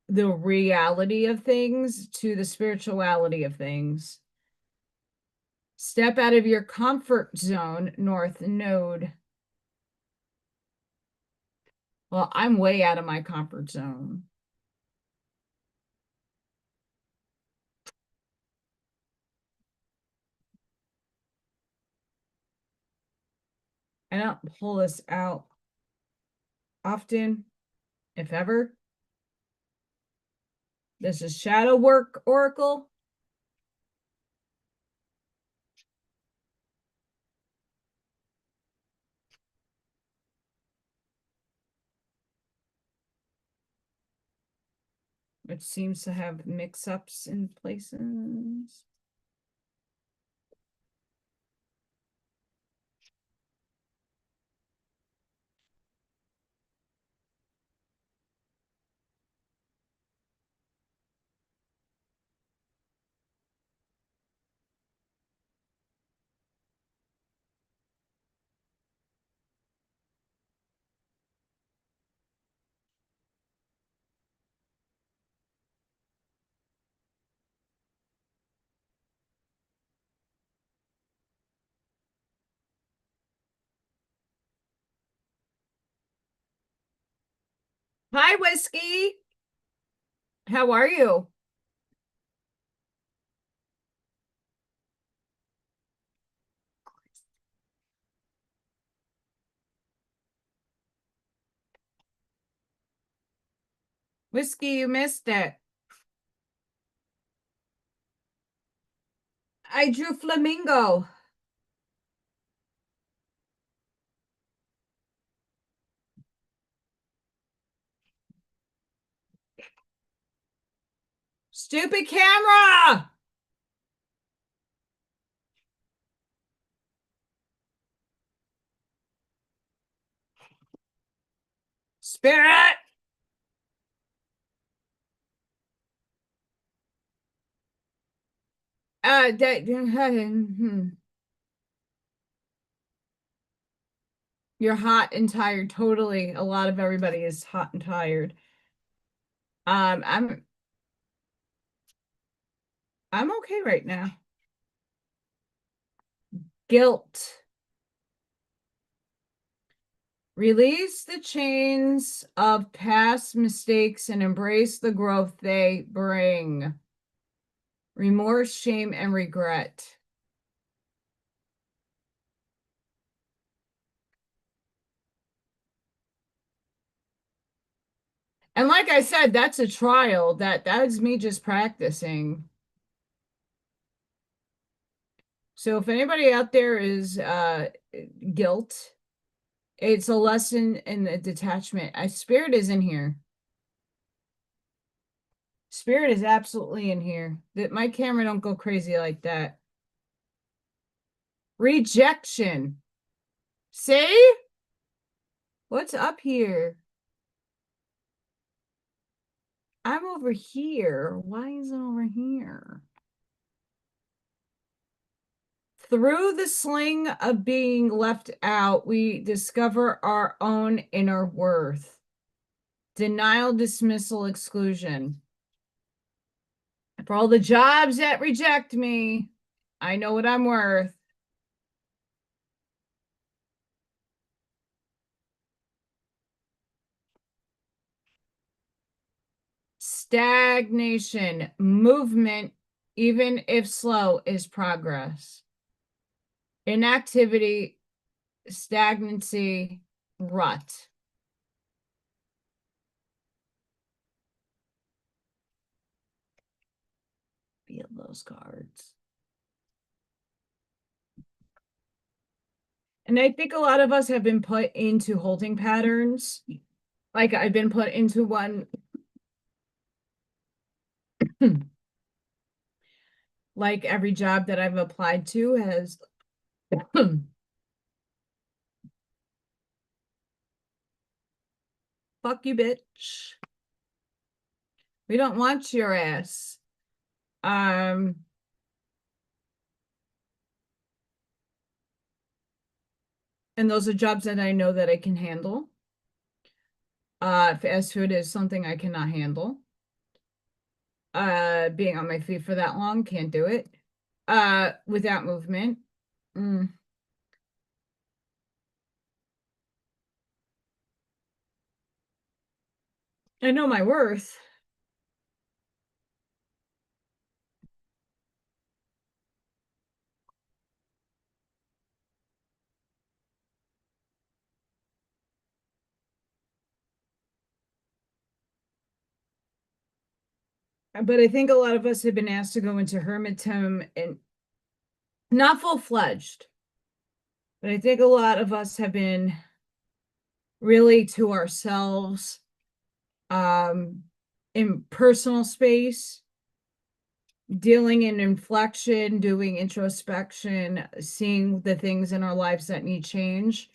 the reality of things to the spirituality of things. Step out of your comfort zone, North Node. Well, I'm way out of my comfort zone. I don't pull this out often, if ever. This is Shadow Work Oracle. Which seems to have mix-ups in places. Hi, Whiskey. How are you? Whiskey, you missed it. I drew flamingo. Stupid camera. Spirit. That You're hot and tired. Totally. A lot of everybody is hot and tired. I'm okay right now. Guilt. Release the chains of past mistakes and embrace the growth they bring. Remorse, shame, and regret. And like I said, that's a trial. That's me just practicing. So if anybody out there is guilt, it's a lesson in the detachment. Spirit is in here. Spirit is absolutely in here. That my camera don't go crazy like that. Rejection. See? What's up here? I'm over here. Why is it over here? Through the sling of being left out, we discover our own inner worth. Denial, dismissal, exclusion. For all the jobs that reject me, I know what I'm worth. Stagnation, movement, even if slow, is progress. Inactivity, stagnancy, rut. Feel those cards. And I think a lot of us have been put into holding patterns. Like I've been put into one. Like every job that I've applied to has fuck you, bitch. We don't want your ass. And those are jobs that I know that I can handle. Fast food is something I cannot handle. Being on my feet for that long, can't do it. Without movement. I know my worth. But I think a lot of us have been asked to go into hermitism and not full-fledged. But I think a lot of us have been really to ourselves, in personal space, dealing in inflection, doing introspection, seeing the things in our lives that need change.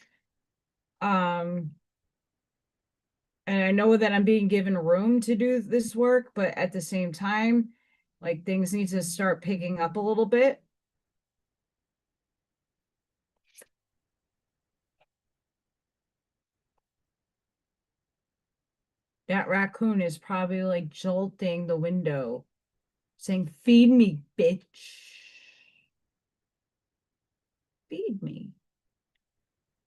And I know that I'm being given room to do this work, but at the same time, like things need to start picking up a little bit. That raccoon is probably like jolting the window, saying, "Feed me, bitch. Feed me.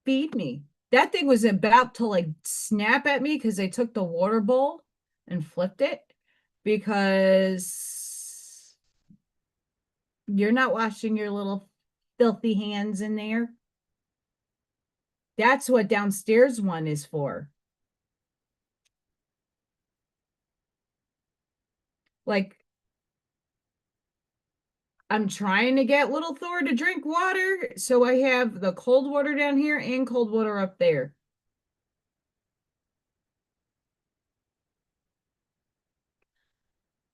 Feed me." That thing was about to like snap at me because they took the water bowl and flipped it because you're not washing your little filthy hands in there. That's what downstairs one is for. Like, I'm trying to get little Thor to drink water, so I have the cold water down here and cold water up there.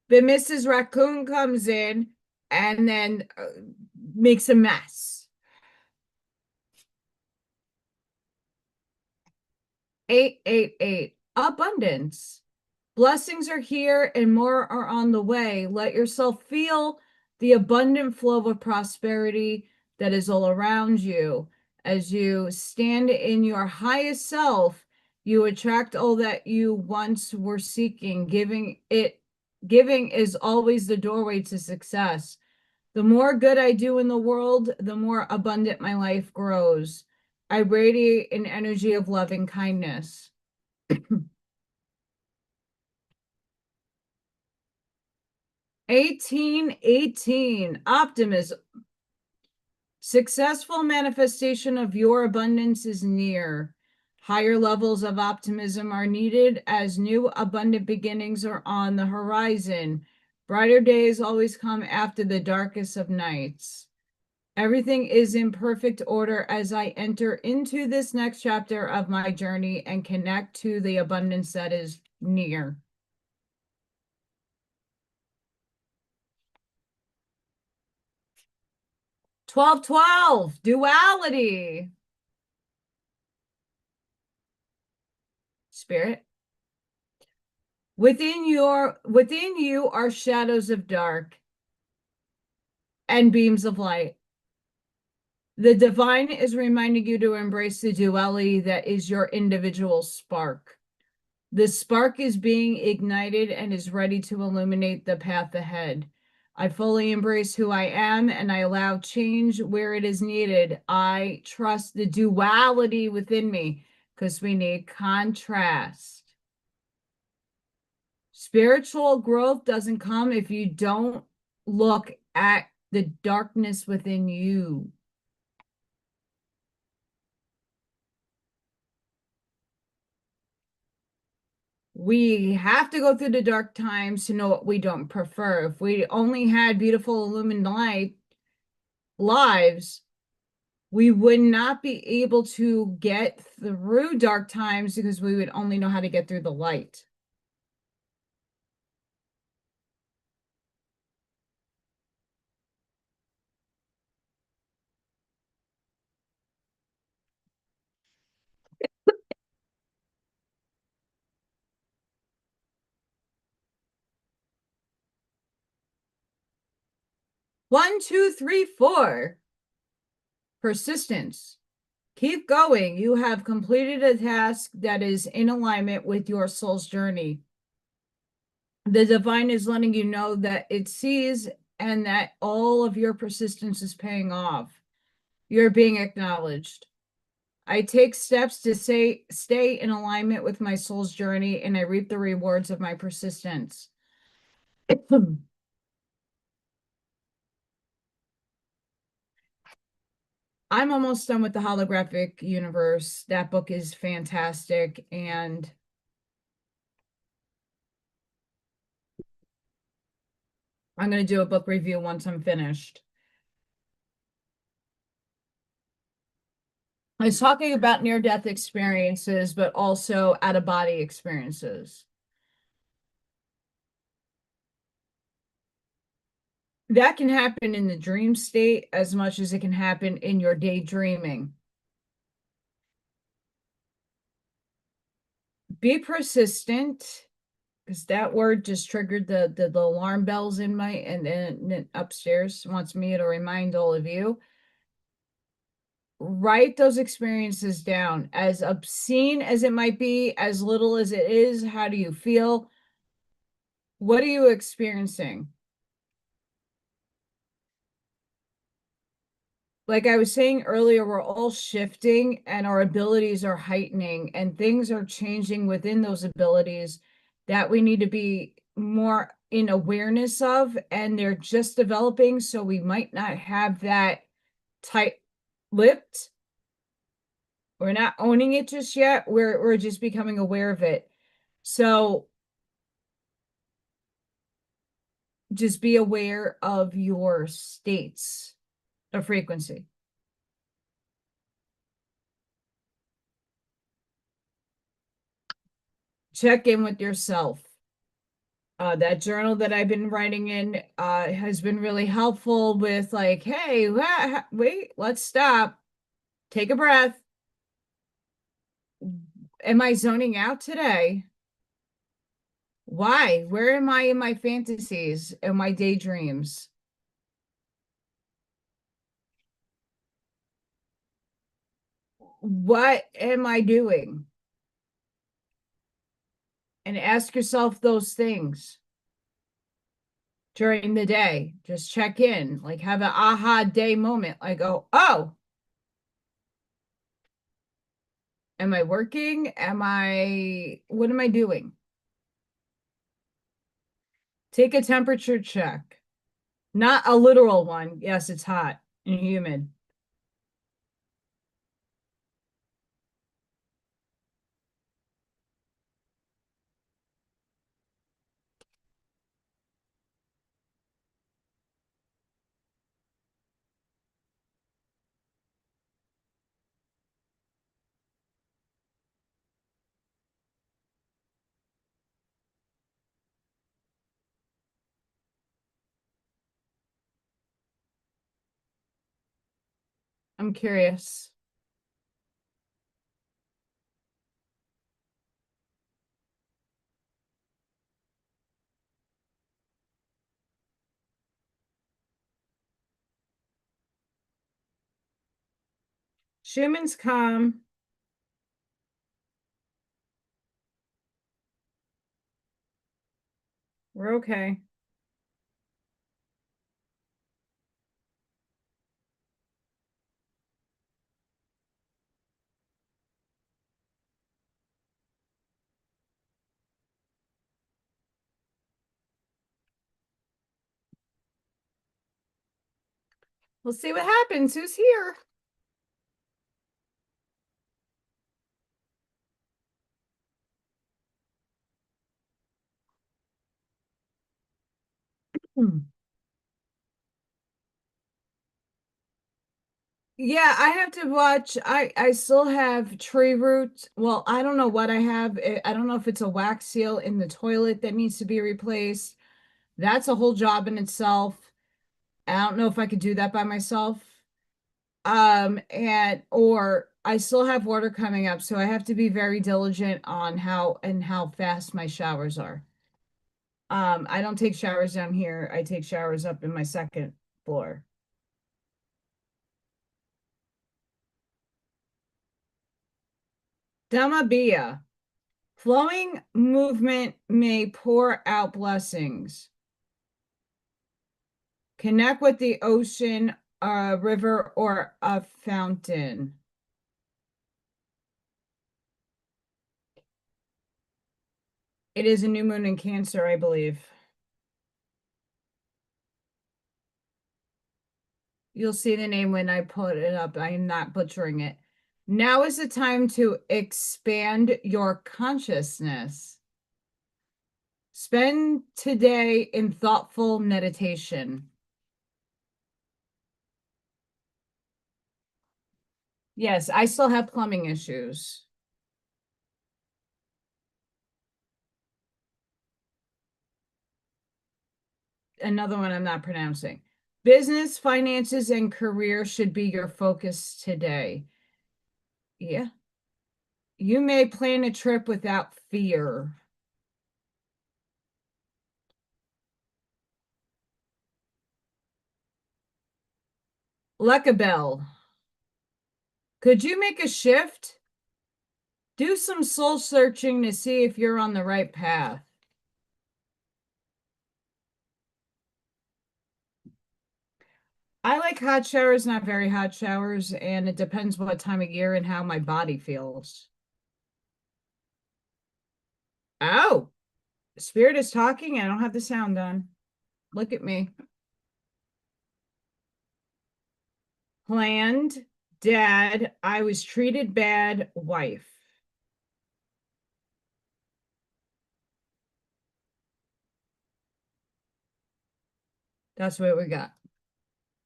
But Mrs. Raccoon comes in and then makes a mess. 888. Abundance. Blessings are here and more are on the way. Let yourself feel the abundant flow of prosperity that is all around you. As you stand in your highest self, you attract all that you once were seeking. Giving is always the doorway to success. The more good I do in the world, the more abundant my life grows. I radiate an energy of loving kindness. 1818, optimism. Successful manifestation of your abundance is near. Higher levels of optimism are needed as new abundant beginnings are on the horizon. Brighter days always come after the darkest of nights. Everything is in perfect order as I enter into this next chapter of my journey and connect to the abundance that is near. Duality. Spirit. Within you are shadows of dark and beams of light. The divine is reminding you to embrace the duality that is your individual spark. The spark is being ignited and is ready to illuminate the path ahead. I fully embrace who I am and I allow change where it is needed. I trust the duality within me because we need contrast. Spiritual growth doesn't come if you don't look at the darkness within you. We have to go through the dark times to know what we don't prefer. If we only had beautiful illumined lives, we would not be able to get through dark times because we would only know how to get through the light. One, two, three, four. Persistence. Keep going. You have completed a task that is in alignment with your soul's journey. The divine is letting you know that it sees and that all of your persistence is paying off. You're being acknowledged. I take steps to stay in alignment with my soul's journey, and I reap the rewards of my persistence. I'm almost done with the holographic universe. That book is fantastic, and I'm going to do a book review once I'm finished. I was talking about near-death experiences, but also out-of-body experiences. That can happen in the dream state as much as it can happen in your daydreaming. Be persistent, because that word just triggered the alarm bells in my, and then upstairs wants me to remind all of you. Write those experiences down, as obscene as it might be, as little as it is. How do you feel? What are you experiencing? Like I was saying earlier, we're all shifting and our abilities are heightening and things are changing within those abilities that we need to be more in awareness of, and they're just developing. So we might not have that tight-lipped. We're not owning it just yet. We're just becoming aware of it. So just be aware of your states of frequency. Check in with yourself. That journal that I've been writing in has been really helpful with like, hey, wait, let's stop. Take a breath. Am I zoning out today? Why? Where am I in my fantasies and my daydreams? what am I doing? And ask yourself those things during the day. Just check in, like have an aha day moment, like, oh, am I working? What am I doing? Take a temperature check, not a literal one. Yes, it's hot and humid. I'm curious. Schumann's calm. We're okay. We'll see what happens. Who's here? Yeah, I have to watch. I still have tree roots. Well, I don't know what I have. I don't know if it's a wax seal in the toilet that needs to be replaced. That's a whole job in itself. I don't know if I could do that by myself. And or I still have water coming up, so I have to be very diligent on how fast my showers are. I don't take showers down here. I take showers up in my second floor. Dhamma. Flowing movement may pour out blessings. Connect with the ocean, a river, or a fountain. It is a new moon in Cancer, I believe. You'll see the name when I put it up. I am not butchering it. Now is the time to expand your consciousness. Spend today in thoughtful meditation. Yes, I still have plumbing issues. Another one I'm not pronouncing. Business, finances, and career should be your focus today. Yeah. You may plan a trip without fear. Bell. Could you make a shift? Do some soul searching to see if you're on the right path. I like hot showers, not very hot showers, and it depends what time of year and how my body feels. Oh, Spirit is talking. I don't have the sound on. Look at me. Planned, dad, I was treated bad, wife. That's what we got.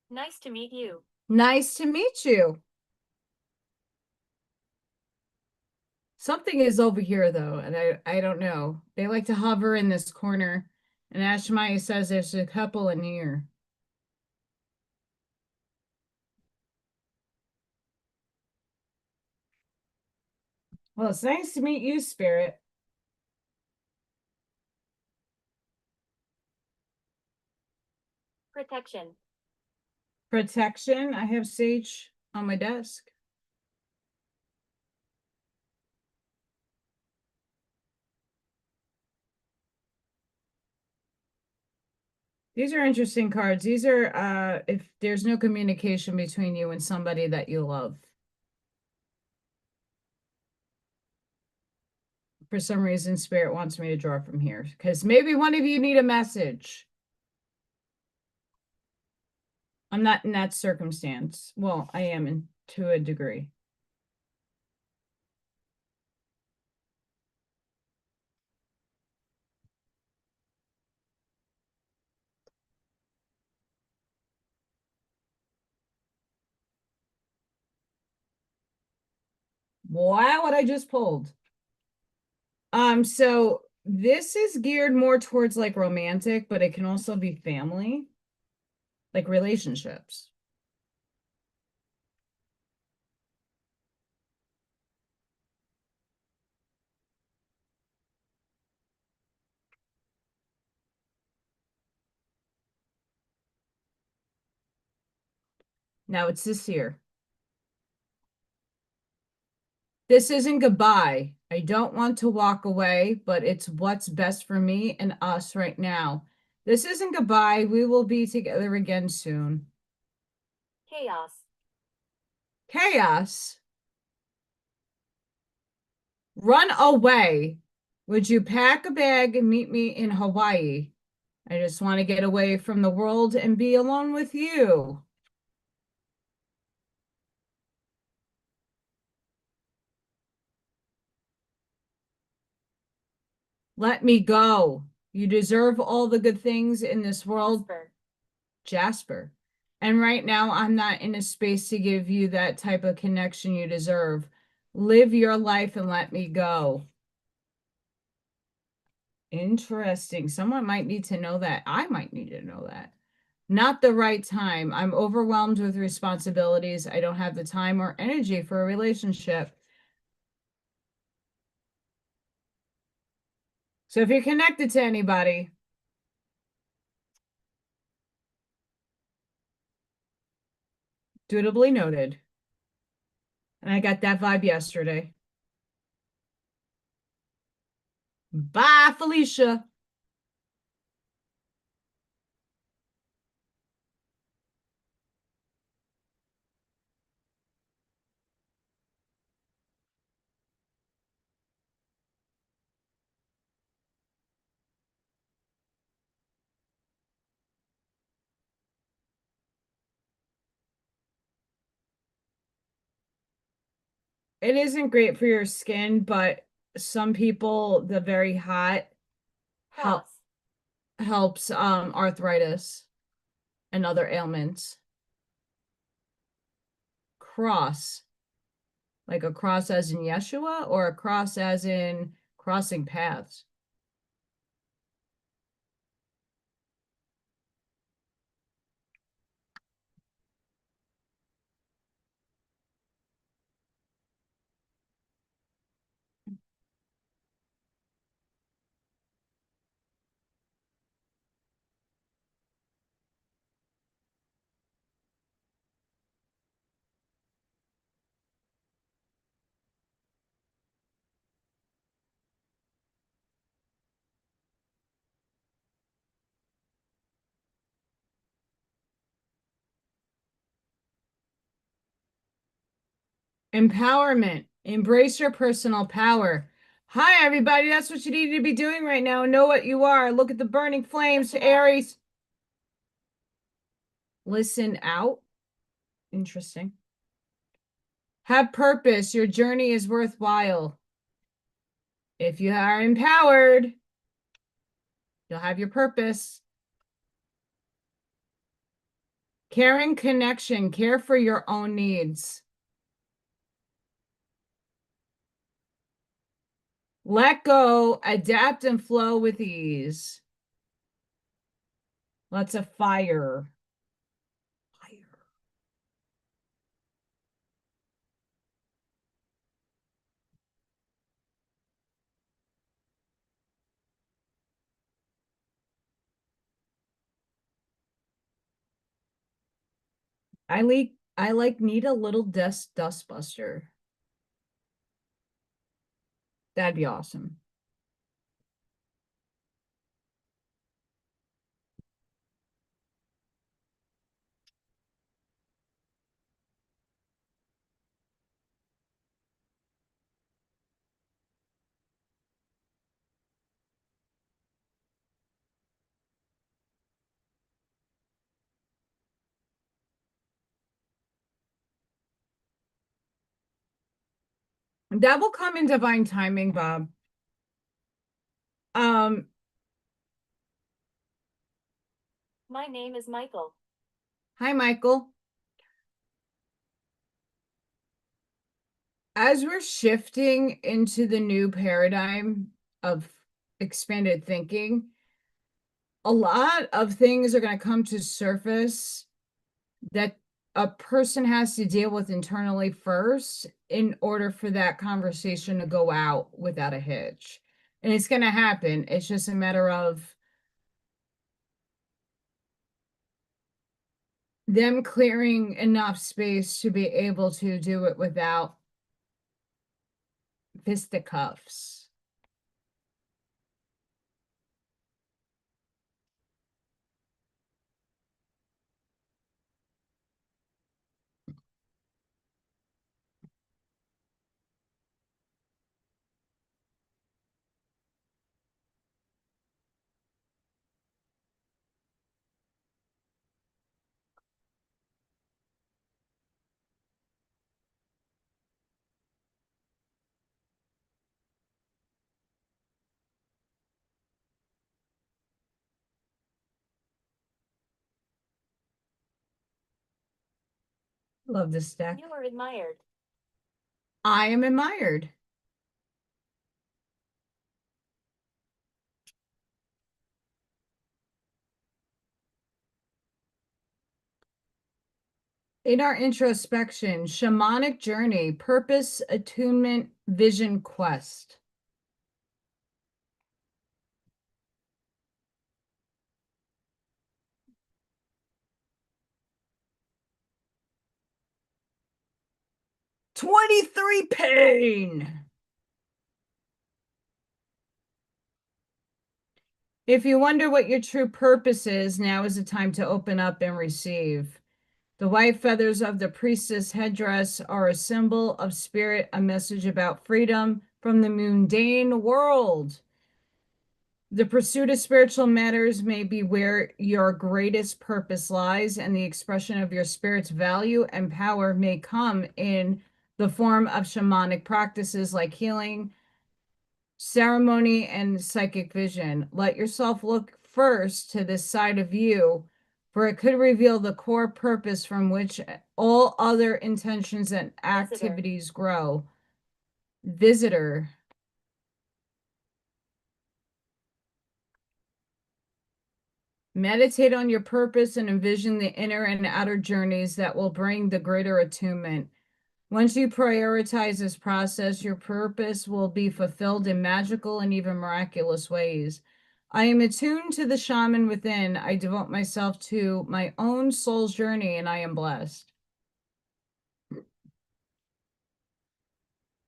Nice to meet you. Nice to meet you. Something is over here though, and I don't know. They like to hover in this corner, and Ashmaya says there's a couple in here. Well, it's nice to meet you, Spirit. Protection. Protection. I have sage on my desk. These are interesting cards. These are if there's no communication between you and somebody that you love. For some reason, Spirit wants me to draw from here because maybe one of you need a message. I'm not in that circumstance. Well, I am to a degree. Wow, what I just pulled. So this is geared more towards like romantic, but it can also be family, like relationships. Now it's this here. This isn't goodbye. I don't want to walk away, but it's what's best for me and us right now. This isn't goodbye. We will be together again soon. Chaos. Chaos. Run away. Would you pack a bag and meet me in Hawaii? I just want to get away from the world and be alone with you. Let me go. You deserve all the good things in this world. Jasper. And right now, I'm not in a space to give you that type of connection you deserve. Live your life and let me go. Interesting. Someone might need to know that. I might need to know that. Not the right time. I'm overwhelmed with responsibilities. I don't have the time or energy for a relationship. So if you're connected to anybody, dutifully noted. And I got that vibe yesterday. Bye, Felicia. It isn't great for your skin, but some people, the very hot helps arthritis and other ailments. Cross, like a cross as in Yeshua or a cross as in crossing paths. Empowerment. Embrace your personal power. Hi, everybody. That's what you need to be doing right now. Know what you are. Look at the burning flames, Aries. Listen out. Interesting. Have purpose. Your journey is worthwhile. If you are empowered, you'll have your purpose. Caring connection. Care for your own needs. Let go, adapt, and flow with ease. Lots of fire. Fire. I like need a little dust buster. That'd be awesome. That will come in divine timing, Bob. My name is Michael. Hi, Michael. As we're shifting into the new paradigm of expanded thinking, a lot of things are going to come to surface that a person has to deal with internally first in order for that conversation to go out without a hitch. And it's going to happen. It's just a matter of them clearing enough space to be able to do it without fisticuffs. Love this deck. You are admired. I am admired. In our introspection, shamanic journey, purpose, attunement, vision, quest. $23 pain. If you wonder what your true purpose is, now is the time to open up and receive. The white feathers of the priestess headdress are a symbol of spirit, a message about freedom from the mundane world. The pursuit of spiritual matters may be where your greatest purpose lies, and the expression of your spirit's value and power may come in the form of shamanic practices like healing, ceremony, and psychic vision. Let yourself look first to this side of you, for it could reveal the core purpose from which all other intentions and activities grow. Visitor. Meditate on your purpose and envision the inner and outer journeys that will bring the greater attunement. Once you prioritize this process, your purpose will be fulfilled in magical and even miraculous ways. I am attuned to the shaman within. I devote myself to my own soul's journey, and I am blessed.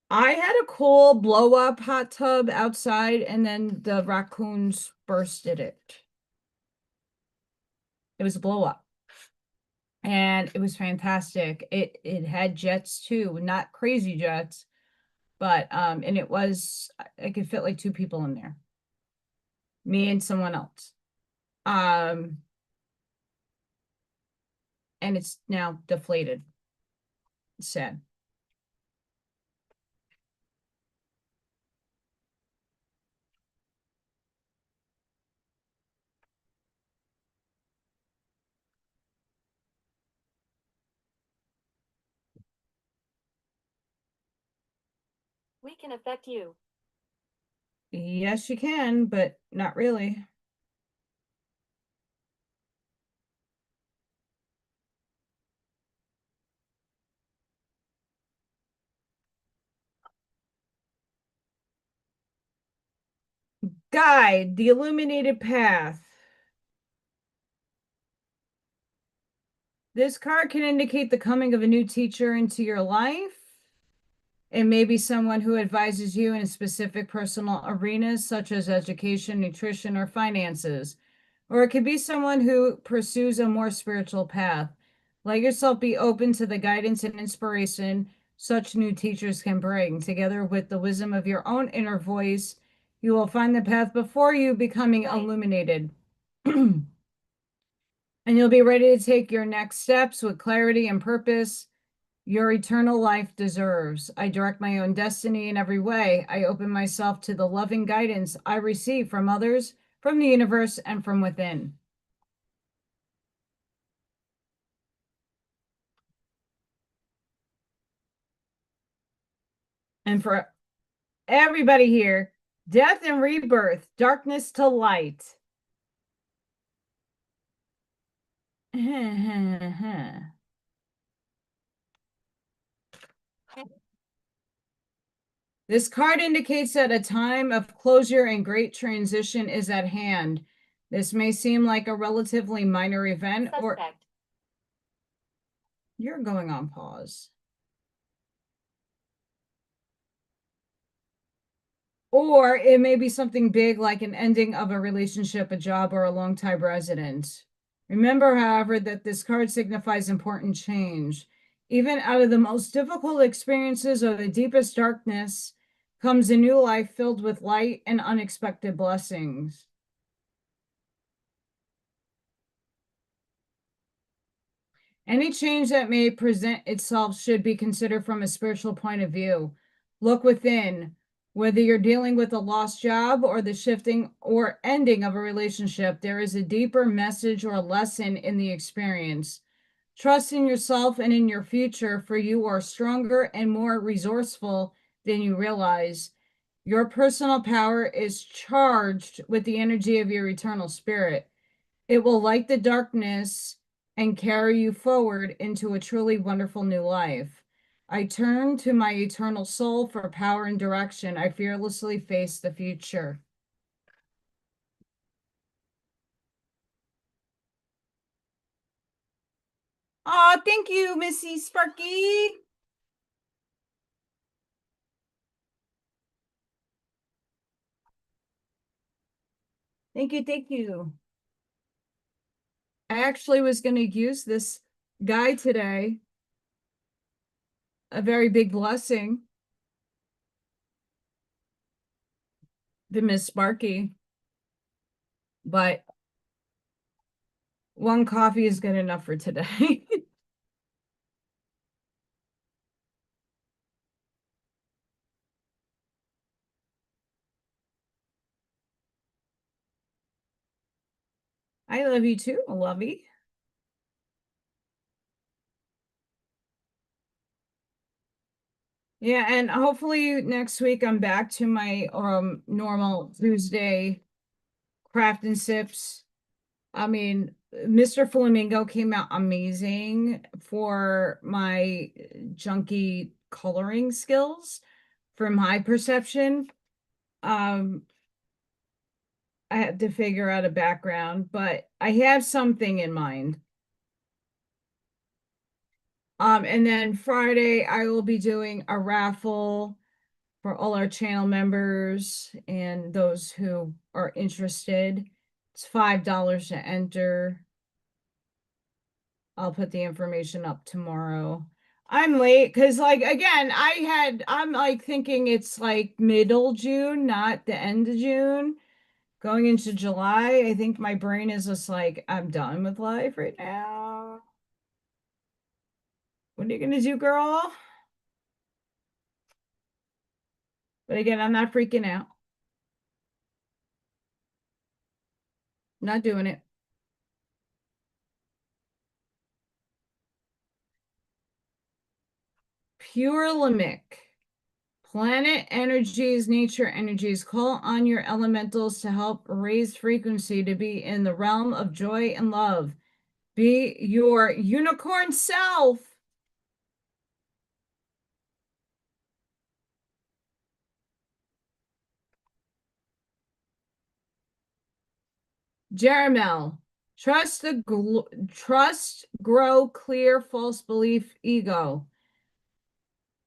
I had a cool blow up hot tub outside, and then the raccoons bursted it. It was a blow up. And it was fantastic. It had jets too, not crazy jets, but and it was, I could fit like 2 people in there. Me and someone else. And it's now deflated. Sad. We can affect you. Yes, you can, but not really. Guide, the illuminated path. This card can indicate the coming of a new teacher into your life. It may be someone who advises you in specific personal arenas, such as education, nutrition, or finances. Or it could be someone who pursues a more spiritual path. Let yourself be open to the guidance and inspiration such new teachers can bring. Together with the wisdom of your own inner voice, you will find the path before you becoming illuminated. And you'll be ready to take your next steps with clarity and purpose. your eternal life deserves. I direct my own destiny in every way. I open myself to the loving guidance I receive from others, from the universe, and from within. And for everybody here, death and rebirth, darkness to light. This card indicates that a time of closure and great transition is at hand. This may seem like a relatively minor event, or you're going on pause. Or it may be something big like an ending of a relationship, a job, or a long-time resident. Remember, however, that this card signifies important change. Even out of the most difficult experiences or the deepest darkness comes a new life filled with light and unexpected blessings. Any change that may present itself should be considered from a spiritual point of view. Look within. Whether you're dealing with a lost job or the shifting or ending of a relationship, there is a deeper message or lesson in the experience. Trust in yourself and in your future, for you are stronger and more resourceful than you realize. Your personal power is charged with the energy of your eternal spirit. It will light the darkness and carry you forward into a truly wonderful new life. I turn to my eternal soul for power and direction. I fearlessly face the future. Oh, thank you, Missy Sparky. Thank you, thank you. I actually was going to use this guy today. A very big blessing. The Miss Sparky. But one coffee is good enough for today. I love you too, lovey. Yeah, and hopefully next week I'm back to my normal Tuesday craft and sips. I mean, Mr. Flamingo came out amazing for my junky coloring skills from my perception. I have to figure out a background, but I have something in mind. And then Friday I will be doing a raffle for all our channel members and those who are interested. It's $5 to enter. I'll put the information up tomorrow. I'm late because, like, again, I'm like thinking it's like middle June, not the end of June. Going into July, I think my brain is just like, I'm done with life right now. What are you gonna do, girl? But again, I'm not freaking out. Not doing it. Pure Limbic. Planet energies, nature energies, call on your elementals to help raise frequency to be in the realm of joy and love. Be your unicorn self. Jaramel, trust, grow, clear, false belief, ego.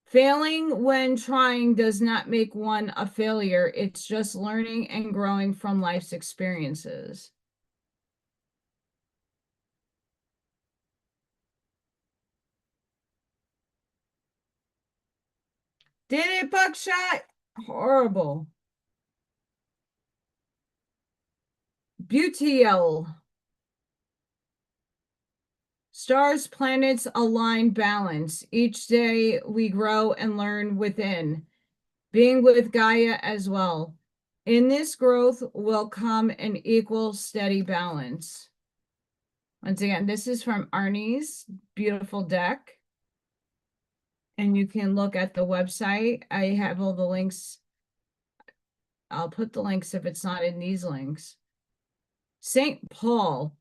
Failing when trying does not make one a failure. It's just learning and growing from life's experiences. Did it, Buckshot? Horrible. Butiel. Stars, planets align balance. Each day we grow and learn within, being with Gaia as well. In this growth will come an equal, steady balance. Once again, this is from Arnie's beautiful deck. And you can look at the website. I have all the links. I'll put the links if it's not in these links. St. Paul,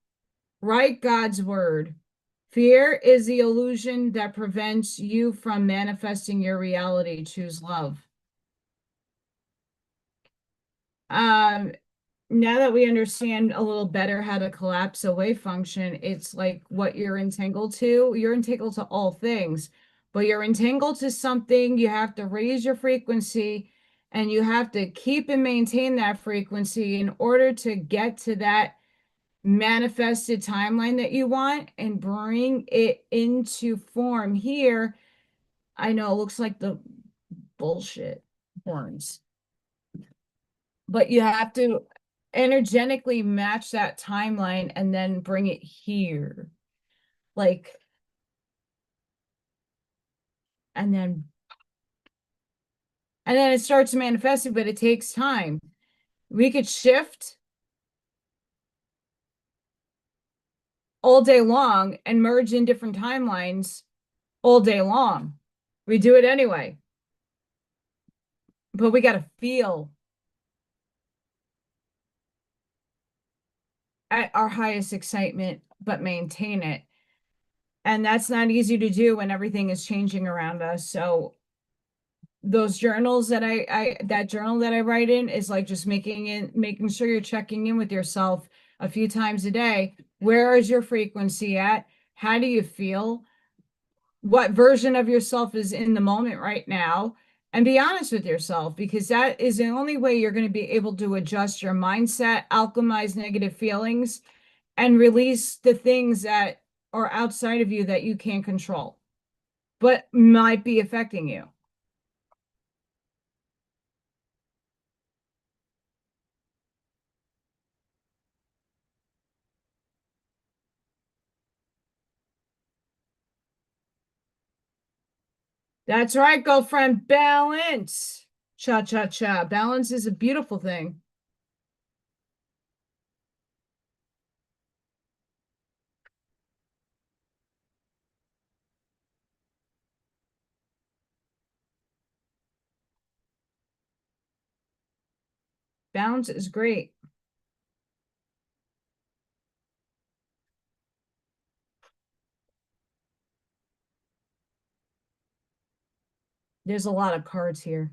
write God's word. Fear is the illusion that prevents you from manifesting your reality. Choose love. Now that we understand a little better how to collapse a wave function, it's like what you're entangled to. You're entangled to all things, but you're entangled to something. You have to raise your frequency and you have to keep and maintain that frequency in order to get to that manifested timeline that you want and bring it into form. Here, I know it looks like the bullshit horns, but you have to energetically match that timeline and then bring it here. Like, and then it starts manifesting, but it takes time. We could shift all day long and merge in different timelines all day long. We do it anyway. But we got to feel at our highest excitement, but maintain it. And that's not easy to do when everything is changing around us. So those journals that that journal that I write in is like just making sure you're checking in with yourself a few times a day. Where is your frequency at? How do you feel? What version of yourself is in the moment right now? And be honest with yourself, because that is the only way you're going to be able to adjust your mindset, alchemize negative feelings, and release the things that are outside of you that you can't control, but might be affecting you. That's right, girlfriend. Balance. Cha cha cha. Balance is a beautiful thing. Balance is great. There's a lot of cards here.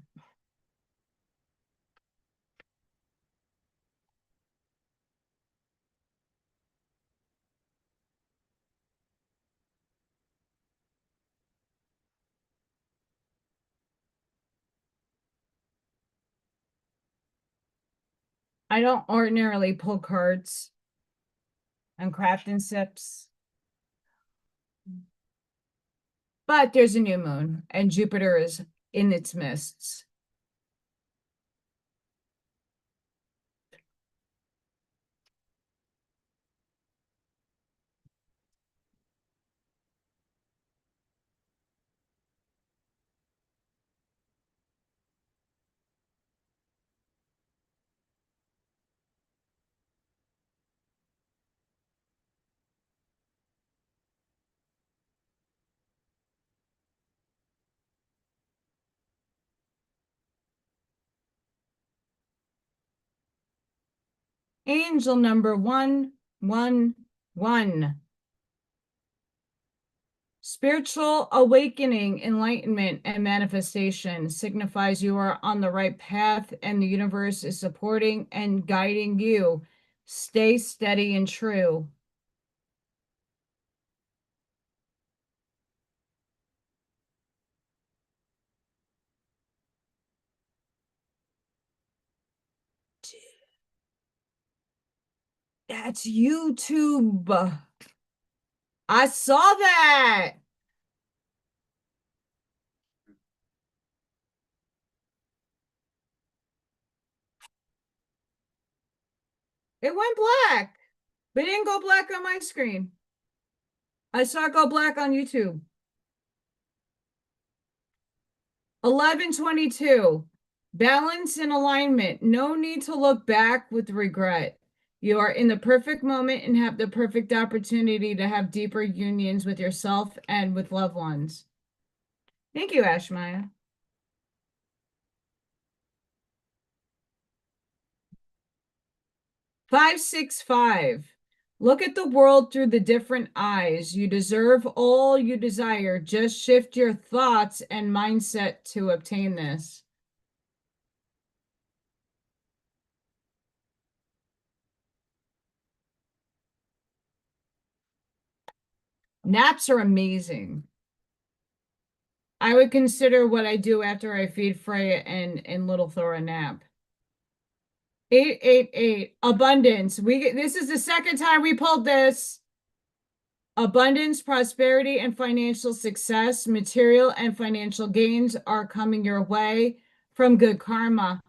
I don't ordinarily pull cards on Craft and Sips, but there's a new moon and Jupiter is in its mists. Angel number 111. Spiritual awakening, enlightenment, and manifestation signifies you are on the right path and the universe is supporting and guiding you. Stay steady and true. That's YouTube. I saw that. It went black, but it didn't go black on my screen. I saw it go black on YouTube. 11:22. Balance and alignment. No need to look back with regret. You are in the perfect moment and have the perfect opportunity to have deeper unions with yourself and with loved ones. Thank you, Ashmaya. 565. Look at the world through the different eyes. You deserve all you desire. Just shift your thoughts and mindset to obtain this. Naps are amazing. I would consider what I do after I feed Freya and Little Thor a nap. 888. Abundance. This is the second time we pulled this. Abundance, prosperity, and financial success, material and financial gains are coming your way from good karma.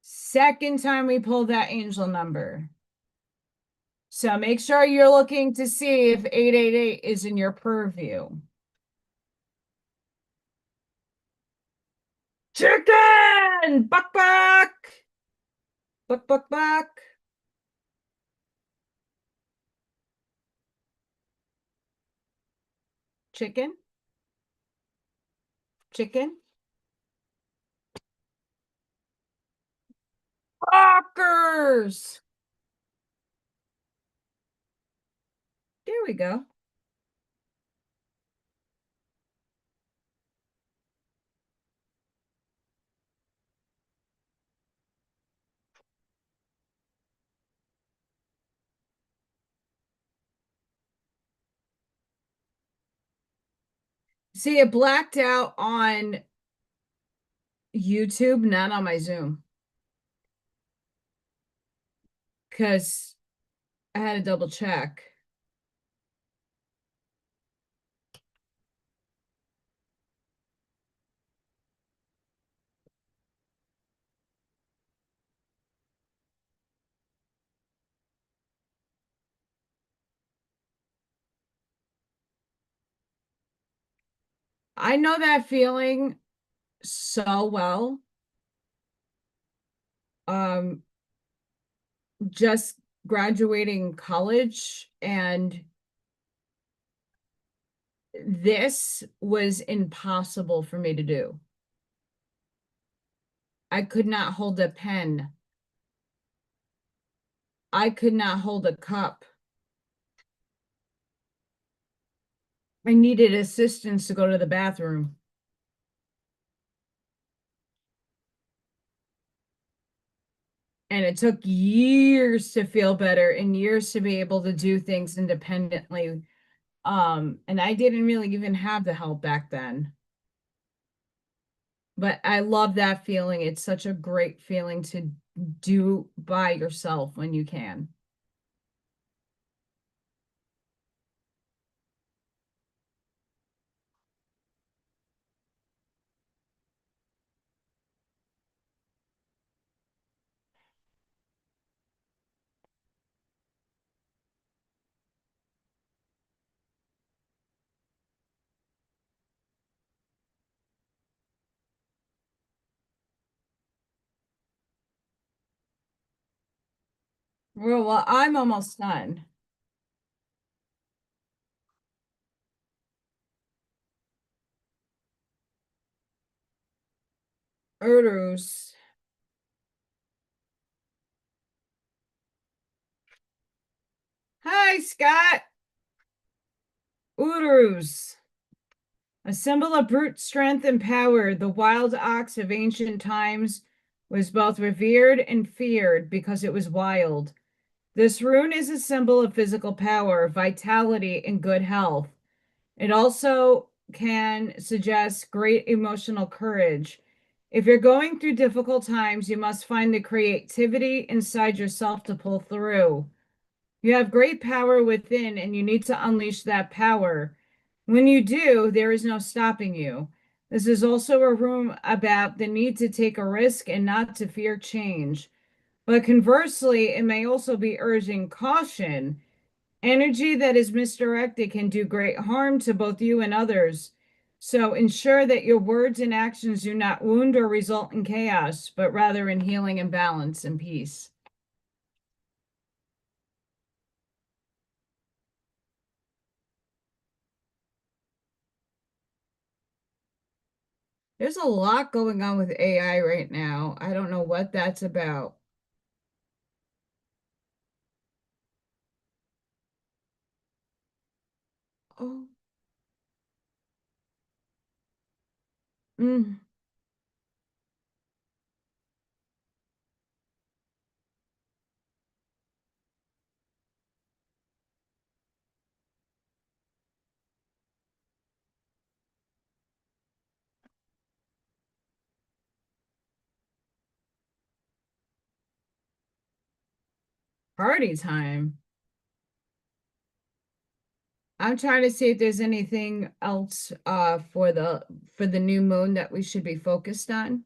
Second time we pulled that angel number. So make sure you're looking to see if 888 is in your purview. Chicken! Buck, buck! Buck, buck, buck. Chicken. Chicken. Rockers. There we go. See, it blacked out on YouTube, not on my Zoom. Because I had to double check. I know that feeling so well. Just graduating college, and this was impossible for me to do. I could not hold a pen. I could not hold a cup. I needed assistance to go to the bathroom. And it took years to feel better and years to be able to do things independently. And I didn't really even have the help back then. But I love that feeling. It's such a great feeling to do by yourself when you can. Well, I'm almost done. Urus. Hi, Scott. Urus. A symbol of brute strength and power, the wild ox of ancient times was both revered and feared because it was wild. This rune is a symbol of physical power, vitality, and good health. It also can suggest great emotional courage. If you're going through difficult times, you must find the creativity inside yourself to pull through. You have great power within, and you need to unleash that power. When you do, there is no stopping you. This is also a room about the need to take a risk and not to fear change. But conversely, it may also be urging caution. Energy that is misdirected can do great harm to both you and others. So ensure that your words and actions do not wound or result in chaos, but rather in healing and balance and peace. There's a lot going on with AI right now. I don't know what that's about. Oh, mm, party time. I'm trying to see if there's anything else for the new moon that we should be focused on.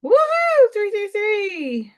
Woohoo! 333.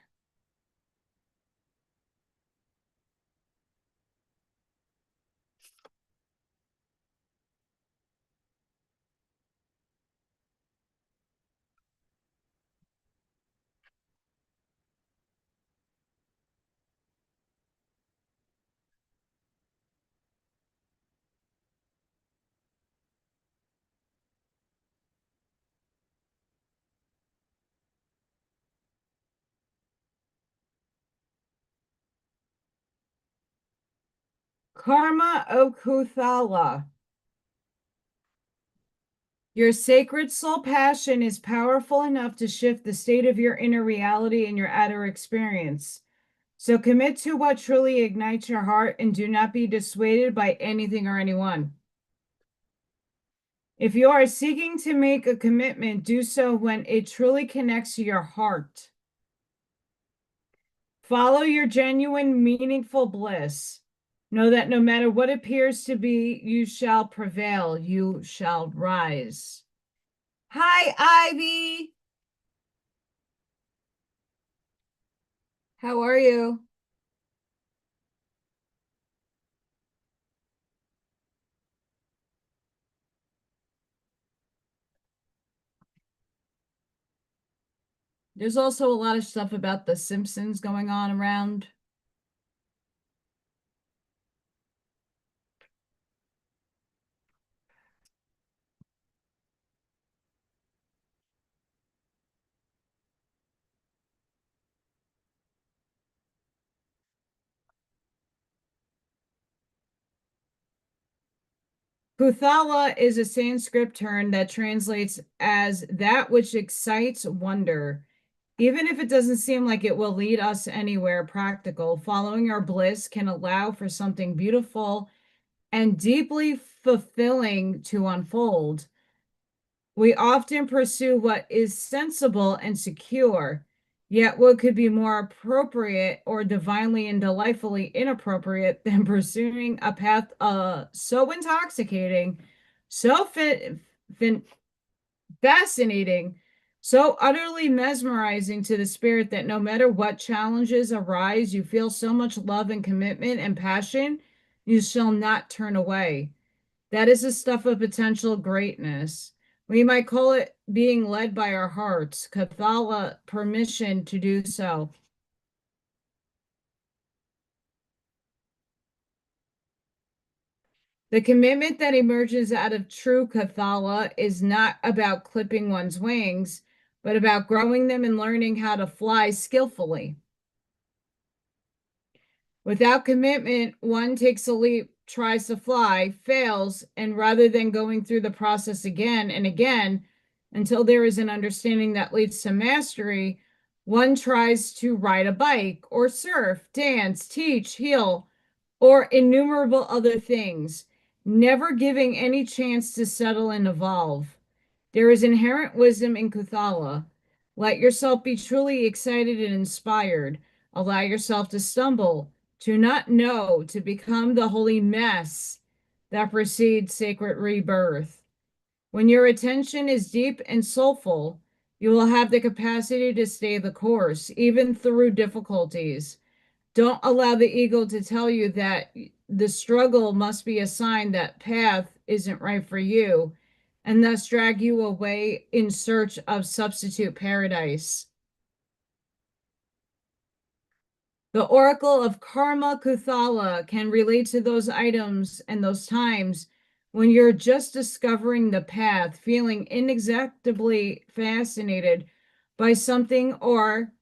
Karma Okuthala. Your sacred soul passion is powerful enough to shift the state of your inner reality and your outer experience. So commit to what truly ignites your heart and do not be dissuaded by anything or anyone. If you are seeking to make a commitment, do so when it truly connects to your heart. Follow your genuine, meaningful bliss. Know that no matter what appears to be, you shall prevail. You shall rise. Hi, Ivy. How are you? There's also a lot of stuff about the Simpsons going on around. Kuthala is a Sanskrit term that translates as that which excites wonder. Even if it doesn't seem like it will lead us anywhere practical, following our bliss can allow for something beautiful and deeply fulfilling to unfold. We often pursue what is sensible and secure, yet what could be more appropriate or divinely and delightfully inappropriate than pursuing a path so intoxicating, so fascinating, so utterly mesmerizing to the spirit that no matter what challenges arise, you feel so much love and commitment and passion, you shall not turn away. That is the stuff of potential greatness. We might call it being led by our hearts, Kathala permission to do so. The commitment that emerges out of true Kathala is not about clipping one's wings, but about growing them and learning how to fly skillfully. Without commitment, one takes a leap tries to fly, fails, and rather than going through the process again and again until there is an understanding that leads to mastery, one tries to ride a bike or surf, dance, teach, heal, or innumerable other things, never giving any chance to settle and evolve. There is inherent wisdom in Kuthala. Let yourself be truly excited and inspired. Allow yourself to stumble, to not know, to become the holy mess that precedes sacred rebirth. When your attention is deep and soulful, you will have the capacity to stay the course, even through difficulties. Don't allow the ego to tell you that the struggle must be a sign that path isn't right for you, and thus drag you away in search of substitute paradise. The Oracle of Karma Kuthala can relate to those items and those times when you're just discovering the path, feeling inexhactably fascinated by something or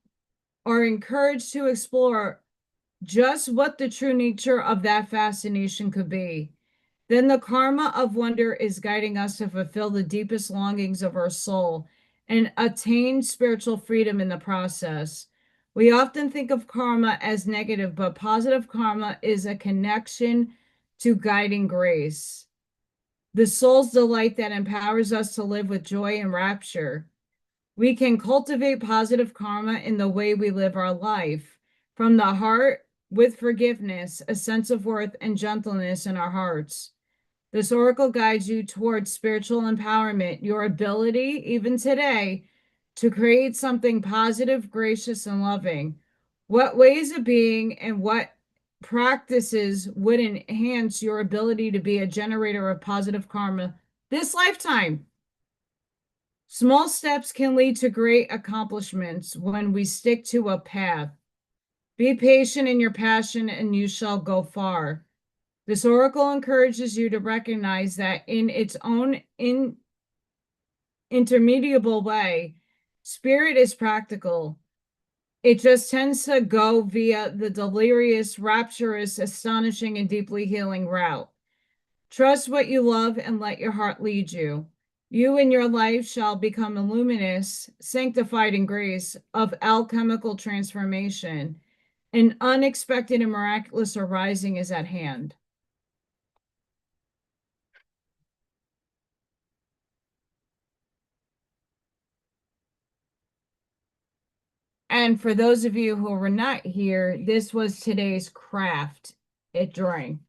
are encouraged to explore just what the true nature of that fascination could be. Then the karma of wonder is guiding us to fulfill the deepest longings of our soul and attain spiritual freedom in the process. We often think of karma as negative, but positive karma is a connection to guiding grace, the soul's delight that empowers us to live with joy and rapture. We can cultivate positive karma in the way we live our life, from the heart with forgiveness, a sense of worth and gentleness in our hearts. This oracle guides you towards spiritual empowerment, your ability, even today, to create something positive, gracious, and loving. What ways of being and what practices would enhance your ability to be a generator of positive karma this lifetime? Small steps can lead to great accomplishments when we stick to a path. Be patient in your passion and you shall go far. This oracle encourages you to recognize that in its own intermediable way, spirit is practical. It just tends to go via the delirious, rapturous, astonishing, and deeply healing route. Trust what you love and let your heart lead you. You and your life shall become a luminous, sanctified in grace of alchemical transformation. An unexpected and miraculous arising is at hand. And for those of you who were not here, this was today's craft at drawing.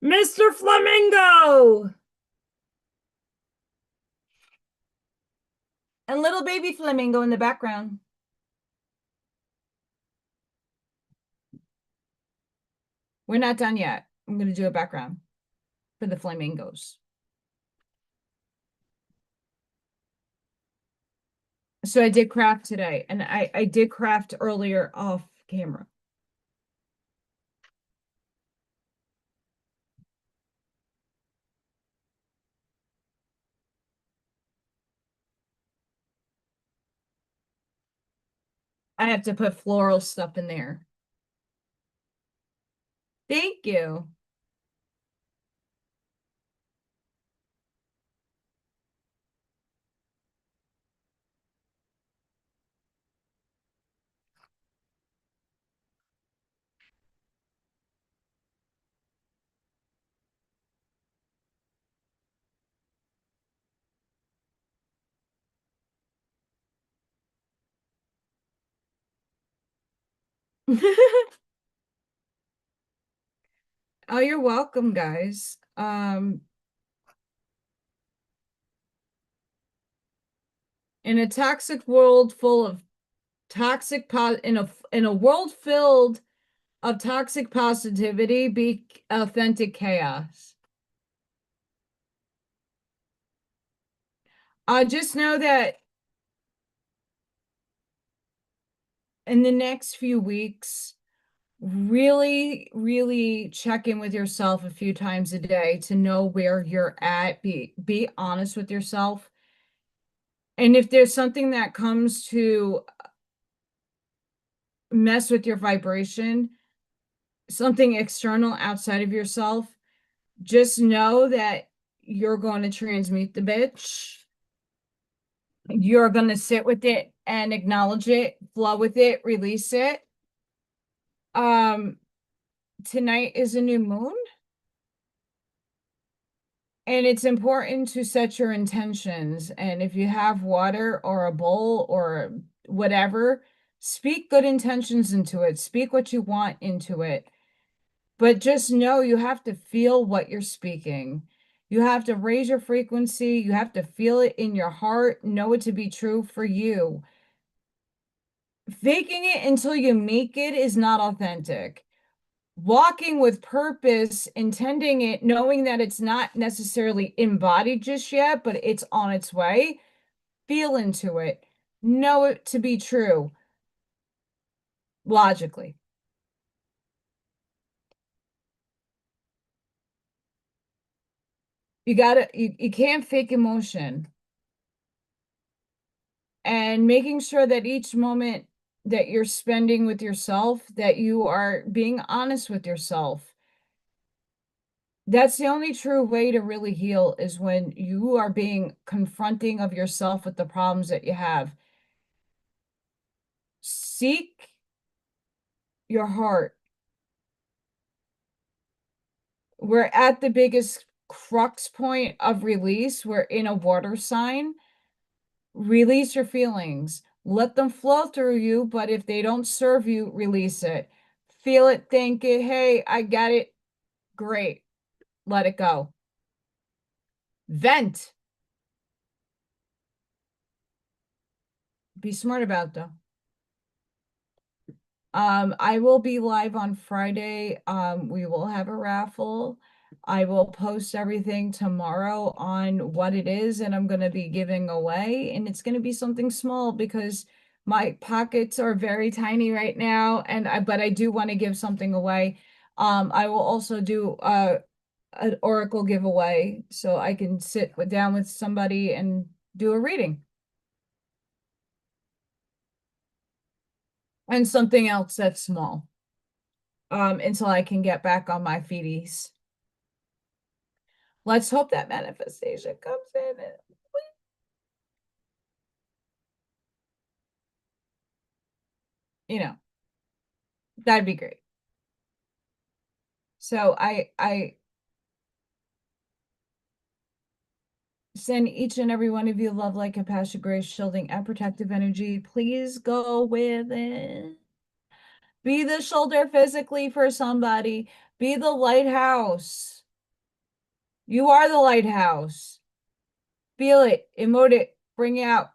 Mr. Flamingo! And little baby flamingo in the background. We're not done yet. I'm going to do a background for the flamingos. So I did craft today, and I did craft earlier off camera. I have to put floral stuff in there. Thank you. Oh, you're welcome, guys. In a toxic world full of toxic in a world filled of toxic positivity, be authentic chaos. Just know that in the next few weeks, really check in with yourself a few times a day to know where you're at. Be honest with yourself. And if there's something that comes to mess with your vibration, something external outside of yourself, just know that you're going to transmute the bitch. You're going to sit with it and acknowledge it, flow with it, release it. Tonight is a new moon. And it's important to set your intentions. And if you have water or a bowl or whatever, speak good intentions into it. Speak what you want into it. But just know you have to feel what you're speaking. You have to raise your frequency. You have to feel it in your heart, know it to be true for you. Faking it until you make it is not authentic. Walking with purpose, intending it, knowing that it's not necessarily embodied just yet, but it's on its way. Feel into it. Know it to be true. Logically. You can't fake emotion. And making sure that each moment that you're spending with yourself, that you are being honest with yourself. That's the only true way to really heal, is when you are being confronting of yourself with the problems that you have. Seek your heart. We're at the biggest crux point of release. We're in a water sign. Release your feelings. Let them flow through you, but if they don't serve you, release it. Feel it, think it. Hey, I got it. Great. Let it go. Vent. Be smart about it, though. I will be live on Friday. We will have a raffle. I will post everything tomorrow on what it is, and I'm going to be giving away, and it's going to be something small because my pockets are very tiny right now, and but I do want to give something away. I will also do an oracle giveaway, so I can sit down with somebody and do a reading. And something else that's small. Until I can get back on my feeties. Let's hope that manifestation comes in. You know, that'd be great. So I send each and every one of you love, light, compassion, grace, shielding, and protective energy. Please go with it. Be the shoulder physically for somebody. Be the lighthouse. You are the lighthouse. Feel it, emote it, bring it out.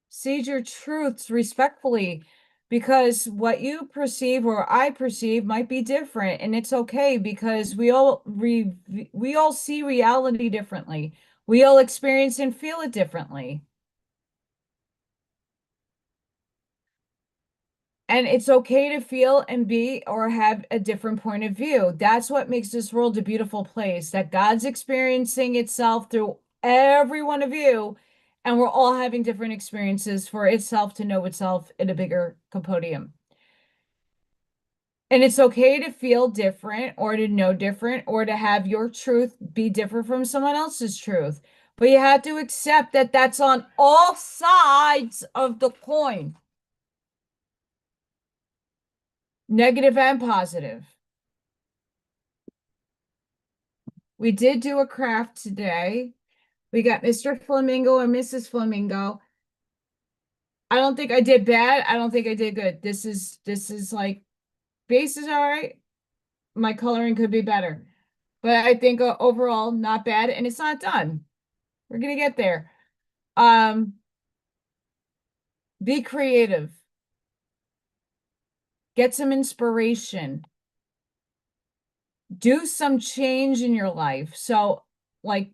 See your truths respectfully, because what you perceive or I perceive might be different, and it's okay, because we all see reality differently. We all experience and feel it differently. And it's okay to feel and be or have a different point of view. That's what makes this world a beautiful place, that God's experiencing itself through every one of you, and we're all having different experiences for itself to know itself in a bigger compodium. And it's okay to feel different or to know different or to have your truth be different from someone else's truth. But you have to accept that that's on all sides of the coin. Negative and positive. We did do a craft today. We got Mr. Flamingo and Mrs. Flamingo. I don't think I did bad. I don't think I did good. This is like, base is all right. My coloring could be better. But I think overall not bad, and it's not done. We're gonna get there. Be creative. Get some inspiration. Do some change in your life. So, like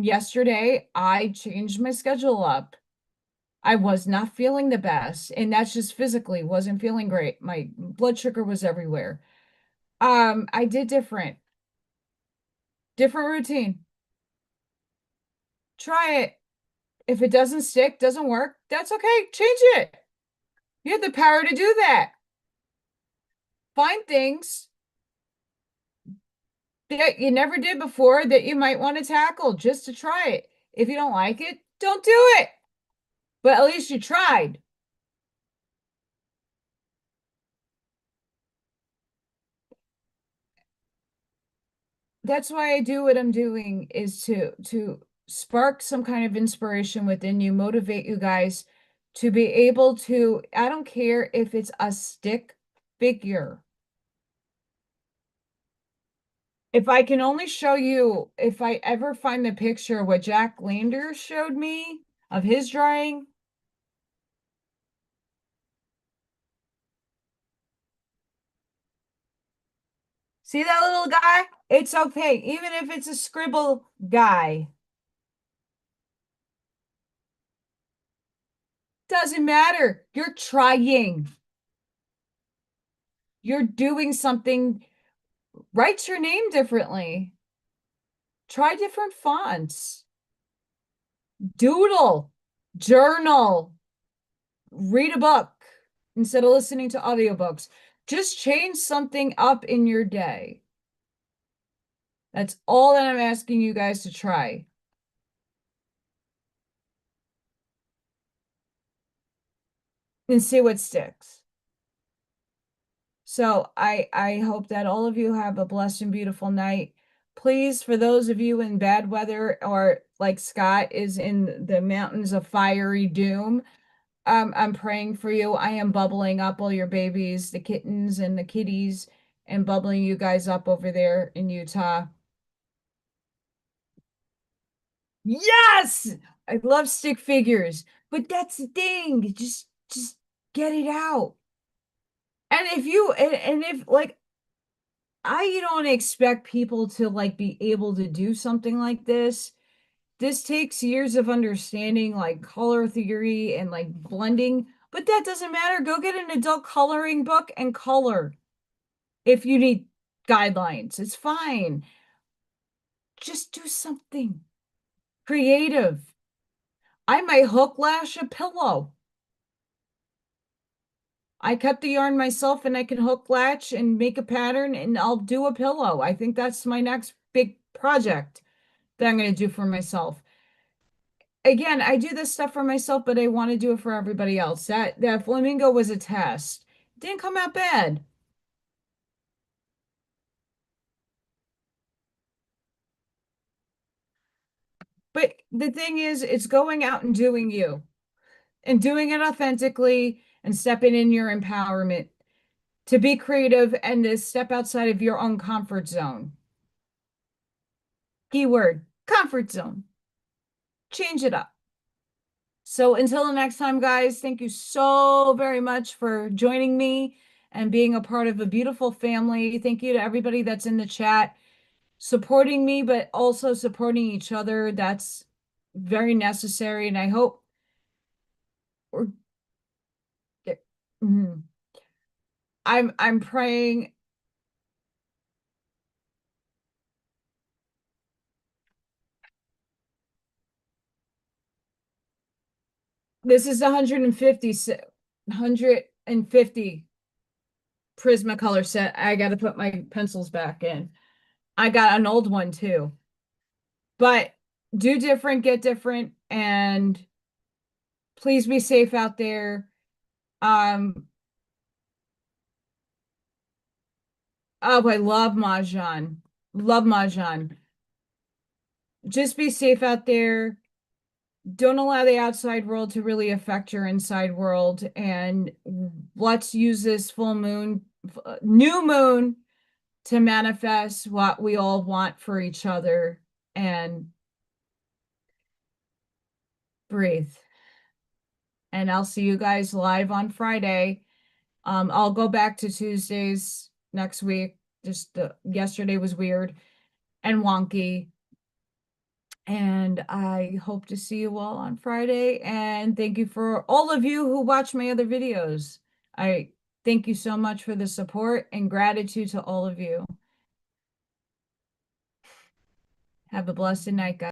yesterday, I changed my schedule up. I was not feeling the best, and that's just physically wasn't feeling great. My blood sugar was everywhere. I did different routine. Try it. If it doesn't stick, doesn't work, that's okay. Change it. You have the power to do that. find things that you never did before that you might want to tackle just to try it. If you don't like it, don't do it. But at least you tried. That's why I do what I'm doing, is to spark some kind of inspiration within you, motivate you guys to be able to, I don't care if it's a stick figure. If I can only show you, if I ever find the picture what Jack Lander showed me of his drawing. See that little guy? It's okay, even if it's a scribble guy. Doesn't matter. You're trying. You're doing something. Write your name differently. Try different fonts. Doodle. Journal. Read a book instead of listening to audiobooks. Just change something up in your day. That's all that I'm asking you guys to try. And see what sticks. So I hope that all of you have a blessed and beautiful night. Please, for those of you in bad weather, or like Scott is in the mountains of fiery doom, I'm praying for you. I am bubbling up all your babies, the kittens and the kitties, and bubbling you guys up over there in Utah. Yes! I love stick figures, but that's the thing. Just get it out. And if you and if like, I don't expect people to like be able to do something like this. This takes years of understanding like color theory and like blending, but that doesn't matter. Go get an adult coloring book and color if you need guidelines. It's fine. Just do something creative. I might hook lash a pillow. I cut the yarn myself and I can hook latch and make a pattern and I'll do a pillow. I think that's my next big project that I'm going to do for myself. Again, I do this stuff for myself, but I want to do it for everybody else. That flamingo was a test. It didn't come out bad. But the thing is, it's going out and doing you and doing it authentically and stepping in your empowerment to be creative and to step outside of your own comfort zone. Keyword, comfort zone. Change it up. So until the next time, guys, thank you so very much for joining me and being a part of a beautiful family. Thank you to everybody that's in the chat supporting me, but also supporting each other. That's very necessary. And I hope we're, Mhm. I'm praying. This is 150 Prismacolor set. I got to put my pencils back in. I got an old one too. But do different, get different, and please be safe out there. Oh, I love Mahjong. Love Mahjong. Just be safe out there. Don't allow the outside world to really affect your inside world. And let's use this full moon, new moon, to manifest what we all want for each other, and breathe. And I'll see you guys live on Friday. I'll go back to Tuesdays next week. Just yesterday was weird and wonky. And I hope to see you all on Friday. And thank you for all of you who watch my other videos. I thank you so much for the support and gratitude to all of you. Have a blessed night, guys.